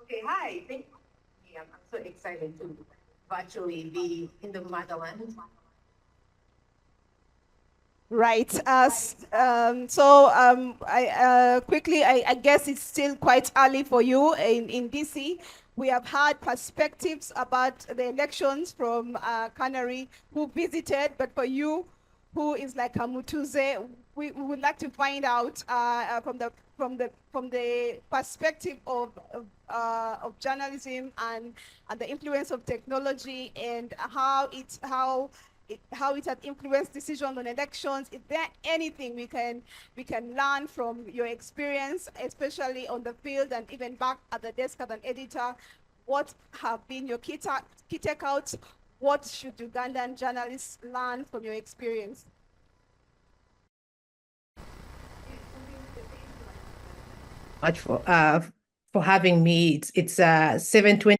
Okay, hi. Yeah, I'm so excited to virtually be in the motherland. Right. I quickly, I guess it's still quite early for you in DC. We have had perspectives about the elections from Canary who visited, but for you who is like a Mutuze. We would like to find out from the perspective of journalism and the influence of technology and how it has influenced decisions on elections. Is there anything we can learn from your experience, especially on the field and even back at the desk as an editor? What have been your key takeouts? What should Ugandan journalists learn from your experience? Much for having me. It's 7:20.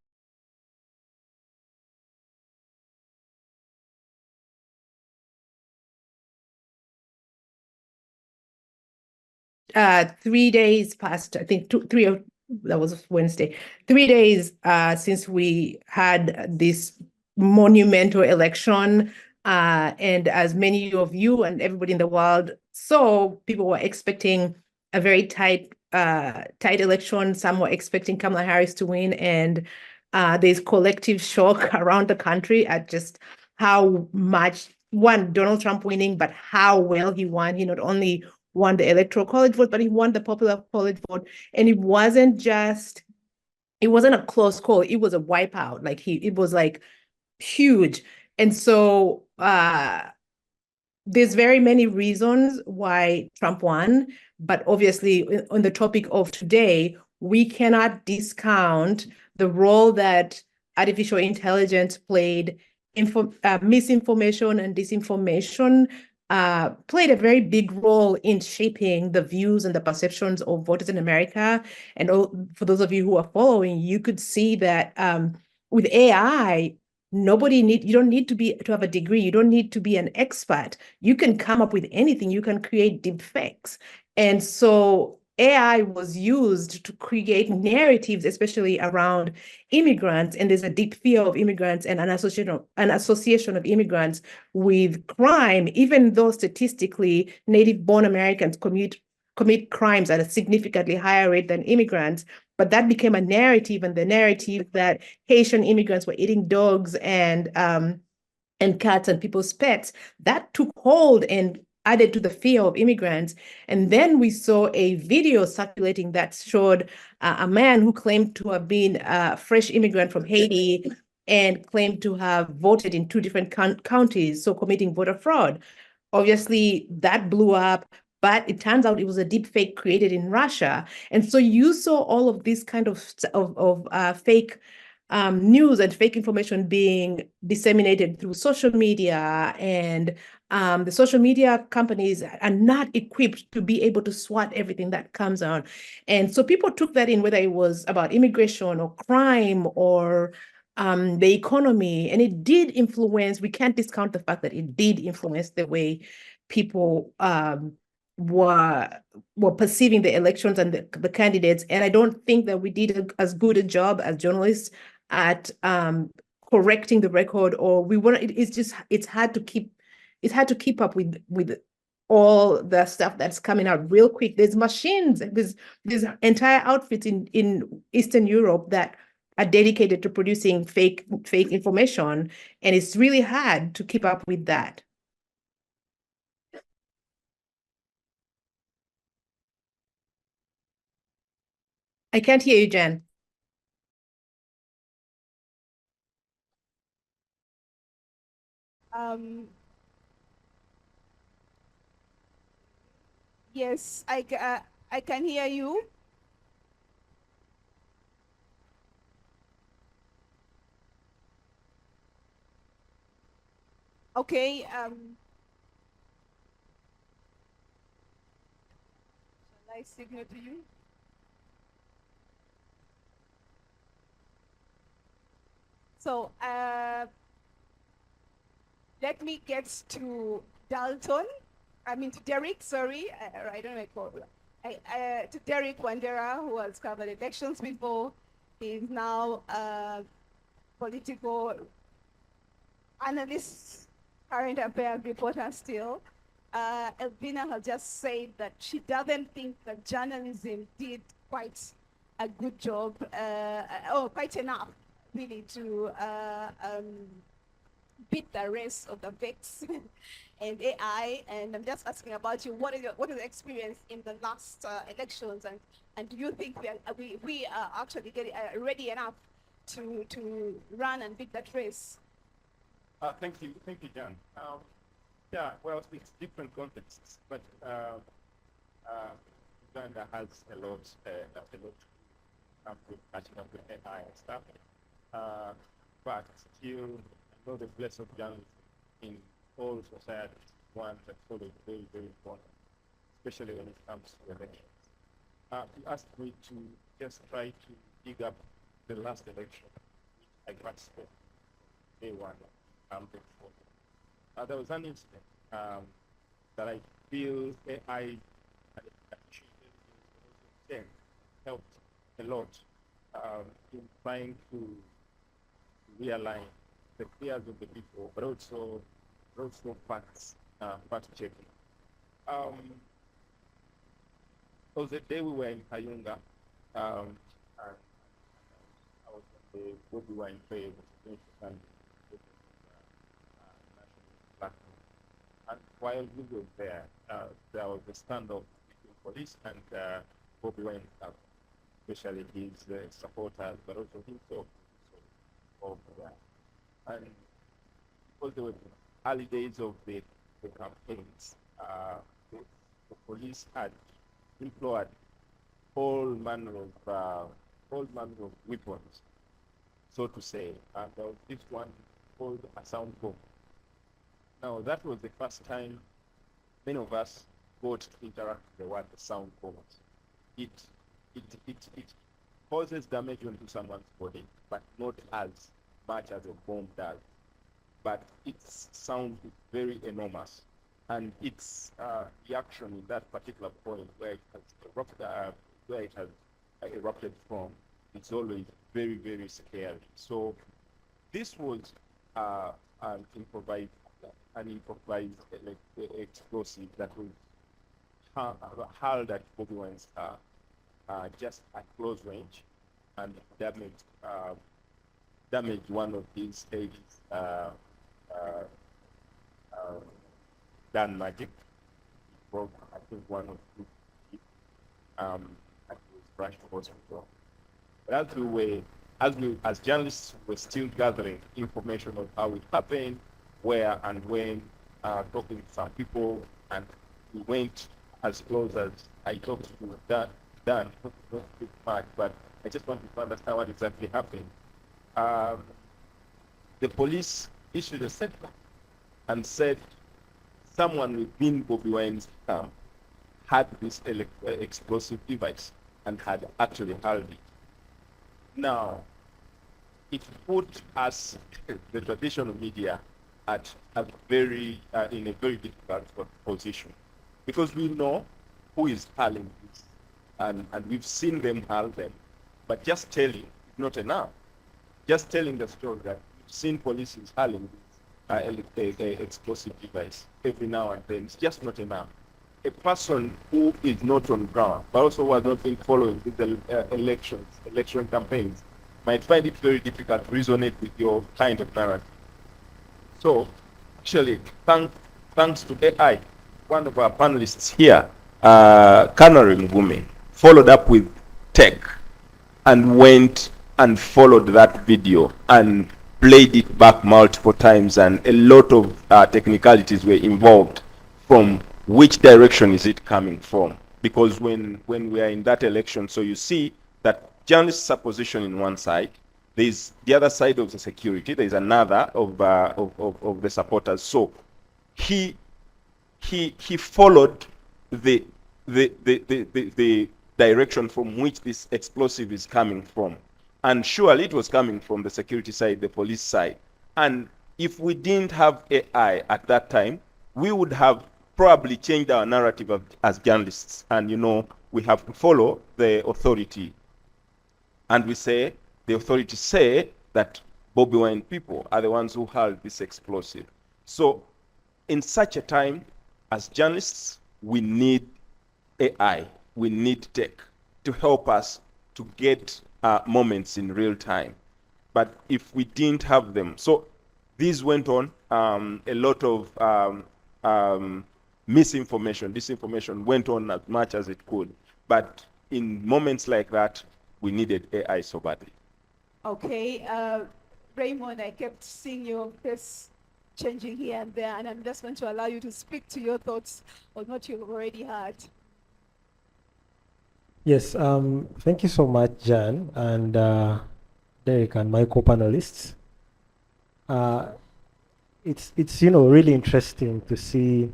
3 days past, I think that was Wednesday. 3 days since we had this monumental election. And as many of you and everybody in the world saw, people were expecting a very tight election. Some were expecting Kamala Harris to win, and there's collective shock around the country at just how much, one, Donald Trump winning, but how well he won. He not only won the electoral college vote, but he won the popular college vote. And it wasn't a close call. It was a wipeout. It was like huge. And so there's very many reasons why Trump won, but obviously on the topic of today, we cannot discount the role that artificial intelligence played. Misinformation and disinformation played a very big role in shaping the views and the perceptions of voters in America. And for those of you who are following, you could see that with AI, you don't need to have a degree. You don't need to be an expert. You can come up with anything. You can create deep fakes. And so AI was used to create narratives, especially around immigrants. And there's a deep fear of immigrants and an association of immigrants with crime, even though statistically native-born Americans commit crimes at a significantly higher rate than immigrants. But that became a narrative, and the narrative that Haitian immigrants were eating dogs and cats and people's pets, that took hold and added to the fear of immigrants. And then we saw a video circulating that showed a man who claimed to have been a fresh immigrant from Haiti and claimed to have voted in 2 different counties, so committing voter fraud. Obviously, that blew up, but it turns out it was a deep fake created in Russia. And so you saw all of this kind of fake news and fake information being disseminated through social media, and the social media companies are not equipped to be able to swat everything that comes on. And so people took that in, whether it was about immigration or crime or the economy, and it did influence. We can't discount the fact that it did influence the way people were perceiving the elections and the candidates. And I don't think that we did as good a job as journalists at correcting the record, or it's hard to keep up with all the stuff that's coming out real quick. There's machines, there's entire outfits in Eastern Europe that are dedicated to producing fake information, and it's really hard to keep up with that. I can't hear you, Jen. Yes, I can hear you. Okay. Shall I signal to you? So let me get to Derek, sorry. I don't know. To Derek Wandera, who has covered elections before. He's now a political analyst, current affairs reporter still. Elvina has just said that she doesn't think that journalism did quite a good job, or quite enough, really, to beat the race of the VIX and AI. And I'm just asking about you. What is the experience in the last elections, and do you think we are actually getting ready enough to run and beat that race? Thank you, John. Yeah, well, it's different contexts, but Uganda has a lot with catching up with AI and stuff. But still, I know the place of journalism in all societies, one that's always very, very important, especially when it comes to elections. You asked me to just try to dig up the last election, which I participated in, day one, there was an incident that I feel AI helped a lot in trying to realign the fears of the people, but also fact checking. It was the day we were in Kayunga, and I was on the Bobby Wine Fair, national platform. And while we were there, there was a standoff between police and Bobby Wine, especially his supporters, but also himself over there. And because there were early days of the campaigns, the police had employed all manner of weapons, so to say. And there was this one called a sound bomb. Now that was the first time many of us got to interact with what the sound bomb was. It causes damage onto someone's body, but not as much as a bomb does. But its sound is very enormous, and its reaction in that particular point where it has erupted from, it's always very, very scary. So this was an improvised explosive that was hurled at Bobby Wine's just at close range, and damaged one of his aides, Dan Magic. Broke, I think, one of his teeth, and he was rushed to hospital. But as journalists were still gathering information of how it happened, where and when, talking to some people, and we went as close as I talked to Dan, not much, but I just wanted to understand what exactly happened. The police issued a statement and said someone within Bobby Wine's camp had this explosive device and had actually hurled it. Now, it put us, the traditional media, in a very difficult position, because we know who is hurling this, and we've seen them hurl them, but just telling is not enough. Just telling the story that we've seen police is hurling this explosive device every now and then, it's just not enough. A person who is not on ground, but also who has not been following the election campaigns, might find it very difficult to resonate with your kind of narrative. So, actually, thanks to AI, one of our panelists here, Kanari Ngume, followed up with tech and went and followed that video and played it back multiple times, and a lot of technicalities were involved from which direction is it coming from. Because when we are in that election, so you see that journalists are positioned in one side, there's the other side of the security, there's another of the supporters. So he followed the direction from which this explosive is coming from. And surely it was coming from the security side, the police side. And if we didn't have AI at that time, we would have probably changed our narrative as journalists. And, you know, we have to follow the authority. And we say, the authorities say that Bobby Wine people are the ones who hurled this explosive. So in such a time, as journalists, we need AI, we need tech to help us to get moments in real time. But if we didn't have them, so This went on, a lot of misinformation, disinformation went on as much as it could. But in moments like that, we needed AI so badly. Okay, Raymond, I kept seeing your face changing here and there, and I'm just going to allow you to speak to your thoughts on what you've already heard. Yes, thank you so much, Jan, and Derek, and my co-panelists. It's really interesting to see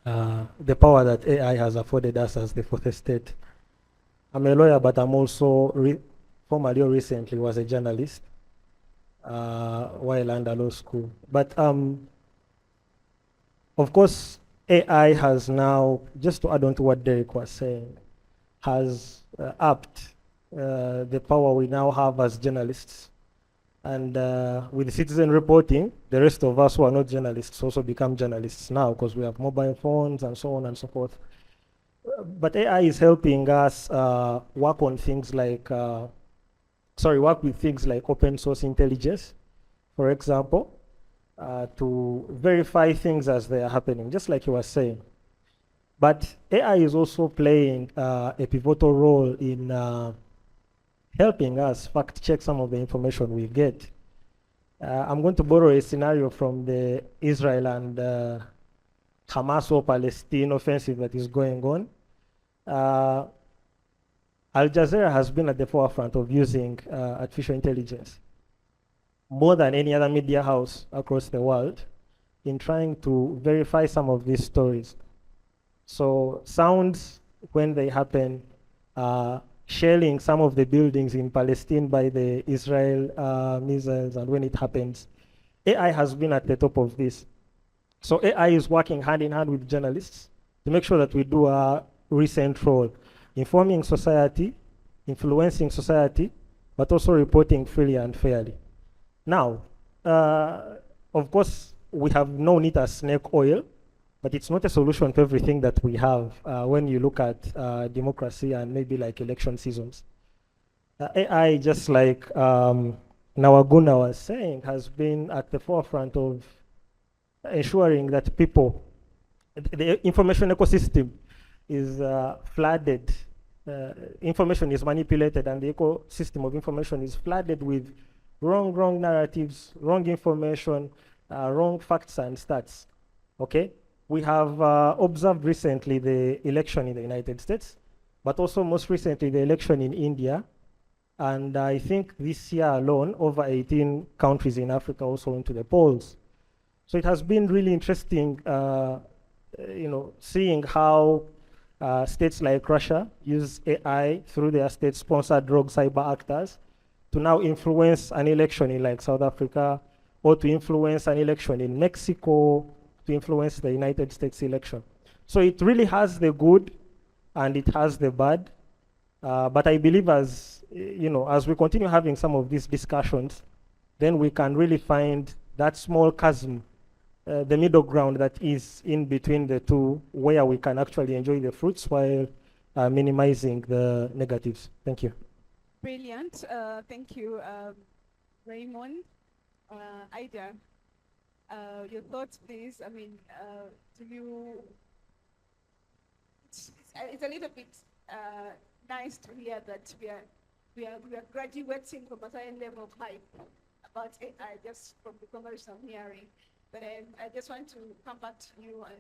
the power that AI has afforded us as the fourth estate. I'm a lawyer, but I'm also formerly or recently was a journalist while under law school. But of course, AI has now, just to add on to what Derek was saying, has upped the power we now have as journalists. And with citizen reporting, the rest of us who are not journalists also become journalists now because we have mobile phones and so on and so forth. But AI is helping us work on things like, work with things like open source intelligence, for example, to verify things as they are happening, just like you were saying. But AI is also playing a pivotal role in helping us fact check some of the information we get. I'm going to borrow a scenario from the Israel and Hamas or Palestine offensive that is going on. Al Jazeera has been at the forefront of using artificial intelligence more than any other media house across the world in trying to verify some of these stories. So sounds, when they happen, shelling some of the buildings in Palestine by the Israel missiles, and when it happens, AI has been at the top of this. So AI is working hand in hand with journalists to make sure that we do our recent role, informing society, influencing society, but also reporting freely and fairly. Now, of course, we have known it as snake oil, but it's not a solution to everything that we have when you look at democracy and maybe like election seasons. AI, just like Nawaguna was saying, has been at the forefront of ensuring that people, the information ecosystem is flooded, information is manipulated, and the ecosystem of information is flooded with wrong narratives, wrong information, wrong facts and stats, okay? We have observed recently the election in the United States, but also most recently the election in India. And I think this year alone, over 18 countries in Africa also went to the polls. So it has been really interesting, seeing how states like Russia use AI through their state-sponsored rogue cyber actors to now influence an election in like South Africa, or to influence an election in Mexico, to influence the United States election. So it really has the good and it has the bad. But I believe as we continue having some of these discussions, then we can really find that small chasm, the middle ground that is in between the two, where we can actually enjoy the fruits while minimizing the negatives. Thank you. Brilliant. Thank you, Raymond. Ida, your thoughts, please. I mean, do you? It's a little bit nice to hear that we are graduating from a certain level of hype about AI just from the conversation I'm hearing. But I just want to come back to you and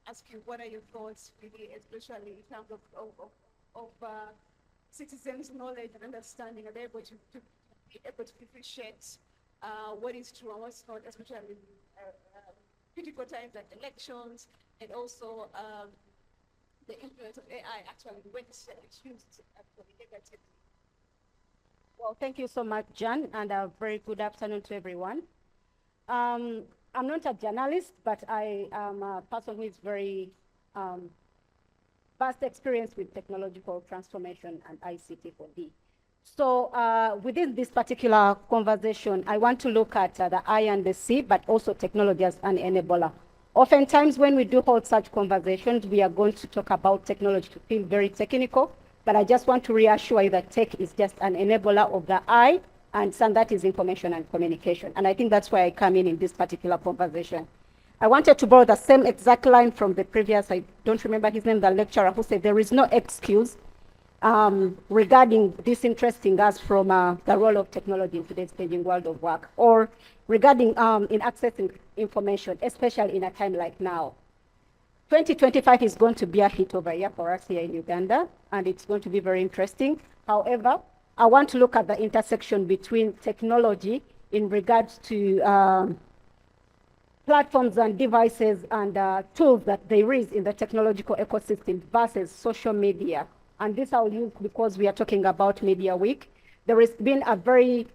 ask you, what are your thoughts, really, especially in terms of citizens' knowledge and understanding, and able to be able to differentiate what is true and what's not, especially in critical times like elections, and also the influence of AI actually when it's used actually negatively. Well, thank you so much, Jan, and a very good afternoon to everyone. I'm not a journalist, but I am a person who is very vast experience with technological transformation and ICT4D. So within this particular conversation, I want to look at the I and the C, but also technology as an enabler. Oftentimes when we do hold such conversations, we are going to talk about technology to feel very technical, but I just want to reassure you that tech is just an enabler of the I and some that is information and communication. And I think that's why I come in this particular conversation. I wanted to borrow the same exact line from the previous, I don't remember his name, the lecturer, who said there is no excuse regarding disinteresting us from the role of technology in today's changing world of work, or regarding in accessing information, especially in a time like now. 2025 is going to be a hit over year for us here in Uganda, and it's going to be very interesting. However, I want to look at the intersection between technology in regards to platforms and devices and tools that there is in the technological ecosystem versus social media. And this I'll use because we are talking about Media Week. There has been a very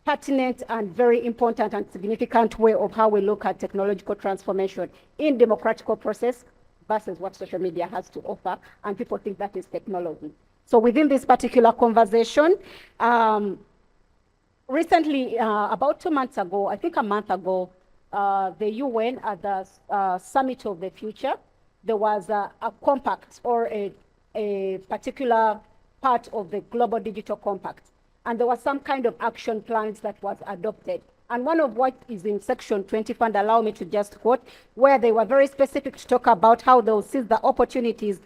pertinent and very important and significant way of how we look at technological transformation in democratical process versus what social media has to offer, and people think that is technology. So within this particular conversation, recently, about 2 months ago, I think a month ago, the UN at the Summit of the Future, there was a compact or a particular part of the Global Digital Compact. And there was some kind of action plans that was adopted. And one of what is in section 24, and allow me to just quote, where they were very specific to talk about how they'll seize the opportunities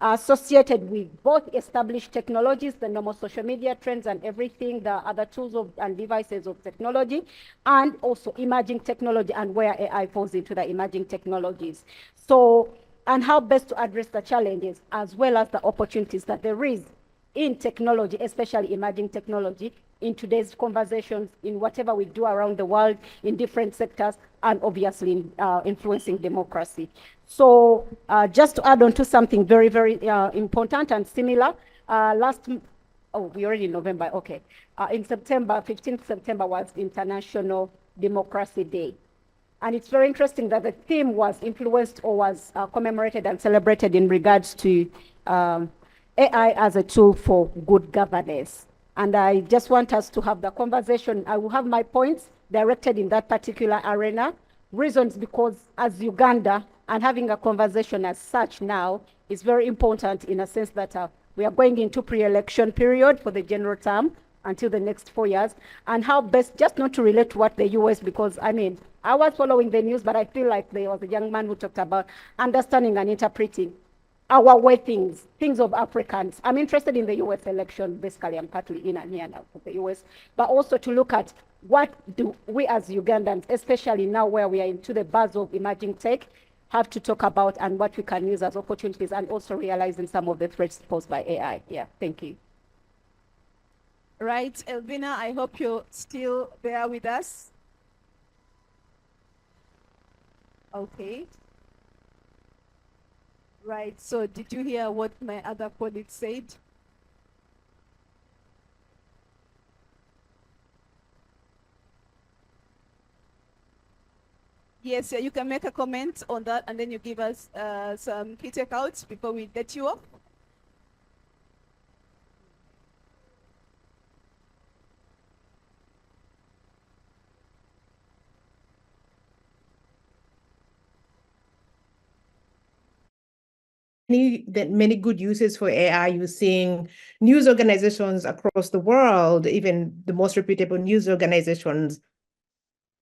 associated with both established technologies, the normal social media trends and everything, the other tools and devices of technology, and also emerging technology and where AI falls into the emerging technologies. So, and how best to address the challenges as well as the opportunities that there is in technology, especially emerging technology, in today's conversations, in whatever we do around the world, in different sectors, and obviously in influencing democracy. So just to add on to something very, very important and similar, we're already in November, okay. In September, 15th September was International Democracy Day. And it's very interesting that the theme was influenced or was commemorated and celebrated in regards to AI as a tool for good governance. And I just want us to have the conversation. I will have my points directed in that particular arena. Reasons because as Uganda, and having a conversation as such now is very important in a sense that we are going into pre-election period for the general term until the next 4 years, and how best, just not to relate to what the US, because I mean, I was following the news, but I feel like there was a young man who talked about understanding and interpreting our way things of Africans. I'm interested in the US election. Basically, I'm partly in and here now for the US, but also to look at what do we as Ugandans, especially now where we are into the buzz of emerging tech, have to talk about and what we can use as opportunities, and also realizing some of the threats posed by AI. Yeah, thank you. Right, Elvina, I hope you're still there with us. Okay. Right, so did you hear what my other colleague said? Yes, you can make a comment on that, and then you give us some key takeouts before we let you off. Many good uses for AI. You're seeing news organizations across the world, even the most reputable news organizations,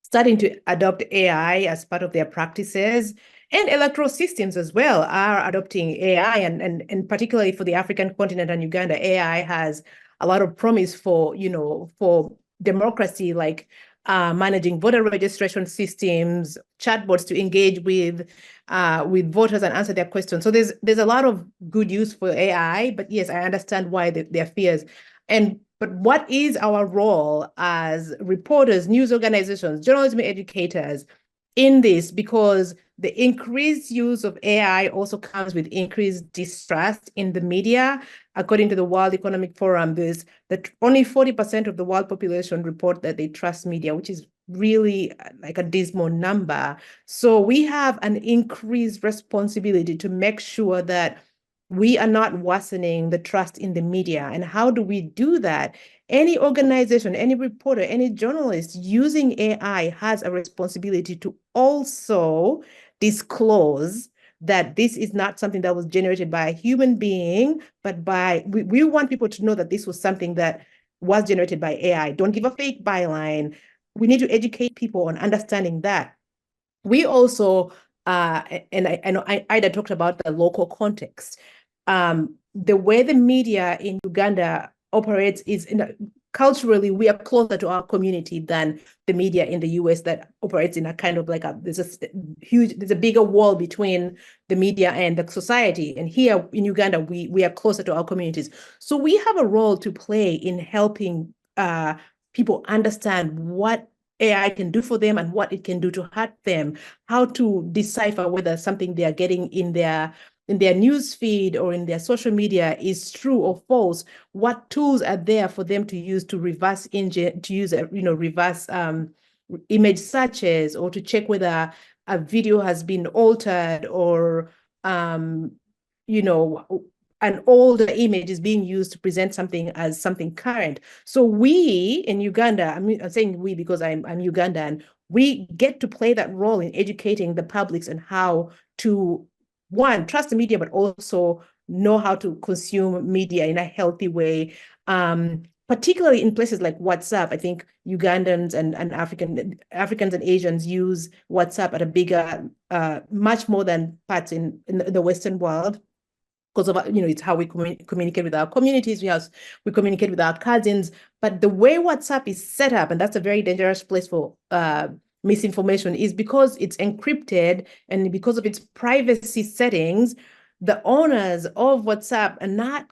starting to adopt AI as part of their practices, and electoral systems as well are adopting AI, and particularly for the African continent and Uganda, AI has a lot of promise for, for democracy, like managing voter registration systems, chatbots to engage with voters and answer their questions. So there's a lot of good use for AI, but yes, I understand why there are fears. But what is our role as reporters, news organizations, journalism educators in this? Because the increased use of AI also comes with increased distrust in the media. According to the World Economic Forum, there's that only 40% of the world population report that they trust media, which is really like a dismal number. So we have an increased responsibility to make sure that we are not worsening the trust in the media. And how do we do that? Any organization, any reporter, any journalist using AI has a responsibility to also disclose that this is not something that was generated by a human being, but we want people to know that this was something that was generated by AI. Don't give a fake byline. We need to educate people on understanding that. We also, and I know Ida talked about the local context. The way the media in Uganda operates is culturally, we are closer to our community than the media in the US that operates in a kind of like there's a bigger wall between the media and the society. And here in Uganda, we are closer to our communities. So we have a role to play in helping people understand what AI can do for them and what it can do to hurt them, how to decipher whether something they are getting in their news feed or in their social media is true or false. What tools are there for them to use to reverse image searches, or to check whether a video has been altered, or an older image is being used to present something as something current. So we in Uganda, I'm saying we because I'm Ugandan, we get to play that role in educating the publics and how to, one, trust the media, but also know how to consume media in a healthy way. Particularly in places like WhatsApp. I think Ugandans and Africans and Asians use WhatsApp at a bigger, much more than parts in the Western world, because of, it's how we communicate with our communities, we communicate with our cousins. But the way WhatsApp is set up, and that's a very dangerous place for misinformation, is because it's encrypted and because of its privacy settings. The owners of WhatsApp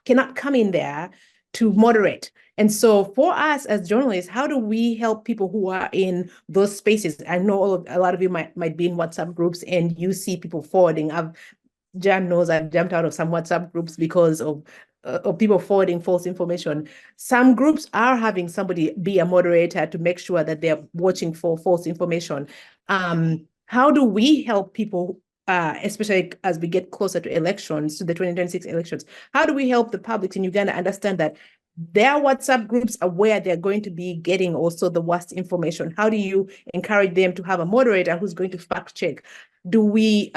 cannot come in there to moderate. And so for us as journalists, how do we help people who are in those spaces? I know a lot of you might be in WhatsApp groups and you see people forwarding. Jan knows I've jumped out of some WhatsApp groups because of people forwarding false information. Some groups are having somebody be a moderator to make sure that they're watching for false information. How do we help people, especially as we get closer to elections, to the 2026 elections? How do we help the public in Uganda understand that their WhatsApp groups are where they're going to be getting also the worst information? How do you encourage them to have a moderator who's going to fact check? There's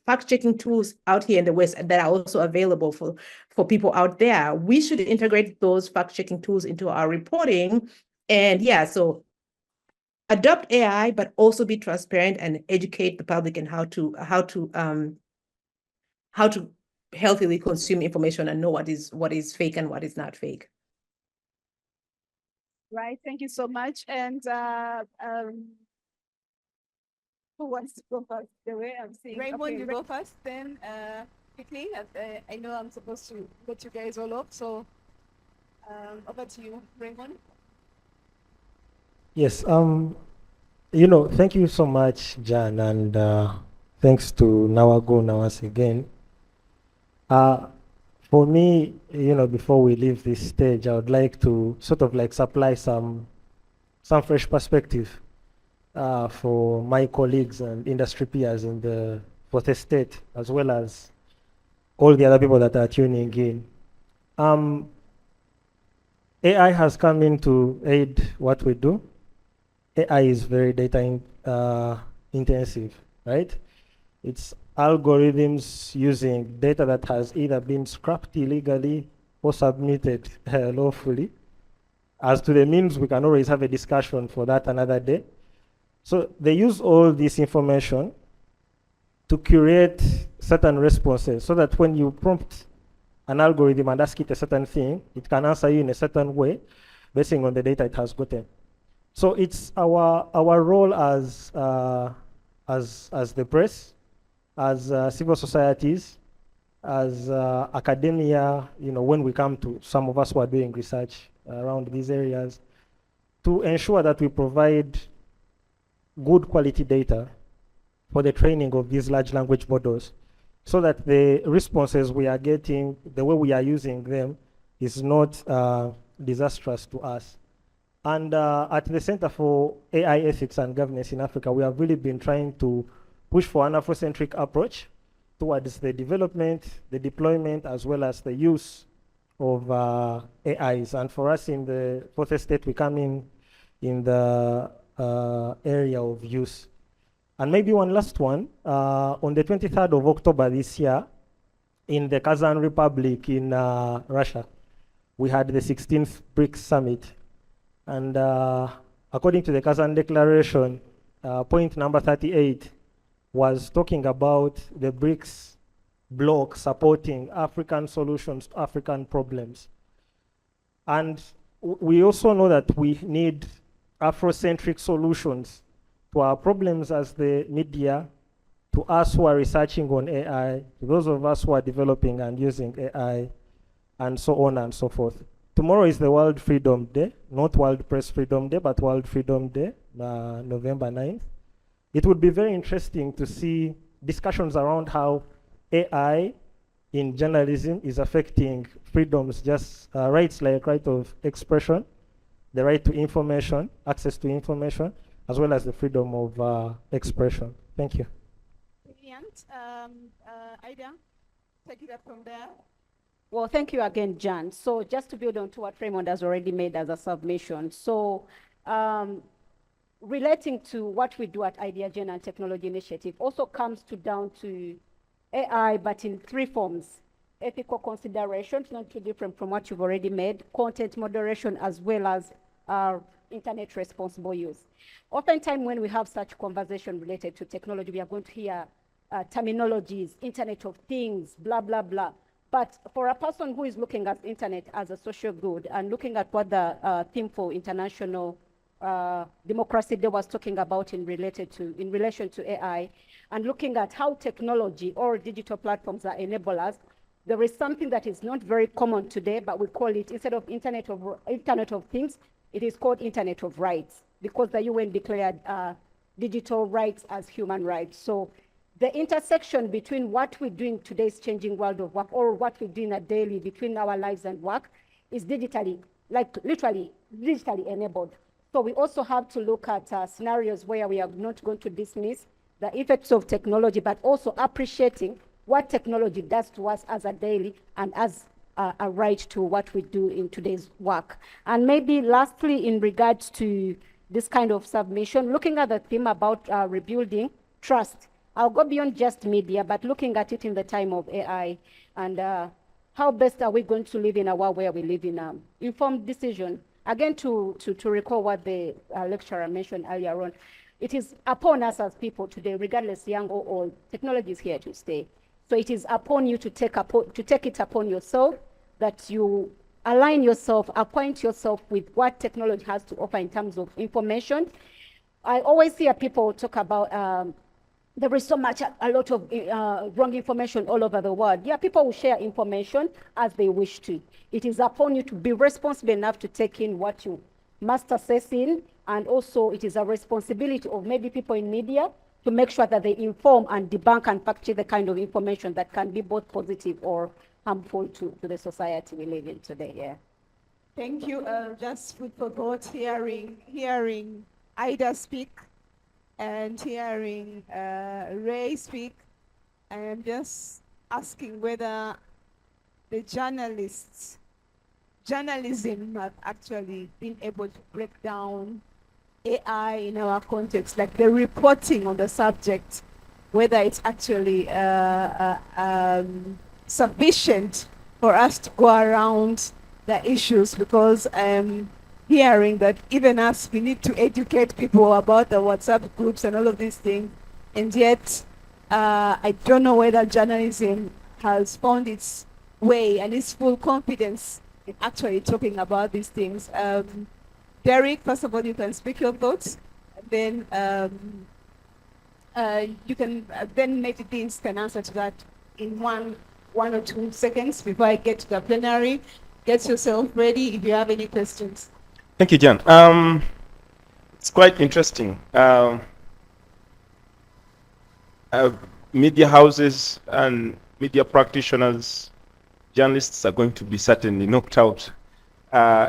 fact-checking tools out here in the West that are also available for people out there. We should integrate those fact-checking tools into our reporting. And so adopt AI, but also be transparent and educate the public in how to healthily consume information and know what is fake and what is not fake. Right, thank you so much. And who wants to go first? The way I'm seeing. Raymond, you go first, then quickly. I know I'm supposed to let you guys all off, so over to you, Raymond. Yes, thank you so much, Jan, and thanks to Nawaguna once again. For me, before we leave this stage, I would like to sort of like supply some fresh perspective for my colleagues and industry peers in the fourth estate, as well as all the other people that are tuning in. AI has come in to aid what we do. AI is very data intensive, right? It's algorithms using data that has either been scrapped illegally or submitted lawfully. As to the means, we can always have a discussion for that another day. So they use all this information to curate certain responses so that when you prompt an algorithm and ask it a certain thing, it can answer you in a certain way based on the data it has gotten. So it's our role as the press, as civil societies, as academia, when we come to some of us who are doing research around these areas, to ensure that we provide good quality data for the training of these large language models, so that the responses we are getting, the way we are using them, is not disastrous to us. And at the Center for AI Ethics and Governance in Africa, we have really been trying to push for an Afrocentric approach towards the development, the deployment, as well as the use of AIs. And for us in the fourth estate, we come in the area of use. And maybe one last one, on the 23rd of October this year, in the Kazan Republic in Russia, we had the 16th BRICS Summit. And according to the Kazan Declaration, point number 38 was talking about the BRICS bloc supporting African solutions to African problems. And we also know that we need Afrocentric solutions to our problems as the media, to us who are researching on AI, to those of us who are developing and using AI, and so on and so forth. Tomorrow is the World Freedom Day, not World Press Freedom Day, but World Freedom Day, November 9th. It would be very interesting to see discussions around how AI in journalism is affecting freedoms, just rights like right of expression, the right to information, access to information, as well as the freedom of expression. Thank you. Brilliant. Ida, take it up from there. Well, thank you again, Jan. So just to build on to what Raymond has already made as a submission. So relating to what we do at IdeaGen and Technology Initiative also comes down to AI, but in three forms: ethical considerations, not too different from what you've already made, content moderation, as well as internet responsible use. Oftentimes when we have such conversation related to technology, we are going to hear terminologies, Internet of Things, blah, blah, blah. But for a person who is looking at internet as a social good and looking at what the theme for International Democracy Day was talking about in relation to AI, and looking at how technology or digital platforms are enablers, there is something that is not very common today, but we call it, instead of Internet of Things, it is called Internet of Rights, because the UN declared digital rights as human rights. So the intersection between what we do in today's changing world of work, or what we do in a daily between our lives and work, is digitally, like literally digitally enabled. So we also have to look at scenarios where we are not going to dismiss the effects of technology, but also appreciating what technology does to us as a daily and as a right to what we do in today's work. And maybe lastly, in regards to this kind of submission, looking at the theme about rebuilding trust, I'll go beyond just media, but looking at it in the time of AI, and how best are we going to live in a world where we live in informed decision. Again, to recall what the lecturer mentioned earlier on, it is upon us as people today, regardless young or old, technology is here to stay. So it is upon you to take it upon yourself, that you align yourself, acquaint yourself with what technology has to offer in terms of information. I always hear people talk about there is so much, a lot of wrong information all over the world. Yeah, people will share information as they wish to. It is upon you to be responsible enough to take in what you must assess in, and also it is a responsibility of maybe people in media to make sure that they inform and debunk and fact check the kind of information that can be both positive or harmful to the society we live in today. Yeah. Thank you. Just food for thought, hearing Ida speak and hearing Ray speak. I am just asking whether the journalism have actually been able to break down AI in our context, like the reporting on the subject, whether it's actually sufficient for us to go around the issues, because I'm hearing that even us, we need to educate people about the WhatsApp groups and all of these things, and yet I don't know whether journalism has found its way and its full confidence in actually talking about these things. Derek, first of all, you can speak your thoughts, and then you can then maybe Deans can answer to that in one or 2 seconds before I get to the plenary. Get yourself ready if you have any questions. Thank you, Jan. It's quite interesting. Media houses and media practitioners, journalists are going to be certainly knocked out.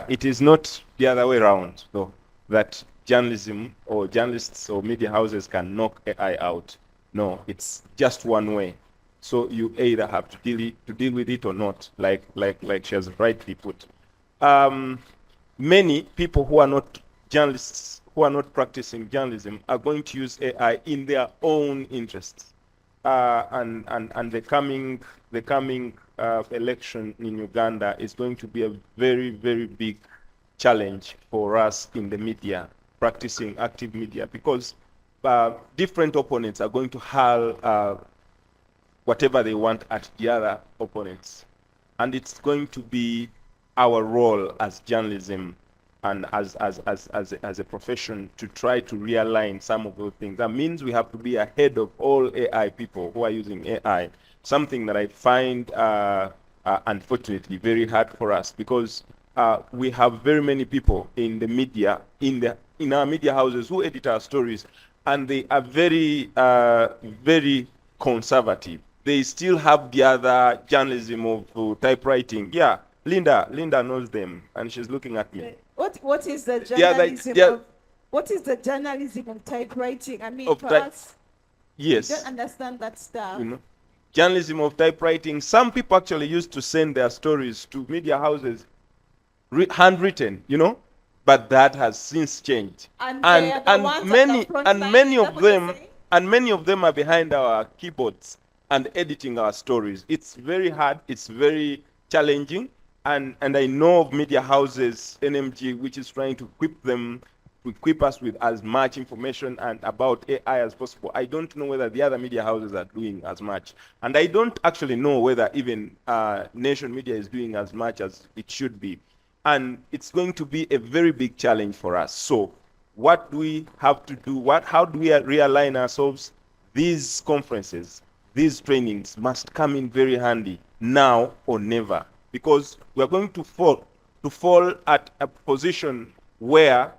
It is not the other way around, though, that journalism or journalists or media houses can knock AI out. No, it's just one way. So you either have to deal with it or not, like she has rightly put. Many people who are not journalists, who are not practicing journalism, are going to use AI in their own interests. And the coming the coming election in Uganda is going to be a very, very big challenge for us in the media, practicing active media, because different opponents are going to hurl whatever they want at the other opponents. And it's going to be our role as journalism and as a profession to try to realign some of those things. That means we have to be ahead of all AI people who are using AI, something that I find unfortunately very hard for us, because we have very many people in the media, in our media houses, who edit our stories, and they are very, very conservative. They still have the other journalism of typewriting. Yeah, Linda knows them, and she's looking at me. What is the Yeah, journalism of what is the journalism of typewriting? I mean, for us, yes, we don't understand that stuff. You know, journalism of typewriting. Some people actually used to send their stories to media houses, handwritten. You know, but that has since changed. And many of them are behind our keyboards and editing our stories. It's very hard. It's very challenging. And I know of media houses, NMG, which is trying to equip us with as much information and about AI as possible. I don't know whether the other media houses are doing as much. And I don't actually know whether even Nation Media is doing as much as it should be. And it's going to be a very big challenge for us. So what do we have to do? How do we realign ourselves? These conferences, these trainings must come in very handy now or never, because we're going to fall at a position where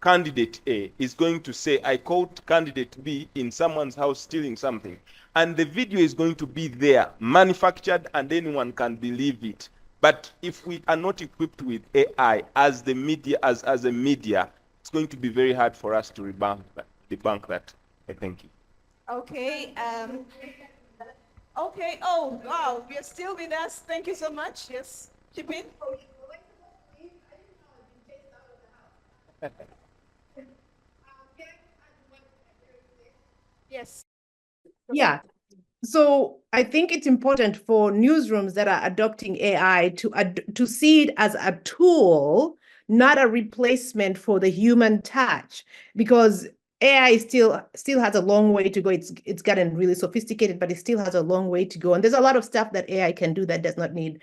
candidate A is going to say, I caught candidate B in someone's house stealing something. And the video is going to be there, manufactured, and anyone can believe it. But if we are not equipped with AI as the media, as a media, it's going to be very hard for us to debunk that. Thank you. Okay. Okay. Oh, wow. You're still with us. Thank you so much. Yes. Chip in. Yes. Yeah. So I think it's important for newsrooms that are adopting AI to see it as a tool, not a replacement for the human touch, because AI still has a long way to go. It's gotten really sophisticated, but it still has a long way to go. And there's a lot of stuff that AI can do that does not need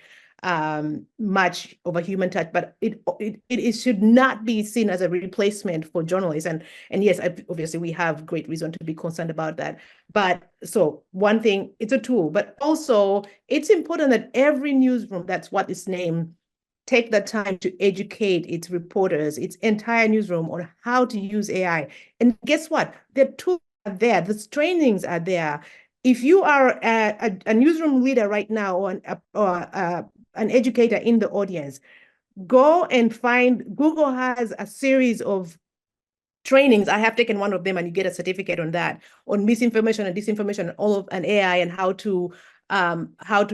much of a human touch, but it should not be seen as a replacement for journalists. And yes, obviously we have great reason to be concerned about that. But so one thing, it's a tool, but also it's important that every newsroom, that's what it's named, take the time to educate its reporters, its entire newsroom, on how to use AI. And guess what? The tools are there, the trainings are there. If you are a newsroom leader right now, or an educator in the audience, go and find, Google has a series of trainings. I have taken one of them, and you get a certificate on that, on misinformation and disinformation, and AI, and how to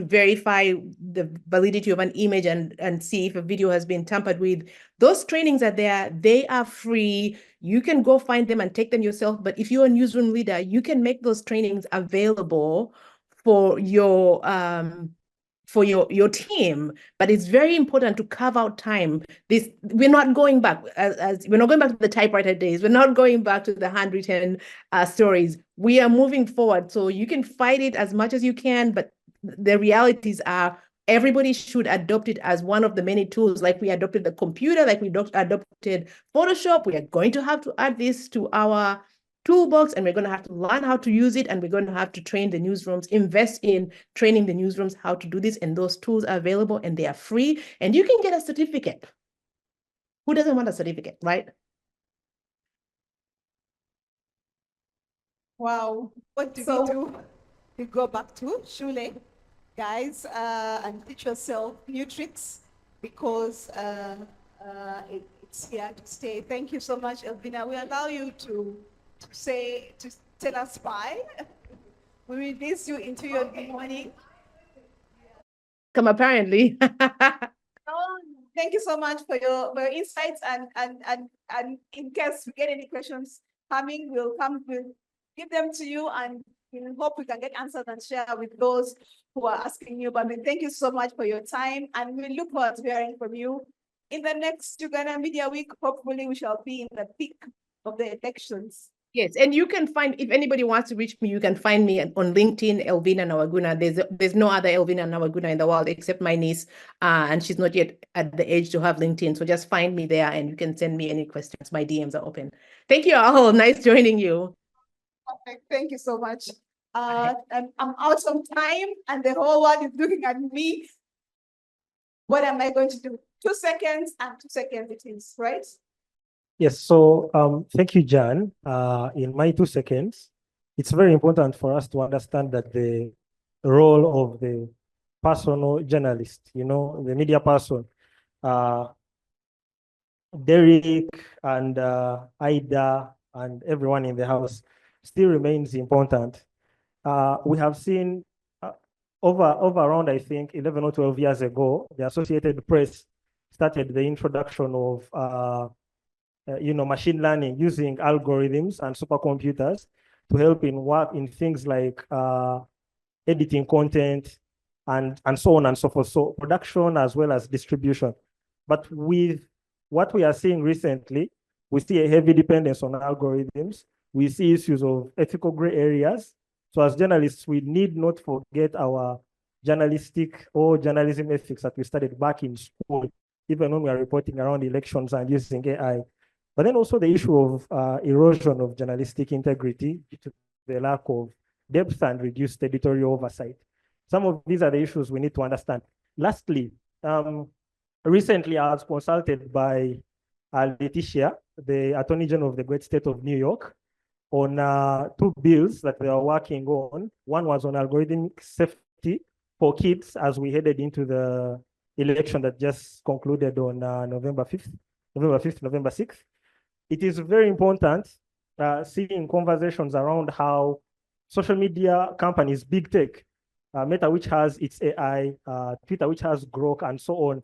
verify the validity of an image and see if a video has been tampered with. Those trainings are there. They are free. You can go find them and take them yourself. But if you're a newsroom leader, you can make those trainings available for your team. But it's very important to carve out time. We're not going back, as we're not going back to the typewriter days. We're not going back to the handwritten stories. We are moving forward. So you can fight it as much as you can, but the realities are everybody should adopt it as one of the many tools. Like we adopted the computer, like we adopted Photoshop. We are going to have to add this to our toolbox, and we're going to have to learn how to use it, and we're going to have to train the newsrooms, invest in training the newsrooms how to do this. And those tools are available, and they are free, and you can get a certificate. Who doesn't want a certificate, right? Wow. What do we do? We go back to Shule, guys, and teach yourself new tricks, because it's here to stay. Thank you so much, Elvina. We allow you to tell us why. We release you into your good morning. Come, apparently. Thank you so much for your insights, and in case we get any questions coming, we'll give them to you, and we hope we can get answers and share with those who are asking you. But thank you so much for your time, and we look forward to hearing from you. In the next Uganda Media Week, hopefully we shall be in the peak of the elections. Yes, and you can find, if anybody wants to reach me, you can find me on LinkedIn, Elvina Nawaguna. There's no other Elvina Nawaguna in the world except my niece, and she's not yet at the age to have LinkedIn. So just find me there, and you can send me any questions. My DMs are open. Thank you all. Nice joining you. Perfect. Thank you so much. And I'm out of time, and the whole world is looking at me. What am I going to do? 2 seconds and 2 seconds it is, right? Yes, so thank you, Jan. In my 2 seconds, it's very important for us to understand that the role of the personal journalist, you know, the media person, Derek and Ida and everyone in the house still remains important. We have seen over around, I think, 11 or 12 years ago, the Associated Press started the introduction of machine learning using algorithms and supercomputers to help in work in things like editing content and so on and so forth. So production as well as distribution. But with what we are seeing recently, we see a heavy dependence on algorithms. We see issues of ethical gray areas. So as journalists, we need not forget our journalistic or journalism ethics that we studied back in school, even when we are reporting around elections and using AI. But then also the issue of erosion of journalistic integrity due to the lack of depth and reduced editorial oversight. Some of these are the issues we need to understand. Lastly, recently I was consulted by Letitia, the Attorney General of the great state of New York, on 2 bills that they are working on. One was on algorithmic safety for kids as we headed into the election that just concluded on November 5th, November 6th. It is very important seeing conversations around how social media companies, big tech, Meta, which has its AI, Twitter, which has Grok, and so on,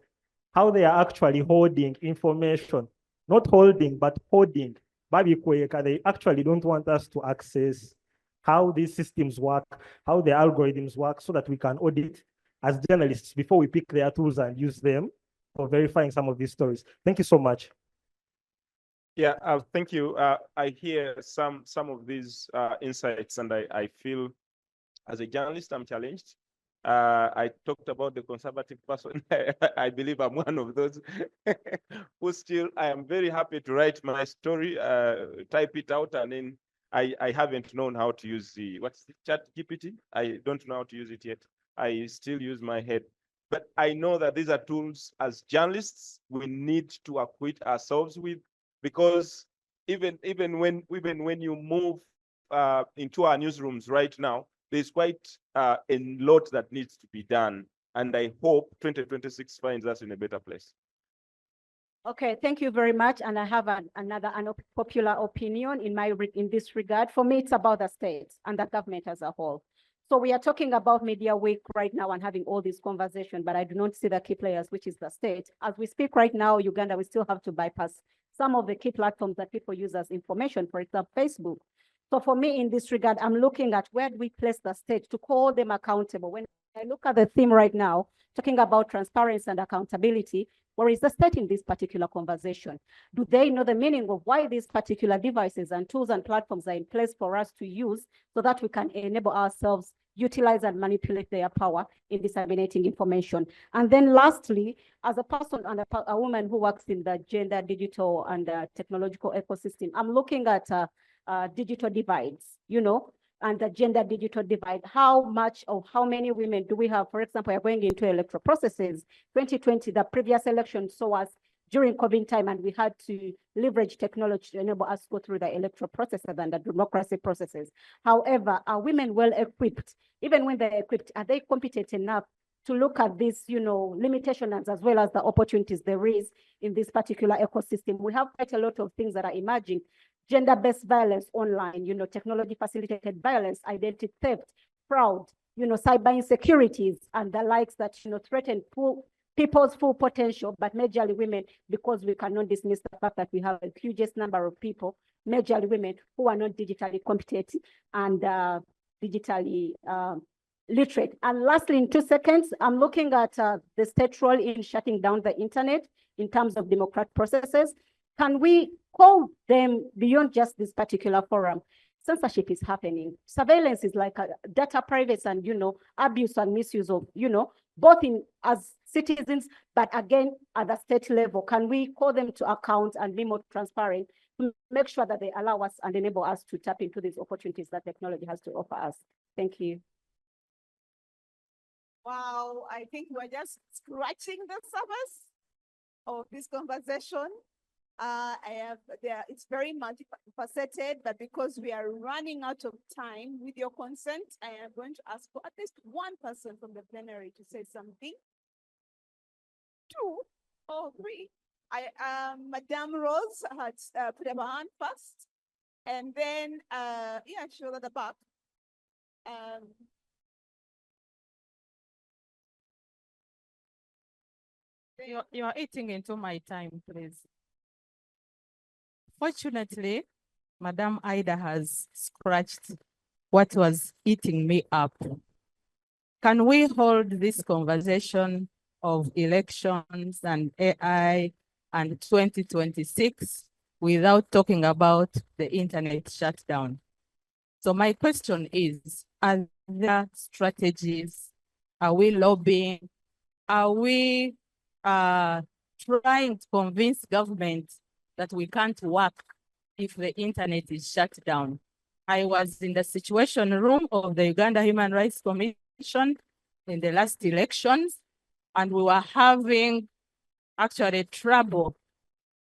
how they are actually holding information, not holding, but holding. They actually don't want us to access how these systems work, how the algorithms work, so that we can audit as journalists before we pick their tools and use them for verifying some of these stories. Thank you so much. Yeah, thank you. I hear some of these insights, and I feel as a journalist, I'm challenged. I talked about the conservative person. I believe I'm one of those who still, I am very happy to write my story, type it out, and then I haven't known how to use the, what's the ChatGPT? I don't know how to use it yet. I still use my head. But I know that these are tools as journalists we need to acquit ourselves with, because even when you move into our newsrooms right now, there's quite a lot that needs to be done. And I hope 2026 finds us in a better place. Okay, thank you very much. And I have another unpopular opinion in this regard. For me, it's about the state and the government as a whole. So we are talking about Media Week right now and having all this conversation, but I do not see the key players, which is the state. As we speak right now, Uganda, we still have to bypass some of the key platforms that people use as information, for example, Facebook. So for me, in this regard, I'm looking at where do we place the state to call them accountable. When I look at the theme right now, talking about transparency and accountability, where is the state in this particular conversation? Do they know the meaning of why these particular devices and tools and platforms are in place for us to use so that we can enable ourselves, utilize and manipulate their power in disseminating information? And then lastly, as a person and a woman who works in the gender, digital and technological ecosystem, I'm looking at digital divides, and the gender digital divide. How many women do we have? For example, we're going into electoral processes. 2020, the previous election saw us during COVID time, and we had to leverage technology to enable us to go through the electoral processes and the democracy processes. However, are women well equipped? Even when they're equipped, are they competent enough to look at these, limitations as well as the opportunities there is in this particular ecosystem? We have quite a lot of things that are emerging. Gender-based violence online, technology-facilitated violence, identity theft, fraud, cyber insecurities, and the likes that, threaten people's full potential, but majorly women, because we cannot dismiss the fact that we have a hugest number of people, majorly women, who are not digitally competent and digitally literate. And lastly, in 2 seconds, I'm looking at the state role in shutting down the internet in terms of democratic processes. Can we call them beyond just this particular forum? Censorship is happening. Surveillance is like data privacy and, abuse and misuse of, both in as citizens, but again, at the state level. Can we call them to account and be more transparent to make sure that they allow us and enable us to tap into these opportunities that technology has to offer us? Thank you. Wow, I think we're just scratching the surface of this conversation. It's very multifaceted, but because we are running out of time, with your consent, I am going to ask for at least one person from the plenary to say something. 2 or 3. Madame Rose had put up her hand first, and then yeah, sure, at the back. You're eating into my time, please. Fortunately, Madam Ida has scratched what was eating me up. Can we hold this conversation of elections and AI and 2026 without talking about the internet shutdown? So my question is, are there strategies? Are we lobbying? Are we trying to convince government that we can't work if the internet is shut down? I was in the Situation Room of the Uganda Human Rights Commission in the last elections, and we were having actually trouble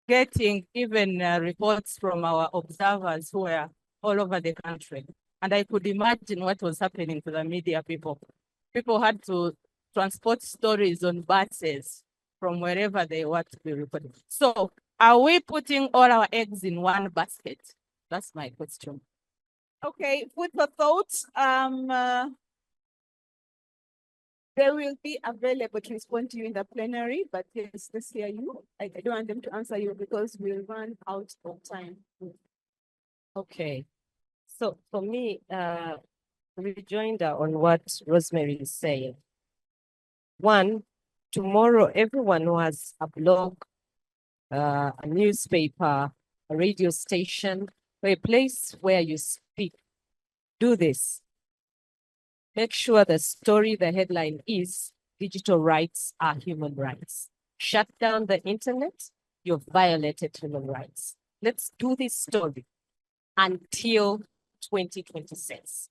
getting even reports from our observers who were all over the country. And I could imagine what was happening to the media people. People had to transport stories on buses from wherever they were to be reported. So are we putting all our eggs in one basket? That's my question. Okay, food for thought. They will be available to respond to you in the plenary, but yes, let's hear you. I don't want them to answer you because we'll run out of time. Okay. So for me, rejoinder on what Rosemary is saying. 1, tomorrow, everyone who has a blog, a newspaper, a radio station, or a place where you speak, do this. Make sure the story, the headline is digital rights are human rights. Shut down the internet, you've violated human rights. Let's do this story until 2026.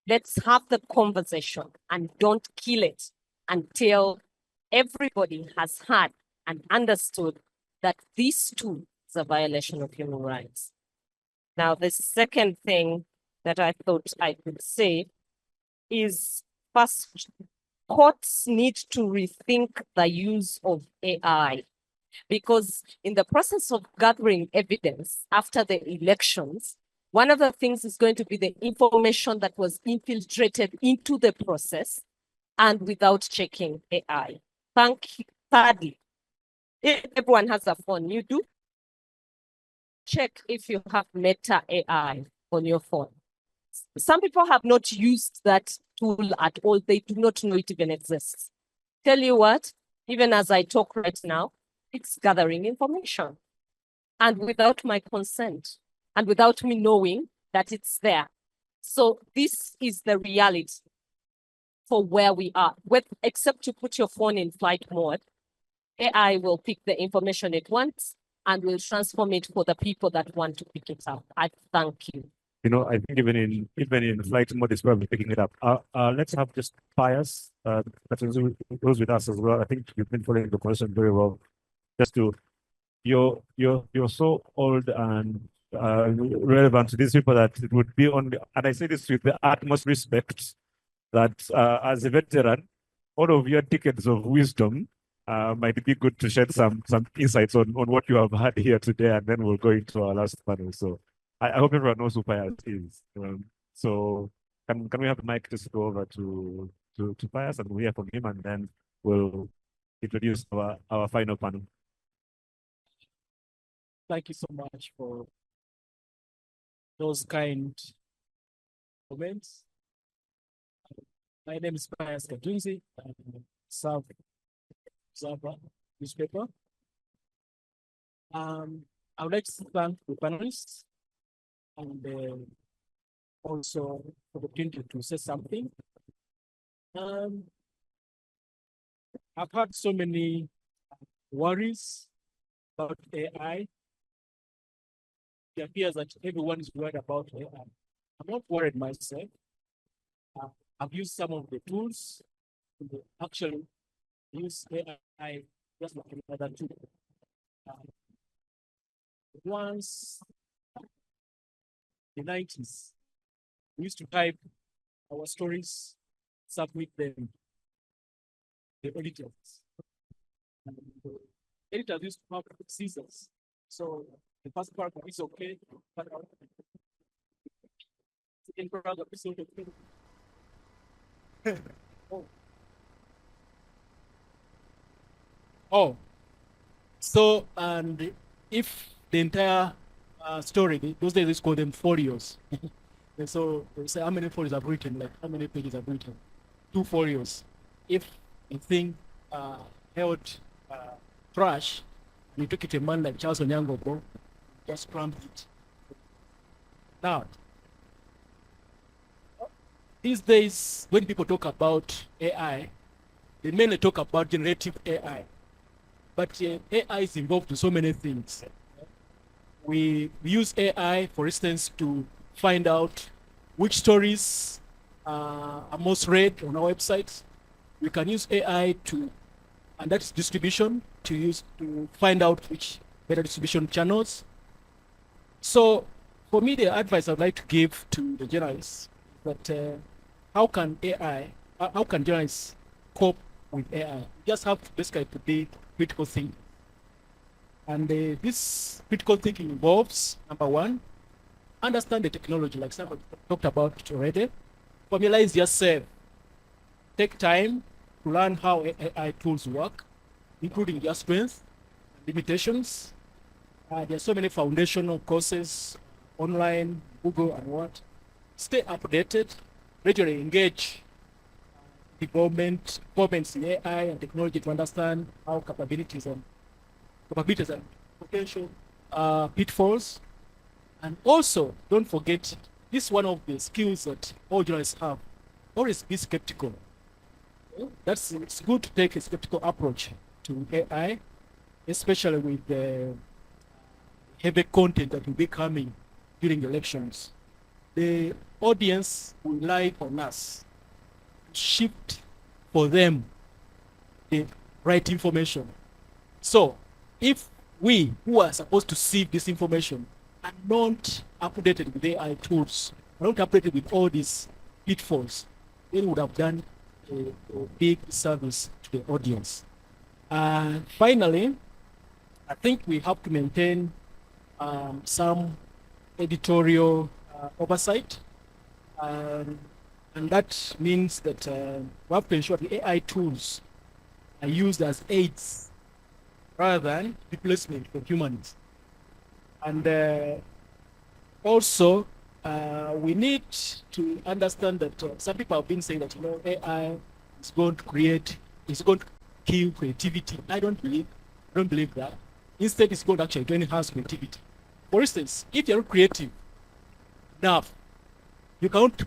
Let's have the conversation and don't kill it until everybody has heard and understood that this too is a violation of human rights. Now, the second thing that I thought I could say is, first, courts need to rethink the use of AI, because in the process of gathering evidence after the elections, one of the things is going to be the information that was infiltrated into the process and without checking AI. Thirdly, if everyone has a phone, you do check if you have Meta AI on your phone. Some people have not used that tool at all. They do not know it even exists. Tell you what, even as I talk right now, it's gathering information. And without my consent, and without me knowing that it's there. So this is the reality for where we are. Except to put your phone in flight mode, AI will pick the information it wants and will transform it for the people that want to pick it up. I thank you. I think even in flight mode, it's probably picking it up. Let's have just Pius that goes with us as well. I think you've been following the question very well. Just to, you're so old and relevant to these people that it would be only, and I say this with the utmost respect, that as a veteran, all of your decades of wisdom might be good to shed some insights on what you have had here today, and then we'll go into our last panel. So I hope everyone knows who Pius is. So can we have the mic just go over to Pius and we'll hear from him, and then we'll introduce our final panel. Thank you so much for those kind comments. My name is Pius Katunzi. Serve Observer newspaper. I would like to thank the panelists and also for the opportunity to say something. I've had so many worries about AI. It appears that everyone is worried about AI. I'm not worried myself. I've used some of the tools to actually use AI just like any other tool. Once in the 90s, we used to type our stories, submit them to the editors. And the editors used to have scissors. So the first paragraph is okay, but the second paragraph is not okay. Oh, so and if the entire story, those days we call them folios. And so they say how many folios I've written, like how many pages I've written. 2 folios. If the thing held trash, you took it to a man like Charles Onyango, just crammed it. Now, these days, when people talk about AI, they mainly talk about generative AI. But AI is involved in so many things. We use AI, for instance, to find out which stories are most read on our websites. We can use AI to, and that's distribution, to find out which better distribution channels. So for me, the advice I'd like to give to the journalists that how can journalists cope with AI? You just have to basically to be critical thinking. And this critical thinking involves, number one, understand the technology, like somebody talked about it already. Familiarize yourself. Take time to learn how AI tools work, including their strengths, limitations. There are so many foundational courses online, Google and what. Stay updated, regularly engage developments in AI and technology to understand how capabilities and potential pitfalls. And also, don't forget, this is one of the skills that all journalists have. Always be skeptical. It's good to take a skeptical approach to AI, especially with the heavy content that will be coming during elections. The audience will rely on us to shift for them the right information. So, if we who are supposed to sieve this information are not updated with AI tools, are not updated with all these pitfalls, then we would have done a big service to the audience. Finally, I think we have to maintain some editorial oversight. And that means that we have to ensure the AI tools are used as aids rather than replacement for humans. And also, we need to understand that some people have been saying that AI is going to kill creativity. I don't believe that. Instead, it's going to actually enhance creativity. For instance, if you're not creative enough, you can't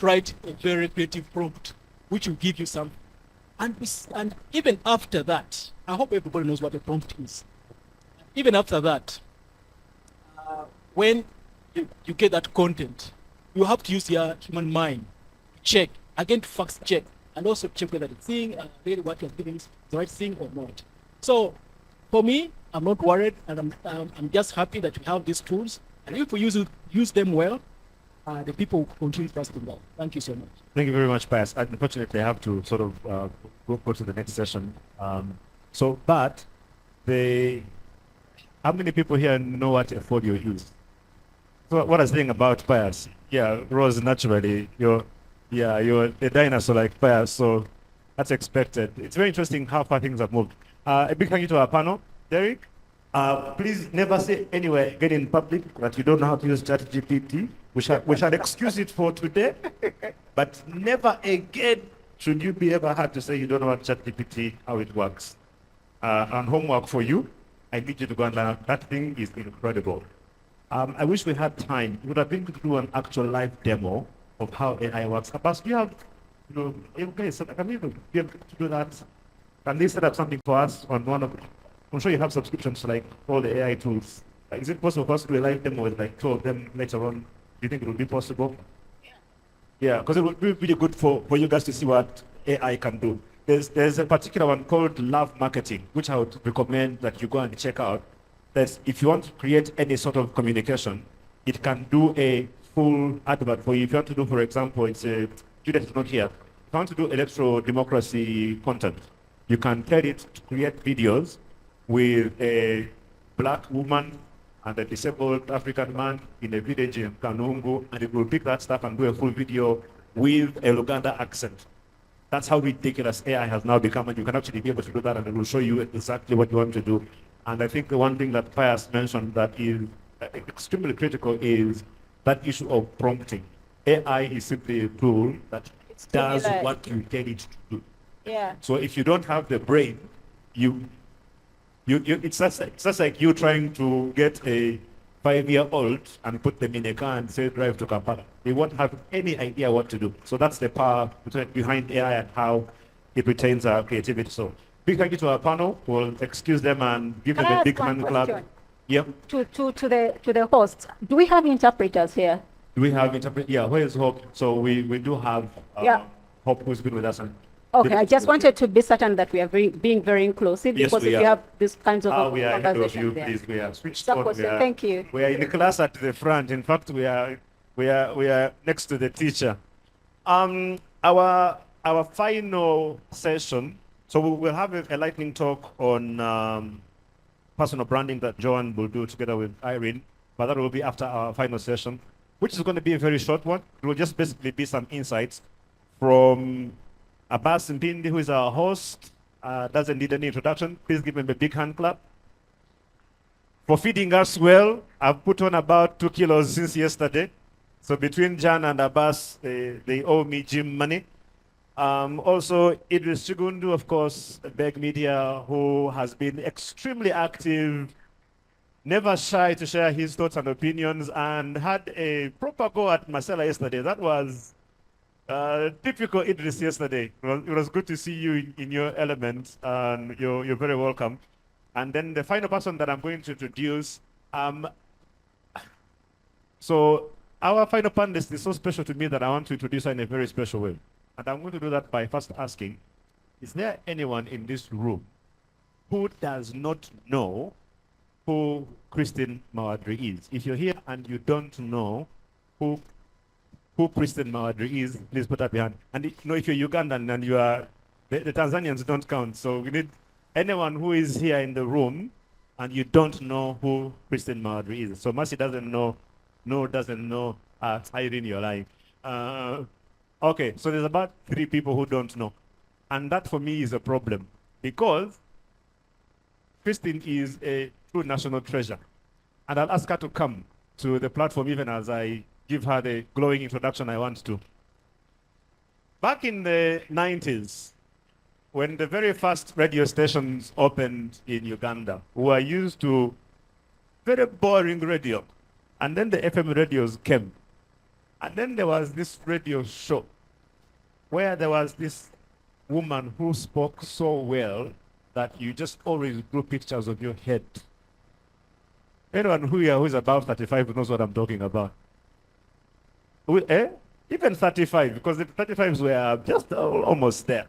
write a very creative prompt, which will give you something. And even after that, I hope everybody knows what a prompt is. Even after that, when you get that content, you have to use your human mind to check, again to fact check, and also check whether the thing, really what you're giving is the right thing or not. So, for me, I'm not worried, and I'm just happy that we have these tools. And if we use them well, the people will continue trusting them. Thank you so much. Thank you very much, Pius. Unfortunately, I have to sort of go to the next session. But how many people here know what a folio is? So what I was saying about Pius, yeah, Rose, naturally, you're a dinosaur like Pius, so that's expected. It's very interesting how far things have moved. A big thank you to our panel. Derek, please never say anywhere, again in public, that you don't know how to use ChatGPT. We shall excuse it for today, but never again should you be ever had to say you don't know what ChatGPT, how it works. And homework for you, I need you to go and learn. That thing is incredible. I wish we had time. It would have been to do an actual live demo of how AI works. But you have, okay, so can you be able to do that? Can they set up something for us on one of, I'm sure you have subscriptions to like all the AI tools. Is it possible for us to do a live demo with like 2 of them later on? Do you think it would be possible? Yeah, because it would be really good for you guys to see what AI can do. There's a particular one called Love Marketing, which I would recommend that you go and check out. That if you want to create any sort of communication, it can do a full advert for you. If you want to do, for example, it's a Juliet is not here. If you want to do electoral democracy content, you can tell it to create videos with a black woman and a disabled African man in a village in Kanungu, and it will pick that stuff and do a full video with a Uganda accent. That's how ridiculous AI has now become, and you can actually be able to do that, and it will show you exactly what you want to do. And I think the one thing that Pius mentioned that is extremely critical is that issue of prompting. AI is simply a tool that does what you tell it to do. Yeah. So if you don't have the brain, it's just like you trying to get a 5-year-old and put them in a car and say drive to Kampala. They won't have any idea what to do. So that's the power behind AI and how it retains our creativity. So big thank you to our panel. We'll excuse them and give them a big hand clap. Yeah. To the hosts, do we have interpreters here? Do we have interpreters? Yeah, where is Hope? So we do have Hope who's been with us. Okay, I just wanted to be certain that we are being very inclusive, Yes, because we if are. you have this kinds of We are ahead of conversation you, there. please. We are switched That on. was it. Thank you. We are in the class at the front. In fact, we are next to the teacher. Our final session. So we will have a lightning talk on personal branding that Joan will do together with Irene, but that will be after our final session, which is going to be a very short one. It will just basically be some insights from Abbas Mpindi, who is our host. Doesn't need any introduction. Please give him a big hand clap. For feeding us well, I've put on about 2 kilos since yesterday. So between Jan and Abbas, they owe me gym money. Also, Idris Chigundu, of course, Beg Media, who has been extremely active, never shy to share his thoughts and opinions, and had a proper go at Marcella yesterday. That was typical Idris yesterday. It was good to see you in your element, and you're very welcome. And then the final person that I'm going to introduce, so our final panelist is so special to me that I want to introduce her in a very special way. And I'm going to do that by first asking, is there anyone in this room who does not know who Christine Mawadri is? If you're here and you don't know who Christine Mawadri is, please put up your hand. And if you're Ugandan and you are, the Tanzanians don't count. So we need anyone who is here in the room and you don't know who Christine Mawadri is. So Mercy doesn't know, doesn't know, Irene, you're lying. Okay, so there's about 3 people who don't know. And that for me is a problem because Christine is a true national treasure. And I'll ask her to come to the platform even as I give her the glowing introduction I want to. Back in the 90s, when the very first radio stations opened in Uganda, we were used to very boring radio. And then the FM radios came. And then there was this radio show where there was this woman who spoke so well that you just always drew pictures of your head. Anyone who is above 35 knows what I'm talking about. Even 35, because the 35s were just almost there.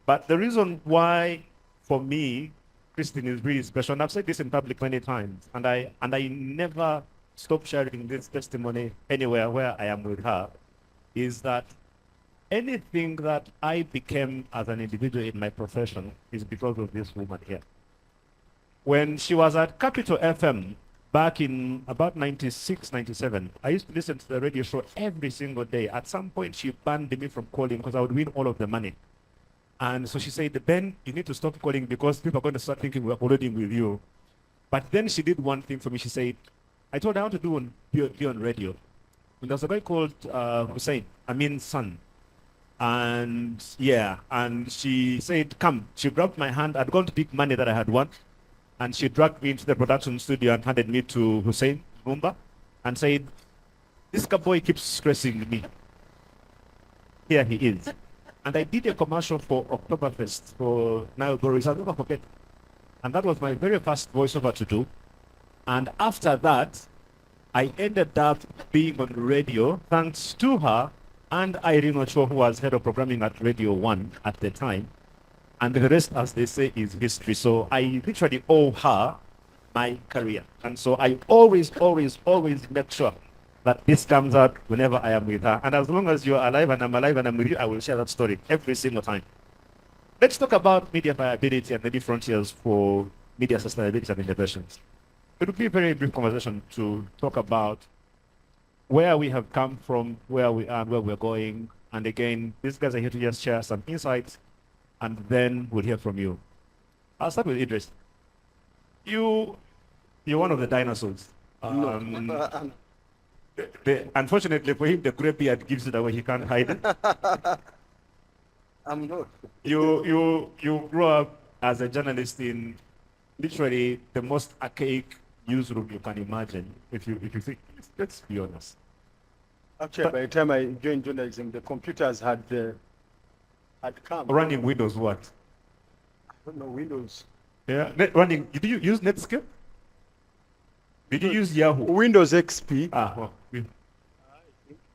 But the reason why, for me, Christine is really special, and I've said this in public many times, and I never stop sharing this testimony anywhere where I am with her, is that anything that I became as an individual in my profession is because of this woman here. When she was at Capital FM back in about 96, 97, I used to listen to the radio show every single day. At some point, she banned me from calling because I would win all of the money. And so she said, Ben, you need to stop calling because people are going to start thinking we're colluding with you. But then she did one thing for me. She said, I told her I want to be on radio. There's a guy called Hussein, Amin's son. And yeah, and she said, come. She grabbed my hand. I'd gone to pick money that I had won. And she dragged me into the production studio and handed me to Hussein Mumba and said, this boy keeps stressing me. Here he is. And I did a commercial for Oktoberfest for Nairobi. I'll never forget. And that was my very first voiceover to do. And after that, I ended up being on radio thanks to her and Irene Ocho, who was head of programming at Radio 1 at the time. And the rest, as they say, is history. So I literally owe her my career. And so I always make sure that this comes out whenever I am with her. And as long as you're alive and I'm alive and I'm with you, I will share that story every single time. Let's talk about media viability and the new frontiers for media sustainability and innovations. It will be a very brief conversation to talk about where we have come from, where we are, and where we're going. And again, these guys are here to just share some insights, and then we'll hear from you. I'll start with Idris. You're one of the dinosaurs. Unfortunately for him, the gray beard gives it away. He can't hide it. I'm not. You grew up as a journalist in literally the most archaic newsroom you can imagine. If you think, let's be honest. Actually, by the time I joined journalism, the computers had come. Running Windows what? I don't know, Windows. Yeah, did you use Netscape? Did you use Yahoo? Windows XP. Ah, well,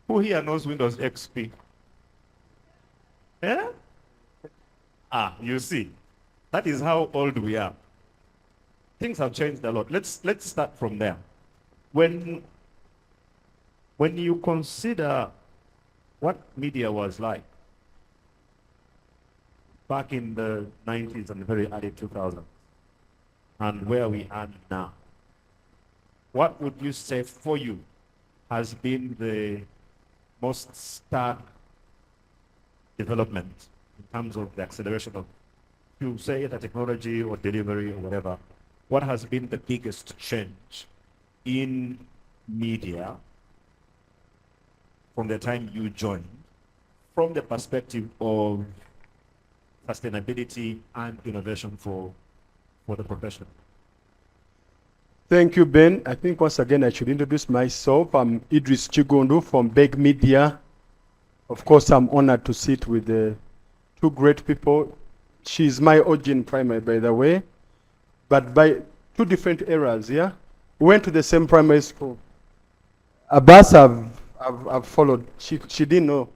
who here knows Windows XP? Yeah? Ah, you see, that is how old we are. Things have changed a lot. Let's start from there. When you consider what media was like back in the 90s and the very early 2000s and where we are now, what would you say for you has been the most stark development in terms of the acceleration of, you say either technology or delivery or whatever? What has been the biggest change in media from the time you joined, from the perspective of sustainability and innovation for the profession? Thank you, Ben. I think once again I should introduce myself. I'm Idris Chigundu from Beg Media. Of course, I'm honored to sit with two great people. She's my origin primary, by the way, but by two different eras, yeah? We went to the same primary school. Abbas, I've followed. She didn't know.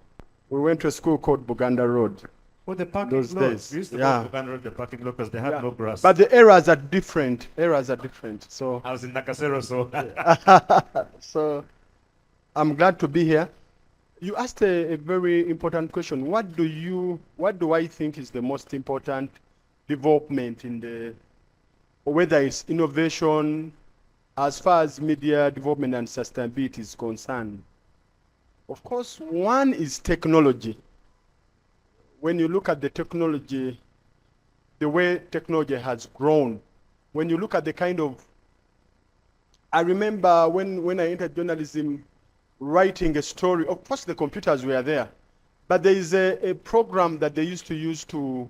We went to a school called Uganda Road. Well, the parking Those lot. days, We used to yeah. go to Uganda Road, the parking lot, because they had no grass. But the eras are different. So I was in Nakasero, so. So I'm glad to be here. You asked a very important question. What do I think is the most important development in whether it's innovation as far as media development and sustainability is concerned? Of course, one is technology. When you look at the technology, the way technology has grown, when you look at the kind of, I remember when I entered journalism, writing a story, of course the computers were there, but there is a program that they used to use to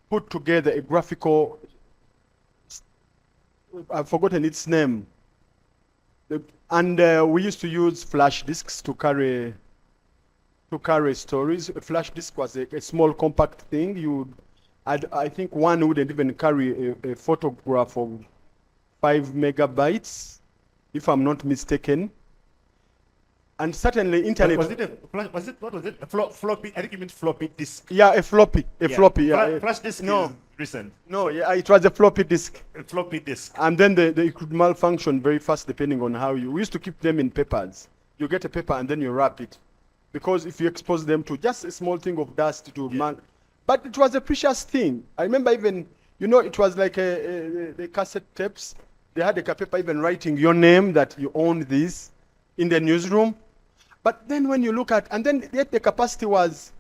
put together a graphical, I've forgotten its name, and we used to use flash disks to carry stories. A flash disk was a small compact thing. I think one wouldn't even carry a photograph of 5 megabytes, if I'm not mistaken. And certainly internet. What was it? A floppy? I think you meant floppy disk. Yeah, a floppy. Yeah. Flash disk is recent. No, yeah, it was a floppy disk. A floppy disk. And then it could malfunction very fast depending on how we used to keep them in papers. You get a paper and then you wrap it. Because if you expose them to just a small thing of dust but it was a precious thing. I remember even, it was like the cassette tapes. They had a paper even writing your name that you own this in the newsroom. But then when you look at, and then yet the capacity was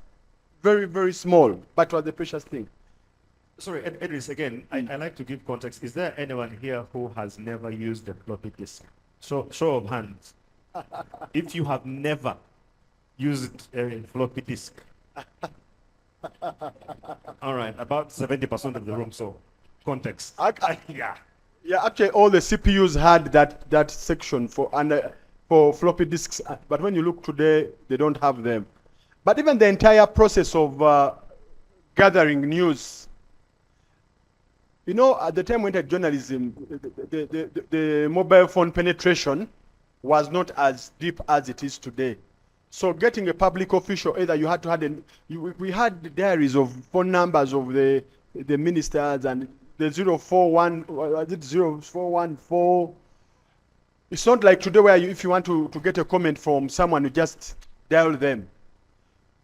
very, very small, but it was a precious thing. Sorry, Idris, again, I like to give context. Is there anyone here who has never used a floppy disk? Show of hands. if you have never used a floppy disk. All right, about 70% of the room, so context. Yeah. Yeah, actually, all the CPUs had that section for floppy disks, but when you look today, they don't have them. But even the entire process of gathering news, you know, at the time when I entered journalism, the mobile phone penetration was not as deep as it is today. So getting a public official, either you had to have we had the diaries of phone numbers of the ministers, and the 041, was it 0414? It's not like today where if you want to get a comment from someone, you just dial them.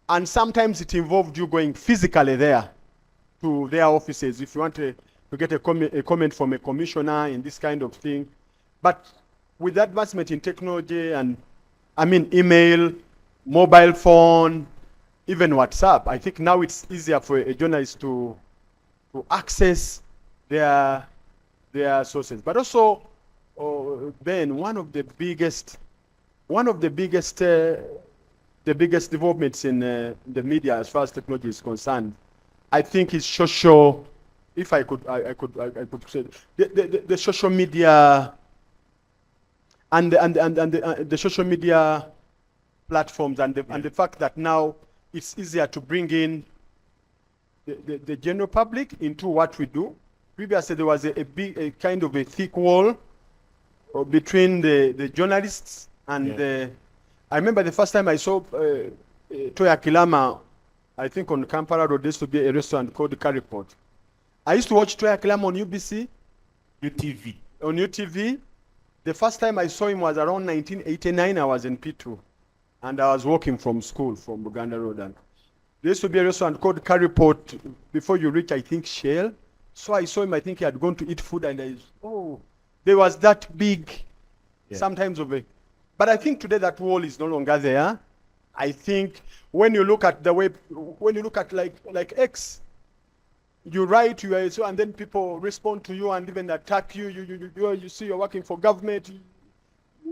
And sometimes it involved you going physically there to their offices if you want to get a comment from a commissioner in this kind of thing. But with advancement in technology and, I mean, email, mobile phone, even WhatsApp, I think now it's easier for a journalist to access their sources. But also, Ben, one of the biggest developments in the media as far as technology is concerned, I think is social. If I could say the social media and the social media platforms and the fact that now it's easier to bring in the general public into what we do. Previously, there was a kind of a thick wall between the journalists and the. I remember the first time I saw Toya Kilama, I think on Kampala Road, there used to be a restaurant called the Cariport. I used to watch Toya Kilama on UBC. UTV. On UTV. The first time I saw him was around 1989. I was in P2. And I was walking from school from Uganda Road. And there used to be a restaurant called Cariport before you reach, I think, Shell. So I saw him, I think he had gone to eat food, and there was that big, sometimes of a. But I think today that wall is no longer there. I think when you look at the way, when you look at like X, you write, and then people respond to you and even attack you. You see you're working for government,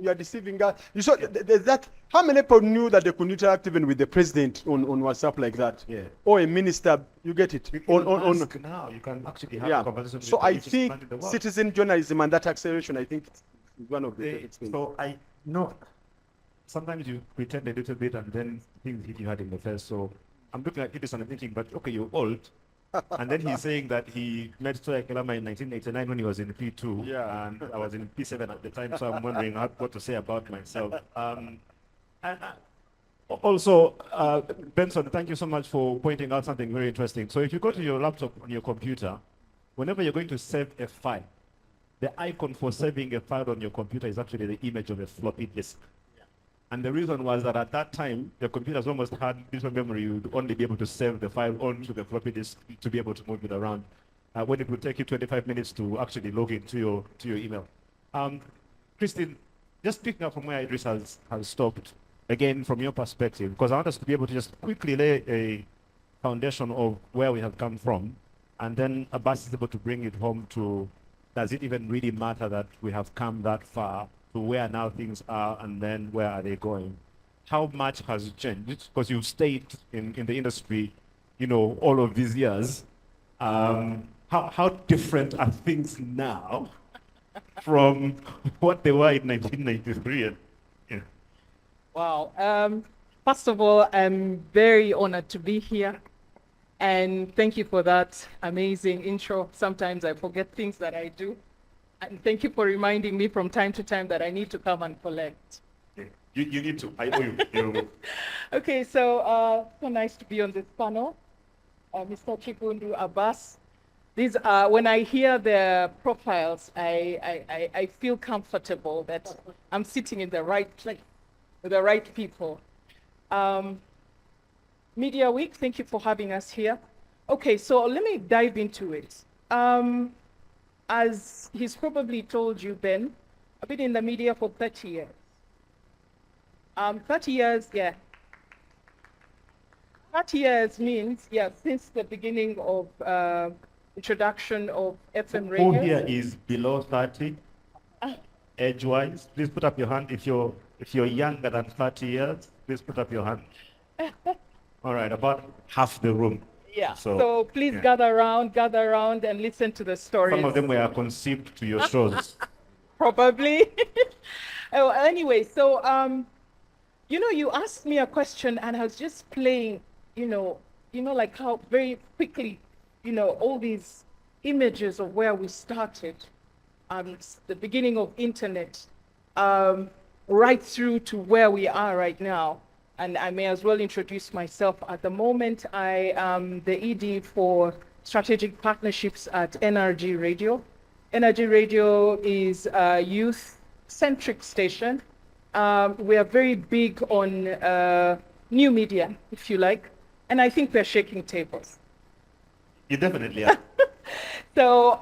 you are deceiving us. You saw there's that. How many people knew that they could interact even with the president on WhatsApp like that? Yeah. Or a minister, you get it. On now, you can actually have a conversation. So with I the think richest man in the world. citizen journalism and that acceleration, I think, is one of the things. So I know sometimes you pretend a little bit and then things hit you hard in the face. So I'm looking at this and I'm thinking, but okay, you're old. And then he's saying that he met Toya Kilama in 1989 when he was in P2, and I was in P7 at the time, so I'm wondering what to say about myself. Also, Benson, thank you so much for pointing out something very interesting. So if you go to your laptop on your computer, whenever you're going to save a file, the icon for saving a file on your computer is actually the image of a floppy disk. And the reason was that at that time, the computers almost had visual memory. You would only be able to save the file onto the floppy disk to be able to move it around. When it would take you 25 minutes to actually log into your email. Christine, just picking up from where Idris has stopped, again, from your perspective, because I want us to be able to just quickly lay a foundation of where we have come from, and then Abbas is able to bring it home to, does it even really matter that we have come that far to where now things are, and then where are they going? How much has changed? Because you've stayed in the industry, you know, all of these years. How different are things now from what they were in 1993? Yeah. Wow. First of all, I'm very honored to be here. And thank you for that amazing intro. Sometimes I forget things that I do. And thank you for reminding me from time to time that I need to come and collect. You need to. I owe you. Okay, so nice to be on this panel. Mr. Chibundu, Abbas. These when I hear their profiles, I feel comfortable that I'm sitting in the right place with the right people. Media Week, thank you for having us here. Okay, so let me dive into it. As he's probably told you, Ben, I've been in the media for 30 years. 30 years, yeah. 30 years means, since the beginning of introduction of FM radio. Who here is below 30? Age-wise, please put up your hand if you're If you're younger than 30 years, please put up your hand. All right, about half the room. Yeah. So please gather around and listen to the stories. Some of them were conceived to your shows. Probably. Oh, anyway, so you know, you asked me a question and I was just playing, like how very quickly, all these images of where we started, the beginning of internet, right through to where we are right now. And I may as well introduce myself. At the moment, I am the ED for strategic partnerships at NRG Radio. NRG Radio is a youth-centric station. We are very big on new media, if you like, and I think we're shaking tables. You definitely are. So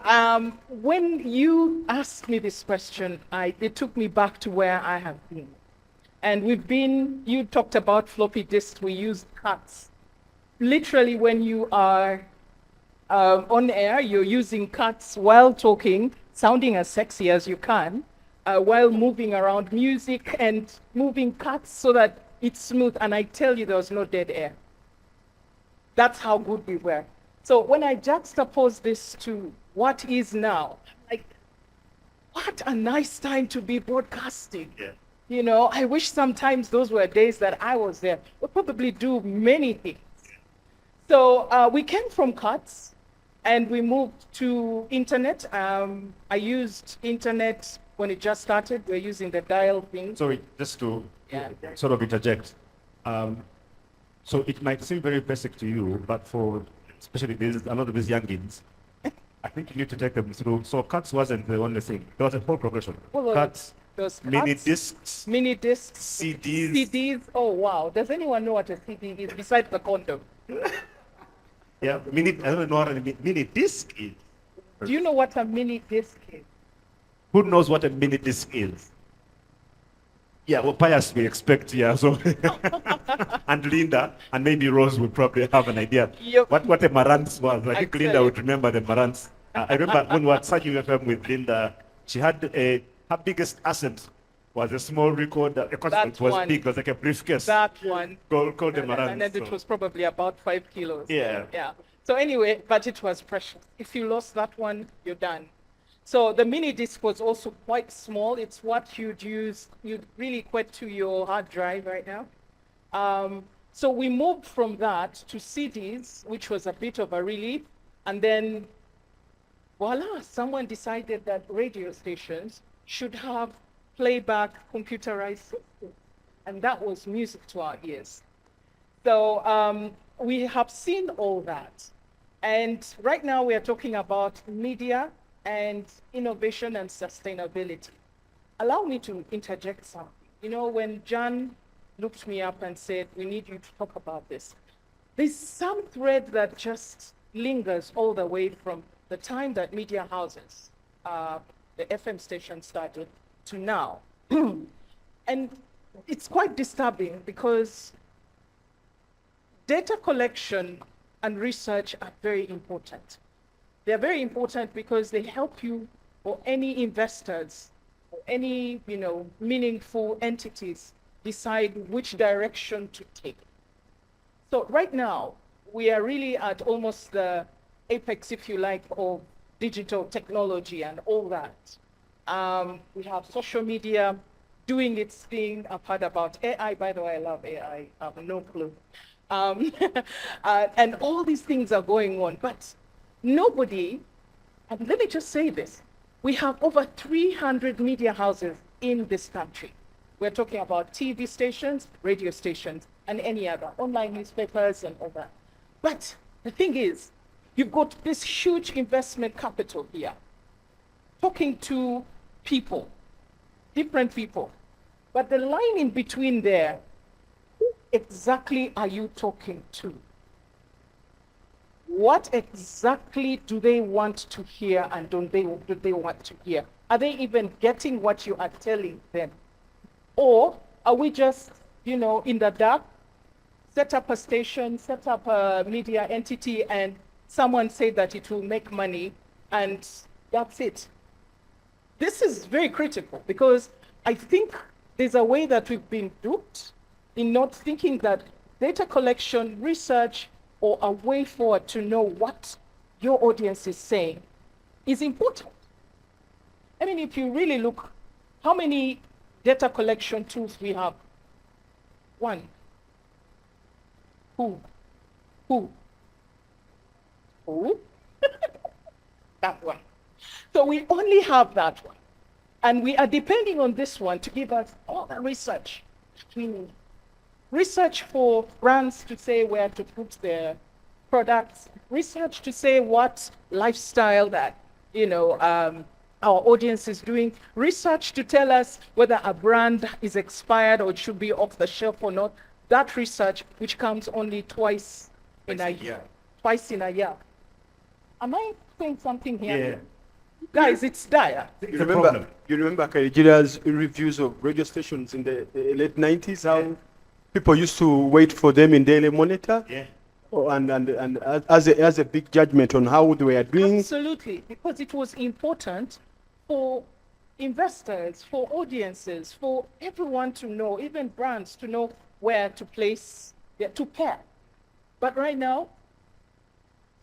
when you asked me this question, it took me back to where I have been. And you talked about floppy disks, we used cuts. Literally, when you are on air, you're using cuts while talking, sounding as sexy as you can, while moving around music and moving cuts so that it's smooth. And I tell you, there was no dead air. That's how good we were. So when I juxtapose this to what is now, like, what a nice time to be broadcasting. Yeah. I wish sometimes those were days that I was there. We'll probably do many things. So we came from cuts and we moved to internet. I used internet when it just started. We're using the dial thing. Sorry, just to sort of interject. So it might seem very basic to you, but for especially a lot of these youngins, I think you need to take them through. So cuts wasn't the only thing. There was a whole progression. Cuts, mini discs, CDs. Oh, wow. Does anyone know what a CD is besides the condom? Yeah, I don't know what a mini disc is. Do you know what a mini disc is? Who knows what a mini disc is? Yeah, well, Pius, we expect, yeah. So, and Linda, and maybe Rose would probably have an idea what a Marantz was. I think Linda would remember the Marantz. I remember when we were at Saju FM with Linda, she had her biggest asset was a small recorder. Because it was big, it was like a briefcase. That one. Called the Marantz. And then it was probably about 5 kilos. Yeah. Yeah. So anyway, but it was precious. If you lost that one, you're done. So the mini disc was also quite small. It's what you'd really equate to your hard drive right now. So we moved from that to CDs, which was a bit of a relief. And then, voila, someone decided that radio stations should have playback computerized systems. And that was music to our ears. So we have seen all that. And right now we are talking about media and innovation and sustainability. Allow me to interject something. When John looked me up and said, we need you to talk about this, there's some thread that just lingers all the way from the time that media houses, the FM station started, to now. And it's quite disturbing because data collection and research are very important. They're very important because they help you, or any investors, or any meaningful entities, decide which direction to take. So right now, we are really at almost the apex, if you like, of digital technology and all that. We have social media doing its thing. I've heard about AI. By the way, I love AI. I have no clue. And all these things are going on, but nobody, and let me just say this, we have over 300 media houses in this country. We're talking about TV stations, radio stations, and any other, online newspapers and all that. But the thing is, you've got this huge investment capital here, talking to people, different people. But the line in between there, who exactly are you talking to? What exactly do they want to hear and do they want to hear? Are they even getting what you are telling them? Or are we just, in the dark, set up a station, set up a media entity, and someone say that it will make money, and that's it? This is very critical because I think there's a way that we've been duped in not thinking that data collection, research, or a way forward to know what your audience is saying is important. I mean, if you really look, how many data collection tools we have? One. Who? That one. So we only have that one. And we are depending on this one to give us all the research we need. Research for brands to say where to put their products, research to say what lifestyle that, our audience is doing, research to tell us whether a brand is expired or it should be off the shelf or not. That research, which comes only twice in a year. Twice in a year. Am I saying something here? Yeah. Guys, it's dire. You remember Nigeria's reviews of radio stations in the late 90s, how people used to wait for them in Daily Monitor? Yeah. And as a big judgment on how they were doing. Absolutely, because it was important for investors, for audiences, for everyone to know, even brands to know where to place, to pair. But right now,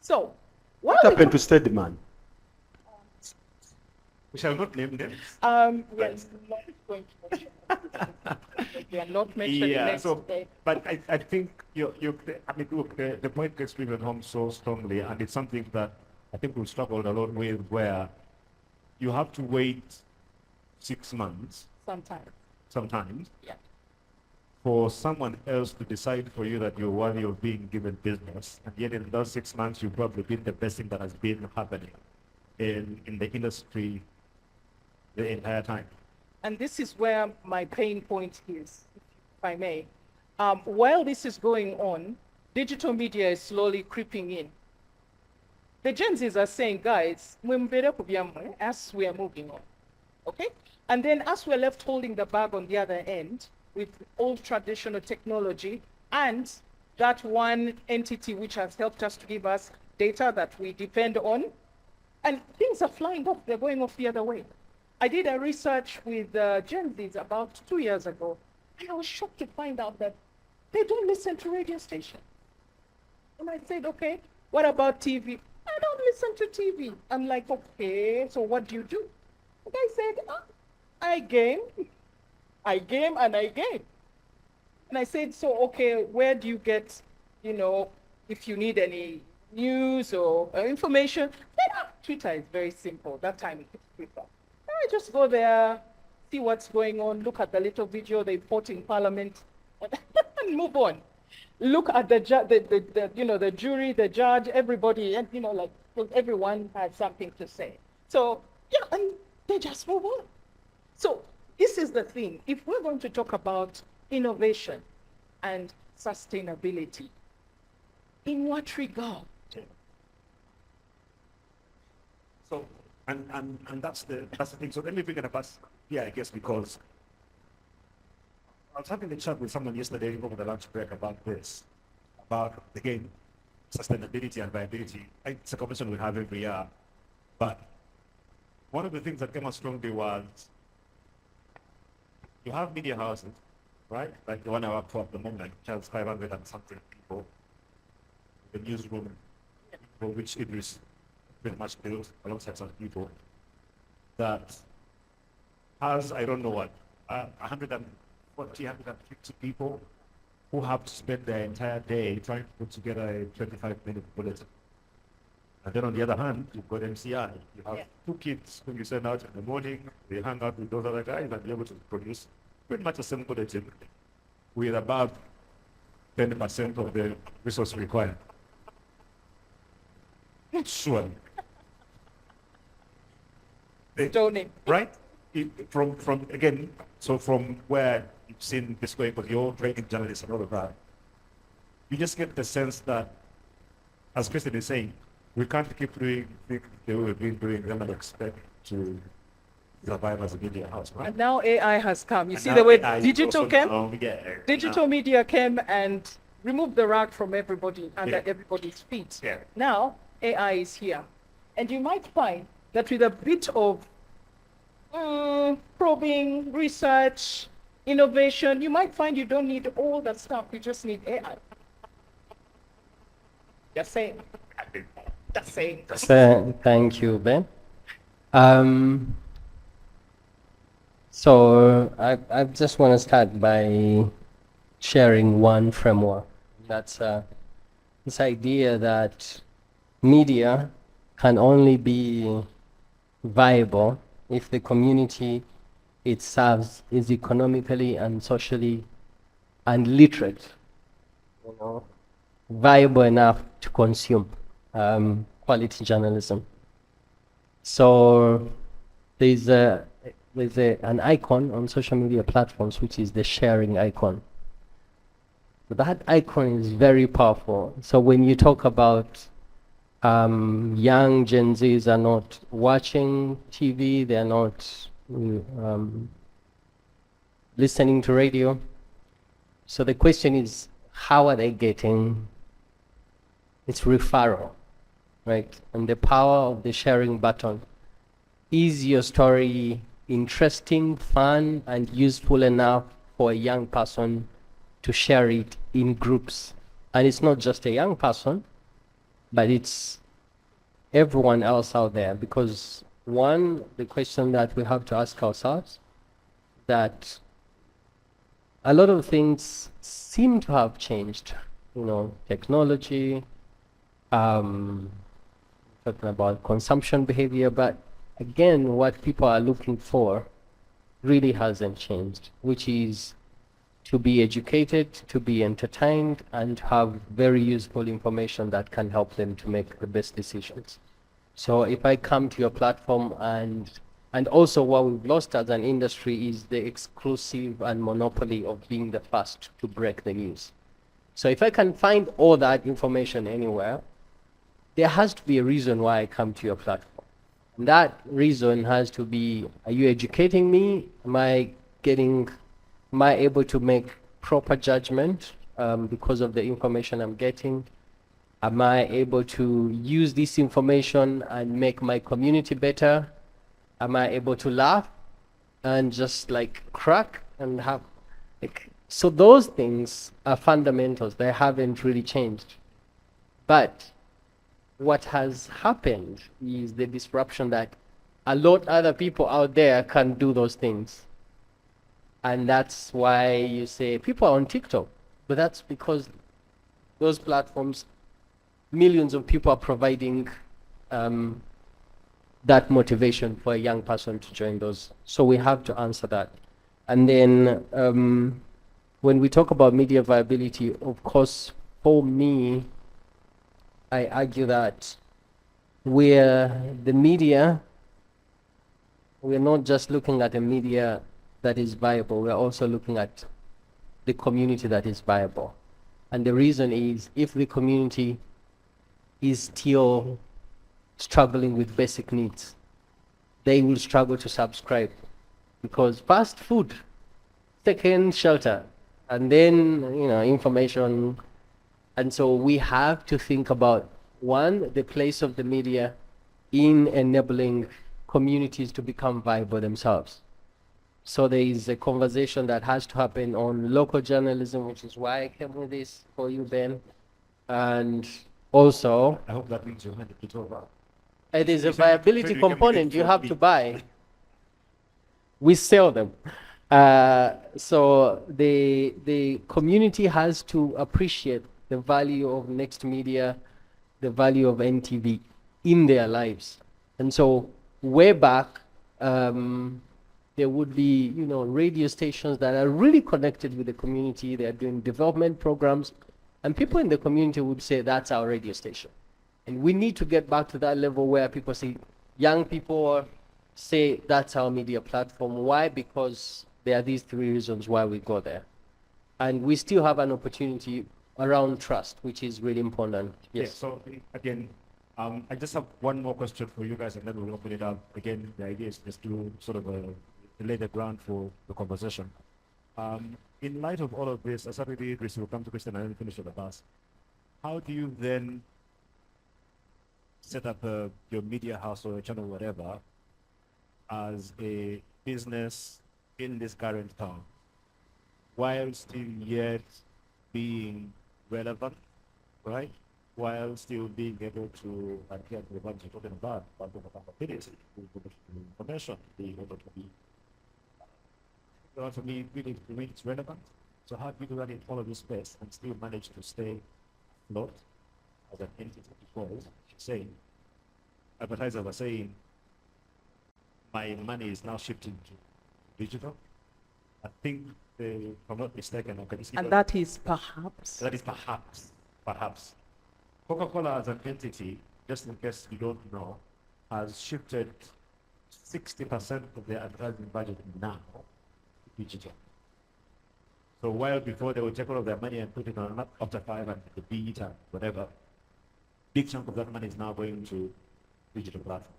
so what happened to Steady Man? We shall not name them. Yes, not going to mention. We are not mentioning next day. But I think look, the point gets driven home so strongly, and it's something that I think we've struggled a lot with, where you have to wait 6 months. Sometimes. Yeah. For someone else to decide for you that you're worthy of being given business, and yet in those 6 months you've probably been the best thing that has been happening in the industry the entire time. And this is where my pain point is, if I may. While this is going on, digital media is slowly creeping in. The Gen Zs are saying, guys, as we are moving on, okay? And then as we're left holding the bag on the other end with old traditional technology and that one entity which has helped us to give us data that we depend on, and things are flying off, they're going off the other way. I did a research with Gen Zs about 2 years ago, and I was shocked to find out that they don't listen to radio stations. And I said, okay, what about TV? I don't listen to TV. I'm like, okay, so what do you do? And I said, I game, and I game. And I said, so, okay, where do you get, if you need any news or information? Then, Twitter is very simple. That time it's Twitter. I just go there, see what's going on, look at the little video they put in Parliament, and move on. Look at the jury, the judge, everybody, and everyone has something to say. So and they just move on. So this is the thing. If we're going to talk about innovation and sustainability, in what regard? So, and that's the thing. So let me bring it up here, I guess, because I was having a chat with someone yesterday over the lunch break about this, about, again, sustainability and viability. It's a conversation we have every year. But one of the things that came out strongly was you have media houses, right? Like the one I work for at the moment, which has 500 and something people. The newsroom, for which it is pretty much built alongside some people, that has, I don't know what, 140, 150 people who have to spend their entire day trying to put together a 25-minute bulletin. And then on the other hand, you've got MCI. You have 2 kids who you send out in the morning, they hang out with those other guys and be able to produce pretty much the same bulletin with about 10% of the resource required. Sure. Right? From again, so from where you've seen this going, because you're training journalists and all of that, you just get the sense that, as Kristen is saying, we can't keep doing things the way we've been doing them and expect to survive as a media house, right? And now AI has come. You And see now the way AI digital came? Digital now. media came and removed the rag from everybody under everybody's feet. Yeah. Now AI is here. And you might find that with a bit of probing, research, innovation, you might find you don't need all that stuff, you just need AI. Just saying. Just saying. Thank you, Ben. So I just want to start by sharing one framework. That's this idea that media can only be viable if the community it serves is economically and socially and literate, viable enough to consume quality journalism. So there's an icon on social media platforms which is the sharing icon. That icon is very powerful. So when you talk about young Gen Zs are not watching TV, they're not listening to radio. So the question is, how are they getting its referral, right? And the power of the sharing button. Is your story interesting, fun, and useful enough for a young person to share it in groups? And it's not just a young person, but it's everyone else out there. Because one, the question that we have to ask ourselves, that a lot of things seem to have changed, technology, talking about consumption behavior, but again, what people are looking for really hasn't changed, which is to be educated, to be entertained, and to have very useful information that can help them to make the best decisions. So if I come to your platform and also what we've lost as an industry is the exclusive and monopoly of being the first to break the news. So if I can find all that information anywhere, there has to be a reason why I come to your platform. And that reason has to be, are you educating me? Am I able to make proper judgment because of the information I'm getting? Am I able to use this information and make my community better? Am I able to laugh and just crack and have so those things are fundamentals. They haven't really changed. But what has happened is the disruption that a lot other people out there can do those things. And that's why you say people are on TikTok. But that's because those platforms, millions of people are providing that motivation for a young person to join those. So we have to answer that. And then when we talk about media viability, of course, for me, I argue that we're not just looking at a media that is viable, we're also looking at the community that is viable. And the reason is, if the community is still struggling with basic needs, they will struggle to subscribe. Because first, food, second, shelter, and then, information. And so we have to think about, one, the place of the media in enabling communities to become viable themselves. So there is a conversation that has to happen on local journalism, which is why I came with this for you, Ben. And also, I hope that means you handed it over. It is a viability component you have to buy. We sell them. So the community has to appreciate the value of Next Media, the value of NTV in their lives. And so way back, there would be, radio stations that are really connected with the community. They are doing development programs, and people in the community would say, that's our radio station. And we need to get back to that level where people say, young people say, that's our media platform. Why? Because there are these three reasons why we go there. And we still have an opportunity around trust, which is really important. Yes. Yeah, so again, I just have one more question for you guys, and then we'll open it up. Again, the idea is just to sort of lay the ground for the conversation. In light of all of this, as already Idris will come to Christian and then finish with the bus, how do you then set up your media house or a channel, whatever, as a business in this current town? while still yet being relevant, right? While still being able to adhere to the values you're talking about the accountability, being able to do information, being able to be, for me, really remains relevant. So how do you do that in all of this space and still manage to stay afloat as an entity? Because, saying, advertisers are saying, my money is now shifting to digital. I think, if I'm not mistaken, and that is perhaps. That is perhaps. Coca-Cola as an entity, just in case you don't know, has shifted 60% of their advertising budget now to digital. So while before they would take all of their money and put it on After 5 and the beat and whatever, big chunk of that money is now going to digital platforms.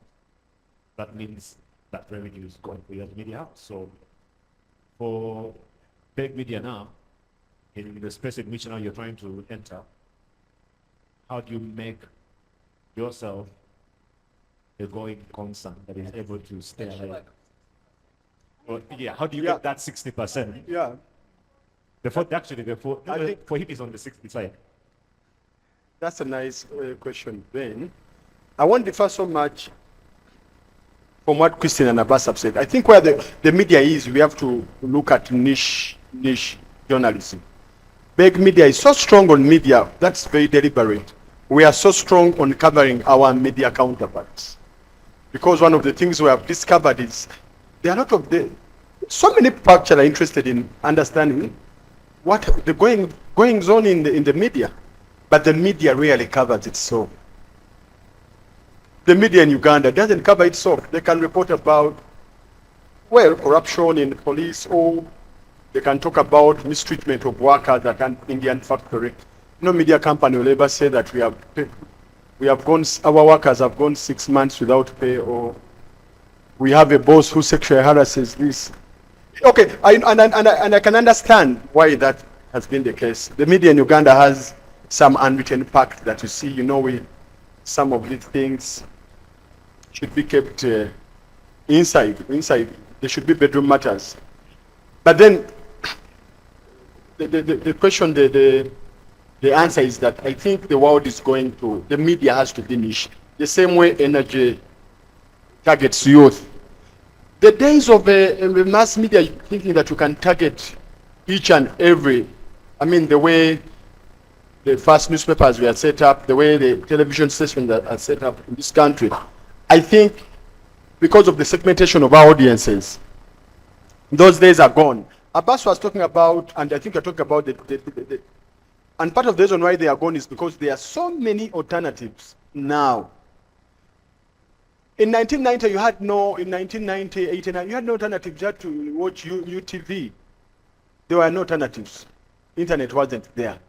That means that revenue is going for your media house. So for big media now, in the space in which now you're trying to enter, how do you make yourself a going concern that is able to stay alive? Well, yeah, how do you get that 60%? Yeah. For him is on the 60 side. That's a nice question, Ben. I won't differ so much from what Christine and Abbas have said. I think where the media is, we have to look at niche journalism. Big media is so strong on media, that's very deliberate. We are so strong on covering our media counterparts. Because one of the things we have discovered is there are a lot of so many people actually are interested in understanding what the goings on in the media, but the media rarely covers itself. The media in Uganda doesn't cover itself. They can report about, well, corruption in police, or they can talk about mistreatment of workers at an Indian factory. No media company will ever say that our workers have gone 6 months without pay, or we have a boss who sexually harasses this. Okay, I can understand why that has been the case. The media in Uganda has some unwritten pact that you see, some of these things should be kept inside. They should be bedroom matters. But then the question, the answer is that I think the world is going to, the media has to finish the same way energy targets youth. The days of the mass media thinking that you can target each and every, the way the first newspapers were set up, the way the television stations are set up in this country, I think because of the segmentation of our audiences, those days are gone. Abbas was talking about, and I think you're talking about and part of the reason why they are gone is because there are so many alternatives now. In 1990, you had no, in 1990, 89, you had no alternatives. You had to watch UTV. There were no alternatives. Internet wasn't there.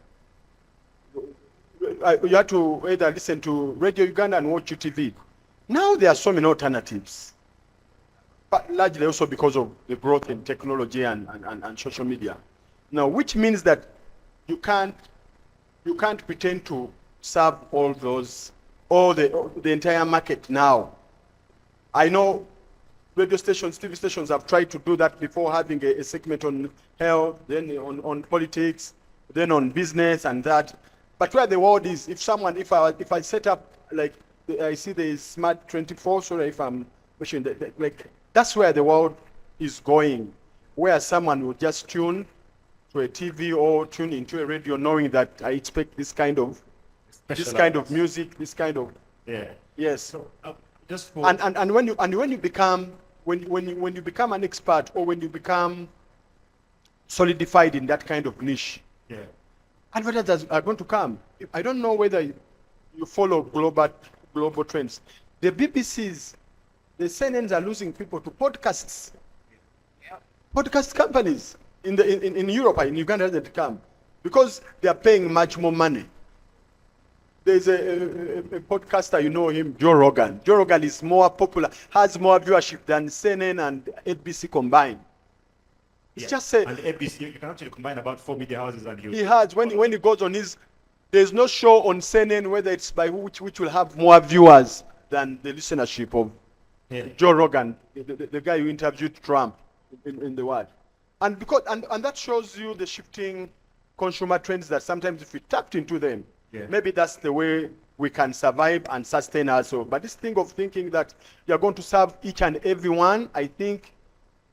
You had to either listen to Radio Uganda and watch UTV. Now there are so many alternatives, but largely also because of the growth in technology and social media. Now, which means that you can't pretend to serve all the entire market now. I know radio stations, TV stations have tried to do that before, having a segment on health, then on politics, then on business and that. But where the world is, if I set up, like, I see the Smart 24, sorry if I'm pushing that, like, that's where the world is going, where someone will just tune to a TV or tune into a radio knowing that I expect this kind of music, this kind of, yes. So, just for and when you become an expert, or when you become solidified in that kind of niche, advertisers are going to come. I don't know whether you follow global trends. The BBCs, the CNNs are losing people to podcasts. Podcast companies in Europe, in Uganda hasn't come because they are paying much more money. There's a podcaster, you know him, Joe Rogan. Joe Rogan is more popular, has more viewership than CNN and ABC combined. It's just a, and ABC, you can actually combine about 4 media houses and he has, when he goes on there's no show on CNN, whether it's by which will have more viewers than the listenership of Joe Rogan, the guy who interviewed Trump in the world. And because and that shows you the shifting consumer trends that sometimes if we tapped into them, maybe that's the way we can survive and sustain ourselves. But this thing of thinking that you're going to serve each and everyone, I think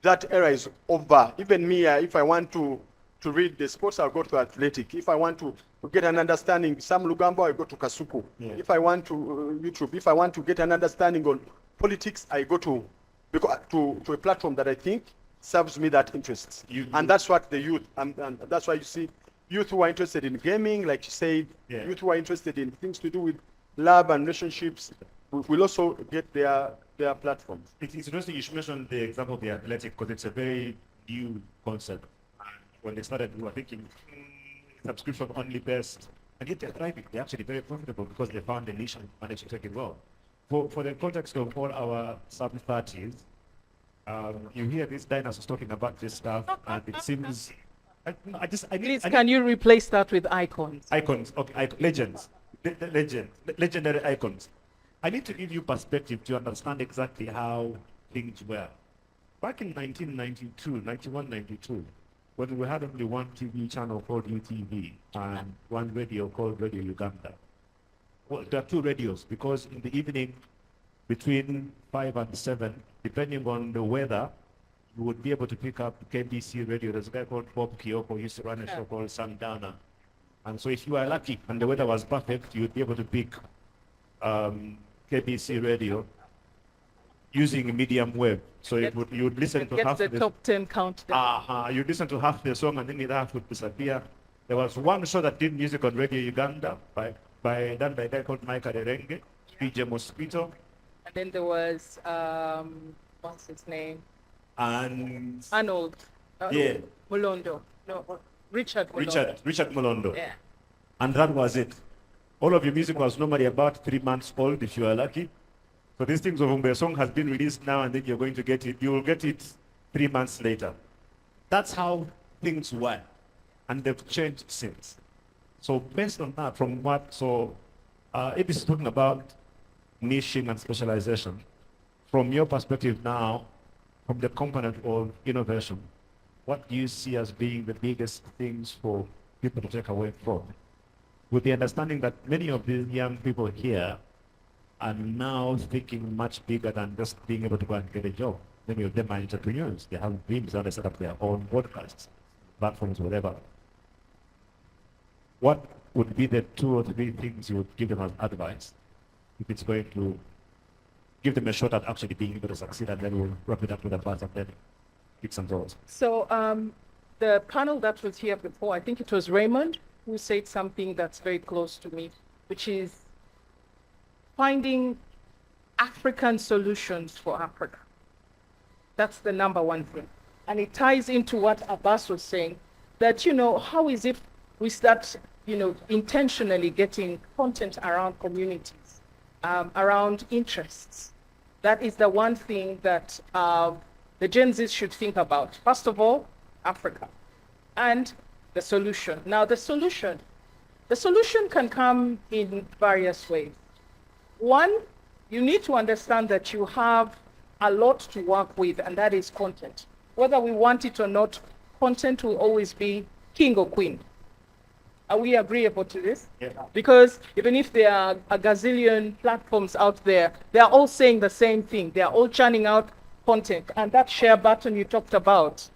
that era is over. Even me, if I want to read the sports, I'll go to athletic. If I want to get an understanding, Sam Lugambo, I go to Kasuku. If I want to YouTube, if I want to get an understanding on politics, I go to a platform that I think serves me that interest. And that's what the youth, and that's why you see youth who are interested in gaming, like you said, youth who are interested in things to do with love and relationships, will also get their platforms. It's interesting you should mention the example of the athletic because it's a very new concept. And when they started, we were thinking subscription only based, and yet they're thriving. They're actually very profitable because they found a niche and managed to take it well. For the context of all our sub-30s, you hear these dinosaurs talking about this stuff, and it seems. Please, can you replace that with icons? Icons, okay, legends, legendary icons. I need to give you perspective to understand exactly how things were. Back in 1992, 91, 92, when we had only one TV channel called UTV and one radio called Radio Uganda. Well, there are two radios because in the evening between 5 and 7, depending on the weather, you would be able to pick up KBC radio. There's a guy called Bob Kiyoko who used to run a show called Sundowner. And so if you were lucky and the weather was perfect, you would be able to pick KBC radio using medium wave. So you would listen to half the top 10 countdown. You'd listen to half the song and then the other half would disappear. There was one show that did music on Radio Uganda done by a guy called Mike Aderenge, PJ Mosquito. And then there was, what's his name? And Arnold. Mulondo. No, Richard Mulondo. Richard Mulondo. Yeah. And that was it. All of your music was normally about 3 months old if you are lucky. So these things of Umbe song has been released now and then you're going to get it. You will get it 3 months later. That's how things were. And they've changed since. So based on that, it is talking about niching and specialization. From your perspective now, from the component of innovation, what do you see as being the biggest things for people to take away from? With the understanding that many of these young people here are now thinking much bigger than just being able to go and get a job. Many of them are entrepreneurs. They have dreams and they set up their own podcasts, platforms, whatever. What would be the 2 or 3 things you would give them as advice if it's going to give them a shot at actually being able to succeed, and then we'll wrap it up with a buzz and then kick some doors. So the panel that was here before, I think it was Raymond, who said something that's very close to me, which is finding African solutions for Africa. That's the number one thing. And it ties into what Abbas was saying, that, how is it we start, intentionally getting content around communities, around interests. That is the one thing that the Gen Zs should think about. First of all, Africa, and the solution. Now, the solution can come in various ways. One, you need to understand that you have a lot to work with, and that is content. Whether we want it or not, content will always be king or queen. Are we agreeable to this? Yeah. Because even if there are a gazillion platforms out there, they are all saying the same thing. They are all churning out content. And that share button you talked about,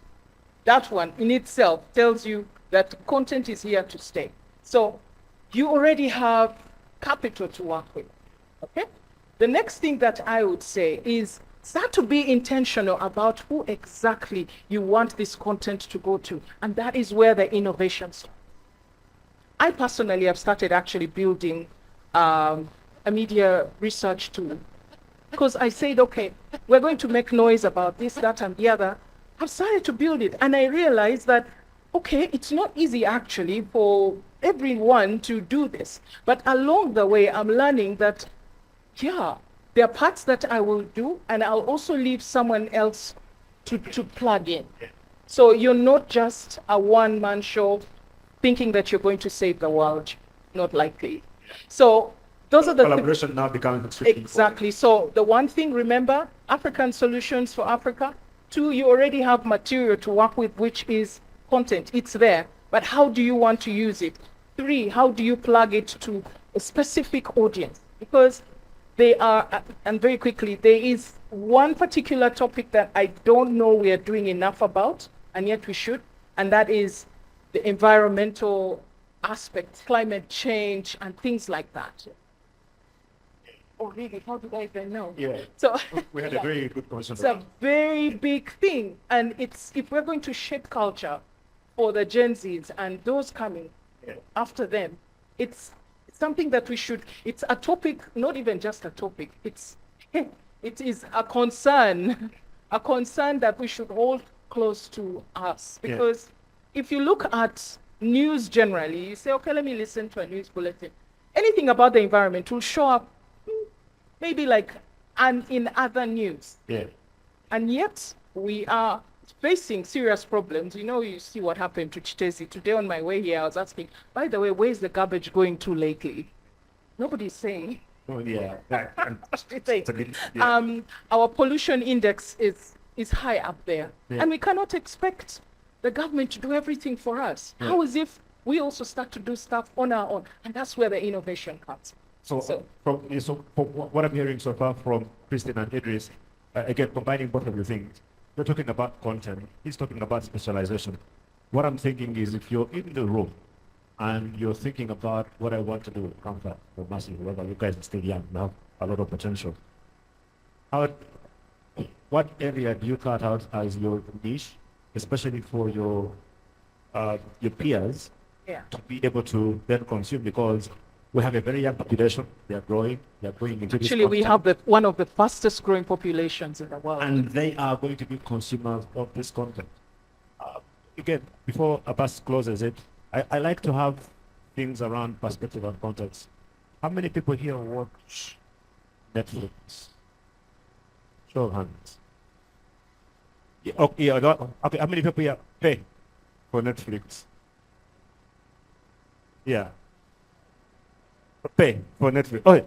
that one in itself tells you that content is here to stay. So you already have capital to work with, okay? The next thing that I would say is start to be intentional about who exactly you want this content to go to. And that is where the innovations starts. I personally have started actually building a media research tool because I said, okay, we're going to make noise about this, that, and the other. I've started to build it, and I realized that, okay, it's not easy actually for everyone to do this. But along the way, I'm learning that, yeah, there are parts that I will do, and I'll also leave someone else to plug in. So you're not just a one-man show thinking that you're going to save the world. Not likely. So those are the collaboration now becoming extremely exactly. So the one thing, remember, African solutions for Africa, Two, you already have material to work with, which is content. It's there. But how do you want to use it? Three, how do you plug it to a specific audience? Because they are, and very quickly, there is one particular topic that I don't know we are doing enough about, and yet we should, and that is the environmental aspect, climate change, and things like that. Oh, really? How did I even know? Yeah. So We had a very good conversation. it's a very big thing, and it's, if we're going to shape culture for the Gen Zs and those coming after them, it's something that we should, it's a topic, not even just a topic, it's it is a concern that we should hold close to us. Because if you look at news generally, you say, okay, let me listen to a news bulletin. Anything about the environment will show up maybe like in other news. Yeah. And yet we are facing serious problems. You know, you see what happened to Chitezi. Today on my way here, I was asking, by the way, where's the garbage going to lately? Nobody's saying. Oh, yeah. Our pollution index is high up there. Yeah. And we cannot expect the government to do everything for us. Yeah. How is if we also start to do stuff on our own? And that's where the innovation comes. So from what I'm hearing so far from Christine and Idris, again, combining both of the things, you're talking about content, he's talking about specialization. What I'm thinking is, if you're in the room and you're thinking about what I want to do with comfort or massive, whether you guys are still young and have a lot of potential, what area do you cut out as your niche, especially for your peers, to be able to then consume? Because we have a very young population. They are growing. They are going into Actually, we have one of the fastest growing populations in the world. and they are going to be consumers of this content. Again, before Abbas closes it, I like to have things around perspective and context. How many people here watch Netflix? Show of hands. Yeah, okay, okay, how many people here pay for Netflix? Yeah. Pay for Netflix. Oh,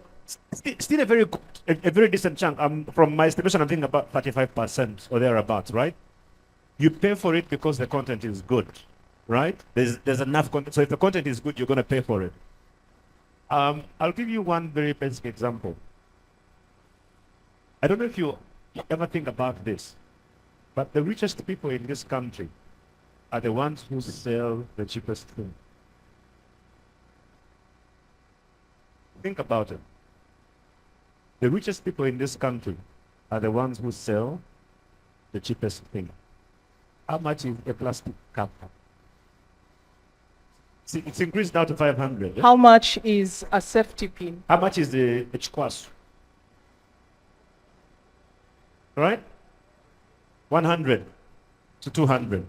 still a very decent chunk. From my estimation, I'm thinking about 35% or thereabouts, right? You pay for it because the content is good, right? There's enough content. So if the content is good, you're going to pay for it. I'll give you one very basic example. I don't know if you ever think about this, but the richest people in this country are the ones who sell the cheapest thing. Think about it. The richest people in this country are the ones who sell the cheapest thing. How much is a plastic cup? See, it's increased now to 500. How much is a safety pin? How much is the chikwasu? Right? 100 to 200.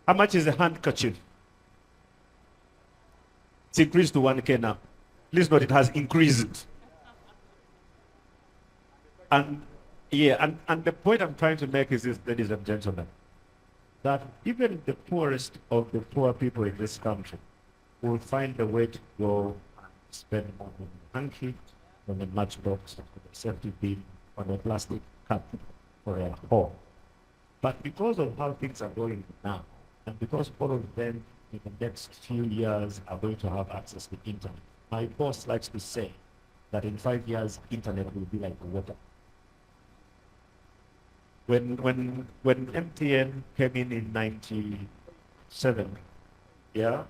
How much is a handkerchief? It's increased to 1K now. Please note it has increased. And yeah, and the point I'm trying to make is this, ladies and gentlemen, that even the poorest of the poor people in this country will find a way to go and spend money on a hanky, on a matchbox, on a safety pin, on a plastic cup for a home. But because of how things are going now, and because all of them in the next few years are going to have access to internet, my boss likes to say that in 5 years, internet will be like water. When MTN came in 97, yeah,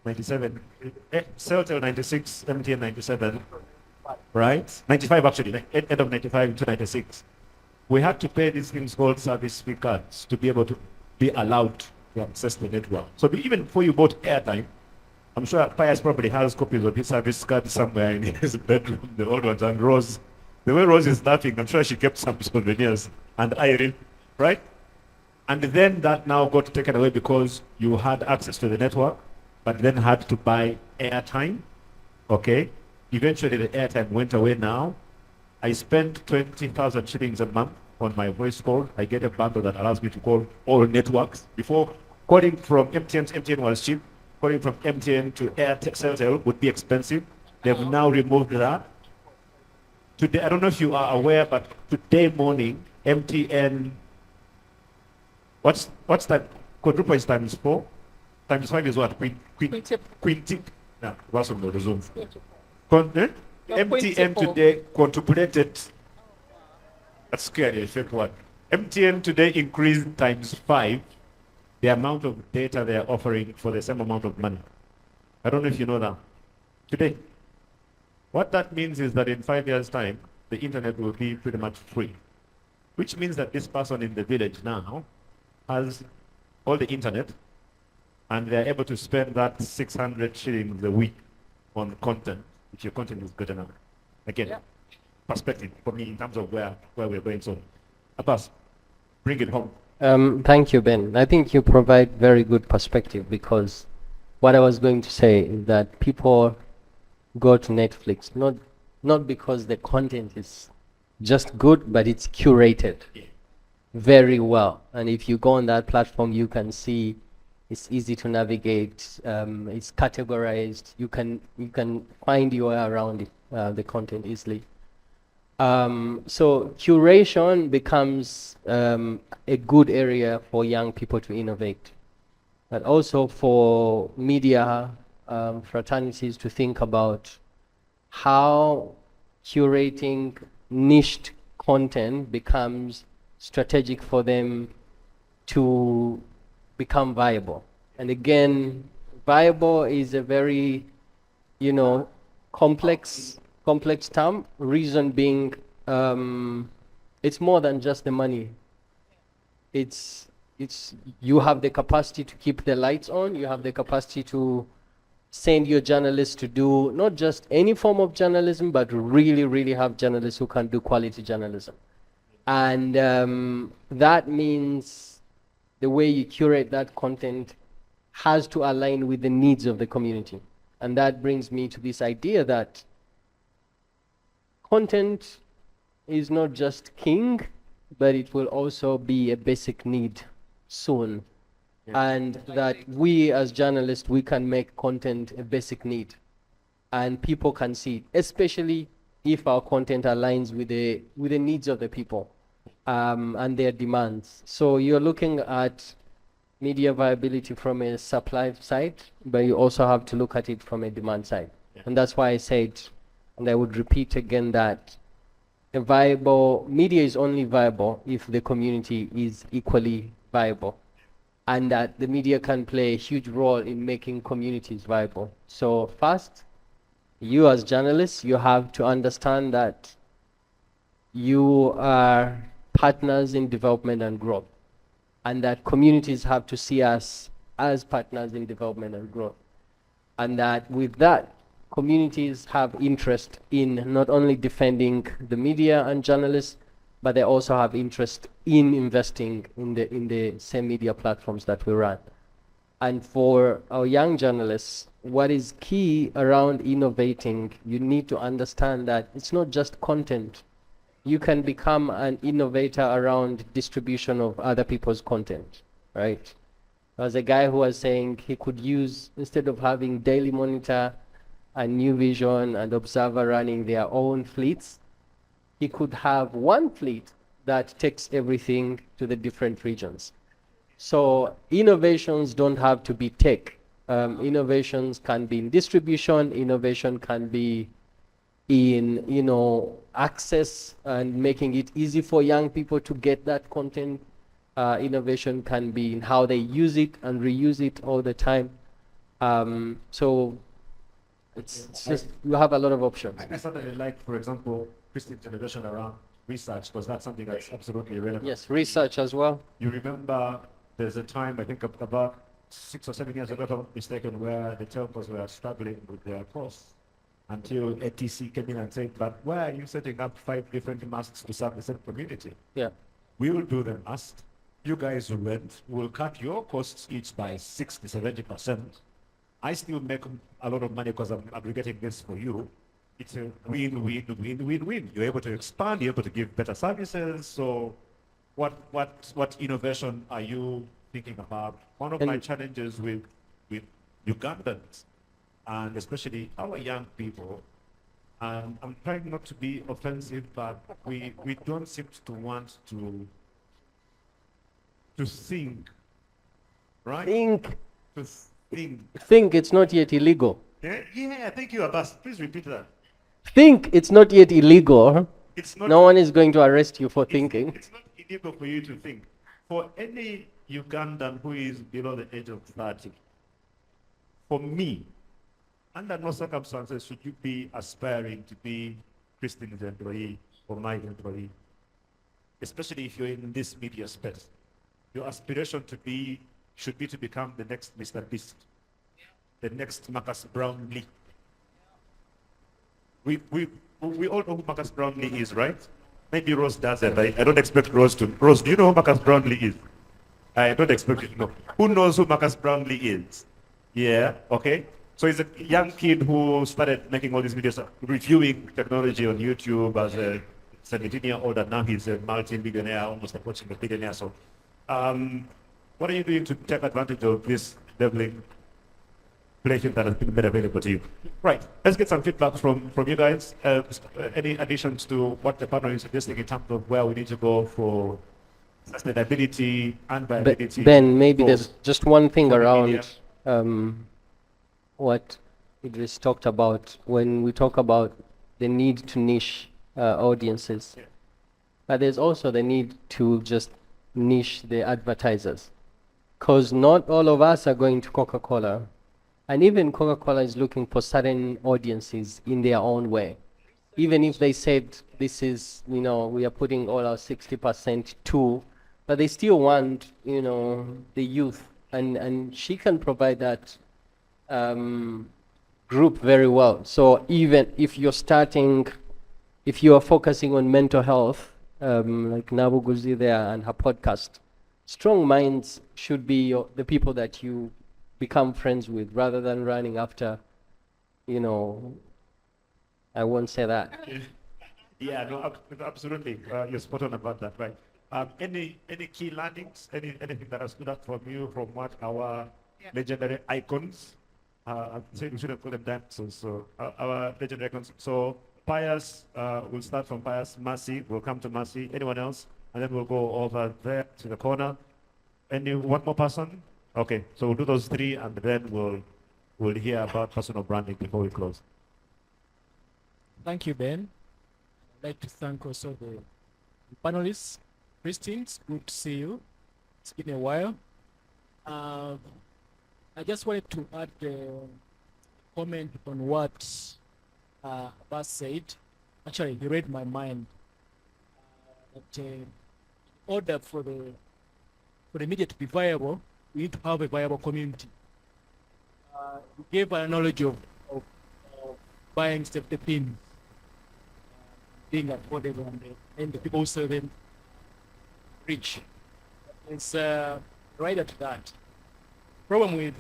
97, Celtel 96, MTN 97, right? 95 actually, end of 95 to 96. We had to pay these things called service fee cards to be able to be allowed to access the network. So even before you bought airtime, I'm sure Pius probably has copies of his service card somewhere in his bedroom, the old ones, and Rose. The way Rose is laughing, I'm sure she kept some souvenirs, and Irene, right? And then that now got taken away because you had access to the network, but then had to buy airtime, okay? Eventually the airtime went away now. I spend 20,000 shillings a month on my voice call. I get a bundle that allows me to call all networks. Before, calling from MTN to MTN was cheap. Calling from MTN to Celtel would be expensive. They've now removed that. Today, I don't know if you are aware, but today morning, MTN, what's that? Quadruple is times 4. Times 5 is what? Quintuple. No, what's on the Zoom? MTN today quadruplated. That's scary, effect one. MTN today increased times 5 the amount of data they are offering for the same amount of money. I don't know if you know that. Today. What that means is that in 5 years' time, the internet will be pretty much free. Which means that this person in the village now has all the internet, and they're able to spend that 600 shillings a week on content, if your content is good enough. Again, perspective for me in terms of where we're going. So, Abbas, bring it home. Thank you, Ben. I think you provide very good perspective, because what I was going to say is that people go to Netflix not because the content is just good, but it's curated very well. And if you go on that platform, you can see it's easy to navigate. It's categorized. You can find your way around it, the content easily. So curation becomes a good area for young people to innovate, but also for media fraternities to think about how curating niched content becomes strategic for them to become viable. And again, viable is a very, complex term. Reason being, it's more than just the money. It's you have the capacity to keep the lights on. You have the capacity to send your journalists to do not just any form of journalism, but really have journalists who can do quality journalism. And that means the way you curate that content has to align with the needs of the community. And that brings me to this idea that content is not just king, but it will also be a basic need soon. And that we as journalists, we can make content a basic need, and people can see it, especially if our content aligns with the needs of the people and their demands. So you're looking at media viability from a supply side, but you also have to look at it from a demand side. And that's why I said, and I would repeat again, that a viable media is only viable if the community is equally viable, and that the media can play a huge role in making communities viable. So first, you as journalists, you have to understand that you are partners in development and growth, and that communities have to see us as partners in development and growth. And that with that, communities have interest in not only defending the media and journalists, but they also have interest in investing in the same media platforms that we run. And for our young journalists, what is key around innovating, you need to understand that it's not just content. You can become an innovator around distribution of other people's content, right? There was a guy who was saying he could use, instead of having Daily Monitor and New Vision and Observer running their own fleets, he could have one fleet that takes everything to the different regions. So innovations don't have to be tech. Innovations can be in distribution. Innovation can be in, access and making it easy for young people to get that content. Innovation can be in how they use it and reuse it all the time. So it's just, you have a lot of options. I certainly like, for example, Christine's generation around research, because that's something that's absolutely relevant. Yes, research as well. You remember there's a time, I think about 6 or 7 years ago, if I'm not mistaken, where the telcos were struggling with their costs until ATC came in and said, but why are you setting up 5 different masks to serve the same community? Yeah. We will do the mask. You guys will cut your costs each by 60, 70%. I still make a lot of money because I'm aggregating this for you. It's a win-win-win-win-win. You're able to expand, you're able to give better services. So what innovation are you thinking about? One of my challenges with Ugandans, and especially our young people, I'm trying not to be offensive, but we don't seem to want to think, right? Think. To think. Think it's not yet illegal. Yeah, thank you, Abbas. Please repeat that. Think it's not yet illegal. It's not. No one is going to arrest you for thinking. It's not illegal for you to think. For any Ugandan who is below the age of 30, for me, under no circumstances should you be aspiring to be Christine's employee or my employee, especially if you're in this media space. Your aspiration should be to become the next Mr. Beast, the next Marcus Brownlee. We all know who Marcus Brownlee is, right? Maybe Rose doesn't. I don't expect Rose to. Rose, do you know who Marcus Brownlee is? I don't expect you to know. Who knows who Marcus Brownlee is? Yeah, okay. So he's a young kid who started making all these videos, reviewing technology on YouTube as a 17-year-old, and now he's a multi-millionaire, almost approaching a billionaire. So, what are you doing to take advantage of this leveling playfield that has been made available to you? Right, let's get some feedback from you guys. Any additions to what the panel is suggesting in terms of where we need to go for sustainability and viability? Ben, maybe there's just one thing around what Idris talked about when we talk about the need to niche audiences. Yeah. But there's also the need to just niche the advertisers. Because not all of us are going to Coca-Cola. And even Coca-Cola is looking for certain audiences in their own way. Even if they said this is, we are putting all our 60% to, but they still want, the youth. And she can provide that group very well. So even if you're if you are focusing on mental health, like Nabu Guzi there and her podcast, strong minds should be the people that you become friends with rather than running after, I won't say that. Yeah, no, absolutely. You're spot on about that, right? Any key learnings, anything that has stood out from you from what our legendary icons, I'm saying we shouldn't call them dancers, so our legendary icons. So Pius, we'll start from Pius. Mercy, we'll come to Mercy. Anyone else? And then we'll go over there to the corner. One more person? Okay, so we'll do those three, and then we'll hear about personal branding before we close. Thank you, Ben. I'd like to thank also the panelists. Christine, it's good to see you. It's been a while. I just wanted to add a comment on what Bas said. Actually, he read my mind. That in order for the media to be viable, we need to have a viable community. We gave an analogy of buying safety pins, being affordable, and the people who sell them rich. It's right at that. Problem with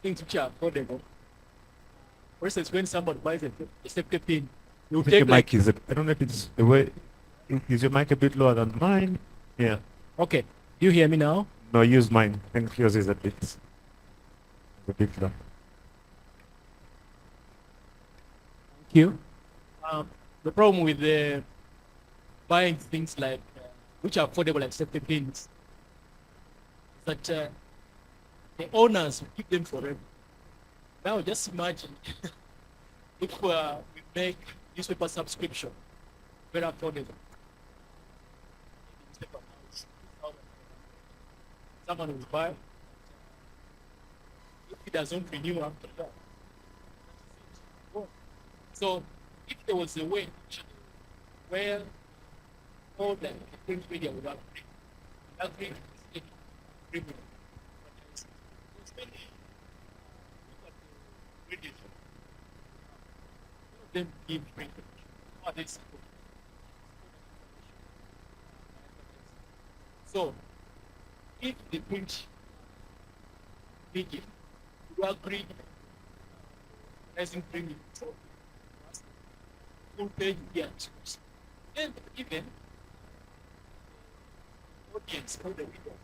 things which are affordable. For instance, when somebody buys a safety pin, you take your mic I don't know if it's the way. Is your mic a bit lower than mine? Yeah. Okay. Do you hear me now? No, use mine. I think yours is a bit low. Thank you. The problem with buying things like which are affordable like safety pins is that the owners will keep them forever. Now just imagine if we make newspaper subscription very affordable. Someone will buy. If it doesn't renew after that. So if there was a way where all the print media would agree to this agreement, them give print. So if the print media will agree rising premium full page yet, and even audience for the reader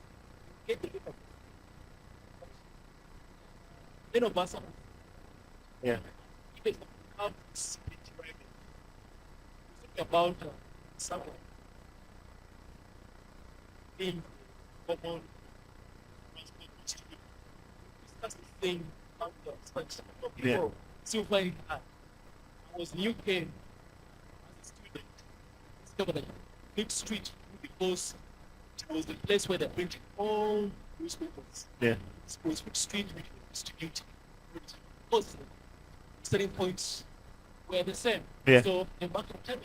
get the paper. Then of us, yeah. even have speech right about someone being common discuss the thing outdoors, but Yeah. before, still find it hard. I was in UK as a student, discovered that Fleet Street because it was the place where they printed all newspapers. Yeah. It was Fleet Street which was distributed. Because the starting points were the same. Yeah. So the market time.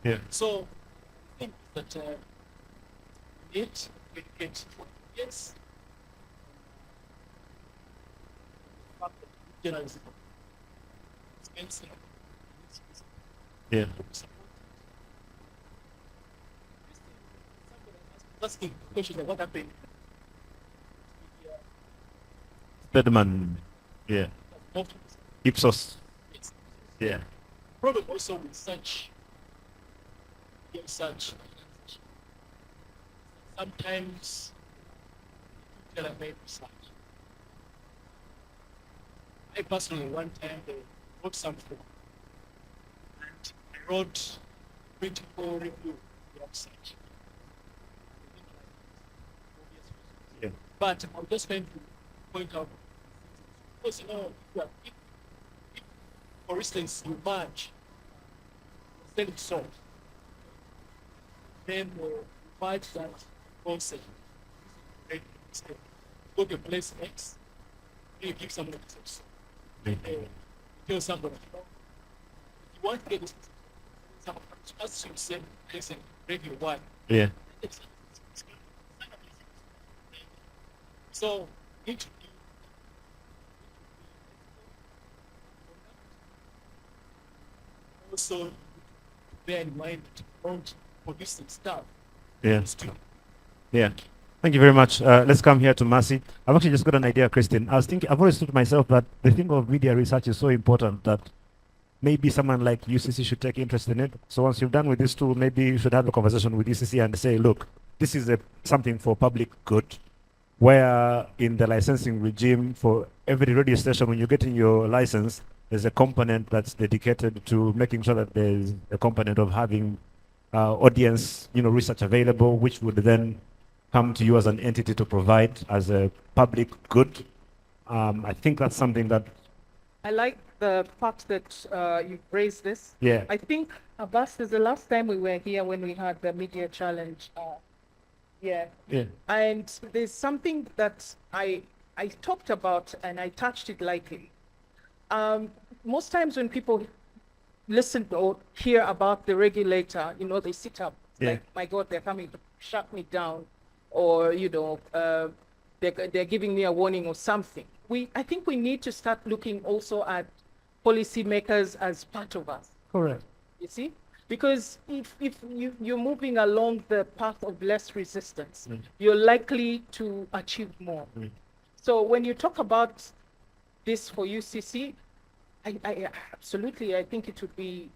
Yeah. So I think that it educate yes. Journalism. Expensive. Yeah. Asking questions like what happened. Stedman. Yeah. Ipsos. Yeah. Problem also with such research. Sometimes tell a bad research. I personally one time wrote something and I wrote critical review of the research. Yeah. But I'm just going to point out because if for instance you merge sell salt, then merge that concept. Go to place X, you give someone X. Tell somebody, if you want to get this, as you said, listen, review one. Yeah. So, each also bear in mind that don't produce some stuff. Yeah. Yeah. Thank you very much. Let's come here to Mercy. I've actually just got an idea, Christine. I've always thought to myself that the thing of media research is so important that maybe someone like UCC should take interest in it. So once you're done with this tool, maybe you should have a conversation with UCC and say, look, this is something for public good, where in the licensing regime for every radio station, when you're getting your license, there's a component that's dedicated to making sure that there's a component of having audience, research available, which would then come to you as an entity to provide as a public good. I think that's something that. I like the fact that you've raised this. Yeah. I think, Abbas, is the last time we were here when we had the media challenge. Yeah. And there's something that I talked about and I touched it lightly. Most times when people listen or hear about the regulator, they sit up like, my God, they're coming to shut me down, or they're giving me a warning or something. I think we need to start looking also at policymakers as part of us. Correct. You see? Because if you're moving along the path of less resistance, you're likely to achieve more. So when you talk about this for UCC, I absolutely, I think it would be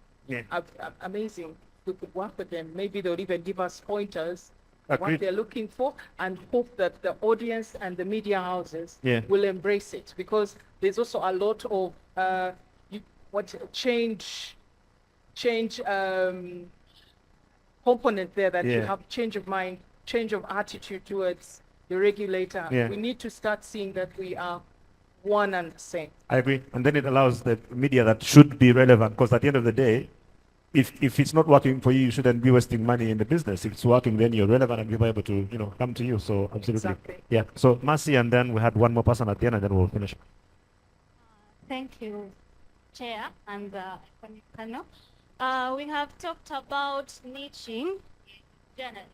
amazing if we could work with them. Maybe they'll even give us pointers, what they're looking for, and hope that the audience and the media houses will embrace it. Because there's also a lot of change component there, that you have change of mind, change of attitude towards the regulator. We need to start seeing that we are one and the same. I agree. And then it allows the media that should be relevant, because at the end of the day, if it's not working for you, you shouldn't be wasting money in the business. If it's working, then you're relevant and people are able to, come to you. So absolutely. Exactly. Yeah. So Mercy, and then we had one more person at the end, and then we'll finish. Thank you, Chair and panel. We have talked about niching journalism,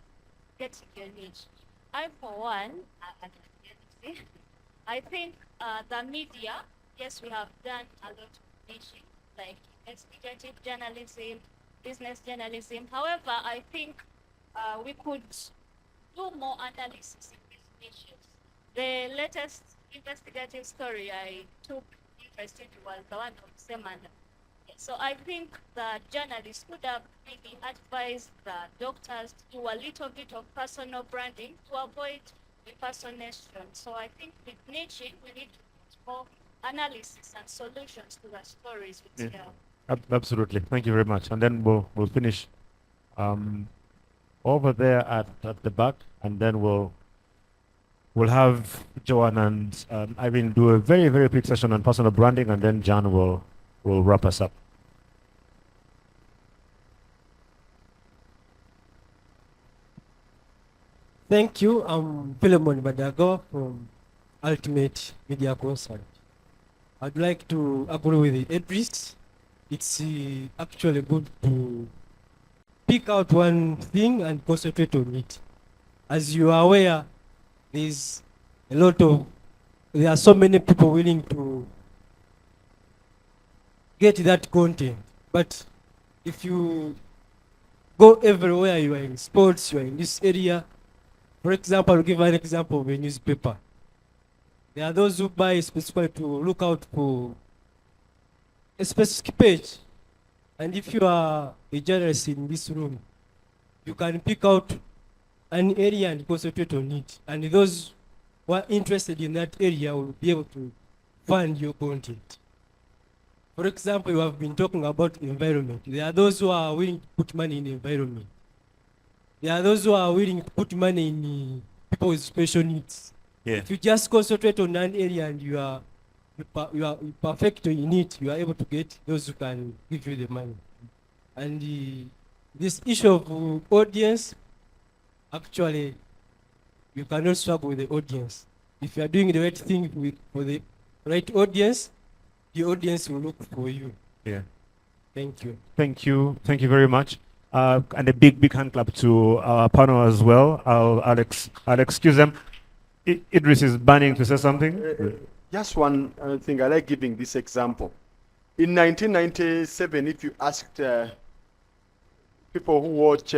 getting your niche. I, for one, I think the media, yes, we have done a lot of niching, like investigative journalism, business journalism. However, I think we could do more analysis in these niches. The latest investigative story I took interest into was the one of Semanda. So I think the journalists could have maybe advised the doctors to do a little bit of personal branding to avoid impersonation. So I think with niching, we need to put more analysis and solutions to the stories we Yeah. tell. Absolutely. Thank you very much. And then we'll finish over there at the back, and then we'll have Joanne and Irene do a very, very quick session on personal branding, and then John will wrap us up. Thank you. I'm Philemon Badago from Ultimate Media Consult. I'd like to agree with Idris. It's actually good to pick out one thing and concentrate on it. As you are aware, there are so many people willing to get that content. But if you go everywhere, you are in sports, you are in this area. For example, I'll give an example of a newspaper. There are those who buy specifically to look out for a specific page. And if you are a journalist in this room, you can pick out an area and concentrate on it. And those who are interested in that area will be able to find your content. For example, you have been talking about environment. There are those who are willing to put money in the environment. There are those who are willing to put money in people with special needs. Yeah. If you just concentrate on an area and you are perfect in it, you are able to get those who can give you the money. And this issue of audience, actually, you cannot struggle with the audience. If you are doing the right thing for the right audience, the audience will look for you. Yeah. Thank you. Thank you. Thank you very much. And a big hand clap to our panel as well. I'll excuse them. Idris is burning to say something. Just one thing, I like giving this example. In 1997, if you asked people who watch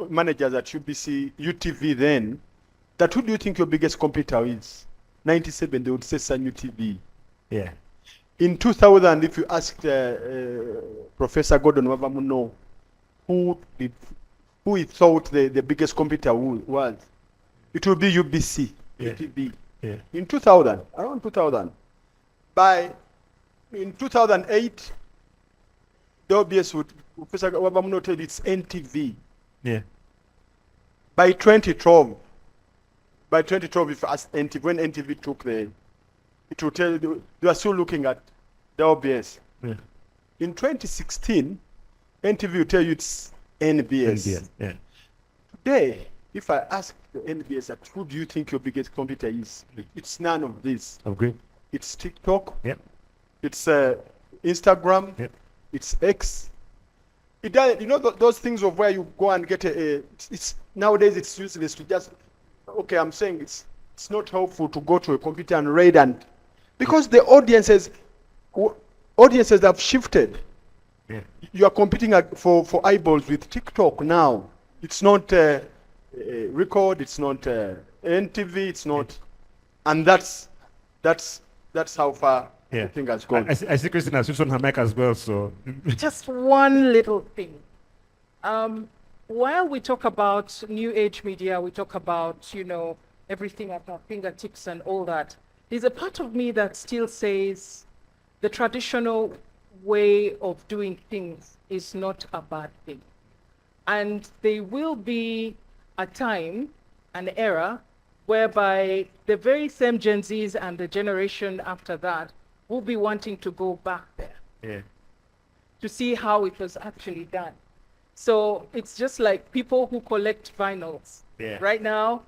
managers at UTV then, that who do you think your biggest competitor is? 97, they would say Sun UTV. Yeah. In 2000, if you asked Professor Gordon Wavamuno who he thought the biggest competitor was, it would be UBC, Yeah. UTV. Yeah. In 2000, around 2000. In 2008, the OBS would, Professor Wavamuno said it's NTV. Yeah. By 2012, if you ask NTV, when NTV took it will tell you they are still looking at the OBS. Yeah. In 2016, NTV will tell you it's NBS. NBS, yeah. Today, if I ask the NBS that who do you think your biggest competitor is, it's none of this. Agree. It's TikTok. Yep. It's Instagram. Yep. It's X. It does, you know those things of where you go and get it's nowadays it's useless to just, okay, I'm saying it's not helpful to go to a computer and read, and because the audiences have shifted. Yeah. You are competing for eyeballs with TikTok now. It's not record. It's not NTV. It's not, and that's how far the thing has gone. I see Christina switched on her mic as well, so. Just one little thing. While we talk about new age media, we talk about, everything at our fingertips and all that, there's a part of me that still says the traditional way of doing things is not a bad thing. And there will be a time, an era, whereby the very same Gen Zs and the generation after that will be wanting to go back there. Yeah. To see how it was actually done. So it's just like people who collect vinyls. Yeah. Right now,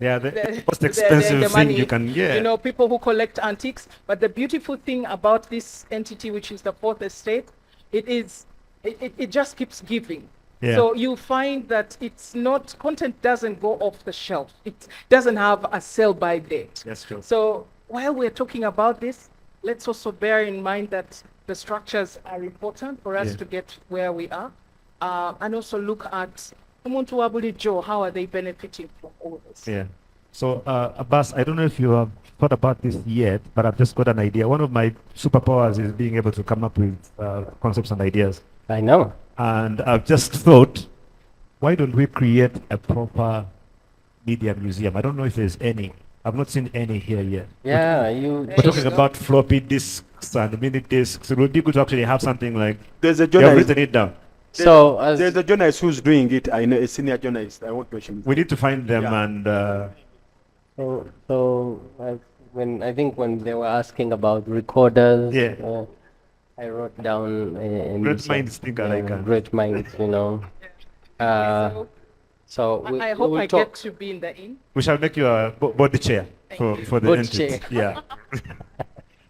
Yeah, the most expensive thing money, you can get. people who collect antiques. But the beautiful thing about this entity, which is the fourth estate, it just keeps giving. Yeah. So you find that content doesn't go off the shelf. It doesn't have a sell-by date. That's true. So while we're talking about this, let's also bear in mind that the structures are important for us to get where we are. And also look at Umuntu wa bulijjo, how are they benefiting from all this? Yeah. So, Abbas, I don't know if you have thought about this yet, but I've just got an idea. One of my superpowers is being able to come up with concepts and ideas. I know. And I've just thought, why don't we create a proper media museum? I don't know if there's any I've not seen any here yet. Yeah, We're talking about floppy disks and mini disks. It would be good to actually have something like There's a you have journalist. written it down. So as There's a journalist who's doing it. I know a senior journalist. I won't mention. We need to find them and. when I think when they were asking about recorders, Yeah. I wrote down Great minds think alike. Great minds, you know. So I we hope will I talk. get to be in the inn. We shall make you a body chair for the Body entrance. chair. Yeah.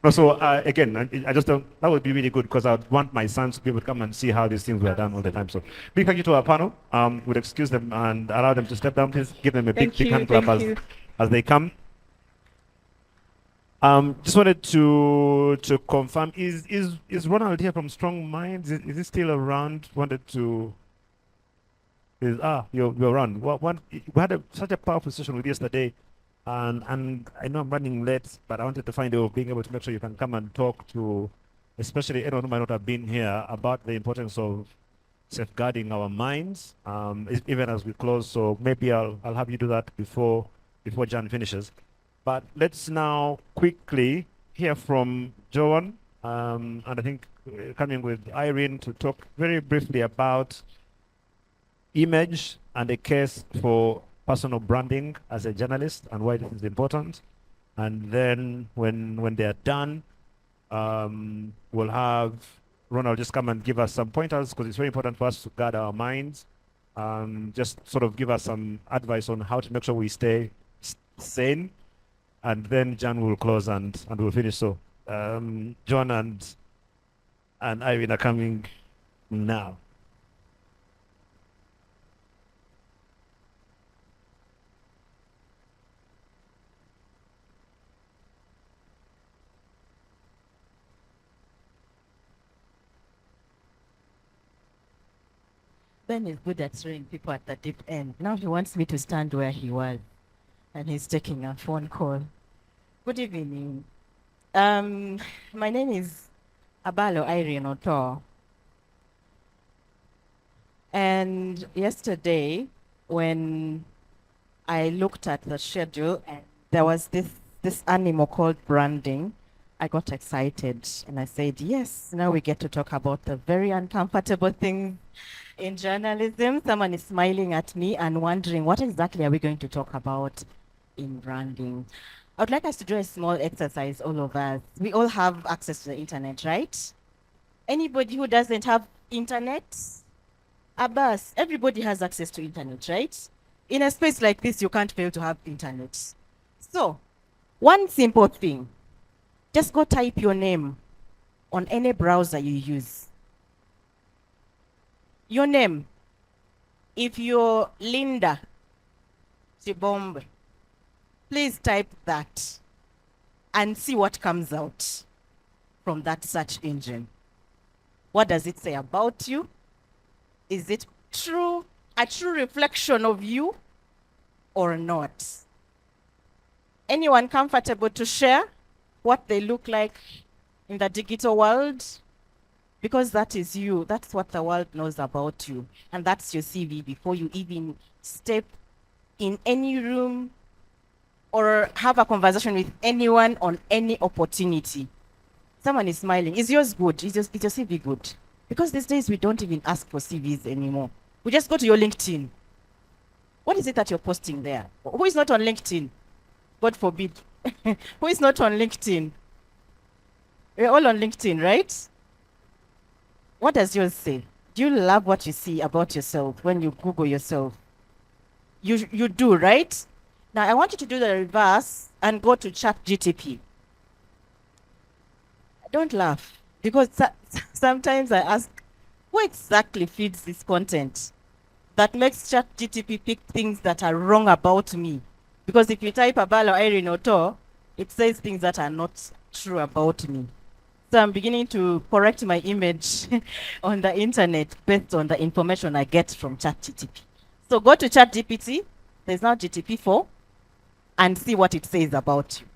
No, so again, I just don't, that would be really good because I would want my sons to be able to come and see how these things were done all the time. So big thank you to our panel. We'll excuse them and allow them to step down. Please give them a big hand clap as they come. Just wanted to confirm, is Ronald here from Strong Minds? Is he still around? Wanted to, you're around. We had such a powerful session with yesterday. And I know I'm running late, but I wanted to find a way of being able to make sure you can come and talk to, especially anyone who might not have been here, about the importance of safeguarding our minds, even as we close. So maybe I'll have you do that before Jan finishes. But let's now quickly hear from Joan, and I think coming with Irene to talk very briefly about image and a case for personal branding as a journalist and why this is important. And then when they're done, we'll have Ronald just come and give us some pointers because it's very important for us to guard our minds. Just sort of give us some advice on how to make sure we stay sane. And then Jan will close and we'll finish. So John and Irene are coming now. Ben is good at throwing people at the deep end. Now he wants me to stand where he was. And he's taking a phone call. Good evening. My name is Abalo Irene Oto. And yesterday, when I looked at the schedule and there was this animal called branding, I got excited and I said, yes, now we get to talk about the very uncomfortable things in journalism. Someone is smiling at me and wondering, what exactly are we going to talk about in branding? I would like us to do a small exercise, all of us. We all have access to the internet, right? Anybody who doesn't have internet? Abbas, everybody has access to internet, right? In a space like this, you can't fail to have internet. So, one simple thing, just go type your name on any browser you use. Your name. If you're Linda Chibombe, please type that and see what comes out from that search engine. What does it say about you? Is it true, a true reflection of you or not? Anyone comfortable to share what they look like in the digital world? Because that is you. That's what the world knows about you. And that's your CV before you even step in any room or have a conversation with anyone on any opportunity. Someone is smiling. Is yours good? Is your CV good? Because these days we don't even ask for CVs anymore. We just go to your LinkedIn. What is it that you're posting there? Who is not on LinkedIn? God forbid. Who is not on LinkedIn? We're all on LinkedIn, right? What does yours say? Do you love what you see about yourself when you Google yourself? You do, right? Now I want you to do the reverse and go to ChatGTP. Don't laugh, because sometimes I ask, who exactly feeds this content that makes ChatGTP pick things that are wrong about me? Because if you type Abalo Irene Oto, it says things that are not true about me. So I'm beginning to correct my image on the internet based on the information I get from ChatGTP. So go to ChatGPT, there's now GTP4, and see what it says about you.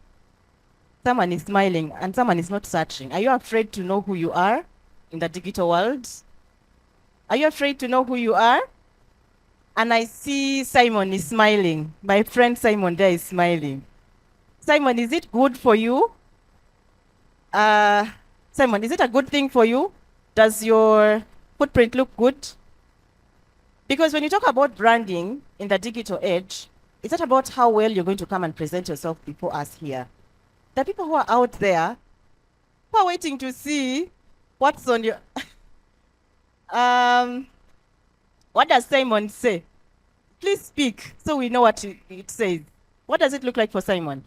Someone is smiling and someone is not searching. Are you afraid to know who you are in the digital world? Are you afraid to know who you are? And I see Simon is smiling. My friend Simon there is smiling. Simon, is it good for you? Simon, is it a good thing for you? Does your footprint look good? Because when you talk about branding in the digital age, it's not about how well you're going to come and present yourself before us here. The people who are out there who are waiting to see what's on your... what does Simon say? Please speak so we know what it says. What does it look like for Simon?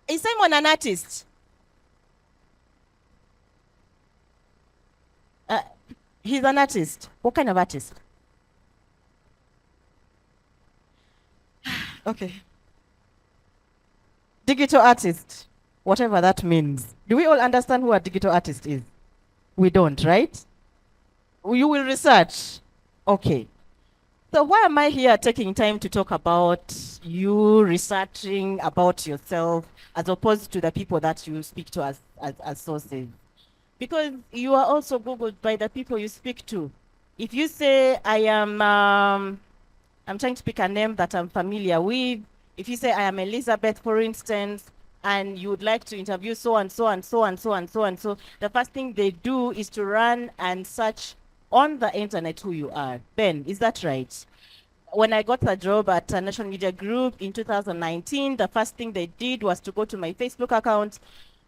Is Simon an artist? He's an artist. What kind of artist? Okay. Digital artist, whatever that means. Do we all understand who a digital artist is? We don't, right? You will research. Okay. So why am I here taking time to talk about you researching about yourself as opposed to the people that you speak to as sources? Because you are also Googled by the people you speak to. If you say, I'm trying to pick a name that I'm familiar with. If you say, I am Elizabeth, for instance, and you would like to interview so and so and so and so and so and so, the first thing they do is to run and search on the internet who you are. Ben, is that right? When I got a job at a National Media Group in 2019, the first thing they did was to go to my Facebook account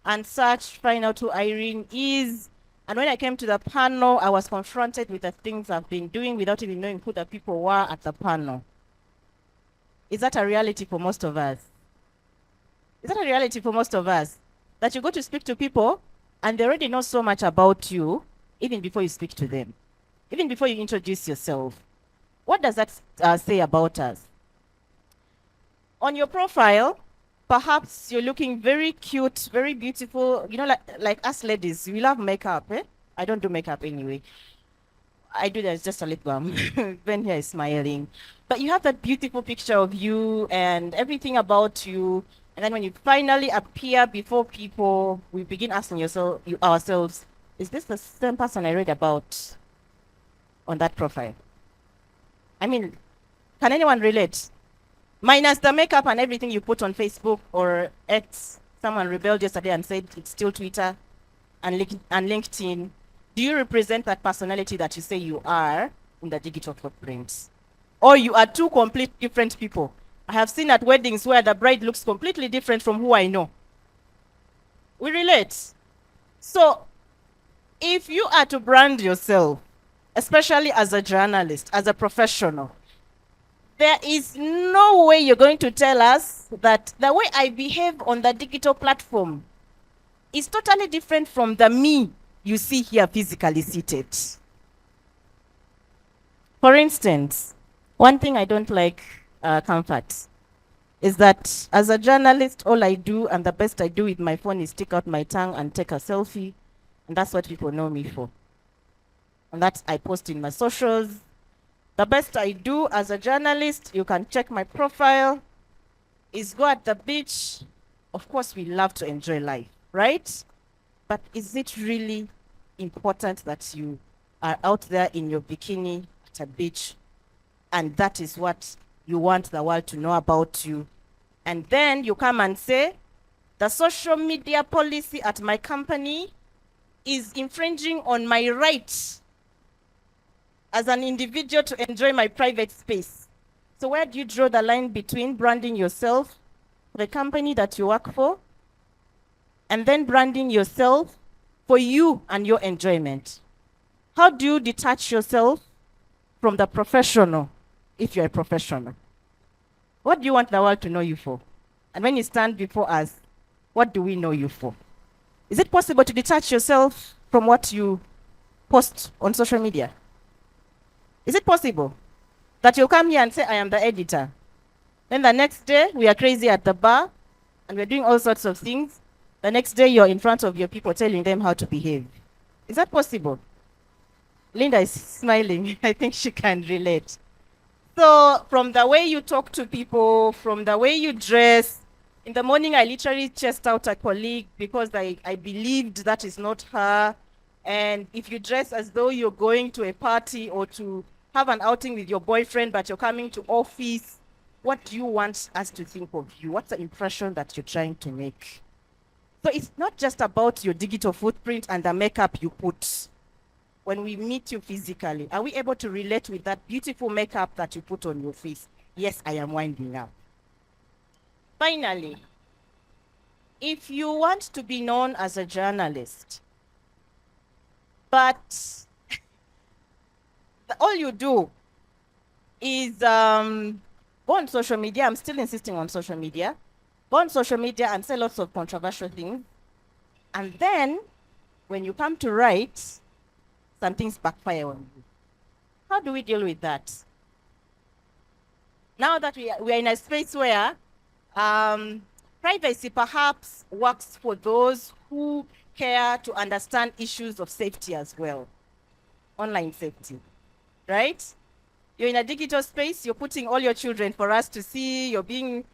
and search, find out who Irene is. And when I came to the panel, I was confronted with the things I've been doing without even knowing who the people were at the panel. Is that a reality for most of us? Is that a reality for most of us? That you go to speak to people and they already know so much about you, even before you speak to them, even before you introduce yourself. What does that say about us? On your profile, perhaps you're looking very cute, very beautiful. You know, like us ladies, we love makeup. I don't do makeup anyway. I do that, just a lip balm. Ben here is smiling. But you have that beautiful picture of you and everything about you. And then when you finally appear before people, we begin asking ourselves, is this the same person I read about on that profile? I mean, can anyone relate? Minus the makeup and everything you put on Facebook or X. Someone rebelled yesterday and said it's still Twitter and LinkedIn. Do you represent that personality that you say you are in the digital footprint? Or you are two complete different people? I have seen at weddings where the bride looks completely different from who I know. We relate. So if you are to brand yourself, especially as a journalist, as a professional, there is no way you're going to tell us that the way I behave on the digital platform is totally different from the me you see here physically seated. For instance, one thing I don't like, comfort, is that as a journalist, all I do and the best I do with my phone is stick out my tongue and take a selfie. And that's what people know me for. And that I post in my socials. The best I do as a journalist, you can check my profile, is go at the beach. Of course, we love to enjoy life, right? But is it really important that you are out there in your bikini at a beach and that is what you want the world to know about you? And then you come and say, the social media policy at my company is infringing on my right as an individual to enjoy my private space. So where do you draw the line between branding yourself, the company that you work for, and then branding yourself for you and your enjoyment? How do you detach yourself from the professional if you're a professional? What do you want the world to know you for? And when you stand before us, what do we know you for? Is it possible to detach yourself from what you post on social media? Is it possible that you'll come here and say, I am the editor? Then the next day, we are crazy at the bar, and we're doing all sorts of things. The next day, you're in front of your people telling them how to behave. Is that possible? Linda is smiling. I think she can relate. So from the way you talk to people, from the way you dress, in the morning, I literally chased out a colleague because I believed that is not her. And if you dress as though you're going to a party or to have an outing with your boyfriend, but you're coming to office, what do you want us to think of you? What's the impression that you're trying to make? So it's not just about your digital footprint and the makeup you put. When we meet you physically, are we able to relate with that beautiful makeup that you put on your face? Yes, I am winding up. Finally, if you want to be known as a journalist, but all you do is go on social media, I'm still insisting on social media, go on social media and say lots of controversial things, and then when you come to write, some things backfire on you. How do we deal with that? Now that we are in a space where privacy perhaps works for those who care to understand issues of safety as well, online safety, right? You're in a digital space, you're putting all your children for us to see, you're being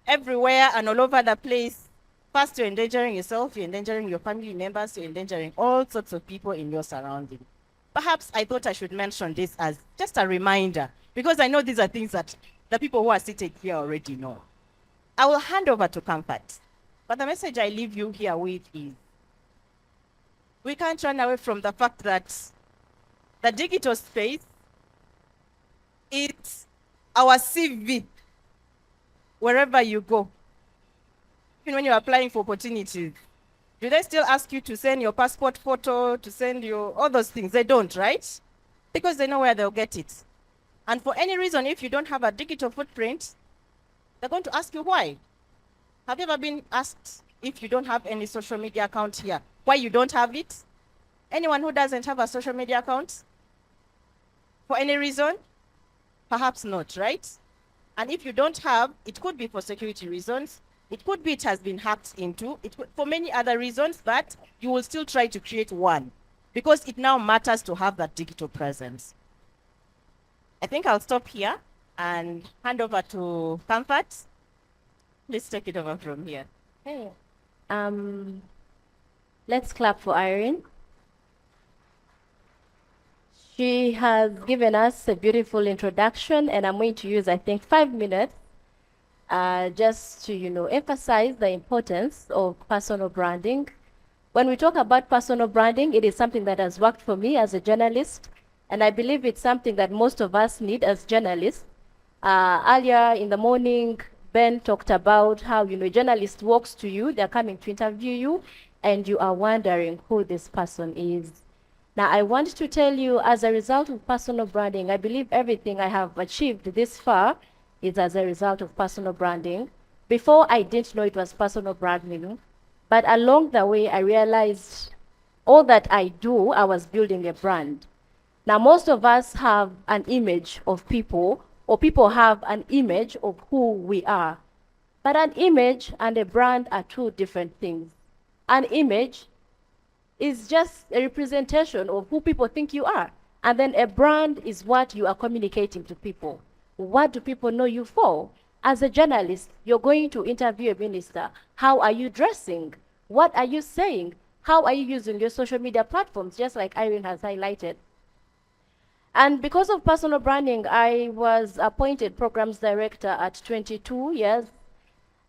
everywhere and all over the place. First, you're endangering yourself, you're endangering your family members, you're endangering all sorts of people in your surrounding. Perhaps I thought I should mention this as just a reminder, because I know these are things that the people who are seated here already know. I will hand over to Comfort, but the message I leave you here with is, we can't run away from the fact that the digital space, it's our CV wherever you go. Even when you're applying for opportunities, do they still ask you to send your passport photo, to send your all those things? They don't, right? Because they know where they'll get it. And for any reason, if you don't have a digital footprint, they're going to ask you why. Have you ever been asked, if you don't have any social media account here, why you don't have it? Anyone who doesn't have a social media account? For any reason? Perhaps not, right? And if you don't have, it could be for security reasons. It could be it has been hacked into. It could, for many other reasons, but you will still try to create one because it now matters to have that digital presence. I think I'll stop here and hand over to Comfort. Please take it over from here. Hey. Let's clap for Irene. She has given us a beautiful introduction, and I'm going to use, I think, 5 minutes just to, emphasize the importance of personal branding. When we talk about personal branding, it is something that has worked for me as a journalist, and I believe it's something that most of us need as journalists. Earlier in the morning, Ben talked about how, a journalist walks to you, they're coming to interview you, and you are wondering who this person is. Now, I want to tell you, as a result of personal branding, I believe everything I have achieved this far is as a result of personal branding. Before, I didn't know it was personal branding, but along the way, I realized all that I do, I was building a brand. Now, most of us have an image of people, or people have an image of who we are. But an image and a brand are two different things. An image is just a representation of who people think you are. And then a brand is what you are communicating to people. What do people know you for? As a journalist, you're going to interview a minister. How are you dressing? What are you saying? How are you using your social media platforms, just like Irene has highlighted? And because of personal branding, I was appointed programs director at 22 years.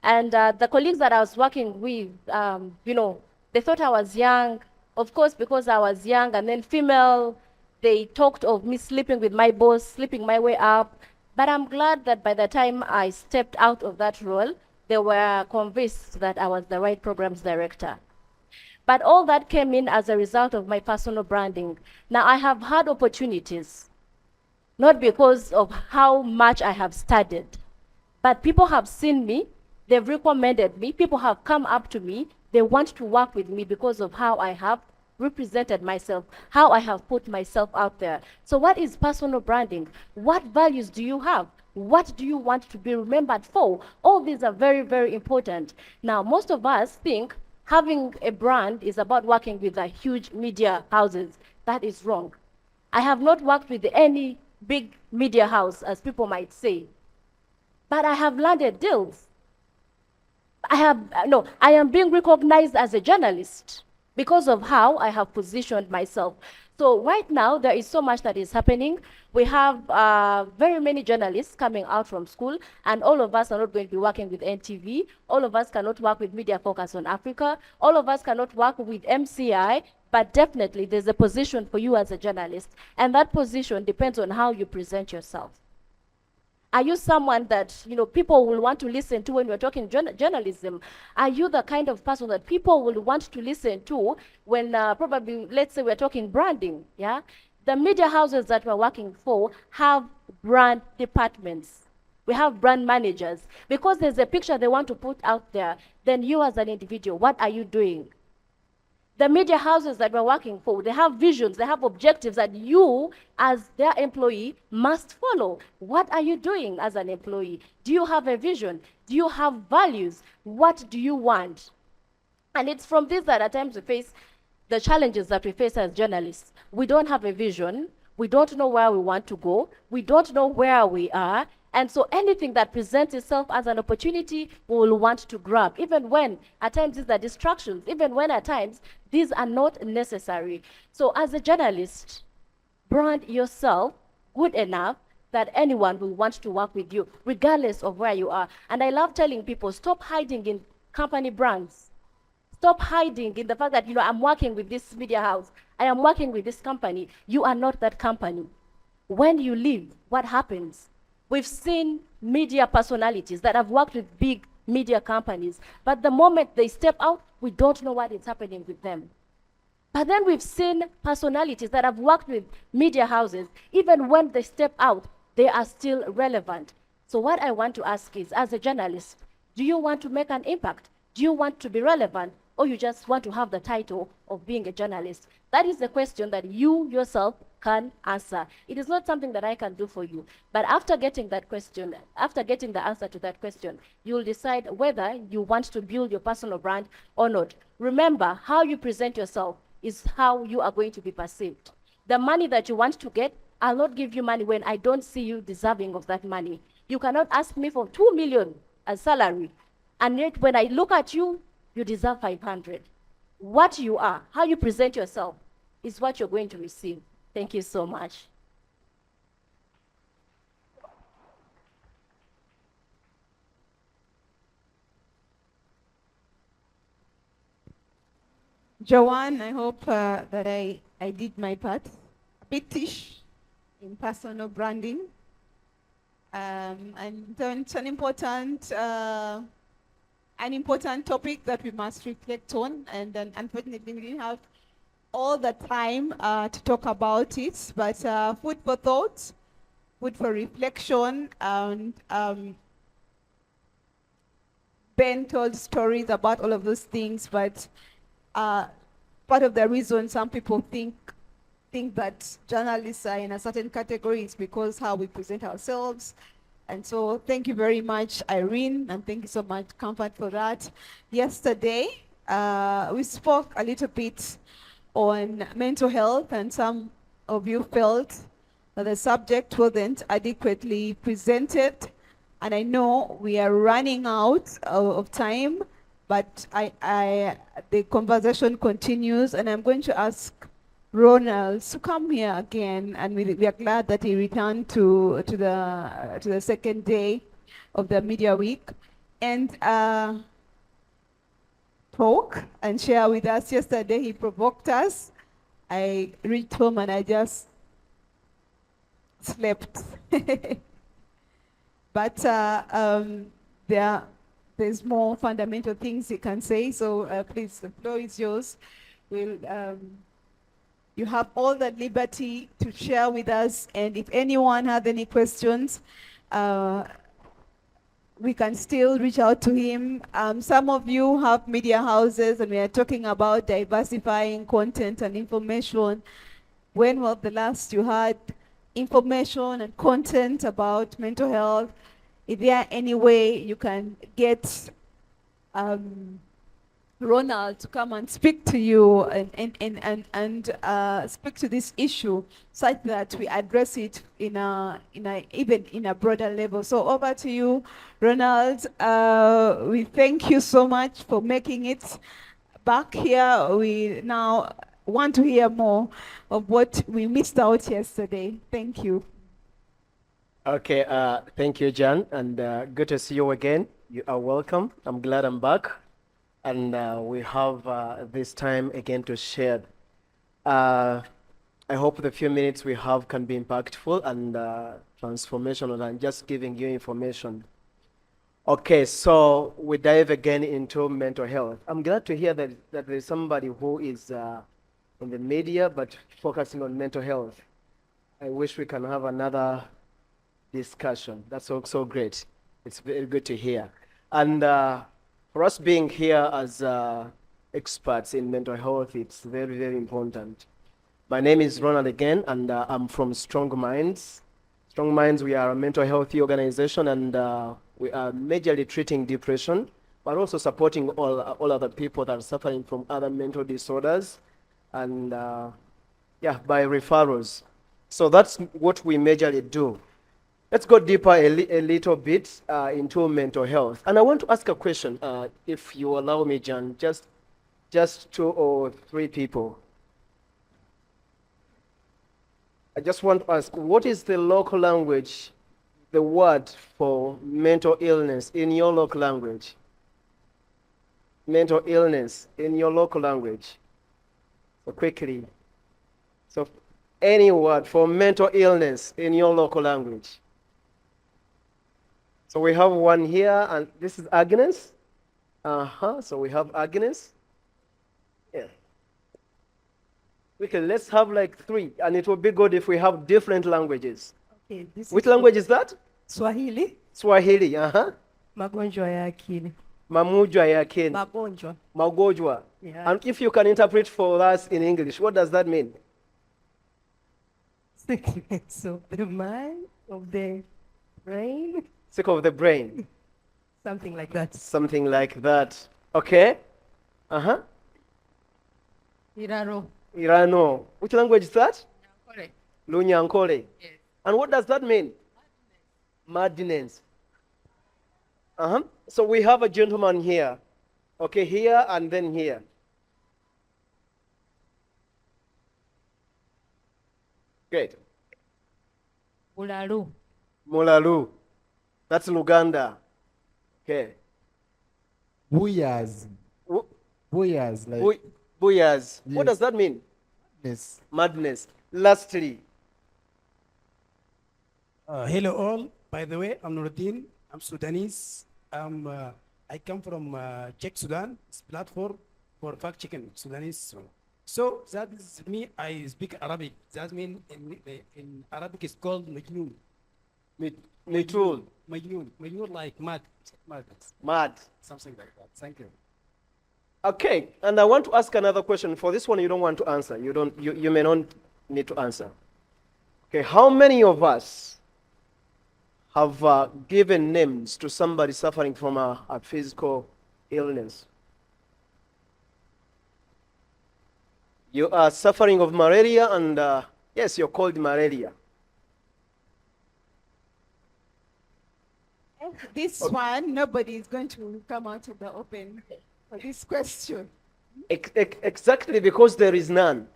And the colleagues that I was working with, they thought I was young. Of course, because I was young and then female, they talked of me sleeping with my boss, sleeping my way up. But I'm glad that by the time I stepped out of that role, they were convinced that I was the right programs director. But all that came in as a result of my personal branding. Now, I have had opportunities, not because of how much I have studied, but people have seen me, they've recommended me, people have come up to me, they want to work with me because of how I have represented myself, how I have put myself out there. So what is personal branding? What values do you have? What do you want to be remembered for? All these are very, very important. Now, most of us think having a brand is about working with the huge media houses. That is wrong. I have not worked with any big media house, as people might say, but I have landed deals. I am being recognized as a journalist because of how I have positioned myself. So right now, there is so much that is happening. We have very many journalists coming out from school, and all of us are not going to be working with NTV. All of us cannot work with Media Focus on Africa. All of us cannot work with MCI, but definitely there's a position for you as a journalist, and that position depends on how you present yourself. Are you someone that people will want to listen to when we're talking journalism? Are you the kind of person that people will want to listen to when probably, let's say, we're talking branding? Yeah, the media houses that we're working for have brand departments. We have brand managers because there's a picture they want to put out there. Then you, as an individual, what are you doing? The media houses that we're working for, they have visions, they have objectives that you, as their employee, must follow. What are you doing as an employee? Do you have a vision? Do you have values? What do you want? And it's from this that at times we face the challenges that we face as journalists. We don't have a vision. We don't know where we want to go. We don't know where we are. And so anything that presents itself as an opportunity, we will want to grab, even when at times these are distractions, even when at times these are not necessary. So as a journalist, brand yourself good enough that anyone will want to work with you, regardless of where you are. And I love telling people, stop hiding in company brands. Stop hiding in the fact that, I'm working with this media house. I am working with this company. You are not that company. When you leave, what happens? We've seen media personalities that have worked with big media companies, but the moment they step out, we don't know what is happening with them. But then we've seen personalities that have worked with media houses, even when they step out, they are still relevant. So what I want to ask is, as a journalist, do you want to make an impact? Do you want to be relevant? Or you just want to have the title of being a journalist? That is the question that you yourself can answer. It is not something that I can do for you. But after getting that question, after getting the answer to that question, you'll decide whether you want to build your personal brand or not. Remember, how you present yourself is how you are going to be perceived. The money that you want to get, I'll not give you money when I don't see you deserving of that money. You cannot ask me for 2 million as salary, and yet when I look at you, you deserve 500. What you are, how you present yourself, is what you're going to receive. Thank you so much. Joanne, I hope that I did my part. A bit-ish in personal branding. And it's an important topic that we must reflect on. And then unfortunately, we didn't have all the time to talk about it, but food for thought, food for reflection, and Ben told stories about all of those things, but part of the reason some people think that journalists are in a certain category is because how we present ourselves. And so thank you very much, Irene, and thank you so much, Comfort, for that. Yesterday, we spoke a little bit on mental health, and some of you felt that the subject wasn't adequately presented. And I know we are running out of time, but the conversation continues, and I'm going to ask Ronald to come here again, and we are glad that he returned to the second day of the media week, and talk and share with us. Yesterday he provoked us. I reached home and I just slept. But there's more fundamental things he can say, so please, the floor is yours. You have all the liberty to share with us, and if anyone has any questions, we can still reach out to him. Some of you have media houses, and we are talking about diversifying content and information. When was the last you had information and content about mental health? Is there any way you can get Ronald to come and speak to you and speak to this issue such that we address it even in a broader level? So over to you, Ronald. We thank you so much for making it back here. We now want to hear more of what we missed out yesterday. Thank you. Okay, thank you, Jan, and good to see you again. You are welcome. I'm glad I'm back, and we have this time again to share. I hope the few minutes we have can be impactful and transformational and just giving you information. Okay, so we dive again into mental health. I'm glad to hear that there's somebody who is in the media but focusing on mental health. I wish we can have another discussion. That's so great. It's very good to hear. And for us being here as experts in mental health, it's very, very important. My name is Ronald again, and I'm from Strong Minds. Strong Minds, we are a mental health organization, and we are majorly treating depression, but also supporting all other people that are suffering from other mental disorders, and yeah, by referrals. So that's what we majorly do. Let's go deeper a little bit into mental health. And I want to ask a question, if you allow me, John, just 2 or 3 people. I just want to ask, what is the local language, the word for mental illness in your local language? Mental illness in your local language. So quickly. So any word for mental illness in your local language. So we have one here, and this is Agnes. So we have Agnes. Yeah. Okay, let's have like 3, and it will be good if we have different languages. Okay, Which language is that? Swahili. Swahili, Magonjwa ya akili. Magonjwa ya akili. Magonjwa. Magonjwa. Yeah. And if you can interpret for us in English, what does that mean? Sickness of the mind, of the brain. Sick of the brain. Something like that. Something like that. Okay. Iraro. Irano. Which language is that? Correct. Lunyankole. Yes. And what does that mean? Madness. So we have a gentleman here. Okay, here and then here. Great. Mulalu. Mulalu. That's Luganda. Okay. Buyas. Buyas. Like Buyas. Yes. What does that mean? Madness. Madness. Lastly. Hello all. By the way, I'm Nuruddin. I'm Sudanese. I come from Czech Sudan. It's platform for fact-checking Sudanese. So that is me. I speak Arabic. That means in Arabic it's called majnun. Mitul. Majnun. Majnun like mad. Mad. Something like that. Thank you. Okay, and I want to ask another question. For this one, you don't want to answer. You may not need to answer. Okay, how many of us have given names to somebody suffering from a physical illness? You are suffering of malaria, and yes, you're called malaria. This one, nobody is going to come out of the open for this question. Exactly, because there is none.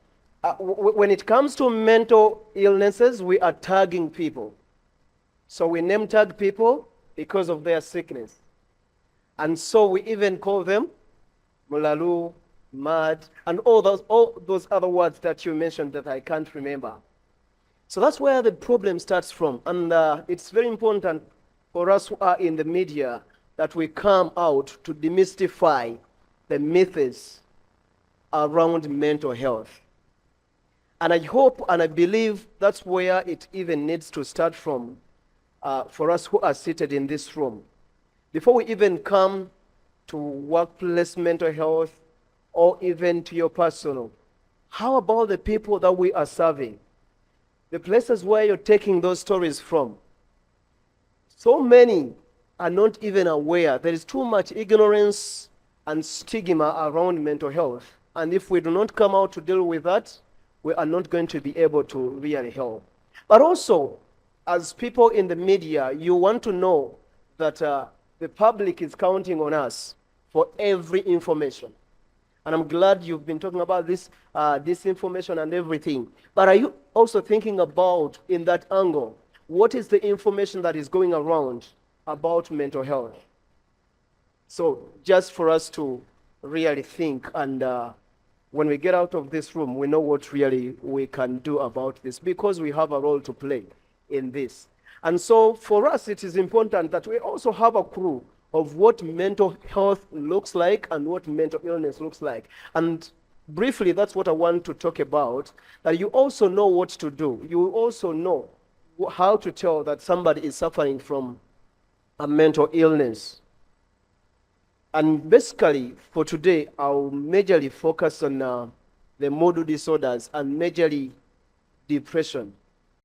When it comes to mental illnesses, we are tagging people. So we name tag people because of their sickness. And so we even call them mulalu, mad, and all those other words that you mentioned that I can't remember. So that's where the problem starts from. And it's very important for us who are in the media that we come out to demystify the myths around mental health. And I hope and I believe that's where it even needs to start from for us who are seated in this room. Before we even come to workplace mental health or even to your personal, how about the people that we are serving? The places where you're taking those stories from. So many are not even aware. There is too much ignorance and stigma around mental health. And if we do not come out to deal with that, we are not going to be able to really help. But also, as people in the media, you want to know that the public is counting on us for every information. And I'm glad you've been talking about this information and everything. But are you also thinking about, in that angle, what is the information that is going around about mental health? So just for us to really think, and when we get out of this room, we know what really we can do about this, because we have a role to play in this. And so for us, it is important that we also have a clue of what mental health looks like and what mental illness looks like. And briefly, that's what I want to talk about, that you also know what to do. You also know how to tell that somebody is suffering from a mental illness. And basically, for today, I'll majorly focus on the mood disorders and majorly depression.